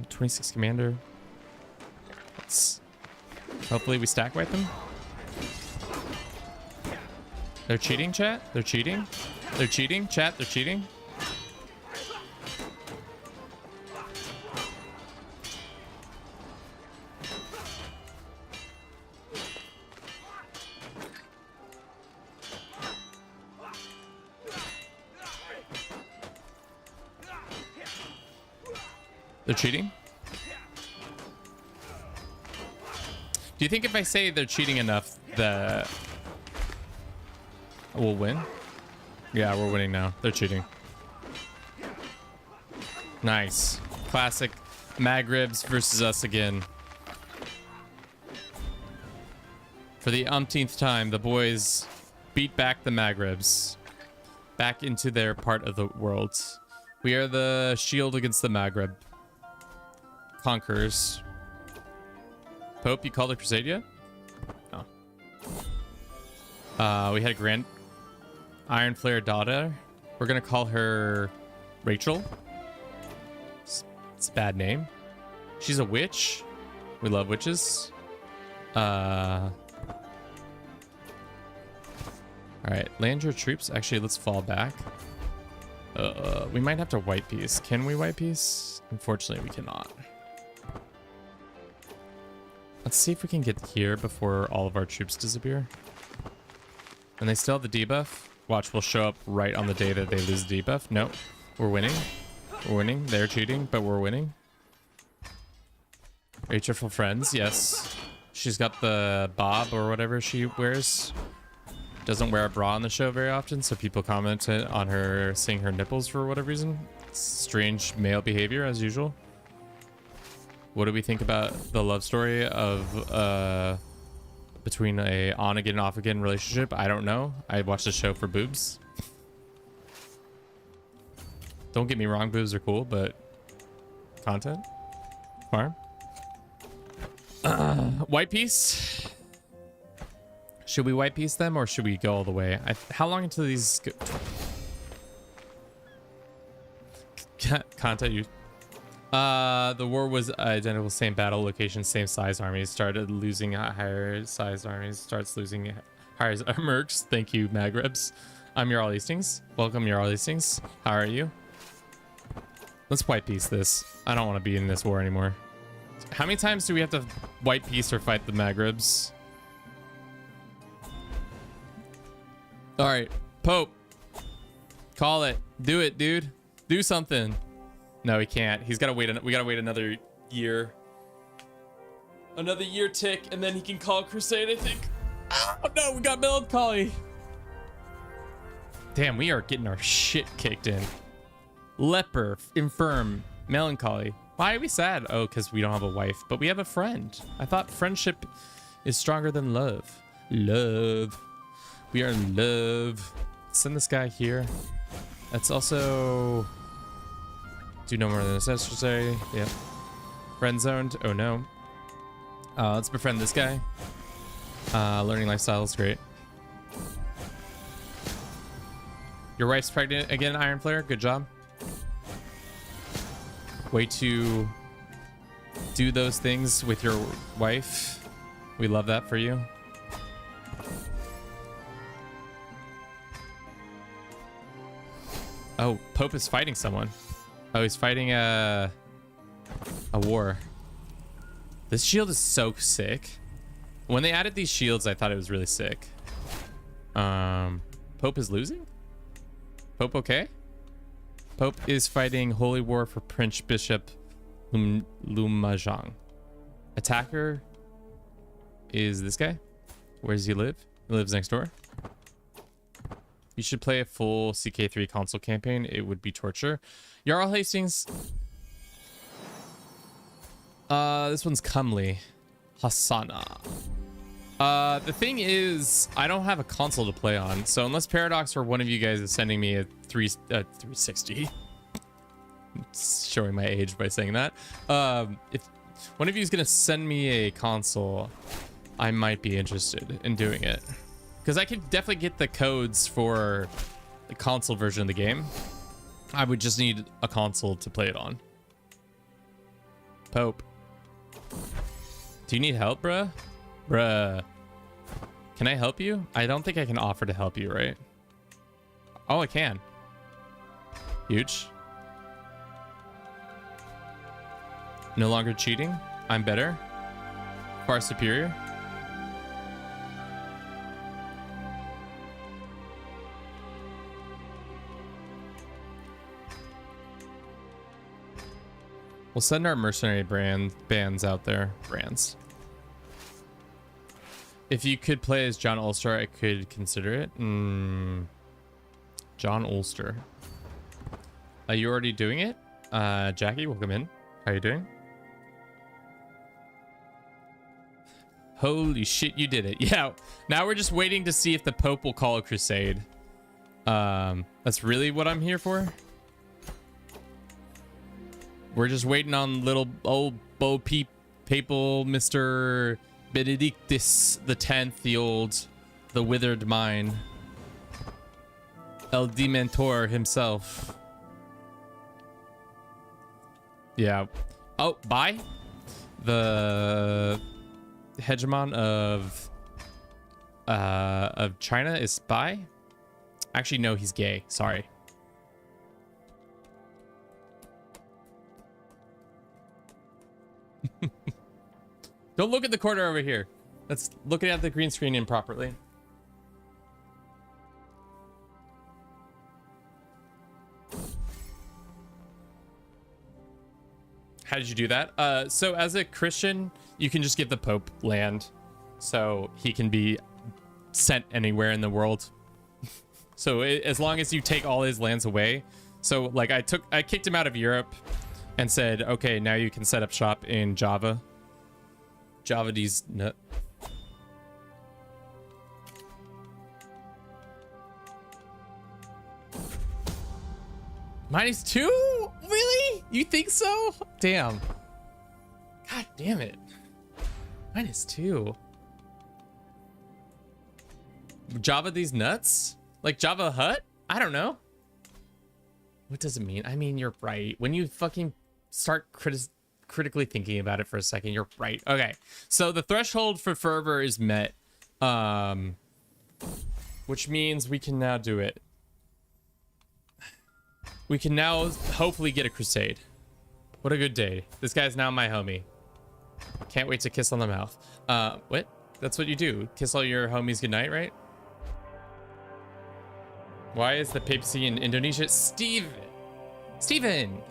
26 commander. Let's... Hopefully we stack wipe them. They're cheating, chat? They're cheating? They're cheating, chat? They're cheating? They're cheating? Do you think if I say they're cheating enough that we'll win? Yeah, we're winning now. They're cheating. Nice. Classic Magribs versus us again. For the umpteenth time, the boys beat back the Magribs. Back into their part of the world. We are the shield against the Maghreb. Conquerors. Pope, you called a crusade yet? Oh. We had a grand Iron Flare daughter. We're gonna call her Rachel. It's a bad name. She's a witch. We love witches. All right, land your troops. Actually, let's fall back. We might have to white piece. Can we white piece? Unfortunately, we cannot. Let's see if we can get here before all of our troops disappear. And they still have the debuff. Watch, we'll show up right on the day that they lose the debuff. Nope, we're winning. We're winning. They're cheating, but we're winning. Rachel for friends, yes. She's got the bob or whatever she wears. Doesn't wear a bra on the show very often, so people comment on her seeing her nipples for whatever reason. Strange male behavior as usual. What do we think about the love story of between a on again off again relationship? I don't know. I watched the show for boobs. Don't get me wrong, boobs are cool, but content farm. White piece. Should we white piece them or should we go all the way? How long until these content you? The war was identical, same battle location, same size armies. Started losing higher size armies. Starts losing higher mercs. Thank you, Magribs. I'm Jarl Hastings. Welcome, Jarl Hastings. How are you? Let's white piece this. I don't want to be in this war anymore. How many times do we have to white piece or fight the Magribs? All right, Pope. Call it. Do it, dude. Do something. No, he can't. He's got to wait. We got to wait another year. Another year tick, and then he can call Crusade, I think. Oh, no, we got melancholy. Damn, we are getting our shit kicked in. Leper, infirm, melancholy. Why are we sad? Oh, because we don't have a wife, but we have a friend. I thought friendship is stronger than love. Love. We are in love. Send this guy here. That's also... Do no more than necessary. Yep. Friend zoned. Oh no. Let's befriend this guy. Learning lifestyle is great. Your wife's pregnant again, Iron Flare. Good job. Way to do those things with your wife. We love that for you. Oh, Pope is fighting someone. Oh, he's fighting a war. This shield is so sick. When they added these shields, I thought it was really sick. Pope is losing? Pope okay? Pope is fighting Holy War for Prince Bishop Lumajang. Attacker is this guy. Where does he live? He lives next door. You should play a full CK3 console campaign. It would be torture. Jarl Hastings. This one's comely. Hasana. The thing is, I don't have a console to play on, so unless Paradox or one of you guys is sending me a 360, it's showing my age by saying that. If one of you is gonna send me a console, I might be interested in doing it, because I could definitely get the codes for the console version of the game. I would just need a console to play it on. Pope, do you need help, bruh? Bruh. Can I help you? I don't think I can offer to help you, right? Oh, I can. Huge. No longer cheating. I'm better. Far superior. We'll send our mercenary bands out there. Brands. If you could play as John Ulster, I could consider it. John Ulster. Are you already doing it? Jackie, welcome in. How you doing? Holy shit, you did it. Yeah, now we're just waiting to see if the Pope will call a crusade. That's really what I'm here for. We're just waiting on little old Bo Peep Papal Mr. Benedictus the 10th, the withered mind. El Dementor himself. Yeah. Oh, bye. The hegemon of China is bi. Actually, no, he's gay. Sorry. Don't look at the corner over here. Let's look at the green screen improperly. How did you do that? So as a Christian, you can just give the Pope land, so he can be sent anywhere in the world. So as long as you take all his lands away. So like I kicked him out of Europe and said, okay, now you can set up shop in Java. Java D's nut. -2? Really? You think so? Damn. God damn it. -2. Java these nuts? Like Java Hut? I don't know. What does it mean? I mean, you're right. When you fucking start critically thinking about it for a second, you're right. Okay. So the threshold for fervor is met. Which means we can now do it. We can now hopefully get a crusade. What a good day. This guy's now my homie. Can't wait to kiss on the mouth. What? That's what you do. Kiss all your homies goodnight, right? Why is the papacy in Indonesia? Steven,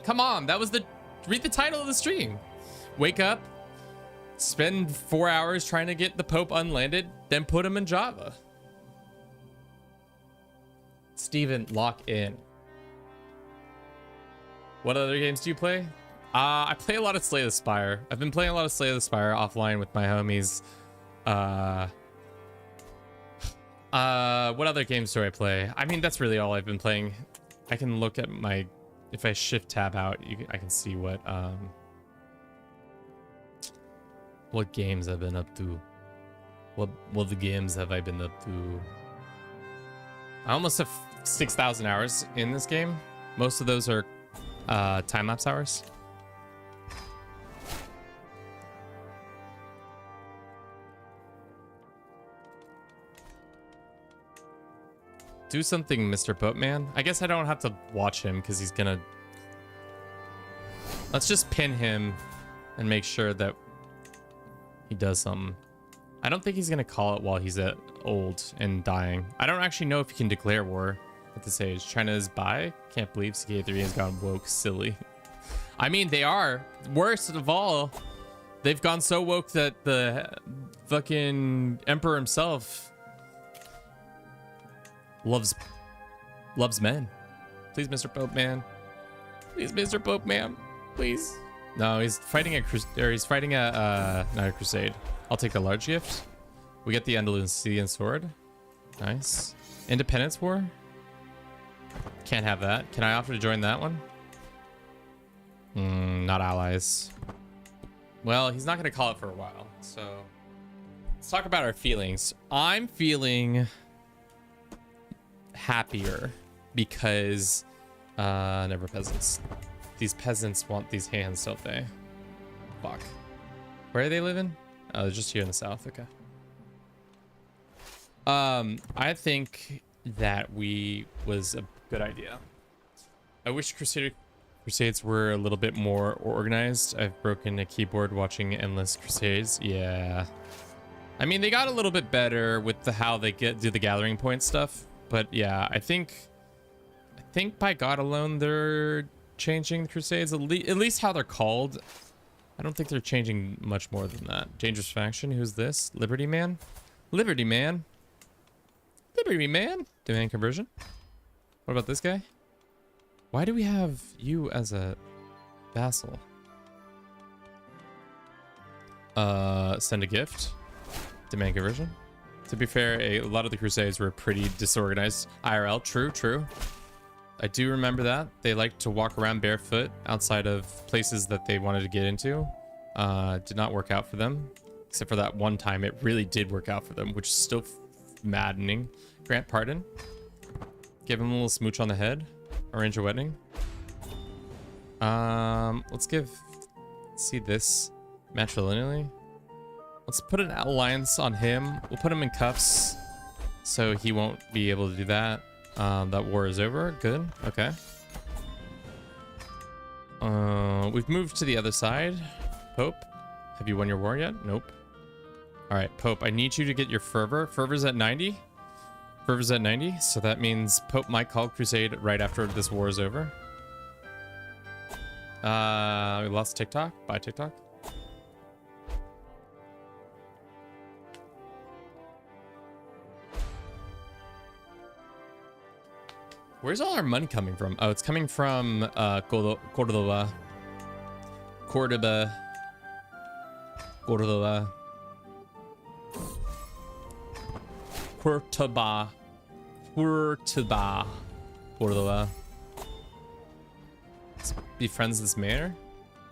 come on. That was read the title of the stream. Wake up, spend 4 hours trying to get the Pope unlanded, then put him in Java. Steven, lock in. What other games do you play? I play a lot of Slay the Spire. I've been playing a lot of Slay the Spire offline with my homies. What other games do I play? I mean, that's really all I've been playing. I can look at my... If I shift tab out, I can see what games I've been up to. What the games have I been up to? I almost have 6,000 hours in this game. Most of those are time-lapse hours. Do something, Mr. Pope Man. I guess I don't have to watch him because he's gonna... Let's just pin him and make sure that he does something. I don't think he's gonna call it while he's old and dying. I don't actually know if he can declare war at this age. China is bi? Can't believe CK3 has gone woke silly. I mean, they are. Worst of all, they've gone so woke that the fucking emperor himself loves men. Please, Mr. Pope Man. Please, Mr. Pope Man. Please. No, he's fighting not a crusade. I'll take the large gift. We get the Andalusian sword. Nice. Independence War. Can't have that. Can I offer to join that one? Not allies. Well, he's not going to call it for a while. So let's talk about our feelings. I'm feeling happier because never peasants. These peasants want these hands, don't they? Fuck. Where are they living? Oh, they're just here in the south. Okay. I think that was a good idea. I wish Crusades were a little bit more organized. I've broken a keyboard watching endless Crusades. Yeah. I mean, they got a little bit better with how they do the gathering point stuff. But yeah, I think by God alone, they're changing the Crusades, at least how they're called. I don't think they're changing much more than that. Dangerous faction. Who's this? Liberty Man? Liberty Man? Liberty Man? Demand conversion. What about this guy? Why do we have you as a vassal? Send a gift. Demand conversion. To be fair, a lot of the Crusades were pretty disorganized. IRL, true, true. I do remember that. They liked to walk around barefoot outside of places that they wanted to get into. Did not work out for them. Except for that one time, it really did work out for them, which is still maddening. Grant pardon. Give him a little smooch on the head. Arrange a wedding. Let's see this matrilineally. Let's put an alliance on him. We'll put him in cuffs so he won't be able to do that. That war is over. Good. Okay. We've moved to the other side. Pope, have you won your war yet? Nope. All right, Pope, I need you to get your fervor. Fervor's at 90. Fervor's at 90, so that means Pope might call crusade right after this war is over. We lost TikTok. Bye, TikTok. Where's all our money coming from? Oh, it's coming from Cordoba. Cordoba. Cordoba. Cordoba. Cordoba. Cordoba. Let's be friends this mayor.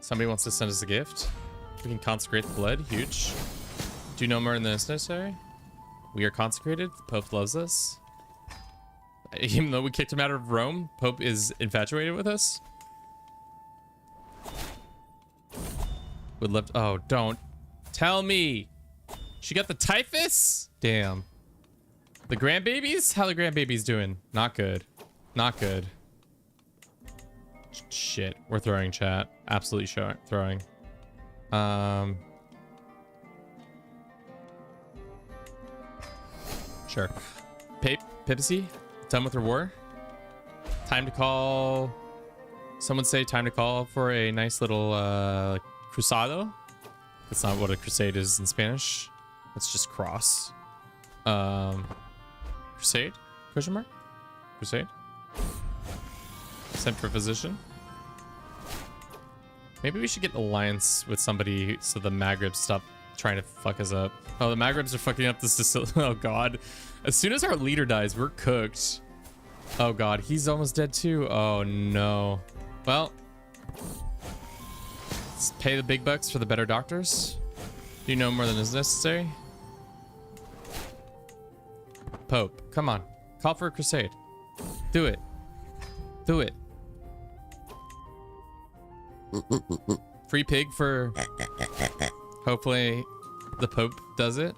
Somebody wants to send us a gift. We can consecrate the blood. Huge. Do no more than is necessary. We are consecrated. The Pope loves us. Even though we kicked him out of Rome, Pope is infatuated with us. Would love to, oh, don't tell me. She got the typhus? Damn. The grandbabies? How the grandbabies doing? Not good. Not good. Shit. We're throwing, chat. Absolutely throwing. Sure. Papacy? Done with her war? Time to call... Someone say time to call for a nice little crusado. That's not what a crusade is in Spanish. It's just cross. Crusade? Question mark? Crusade? Sent for physician. Maybe we should get alliance with somebody so the Maghreb stop trying to fuck us up. Oh, the Maghrebs are fucking up this facility. Oh god. As soon as our leader dies, we're cooked. Oh god, he's almost dead too. Oh no. Well, let's pay the big bucks for the better doctors. Do no more than is necessary. Pope, come on. Call for a crusade. Do it. Do it. Free pig for... Hopefully the Pope does it.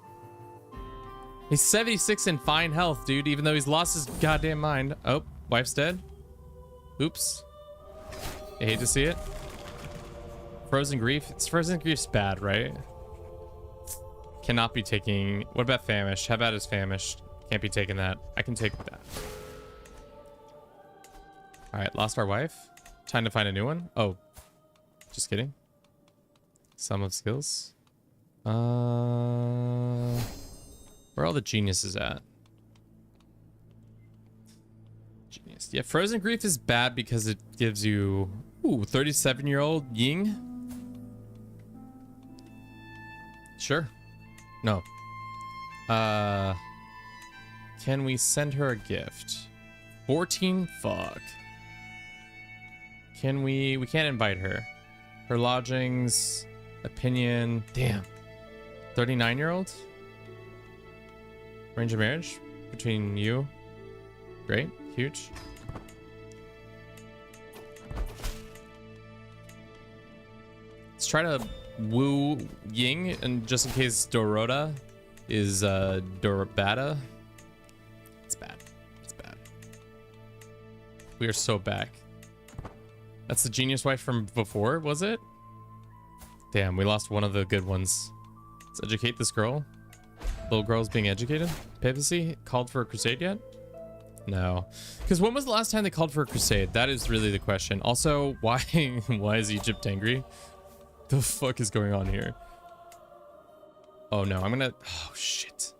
He's 76 in fine health, dude, even though he's lost his goddamn mind. Oh, wife's dead. Oops. I hate to see it. Frozen grief. It's frozen grief's bad, right? Cannot be taking... What about famished? How about is famished? Can't be taking that. I can take that. All right, lost our wife. Time to find a new one. Oh, just kidding. Sum of skills. Where are all the geniuses at? Genius. Yeah, frozen grief is bad because it gives you 37-year-old Ying. Sure. No. Can we send her a gift? 14? Fuck. Can we can't invite her. Her lodgings, opinion. Damn. 39-year-old? Range of marriage between you. Great. Huge. Let's try to woo Ying, and just in case Dorota is Dorabata. It's bad. It's bad. We are so back. That's the genius wife from before, was it? Damn, we lost one of the good ones. Let's educate this girl. Little girl's being educated. Papacy called for a crusade yet? No. Because when was the last time they called for a crusade? That is really the question. Also, why is Egypt angry? The fuck is going on here? Oh no, I'm gonna... Oh shit.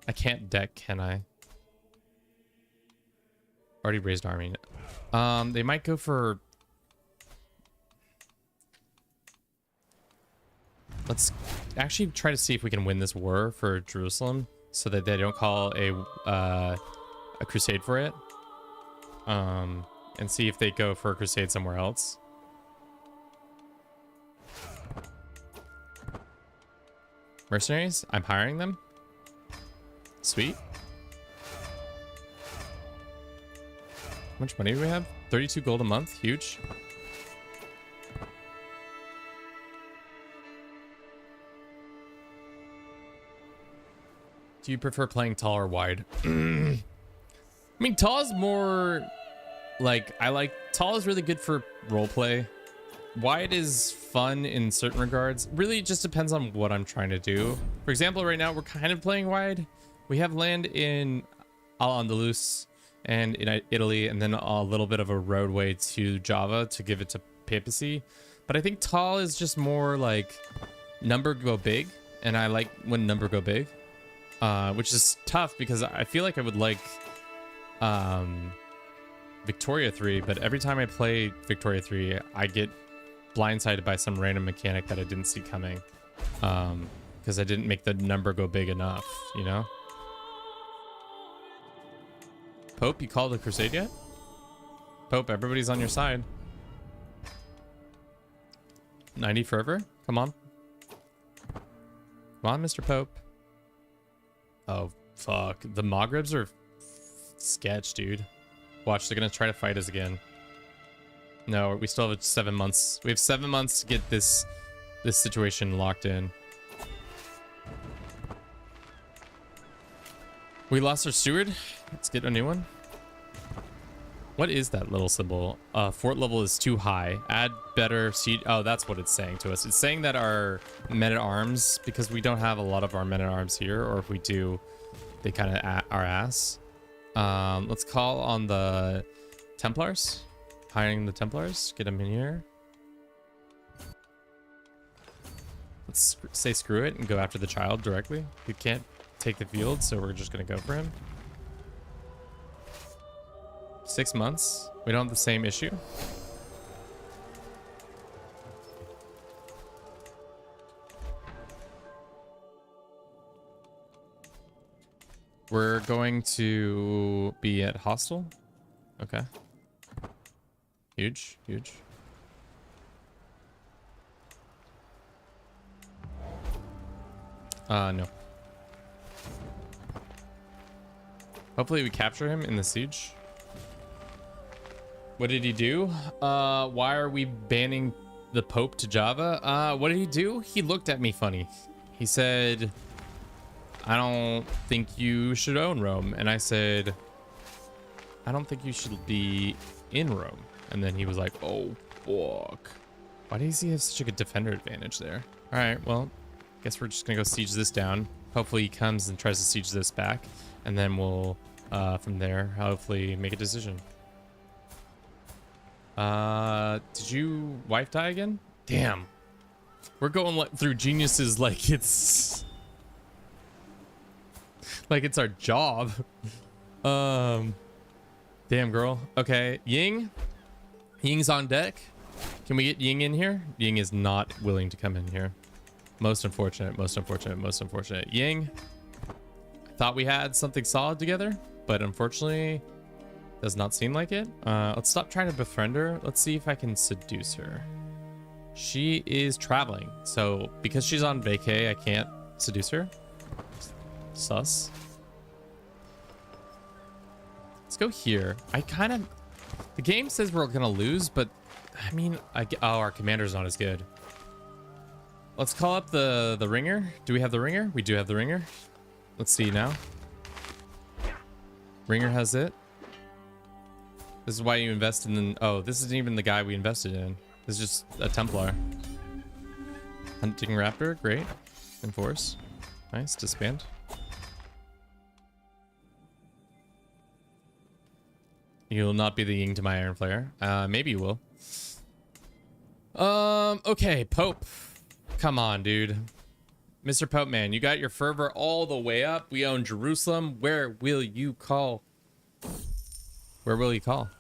I can't deck, can I? Already raised army. They might go for... Let's actually try to see if we can win this war for Jerusalem so that they don't call a crusade for it. And see if they go for a crusade somewhere else. Mercenaries? I'm hiring them. Sweet. How much money do we have? 32 gold a month. Huge. Do you prefer playing tall or wide? I mean, tall is more like, tall is really good for roleplay. Wide is fun in certain regards. Really just depends on what I'm trying to do. For example, right now we're kind of playing wide. We have land in Al-Andalus and in Italy, and then a little bit of a roadway to Java to give it to papacy. But I think tall is just more like number go big, and I like when number go big. Which is tough because I feel like I would like Victoria 3, but every time I play Victoria 3, I get blindsided by some random mechanic that I didn't see coming, because I didn't make the number go big enough, you know? Pope, you called a crusade yet? Pope, everybody's on your side. 90 fervor? Come on. Come on, Mr. Pope. Oh, fuck. The Maghrebs are sketch, dude. Watch, they're gonna try to fight us again. No, we still have 7 months. We have 7 months to get this situation locked in. We lost our steward. Let's get a new one. What is that little symbol? Fort level is too high. Add better siege. Oh, that's what it's saying to us. It's saying that our men-at-arms, because we don't have a lot of our men-at-arms here, or if we do, they kind of our ass. Let's call on the Templars. Hiring the Templars. Get them in here. Let's say screw it and go after the child directly. We can't take the field, so we're just going to go for him. 6 months. We don't have the same issue. We're going to be at hostel. Okay. Huge, huge. No. Hopefully we capture him in the siege. What did he do? Why are we banning the Pope to Java? What did he do? He looked at me funny. He said, I don't think you should own Rome. And I said, I don't think you should be in Rome. And then he was like, oh, fuck. Why does he have such a good defender advantage there? All right, well, guess we're just gonna go siege this down. Hopefully he comes and tries to siege this back. And then we'll, from there, hopefully make a decision. Did you wife die again? Damn. We're going through geniuses like it's our job. Damn, girl. Okay, Ying. Ying's on deck. Can we get Ying in here? Ying is not willing to come in here. Most unfortunate, most unfortunate, most unfortunate. Ying. I thought we had something solid together, but unfortunately does not seem like it. Let's stop trying to befriend her. Let's see if I can seduce her. She is traveling, so because she's on vacay, I can't seduce her. Sus. Let's go here. The game says we're gonna lose, but I mean, oh, our commander's not as good. Let's call up the ringer. Do we have the ringer? We do have the ringer. Let's see now. Ringer has it. This is why you invest in oh, this isn't even the guy we invested in. This is just a Templar. Hunting Raptor, great. Enforce. Nice, disband. You'll not be the yin to my iron flare. Maybe you will. Okay, Pope. Come on, dude. Mr. Pope man, you got your fervor all the way up. We own Jerusalem. Where will you call? Where will you call?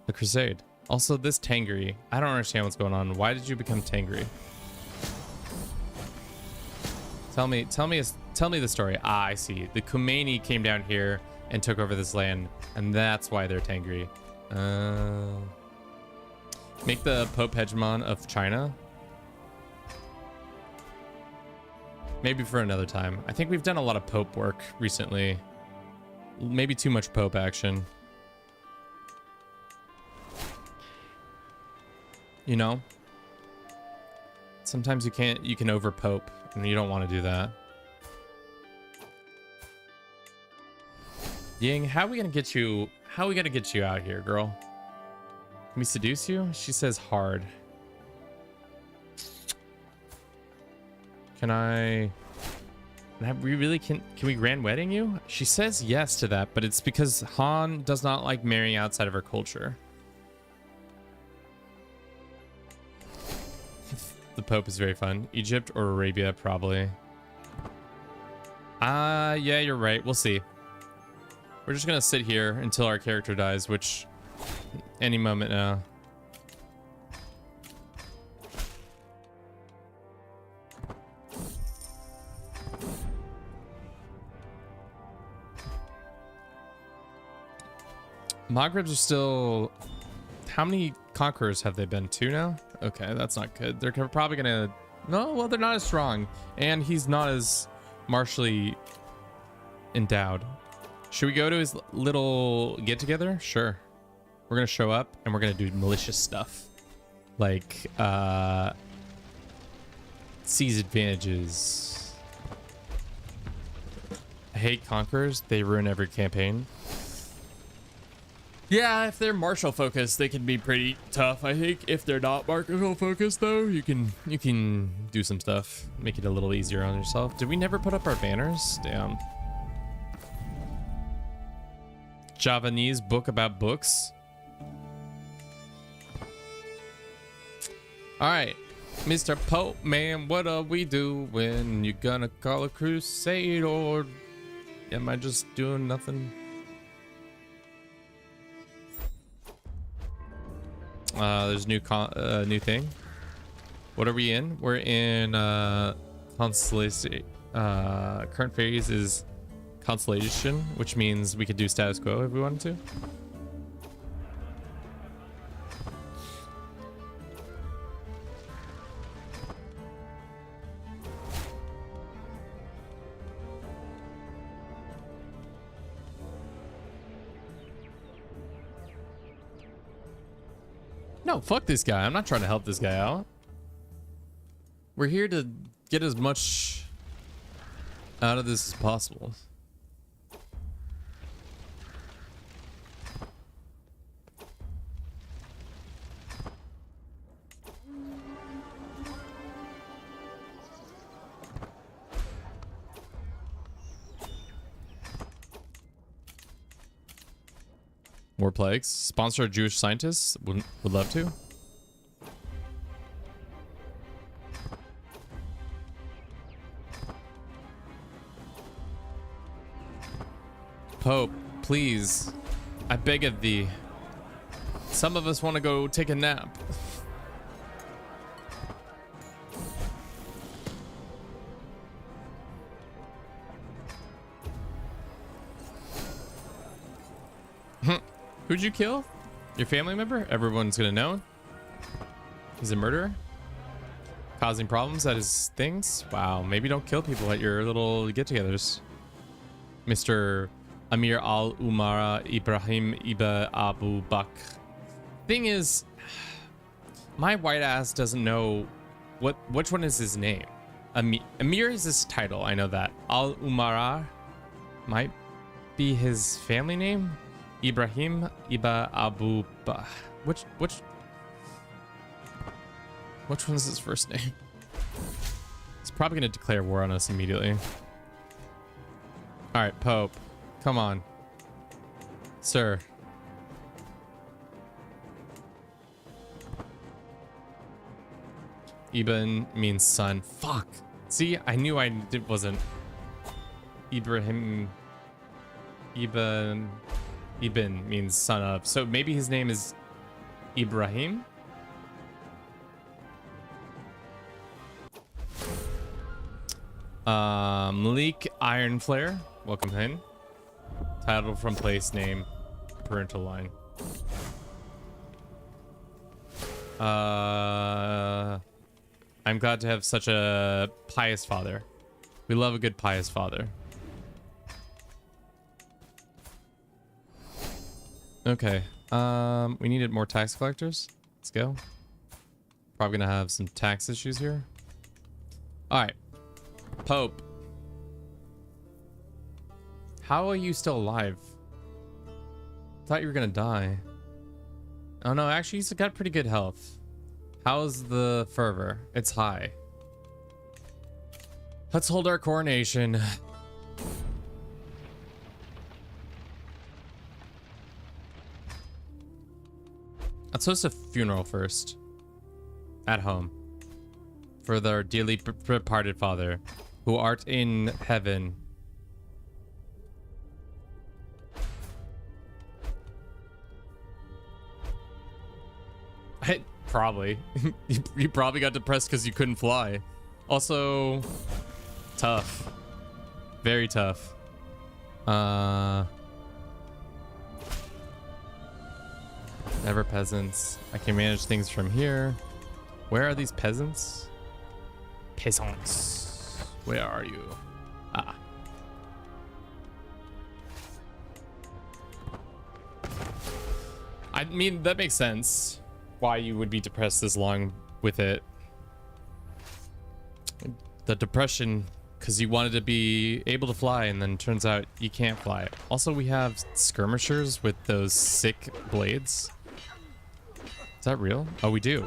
The crusade. Also, this Tangri. I don't understand what's going on. Why did you become Tangri? Tell me the story. Ah, I see. The Khomeini came down here and took over this land, and that's why they're Tangri. Make the Pope hegemon of China. Maybe for another time. I think we've done a lot of Pope work recently. Maybe too much Pope action. You know? Sometimes you can over Pope, and you don't want to do that. Ying, how are we gonna get you out here, girl? Can we seduce you? She says hard. Can we grand wedding you? She says yes to that, but it's because Han does not like marrying outside of her culture. The Pope is very fun. Egypt or Arabia, probably. Yeah, you're right. We'll see. We're just gonna sit here until our character dies, which any moment now. Maghrebs are still... How many conquerors have they been? 2 now? Okay, that's not good. They're probably gonna... No, well, they're not as strong. And he's not as martially endowed. Should we go to his little get-together? Sure. We're gonna show up and we're gonna do malicious stuff. Like, seize advantages. I hate conquerors. They ruin every campaign. Yeah, if they're martial focused, they can be pretty tough. I think if they're not martial focused, though, you can do some stuff, make it a little easier on yourself. Did we never put up our banners? Damn. Javanese book about books. All right, Mr. Pope man, what are we doing? You gonna call a crusade, or am I just doing nothing? There's new thing. What are we in? We're in constellation. Current phase is constellation, which means we could do status quo if we wanted to. No, fuck this guy. I'm not trying to help this guy out. We're here to get as much out of this as possible. More plagues. Sponsor a Jewish scientist. Would love to. Pope, please. I beg of thee. Some of us want to go take a nap. Who'd you kill? Your family member? Everyone's gonna know. He's a murderer? Causing problems at his things? Wow, maybe don't kill people at your little get-togethers. Mr. Amir al-Umara Ibrahim Iba Abu Bakr. Thing is, my white ass doesn't know which one is his name. Amir is his title, I know that. Al-Umara might be his family name. Ibrahim Iba Abu Bakr. Which one's his first name? He's probably gonna declare war on us immediately. All right, Pope, come on. Sir. Ibn means son. Fuck. See, I knew wasn't. Ibrahim. Ibn means son of. So maybe his name is Ibrahim? Malik Ironflare. Welcome in. Title from place name. Parental line. I'm glad to have such a pious father. We love a good pious father. Okay. We needed more tax collectors. Let's go. Probably gonna have some tax issues here. All right. Pope. How are you still alive? Thought you were gonna die. Oh no, actually he's got pretty good health. How's the fervor? It's high. Let's hold our coronation. Let's host a funeral first. At home. For their dearly departed father, who art in heaven. Probably. You probably got depressed because you couldn't fly. Also, tough. Very tough. Never peasants. I can manage things from here. Where are these peasants? Peasants. Where are you? Ah. I mean, that makes sense. Why you would be depressed this long with it. The depression because you wanted to be able to fly and then turns out you can't fly. Also, we have skirmishers with those sick blades. Is that real? Oh, we do.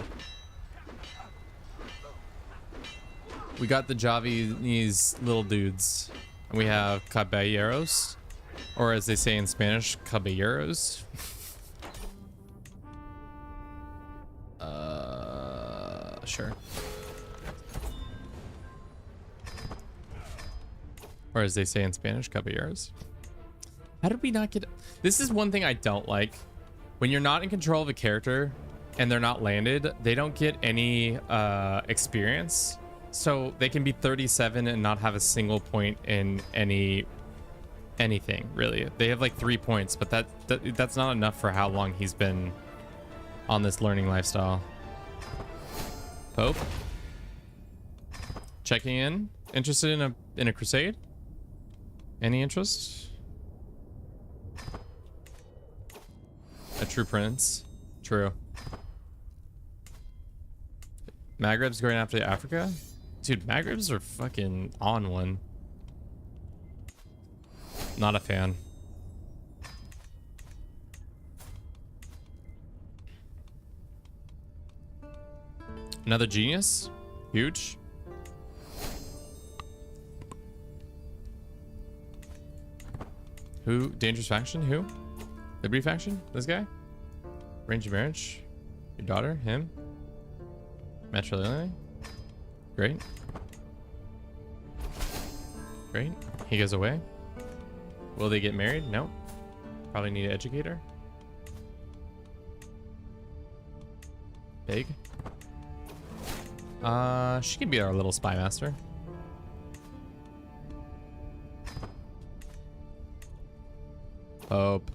We got the Javanese little dudes. And we have caballeros, or as they say in Spanish, caballeros. Sure. Or as they say in Spanish, caballeros. How did we not get... This is one thing I don't like. When you're not in control of a character and they're not landed, they don't get any experience. So they can be 37 and not have a single point in anything, really. They have like 3 points, but that's not enough for how long he's been on this learning lifestyle. Pope. Checking in. Interested in a crusade? Any interest? A true prince. True. Maghreb's going after Africa? Dude, Maghrebs are fucking on one. Not a fan. Another genius? Huge. Who? Dangerous faction? Who? Liberty faction? This guy? Range of marriage? Your daughter? Him? Matrilineal? Great. Great. He goes away. Will they get married? No. Probably need an educator. Big. She can be our little spy master. Pope,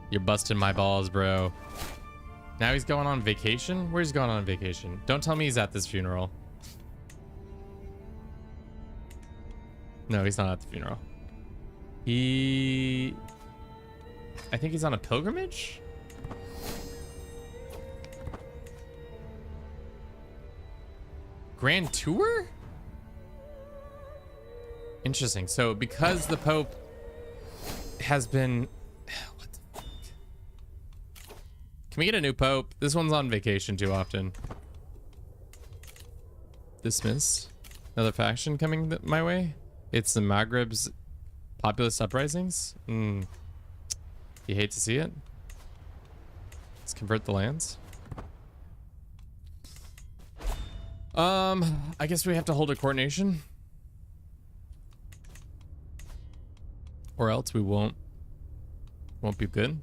you're busting my balls, bro. Now he's going on vacation? Where's he going on vacation? Don't tell me he's at this funeral. No, he's not at the funeral. I think he's on a pilgrimage? Grand tour? Interesting. So because the Pope has been... What the fuck? Can we get a new Pope? This one's on vacation too often. Dismiss. Another faction coming my way? It's the Maghreb's populist uprisings? You hate to see it. Let's convert the lands. I guess we have to hold a coordination. Or else we won't be good.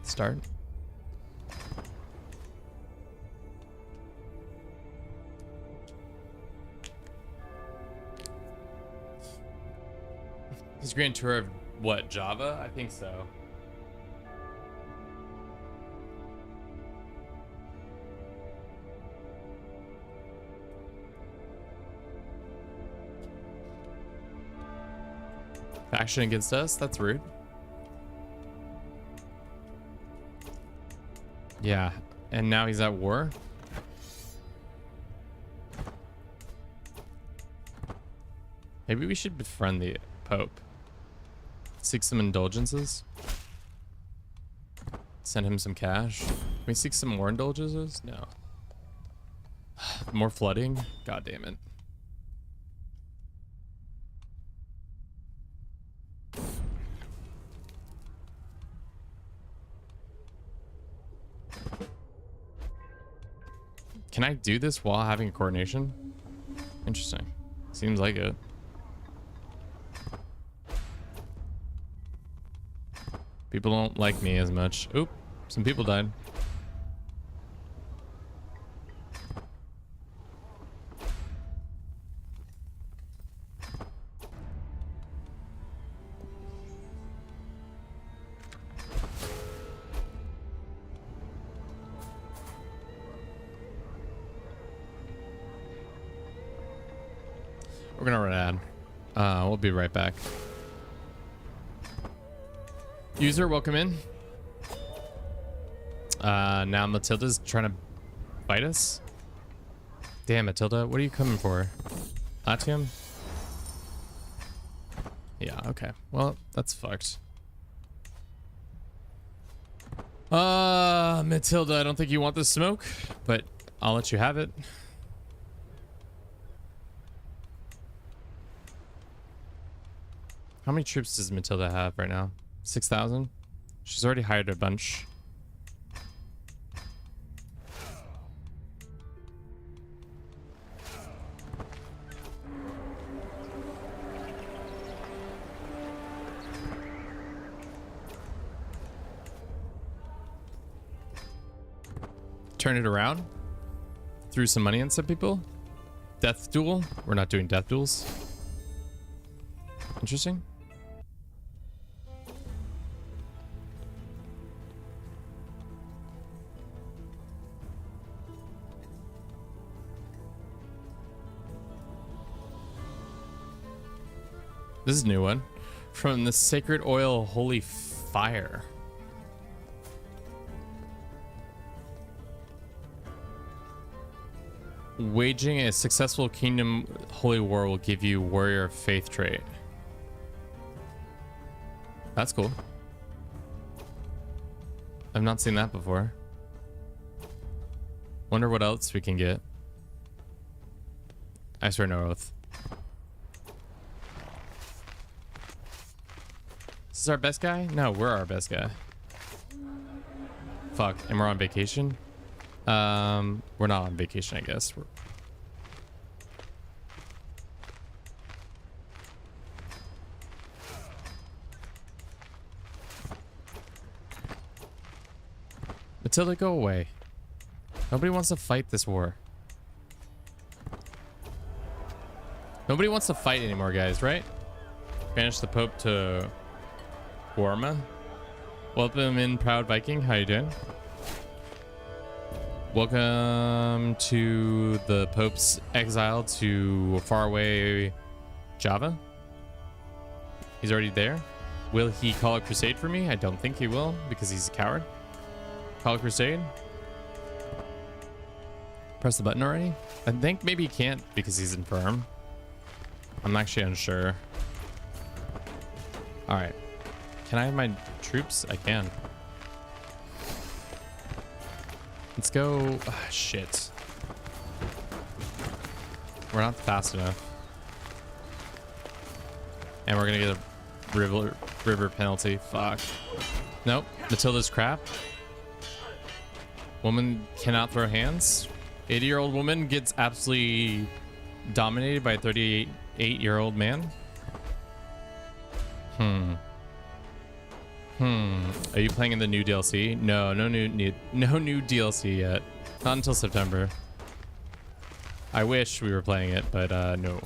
Start. His grand tour of what, Java? I think so. Faction against us? That's rude. Yeah, and now he's at war. Maybe we should befriend the Pope. Seek some indulgences. Send him some cash. Can we seek some more indulgences? No. More flooding? God damn it. Can I do this while having a coordination? Interesting. Seems like it. People don't like me as much. Oop, some people died. We're gonna run an ad. We'll be right back. User, welcome in. Now Matilda's trying to fight us. Damn, Matilda, what are you coming for? Latium? Yeah, okay. Well, that's fucked. Matilda, I don't think you want the smoke, but I'll let you have it. How many troops does Matilda have right now? 6,000? She's already hired a bunch. Turn it around. Threw some money on some people. Death duel. We're not doing death duels. Interesting. This is a new one. From the Sacred Oil Holy Fire. Waging a successful kingdom holy war will give you warrior of faith trait. That's cool. I've not seen that before. Wonder what else we can get. I swear no oath. Is this our best guy? No, we're our best guy. Fuck, and we're on vacation? We're not on vacation, I guess. Matilda, go away. Nobody wants to fight this war. Nobody wants to fight anymore, guys, right? Banish the Pope to Warma. Welcome in, Proud Viking. How you doing? Welcome to the Pope's exile to faraway Java. He's already there. Will he call a crusade for me? I don't think he will, because he's a coward. Call a crusade. Press the button already? I think maybe he can't because he's infirm. I'm actually unsure. Alright. Can I have my troops? I can. Let's go. Ah, shit. We're not fast enough. And we're gonna get river penalty. Fuck. Nope. Matilda's crap. Woman cannot throw hands. 80-year-old woman gets absolutely dominated by a 38-year-old man. Are you playing in the new DLC? No, no new DLC yet. Not until September. I wish we were playing it, but no.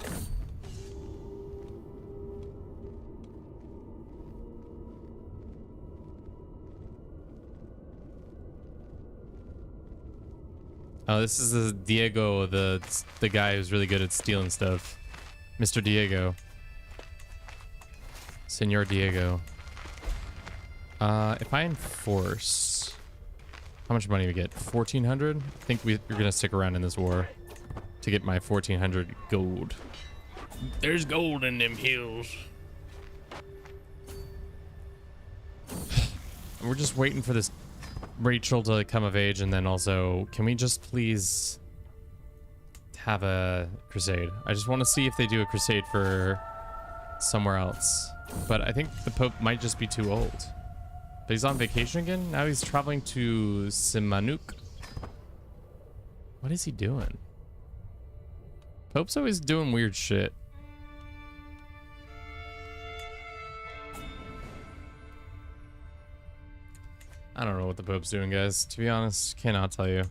Oh, this is the Diego, the guy who's really good at stealing stuff. Mr. Diego. Senor Diego. If I enforce, how much money we get? 1,400? I think we're gonna stick around in this war to get my 1,400 gold. There's gold in them hills. We're just waiting for this Rachel to come of age, and then also, can we just please have a crusade? I just want to see if they do a crusade for somewhere else. But I think the Pope might just be too old. But he's on vacation again? Now he's traveling to Simanuk. What is he doing? Pope's always doing weird shit. I don't know what the Pope's doing, guys. To be honest, cannot tell you.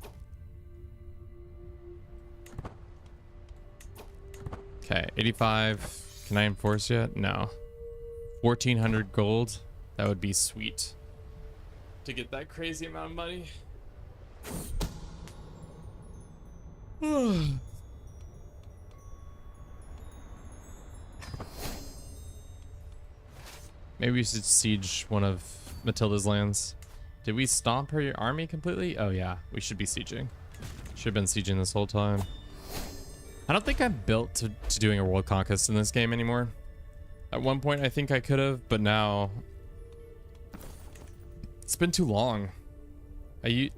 Okay, 85. Can I enforce yet? No. 1,400 gold. That would be sweet. To get that crazy amount of money. Maybe we should siege one of Matilda's lands. Did we stomp her army completely? Oh yeah, we should be sieging. Should have been sieging this whole time. I don't think I'm built to doing a world conquest in this game anymore. At one point I think I could have, but now it's been too long. I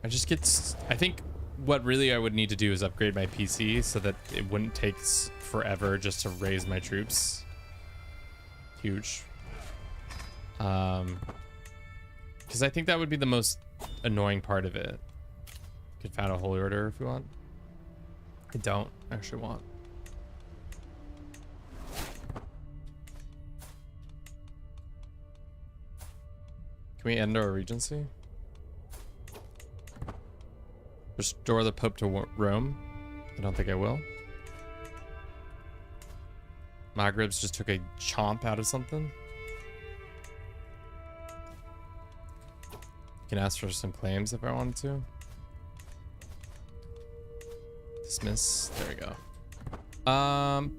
just get, I think what really I would need to do is upgrade my PC so that it wouldn't take forever just to raise my troops. Huge. Because I think that would be the most annoying part of it. Could found a holy order if you want. I don't actually want. Can we end our regency? Restore the Pope to Rome? I don't think I will. Maghreb's just took a chomp out of something. Can ask for some claims if I wanted to. Dismiss. There we go.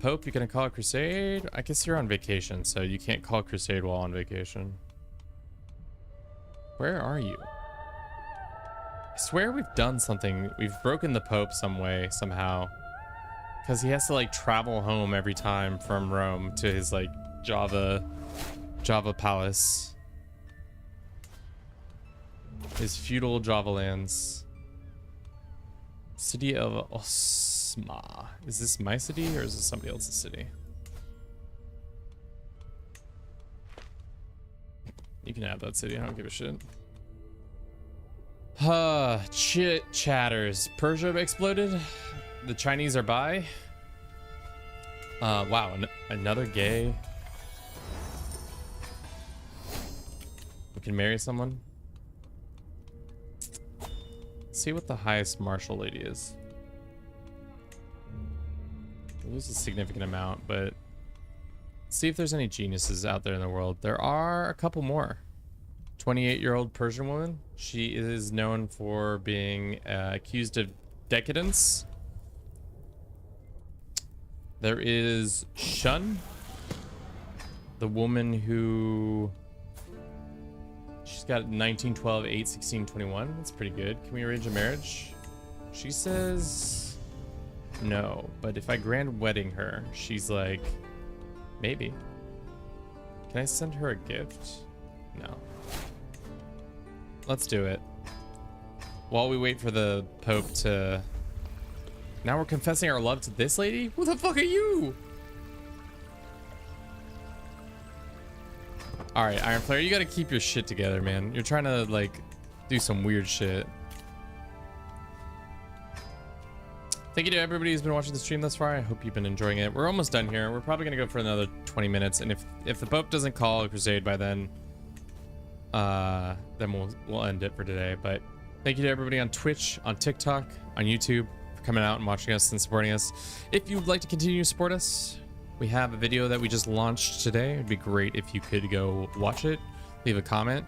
Pope, you gonna call a crusade? I guess you're on vacation, so you can't call a crusade while on vacation. Where are you? I swear we've done something. We've broken the Pope some way, somehow. Because he has to like travel home every time from Rome to his like Java palace. His feudal Java lands. City of Osma. Is this my city or is this somebody else's city? You can have that city. I don't give a shit. Chit chatters. Persia exploded. The Chinese are by. Wow, another gay. We can marry someone. Let's see what the highest martial lady is. We lose a significant amount, but let's see if there's any geniuses out there in the world. There are a couple more. 28-year-old Persian woman. She is known for being accused of decadence. There is Shun, the woman who she's got 1912, 8, 16, 21. That's pretty good. Can we arrange a marriage? She says no, but if I grand wedding her, she's like, maybe. Can I send her a gift? No. Let's do it. While we wait for the Pope to... Now we're confessing our love to this lady? Who the fuck are you? All right, Iron Flare, you gotta keep your shit together, man. You're trying to like do some weird shit. Thank you to everybody who's been watching the stream thus far. I hope you've been enjoying it. We're almost done here. We're probably gonna go for another 20 minutes, and if the Pope doesn't call a crusade by then we'll end it for today. But thank you to everybody on Twitch, on TikTok, on YouTube for coming out and watching us and supporting us. If you'd like to continue to support us, we have a video that we just launched today. It'd be great if you could go watch it, leave a comment,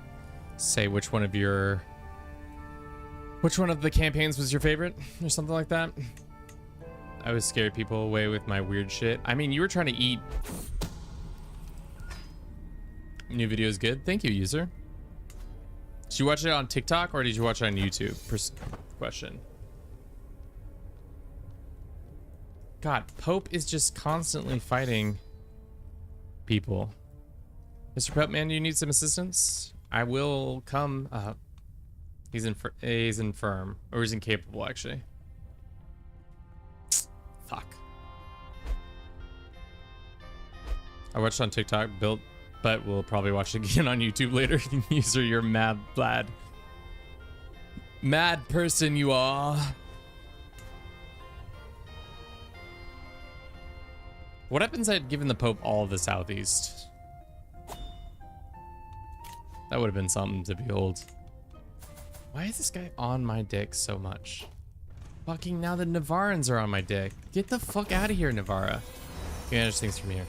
say which one of the campaigns was your favorite or something like that. I was scared people away with my weird shit. I mean, you were trying to eat. New video is good. Thank you, user. Did you watch it on TikTok or did you watch it on YouTube? Question. God, Pope is just constantly fighting people. Mr. Pope, man, do you need some assistance? I will come. He's infirm, or he's incapable, actually. Fuck. I watched on TikTok, built, but we'll probably watch it again on YouTube later. User, you're mad lad. Mad person you are. What happens had given the Pope all of the Southeast? That would have been something to behold. Why is this guy on my dick so much? Fucking now the Navarans are on my dick. Get the fuck out of here, Navarra. You manage things from here.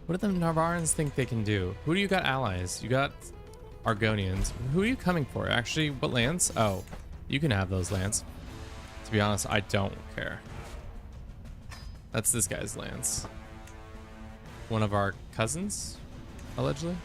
What do the Navarans think they can do? Who do you got allies? You got Argonians. Who are you coming for? Actually, what lands? Oh, you can have those lands. To be honest, I don't care. That's this guy's lands. One of our cousins, allegedly.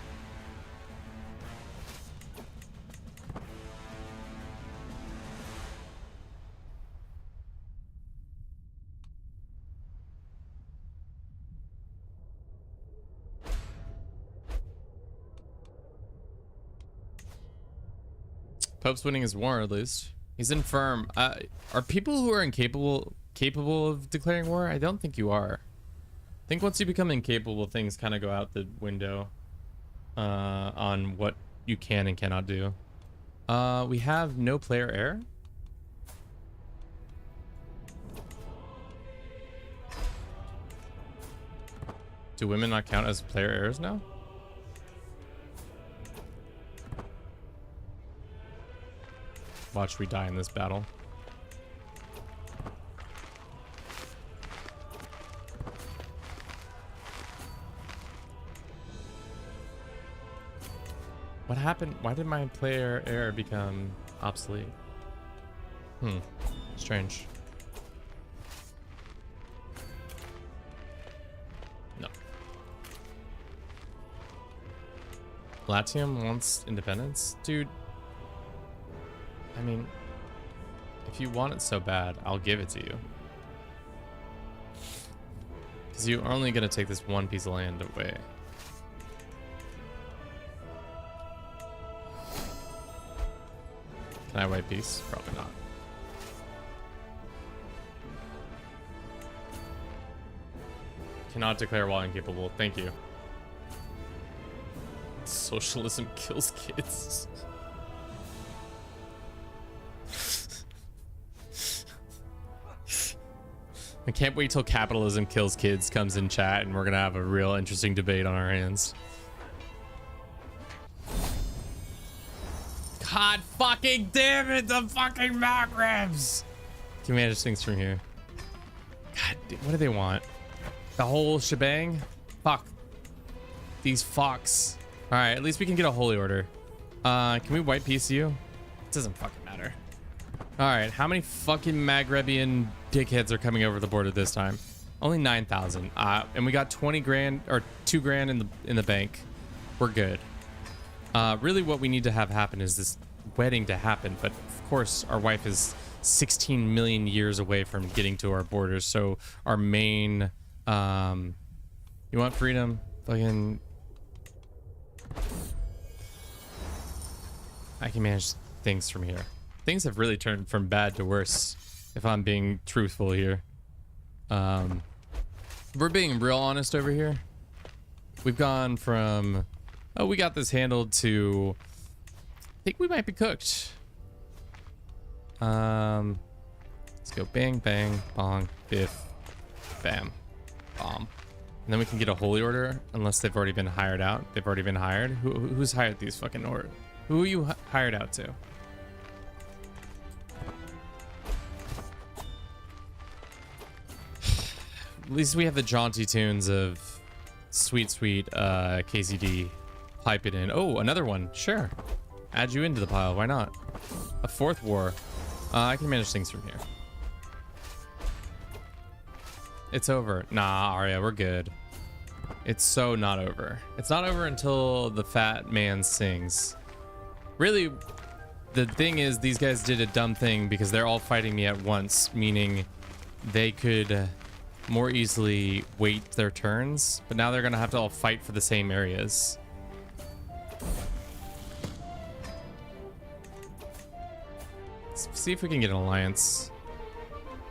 Pope's winning his war, at least. He's infirm. Are people who are incapable capable of declaring war? I don't think you are. I think once you become incapable, things kind of go out the window on what you can and cannot do. We have no player heir. Do women not count as player heirs now? Watch we die in this battle. What happened? Why did my player heir become obsolete? Strange. No. Latium wants independence? Dude. I mean, if you want it so bad, I'll give it to you. Because you're only going to take this one piece of land away. Can I white peace? Probably not. Cannot declare while incapable. Thank you. Socialism kills kids. I can't wait till capitalism kills kids comes in chat and we're gonna have a real interesting debate on our hands. God fucking damn it, the fucking Magribs! Can we manage things from here? God, what do they want? The whole shebang? Fuck. These fucks. Alright, at least we can get a holy order. Can we white peace you? It doesn't fucking matter. Alright, how many fucking Maghrebian dickheads are coming over the border this time? Only 9,000. And we got 20 grand or 2 grand in the bank. We're good. Really what we need to have happen is this wedding to happen, but of course our wife is 16 million years away from getting to our borders, so our main you want freedom? Fucking I can manage things from here. Things have really turned from bad to worse, if I'm being truthful here. We're being real honest over here. We've gone from, oh, we got this handled, to I think we might be cooked. Let's go bang, bang, bong, biff, bam, bomb. And then we can get a holy order, unless they've already been hired out. They've already been hired. Who's hired these fucking orders? Who are you hired out to? At least we have the jaunty tunes of sweet KCD. Pipe it in. Oh, another one. Sure. Add you into the pile. Why not? A fourth war. I can manage things from here. It's over. Nah, Arya, we're good. It's so not over. It's not over until the fat man sings. Really, the thing is, these guys did a dumb thing because they're all fighting me at once, meaning they could more easily wait their turns, but now they're gonna have to all fight for the same areas. Let's see if we can get an alliance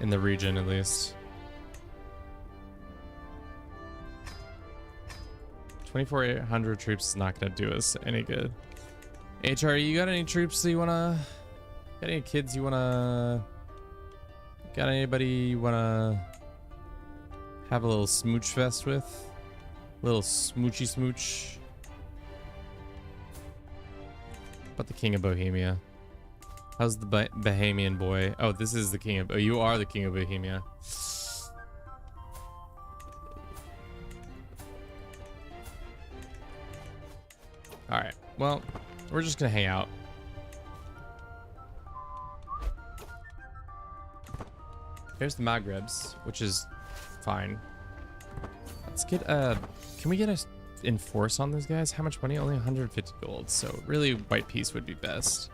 in the region at least. 2,400 troops is not gonna do us any good. HR, you got any troops that you wanna, got any kids you wanna, got anybody you wanna have a little smooch fest with? A little smoochy smooch. But the King of Bohemia. How's the Bohemian boy? Oh, this is the King of, oh, you are the King of Bohemia. All right, well, we're just gonna hang out. Here's the Maghrebs, which is fine. Let's get a, can we get a enforce on these guys? How much money? Only 150 gold. So really white peace would be best.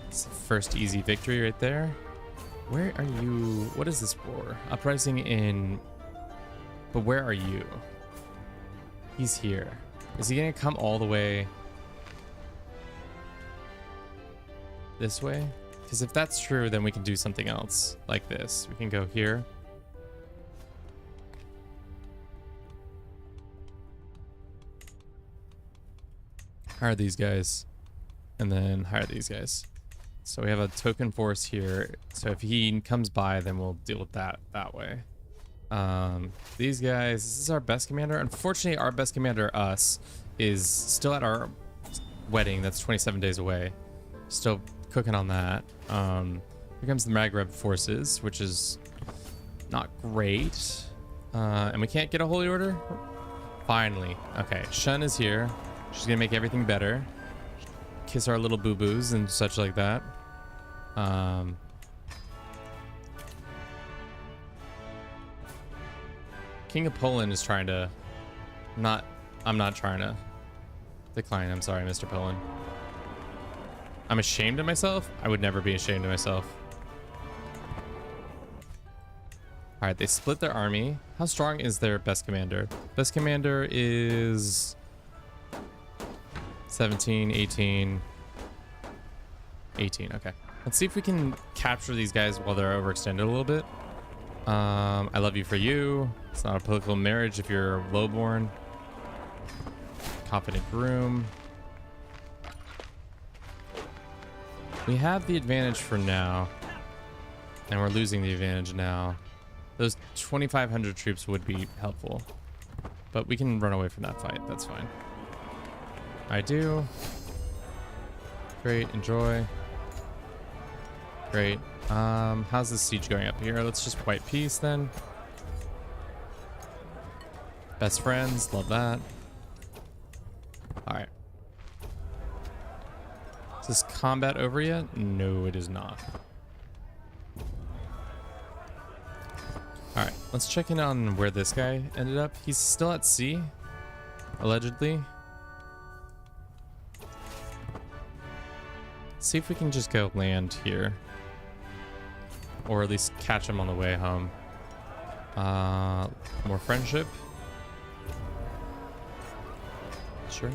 It's the first easy victory right there. Where are you? What is this war? Uprising in, but where are you? He's here. Is he gonna come all the way this way? Because if that's true, then we can do something else like this. We can go here. Hire these guys and then hire these guys. So we have a token force here. So if he comes by, then we'll deal with that way. These guys, this is our best commander. Unfortunately, our best commander, us, is still at our wedding. That's 27 days away. Still cooking on that. Here comes the Maghreb forces, which is not great. And we can't get a holy order. Finally. Okay, Shun is here. She's gonna make everything better. Kiss our little boo-boos and such like that. King of Poland is trying to I'm not trying to decline. I'm sorry, Mr. Poland. I'm ashamed of myself. I would never be ashamed of myself. All right, they split their army. How strong is their best commander? Best commander is 17, 18, 18. Okay. Let's see if we can capture these guys while they're overextended a little bit. I love you for you. It's not a political marriage if you're lowborn. Confident groom. We have the advantage for now, and we're losing the advantage now. Those 2,500 troops would be helpful, but we can run away from that fight. That's fine. I do. Great. Enjoy. Great. How's this siege going up here? Let's just white peace then. Best friends. Love that. All right. Is this combat over yet? No, it is not. All right, let's check in on where this guy ended up. He's still at sea, allegedly. See if we can just go land here, or at least catch him on the way home. More friendship. Sure.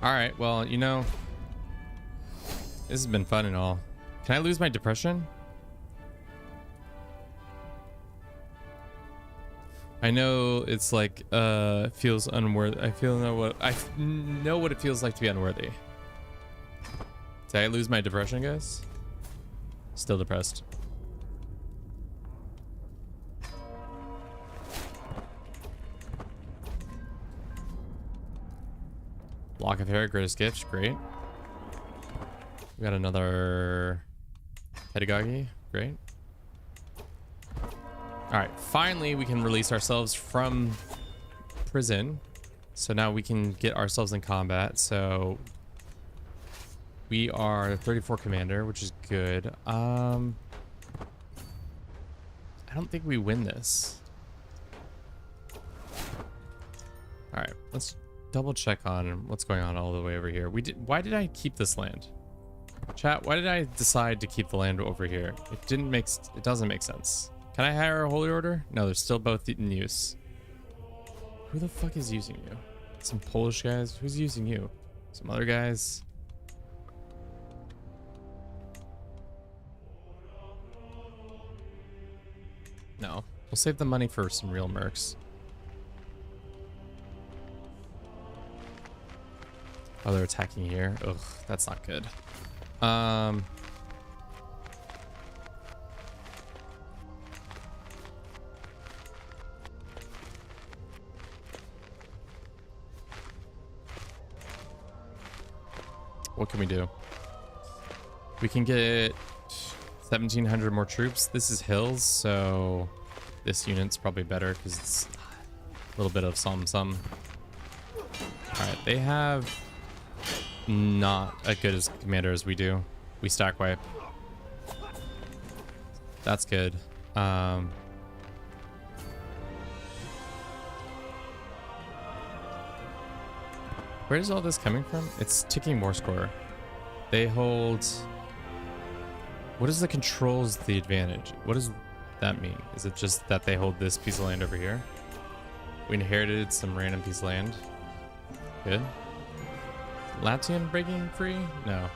All right, well, you know, this has been fun and all. Can I lose my depression? I know it's like feels unworthy. I know what it feels like to be unworthy. Did I lose my depression, guys? Still depressed. Lock of hair, greatest gifts, great. We got another pedagogy, great. All right, finally we can release ourselves from prison. So now we can get ourselves in combat. So we are 34 commander, which is good. I don't think we win this. All right, let's double check on what's going on all the way over here. Why did I keep this land? Chat, why did I decide to keep the land over here? It doesn't make sense. Can I hire a holy order? No, they're still both in use. Who the fuck is using you? Some Polish guys? Who's using you? Some other guys? No, we'll save the money for some real mercs. Oh, they're attacking here. Ugh, that's not good. What can we do? We can get 1,700 more troops. This is hills, so this unit's probably better because it's a little bit of some. All right, they have not as good as commander as we do. We stack wipe. That's good. Where is all this coming from? It's ticking more score. They hold... What is the controls the advantage? What does that mean? Is it just that they hold this piece of land over here? We inherited some random piece of land. Good. Latium breaking free? No.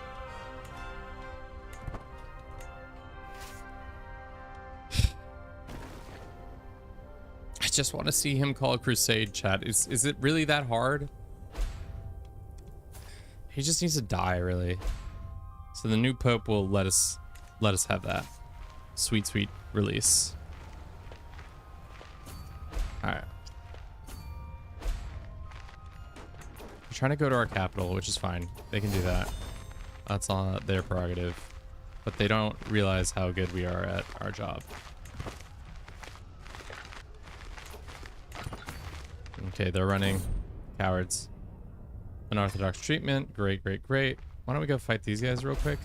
I just want to see him call a crusade, chat. Is it really that hard? He just needs to die, really. So the new Pope will let us have that. Sweet, sweet release. Alright. We're trying to go to our capital, which is fine. They can do that. That's on their prerogative. But they don't realize how good we are at our job. Okay, they're running. Cowards. Unorthodox treatment. Great, great, great. Why don't we go fight these guys real quick?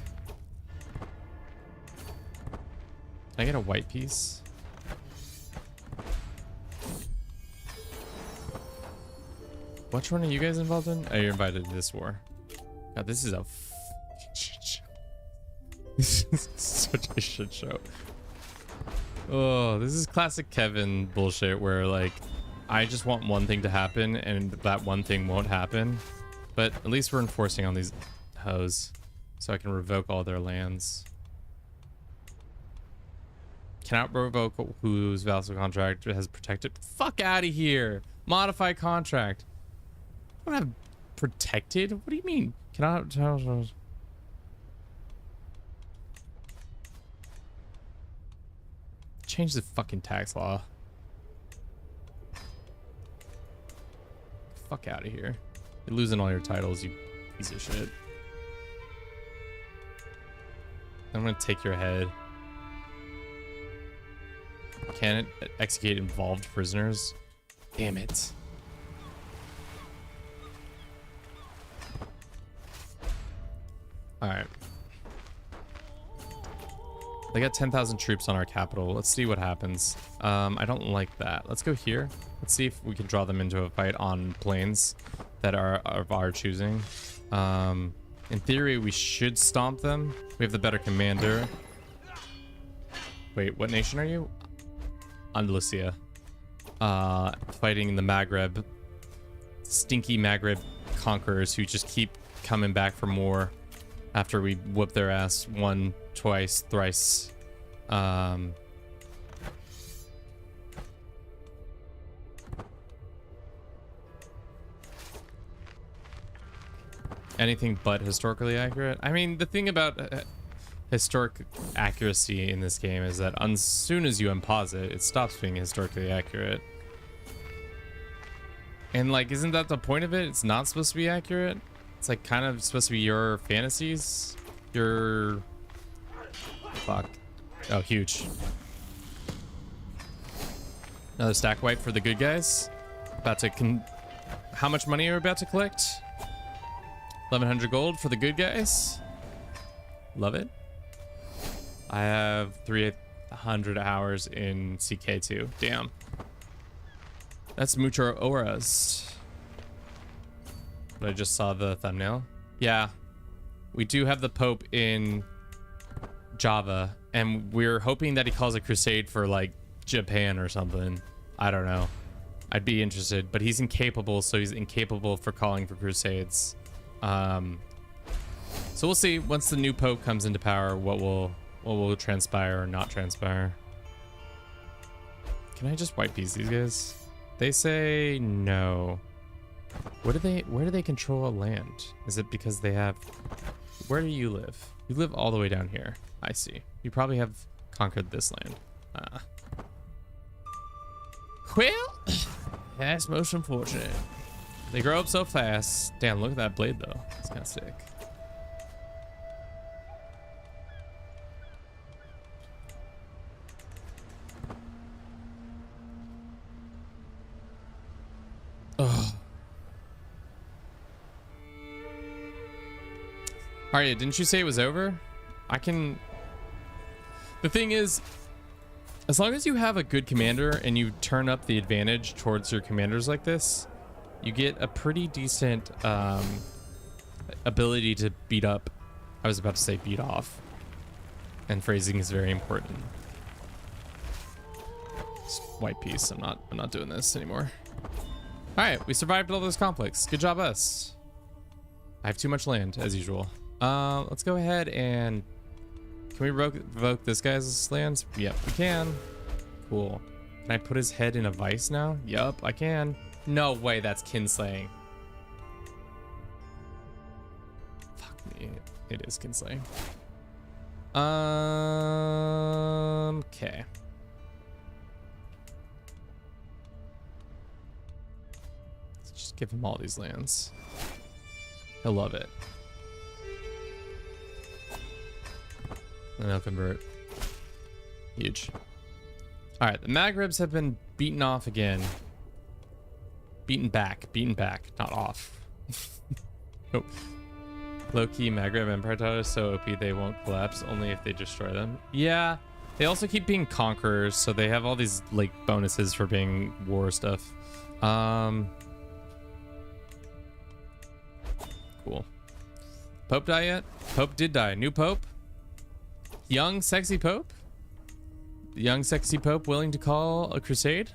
Can I get a white piece? Which one are you guys involved in? Oh, you're invited to this war. God, this is a shit show. This is such a shit show. Oh, this is classic Kevin bullshit where, like, I just want one thing to happen and that one thing won't happen. But at least we're enforcing on these hoes so I can revoke all their lands. Cannot revoke whose vassal contract has protected. Fuck out of here. Modify contract. I don't have protected. What do you mean? Cannot change the fucking tax law. Fuck out of here. You're losing all your titles, you piece of shit. I'm gonna take your head. Can it execute involved prisoners? Damn it. Alright. They got 10,000 troops on our capital. Let's see what happens. I don't like that. Let's go here. Let's see if we can draw them into a fight on plains that are of our choosing. In theory, we should stomp them. We have the better commander. Wait, what nation are you? Andalusia. Fighting in the Maghreb. Stinky Maghreb conquerors who just keep coming back for more after we whoop their ass one, twice, thrice. Anything but historically accurate. I mean, the thing about historic accuracy in this game is that as soon as you unpause it, it stops being historically accurate. And like, isn't that the point of it? It's not supposed to be accurate. It's like kind of supposed to be your fantasies. Your... Fuck. Oh, huge. Another stack wipe for the good guys. About to how much money are we about to collect? 1100 gold for the good guys. Love it. I have 300 hours in CK2. Damn. That's mucho auras. But I just saw the thumbnail. Yeah. We do have the Pope in Java, and we're hoping that he calls a crusade for like Japan or something. I don't know. I'd be interested, but he's incapable, so he's incapable for calling for crusades. So we'll see once the new Pope comes into power what will transpire or not transpire. Can I just wipe these guys? They say no. Where do they control a land? Is it because they have... Where do you live? You live all the way down here. I see. You probably have conquered this land. Well, that's most unfortunate. They grow up so fast. Damn, look at that blade though. It's kind of sick. Ugh. Arya, didn't you say it was over? I can... The thing is, as long as you have a good commander and you turn up the advantage towards your commanders like this, you get a pretty decent ability to beat up. I was about to say beat off. And phrasing is very important. It's white piece. I'm not doing this anymore. Alright, we survived all those conflicts. Good job us. I have too much land, as usual. Let's go ahead and... Can we revoke this guy's lands? Yep, we can. Cool. Can I put his head in a vice now? Yup, I can. No way, that's kinslaying. Fuck me. It is kinslaying. Okay. Let's just give him all these lands. He'll love it. And they'll convert. Huge. All right, the Maghrebs have been beaten off again. Beaten back, not off. Nope. Low-key Maghreb Empire titles so OP they won't collapse, only if they destroy them. Yeah, they also keep being conquerors, so they have all these like bonuses for being war stuff. Cool. Pope die yet? Pope did die. New Pope? Young, sexy Pope? The young, sexy Pope willing to call a crusade?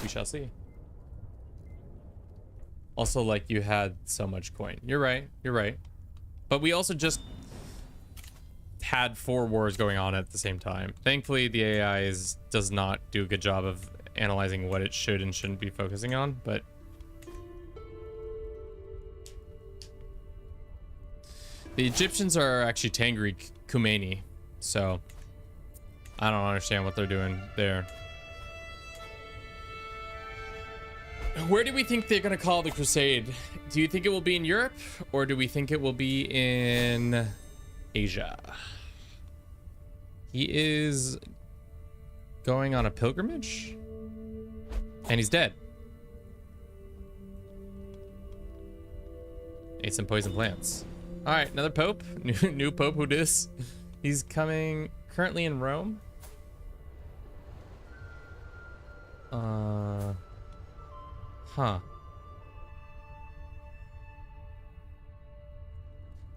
We shall see. Also, like, you had so much coin. You're right. You're right. But we also just had 4 wars going on at the same time. Thankfully, the AI does not do a good job of analyzing what it should and shouldn't be focusing on, but... The Egyptians are actually Tangri Khomeini, so I don't understand what they're doing there. Where do we think they're gonna call the crusade? Do you think it will be in Europe, or do we think it will be in Asia? He is going on a pilgrimage, and he's dead. Ate some poison plants. All right, another pope, new pope. Who dis? He's coming currently in Rome. Huh.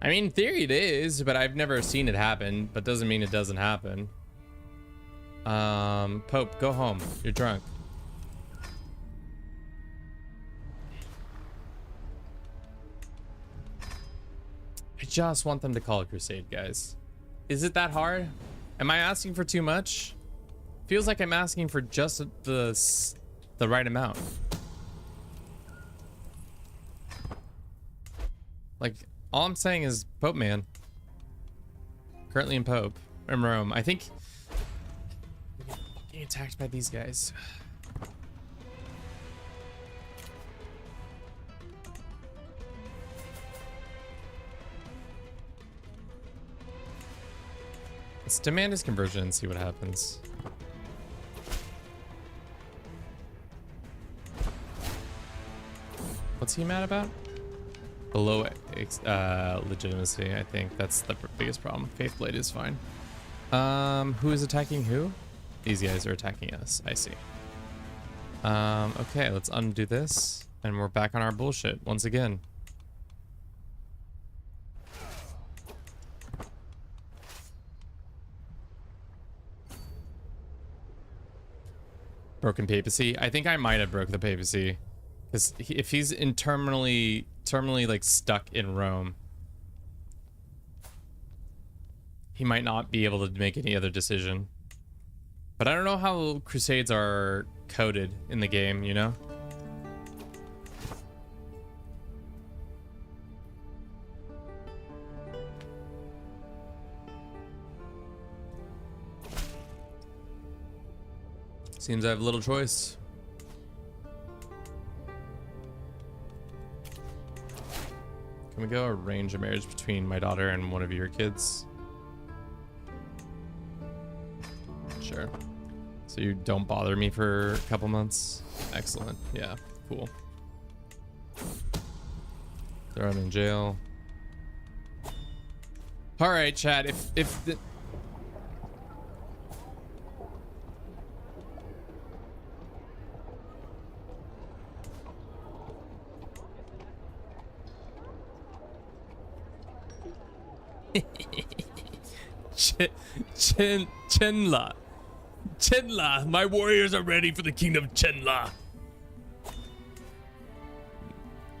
I mean, in theory it is, but I've never seen it happen, but doesn't mean it doesn't happen. Pope, go home. You're drunk. just want them to call a crusade, guys. Is it that hard? Am I asking for too much? Feels like I'm asking for just the right amount. Like, all I'm saying is Pope Man. Currently in Rome. I think we're getting attacked by these guys. Let's demand his conversion and see what happens. What's he mad about? Below legitimacy, I think that's the biggest problem. Faith Blade is fine. Who is attacking who? These guys are attacking us. I see. Okay, let's undo this, and we're back on our bullshit once again. Broken papacy. I think I might have broke the papacy, because if he's terminally like stuck in Rome, he might not be able to make any other decision. But I don't know how crusades are coded in the game, you know? Seems I have little choice. Can we go arrange a marriage between my daughter and one of your kids? Sure. So you don't bother me for a couple months? Excellent. Yeah, cool. Throw him in jail. All right, chat. If the Chenla, my warriors are ready for the kingdom of Chenla.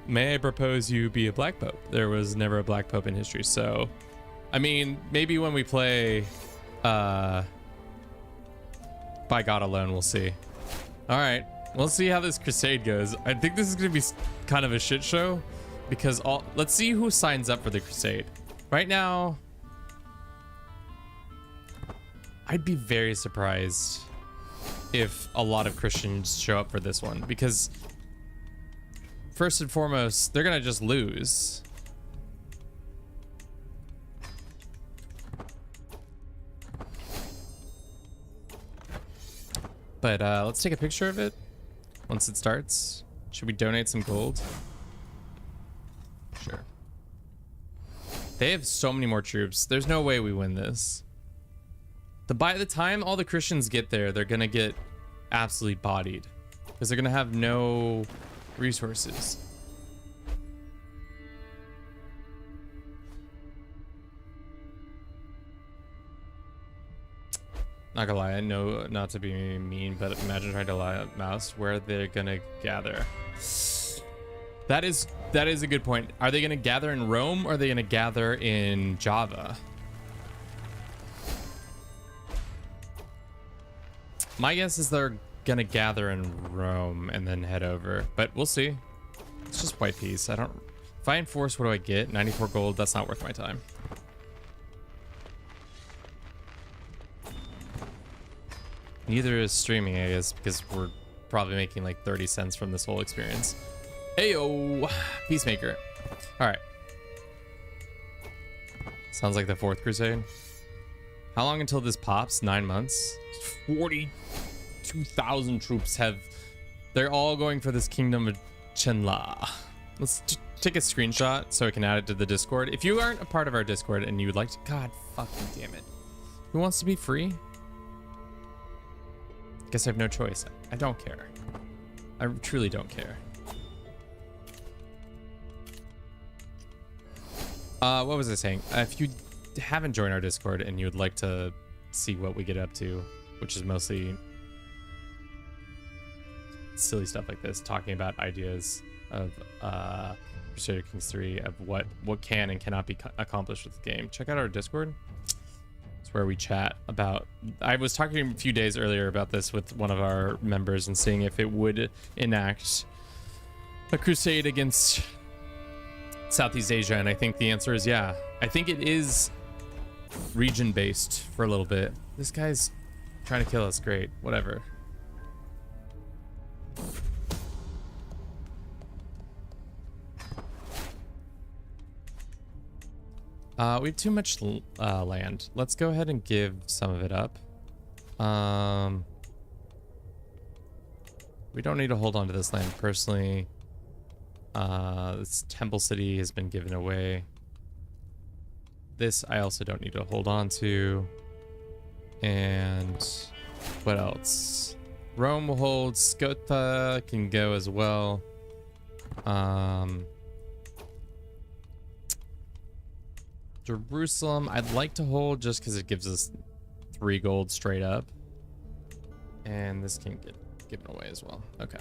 May I propose you be a black pope? There was never a black pope in history, so I mean, maybe when we play By God Alone, we'll see. All right, we'll see how this crusade goes. I think this is gonna be kind of a shit show because let's see who signs up for the crusade. Right now, I'd be very surprised if a lot of Christians show up for this one, because first and foremost, they're gonna just lose. But let's take a picture of it once it starts. Should we donate some gold? Sure. They have so many more troops. There's no way we win this. By the time all the Christians get there, they're gonna get absolutely bodied because they're gonna have no resources. Not gonna lie, I know not to be mean, but imagine trying to lie at mouse where they're gonna gather. That is a good point. Are they gonna gather in Rome or are they gonna gather in Java? My guess is they're gonna gather in Rome and then head over, but we'll see. It's just white peace. If I enforce, what do I get? 94 gold. That's not worth my time. Neither is streaming, I guess, because we're probably making like 30 cents from this whole experience. Heyo, Peacemaker. All right. Sounds like the fourth crusade. How long until this pops? 9 months. 42,000 troops they're all going for this kingdom of Chenla. Let's take a screenshot so I can add it to the Discord. If you aren't a part of our Discord and you would like to, God fucking damn it. Who wants to be free? Guess I have no choice. I don't care. I truly don't care. What was I saying? If you haven't joined our Discord and you would like to see what we get up to, which is mostly silly stuff like this, talking about ideas of Crusader Kings 3 of what can and cannot be accomplished with the game. Check out our Discord. It's where we chat about. I was talking a few days earlier about this with one of our members and seeing if it would enact a crusade against Southeast Asia, and I think the answer is yeah. I think it is region based for a little bit. This guy's trying to kill us. Great, whatever. We have too much land. Let's go ahead and give some of it up. We don't need to hold on to this land personally. This temple city has been given away. This I also don't need to hold on to. And what else? Rome will hold. Skota can go as well. Jerusalem I'd like to hold just because it gives us 3 gold straight up. And this can get given away as well. Okay.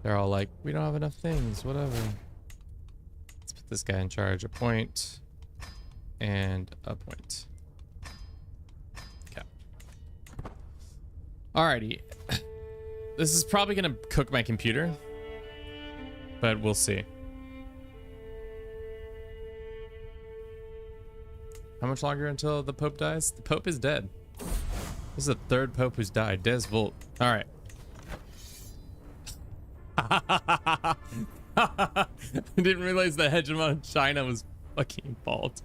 They're all like, we don't have enough things, whatever. Let's put this guy in charge. A point and a point. Okay. Alrighty. This is probably gonna cook my computer, but we'll see. How much longer until the Pope dies? The Pope is dead. This is the 3rd Pope who's died. Des Volt. All right. I didn't realize the hegemon of China was fucking fault.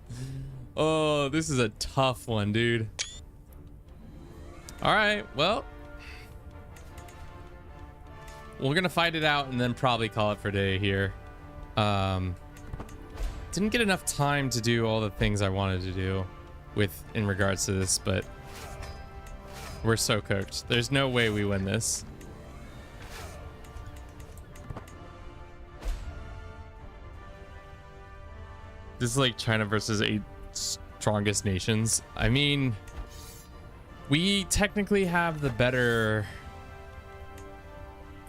Oh, this is a tough one, dude. All right, well. We're gonna fight it out and then probably call it for day here. Didn't get enough time to do all the things I wanted to do in regards to this, but we're so cooked. There's no way we win this. This is like China versus 8 strongest nations. I mean, we technically have the better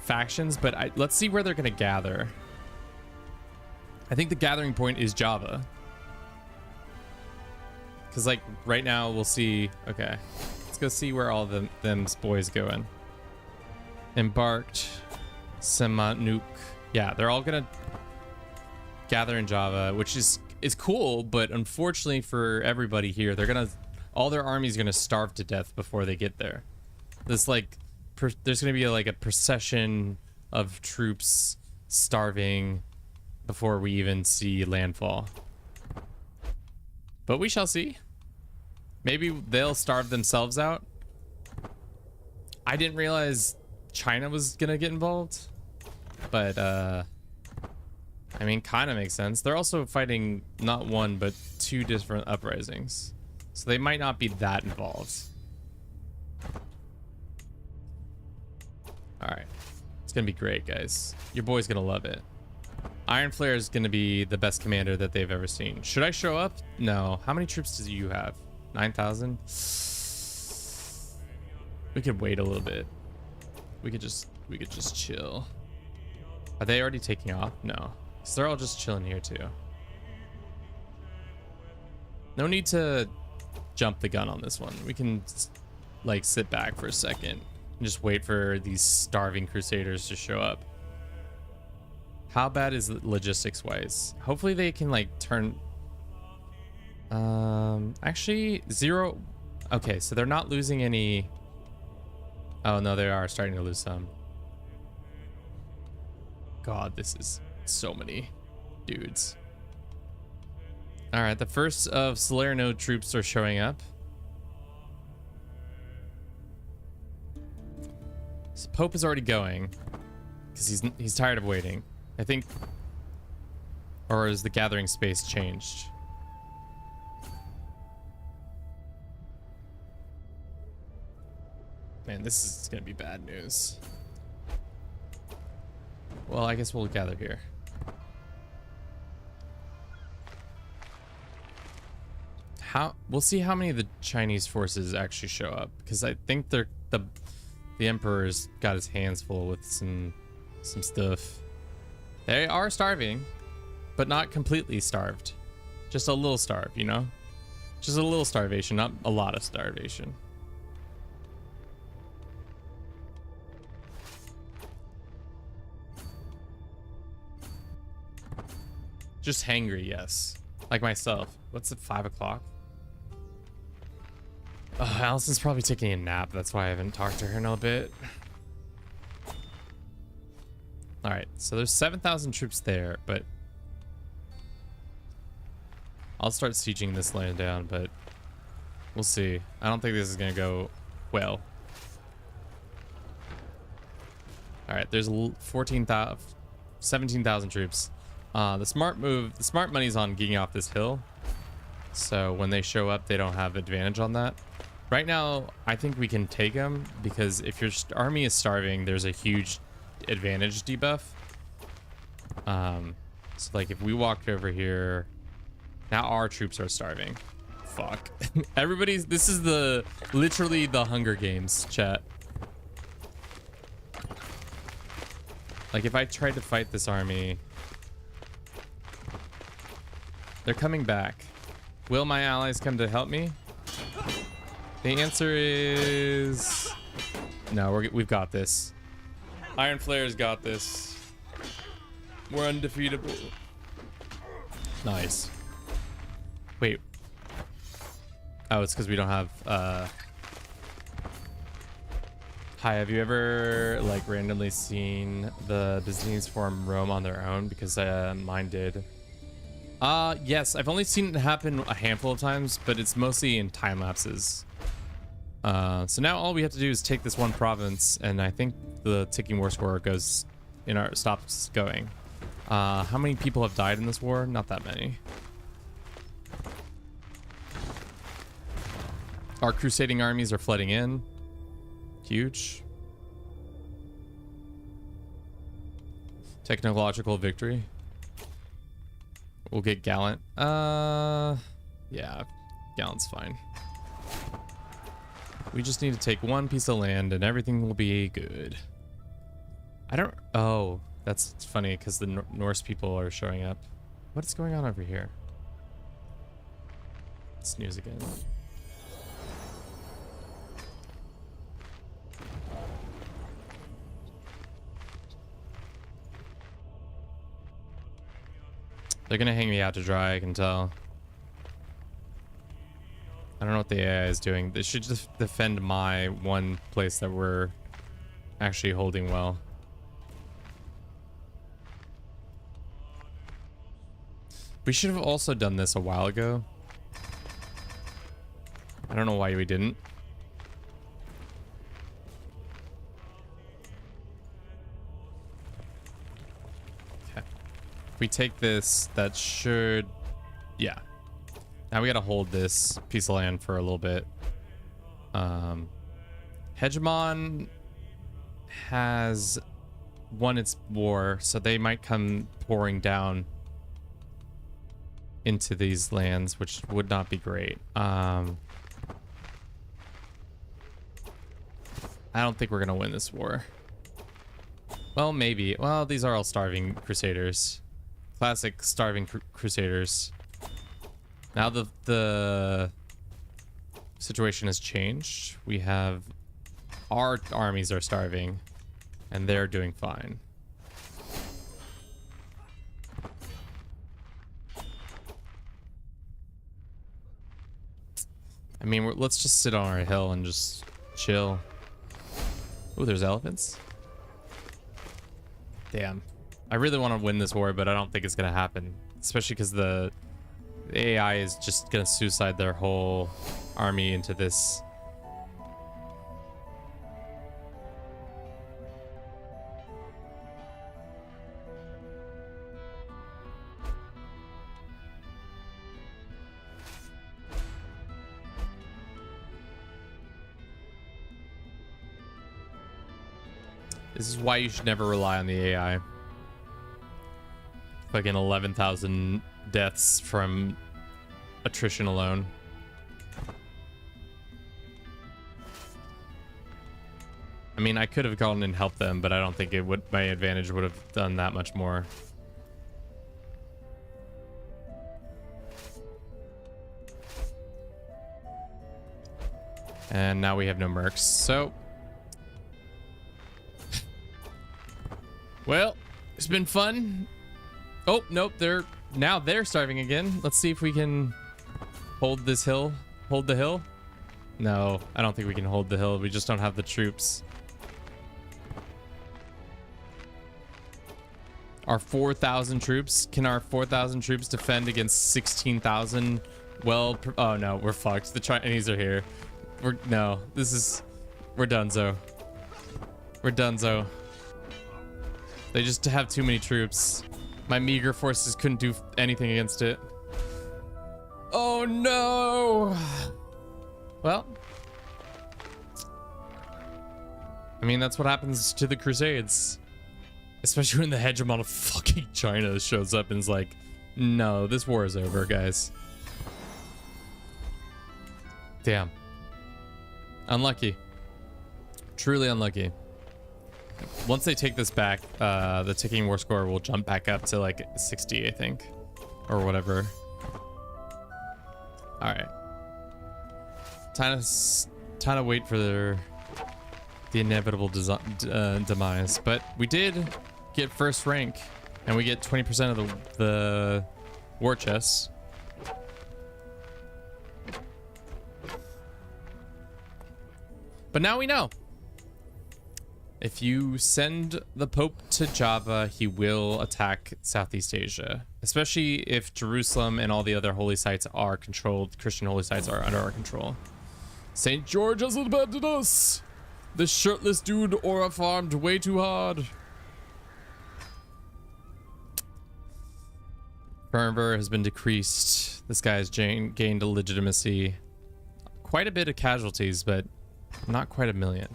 factions, but let's see where they're gonna gather. I think the gathering point is Java. Because like right now we'll see, okay, let's go see where all them's boys going. Embarked, Semanuk. Yeah, they're all gonna gather in Java, which is cool, but unfortunately for everybody here, all their army's gonna starve to death before they get there. There's gonna be like a procession of troops starving before we even see landfall. But we shall see. Maybe they'll starve themselves out. I didn't realize China was gonna get involved, but I mean, kind of makes sense. They're also fighting not 1 but 2 different uprisings, so they might not be that involved. All right, it's gonna be great, guys. Your boy's gonna love it. Iron Flare is going to be the best commander that they've ever seen. Should I show up? No. How many troops do you have? 9,000? We could wait a little bit. We could just chill. Are they already taking off? No. So they're all just chilling here too. No need to jump the gun on this one. We can like sit back for a second and just wait for these starving crusaders to show up. How bad is it logistics wise? Hopefully they can like turn. Actually 0. Okay, so they're not losing any. Oh no, they are starting to lose some. God, this is so many dudes. All right, the first of Salerno troops are showing up. So Pope is already going because he's tired of waiting. I think, or has the gathering space changed? Man, this is gonna be bad news. Well, I guess we'll gather here. We'll see how many of the Chinese forces actually show up, because I think the Emperor's got his hands full with some stuff. They are starving, but not completely starved. Just a little starved, you know? Just a little starvation, not a lot of starvation. Just hangry, yes. Like myself. What's it, 5 o'clock? Allison's probably taking a nap. That's why I haven't talked to her in a bit. Alright, so there's 7,000 troops there, but... I'll start sieging this land down, but... We'll see. I don't think this is gonna go well. Alright, there's 17,000 troops. The smart money's on getting off this hill. So when they show up, they don't have advantage on that. Right now, I think we can take them because if your army is starving, there's a huge advantage debuff. So like if we walk over here, now our troops are starving. Fuck. This is literally the Hunger Games, chat. Like if I tried to fight this army, they're coming back. Will my allies come to help me? The answer is no. We've got this. Iron Flare's got this. We're undefeatable. Nice. Wait. Oh, it's because we don't have. Hi, have you ever like randomly seen the Byzantines form Rome on their own? Because mine did. Yes, I've only seen it happen a handful of times, but it's mostly in time lapses. So now all we have to do is take this one province, and I think the ticking war score stops going. How many people have died in this war? Not that many. Our crusading armies are flooding in. Huge. Technological victory. We'll get Gallant. Yeah, Gallant's fine. We just need to take one piece of land and everything will be good. Oh, that's funny because the Norse people are showing up. What is going on over here? Snooze again. They're gonna hang me out to dry, I can tell. I don't know what the AI is doing. They should just defend my one place that we're actually holding well. We should have also done this a while ago. I don't know why we didn't. Okay. If we take this, that should... Yeah. Now we gotta hold this piece of land for a little bit. Hegemon has won its war, so they might come pouring down into these lands, which would not be great. I don't think we're gonna win this war. Well, maybe. Well, these are all starving crusaders. Classic starving crusaders. Now the situation has changed. We have our armies are starving and they're doing fine. I mean, let's just sit on our hill and just chill. Oh, there's elephants. Damn. I really want to win this war, but I don't think it's going to happen. Especially because the AI is just going to suicide their whole army into this. This is why you should never rely on the AI. Fucking 11,000 deaths from attrition alone. I mean, I could have gone and helped them, but I don't think it would. My advantage would have done that much more. And now we have no mercs. So, well, it's been fun. Oh, nope, they're starving again. Let's see if we can hold this hill. Hold the hill? No, I don't think we can hold the hill. We just don't have the troops. Our 4,000 troops. Can our 4,000 troops defend against 16,000? Well, oh no, we're fucked. The Chinese are here. We're donezo. We're donezo. They just have too many troops. My meager forces couldn't do anything against it. Oh no! Well, I mean, that's what happens to the Crusades. Especially when the hegemon of fucking China shows up and is like, no, this war is over, guys. Damn. Unlucky. Truly unlucky. Once they take this back, the ticking war score will jump back up to like 60, I think. Or whatever. Alright. Time to wait for the inevitable demise. But we did get first rank. And we get 20% of the war chests. But now we know. If you send the Pope to Java, he will attack Southeast Asia. Especially if Jerusalem and all the other holy sites are controlled. Christian holy sites are under our control. St. George has abandoned us. This shirtless dude aura farmed way too hard. Fervor has been decreased. This guy has gained a legitimacy. Quite a bit of casualties, but not quite a million.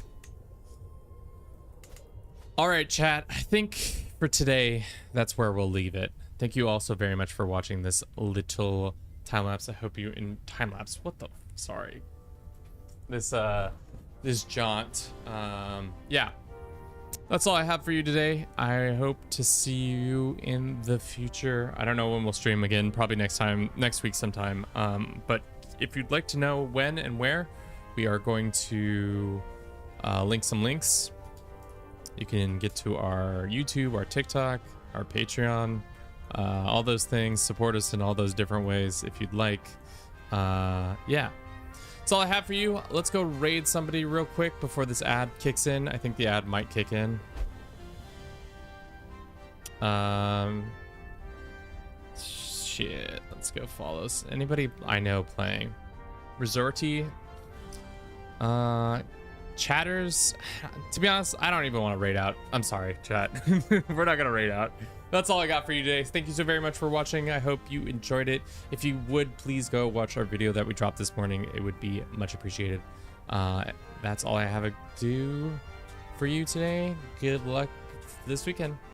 All right, chat. I think for today, that's where we'll leave it. Thank you all so very much for watching this little time lapse. I hope you in time lapse. What the? Sorry. This jaunt. Yeah. That's all I have for you today. I hope to see you in the future. I don't know when we'll stream again. Probably next week sometime. But if you'd like to know when and where, we are going to link some links. You can get to our YouTube, our TikTok, our Patreon, all those things. Support us in all those different ways if you'd like. Yeah. That's all I have for you. Let's go raid somebody real quick before this ad kicks in. I think the ad might kick in. Shit. Let's go follow anybody I know playing. Resorty. Chatters. To be honest, I don't even want to raid out. I'm sorry, chat. We're not gonna raid out. That's all I got for you today. Thank you so very much for watching. I hope you enjoyed it. If you would, please go watch our video that we dropped this morning. It would be much appreciated. That's all I have to do for you today. Good luck this weekend.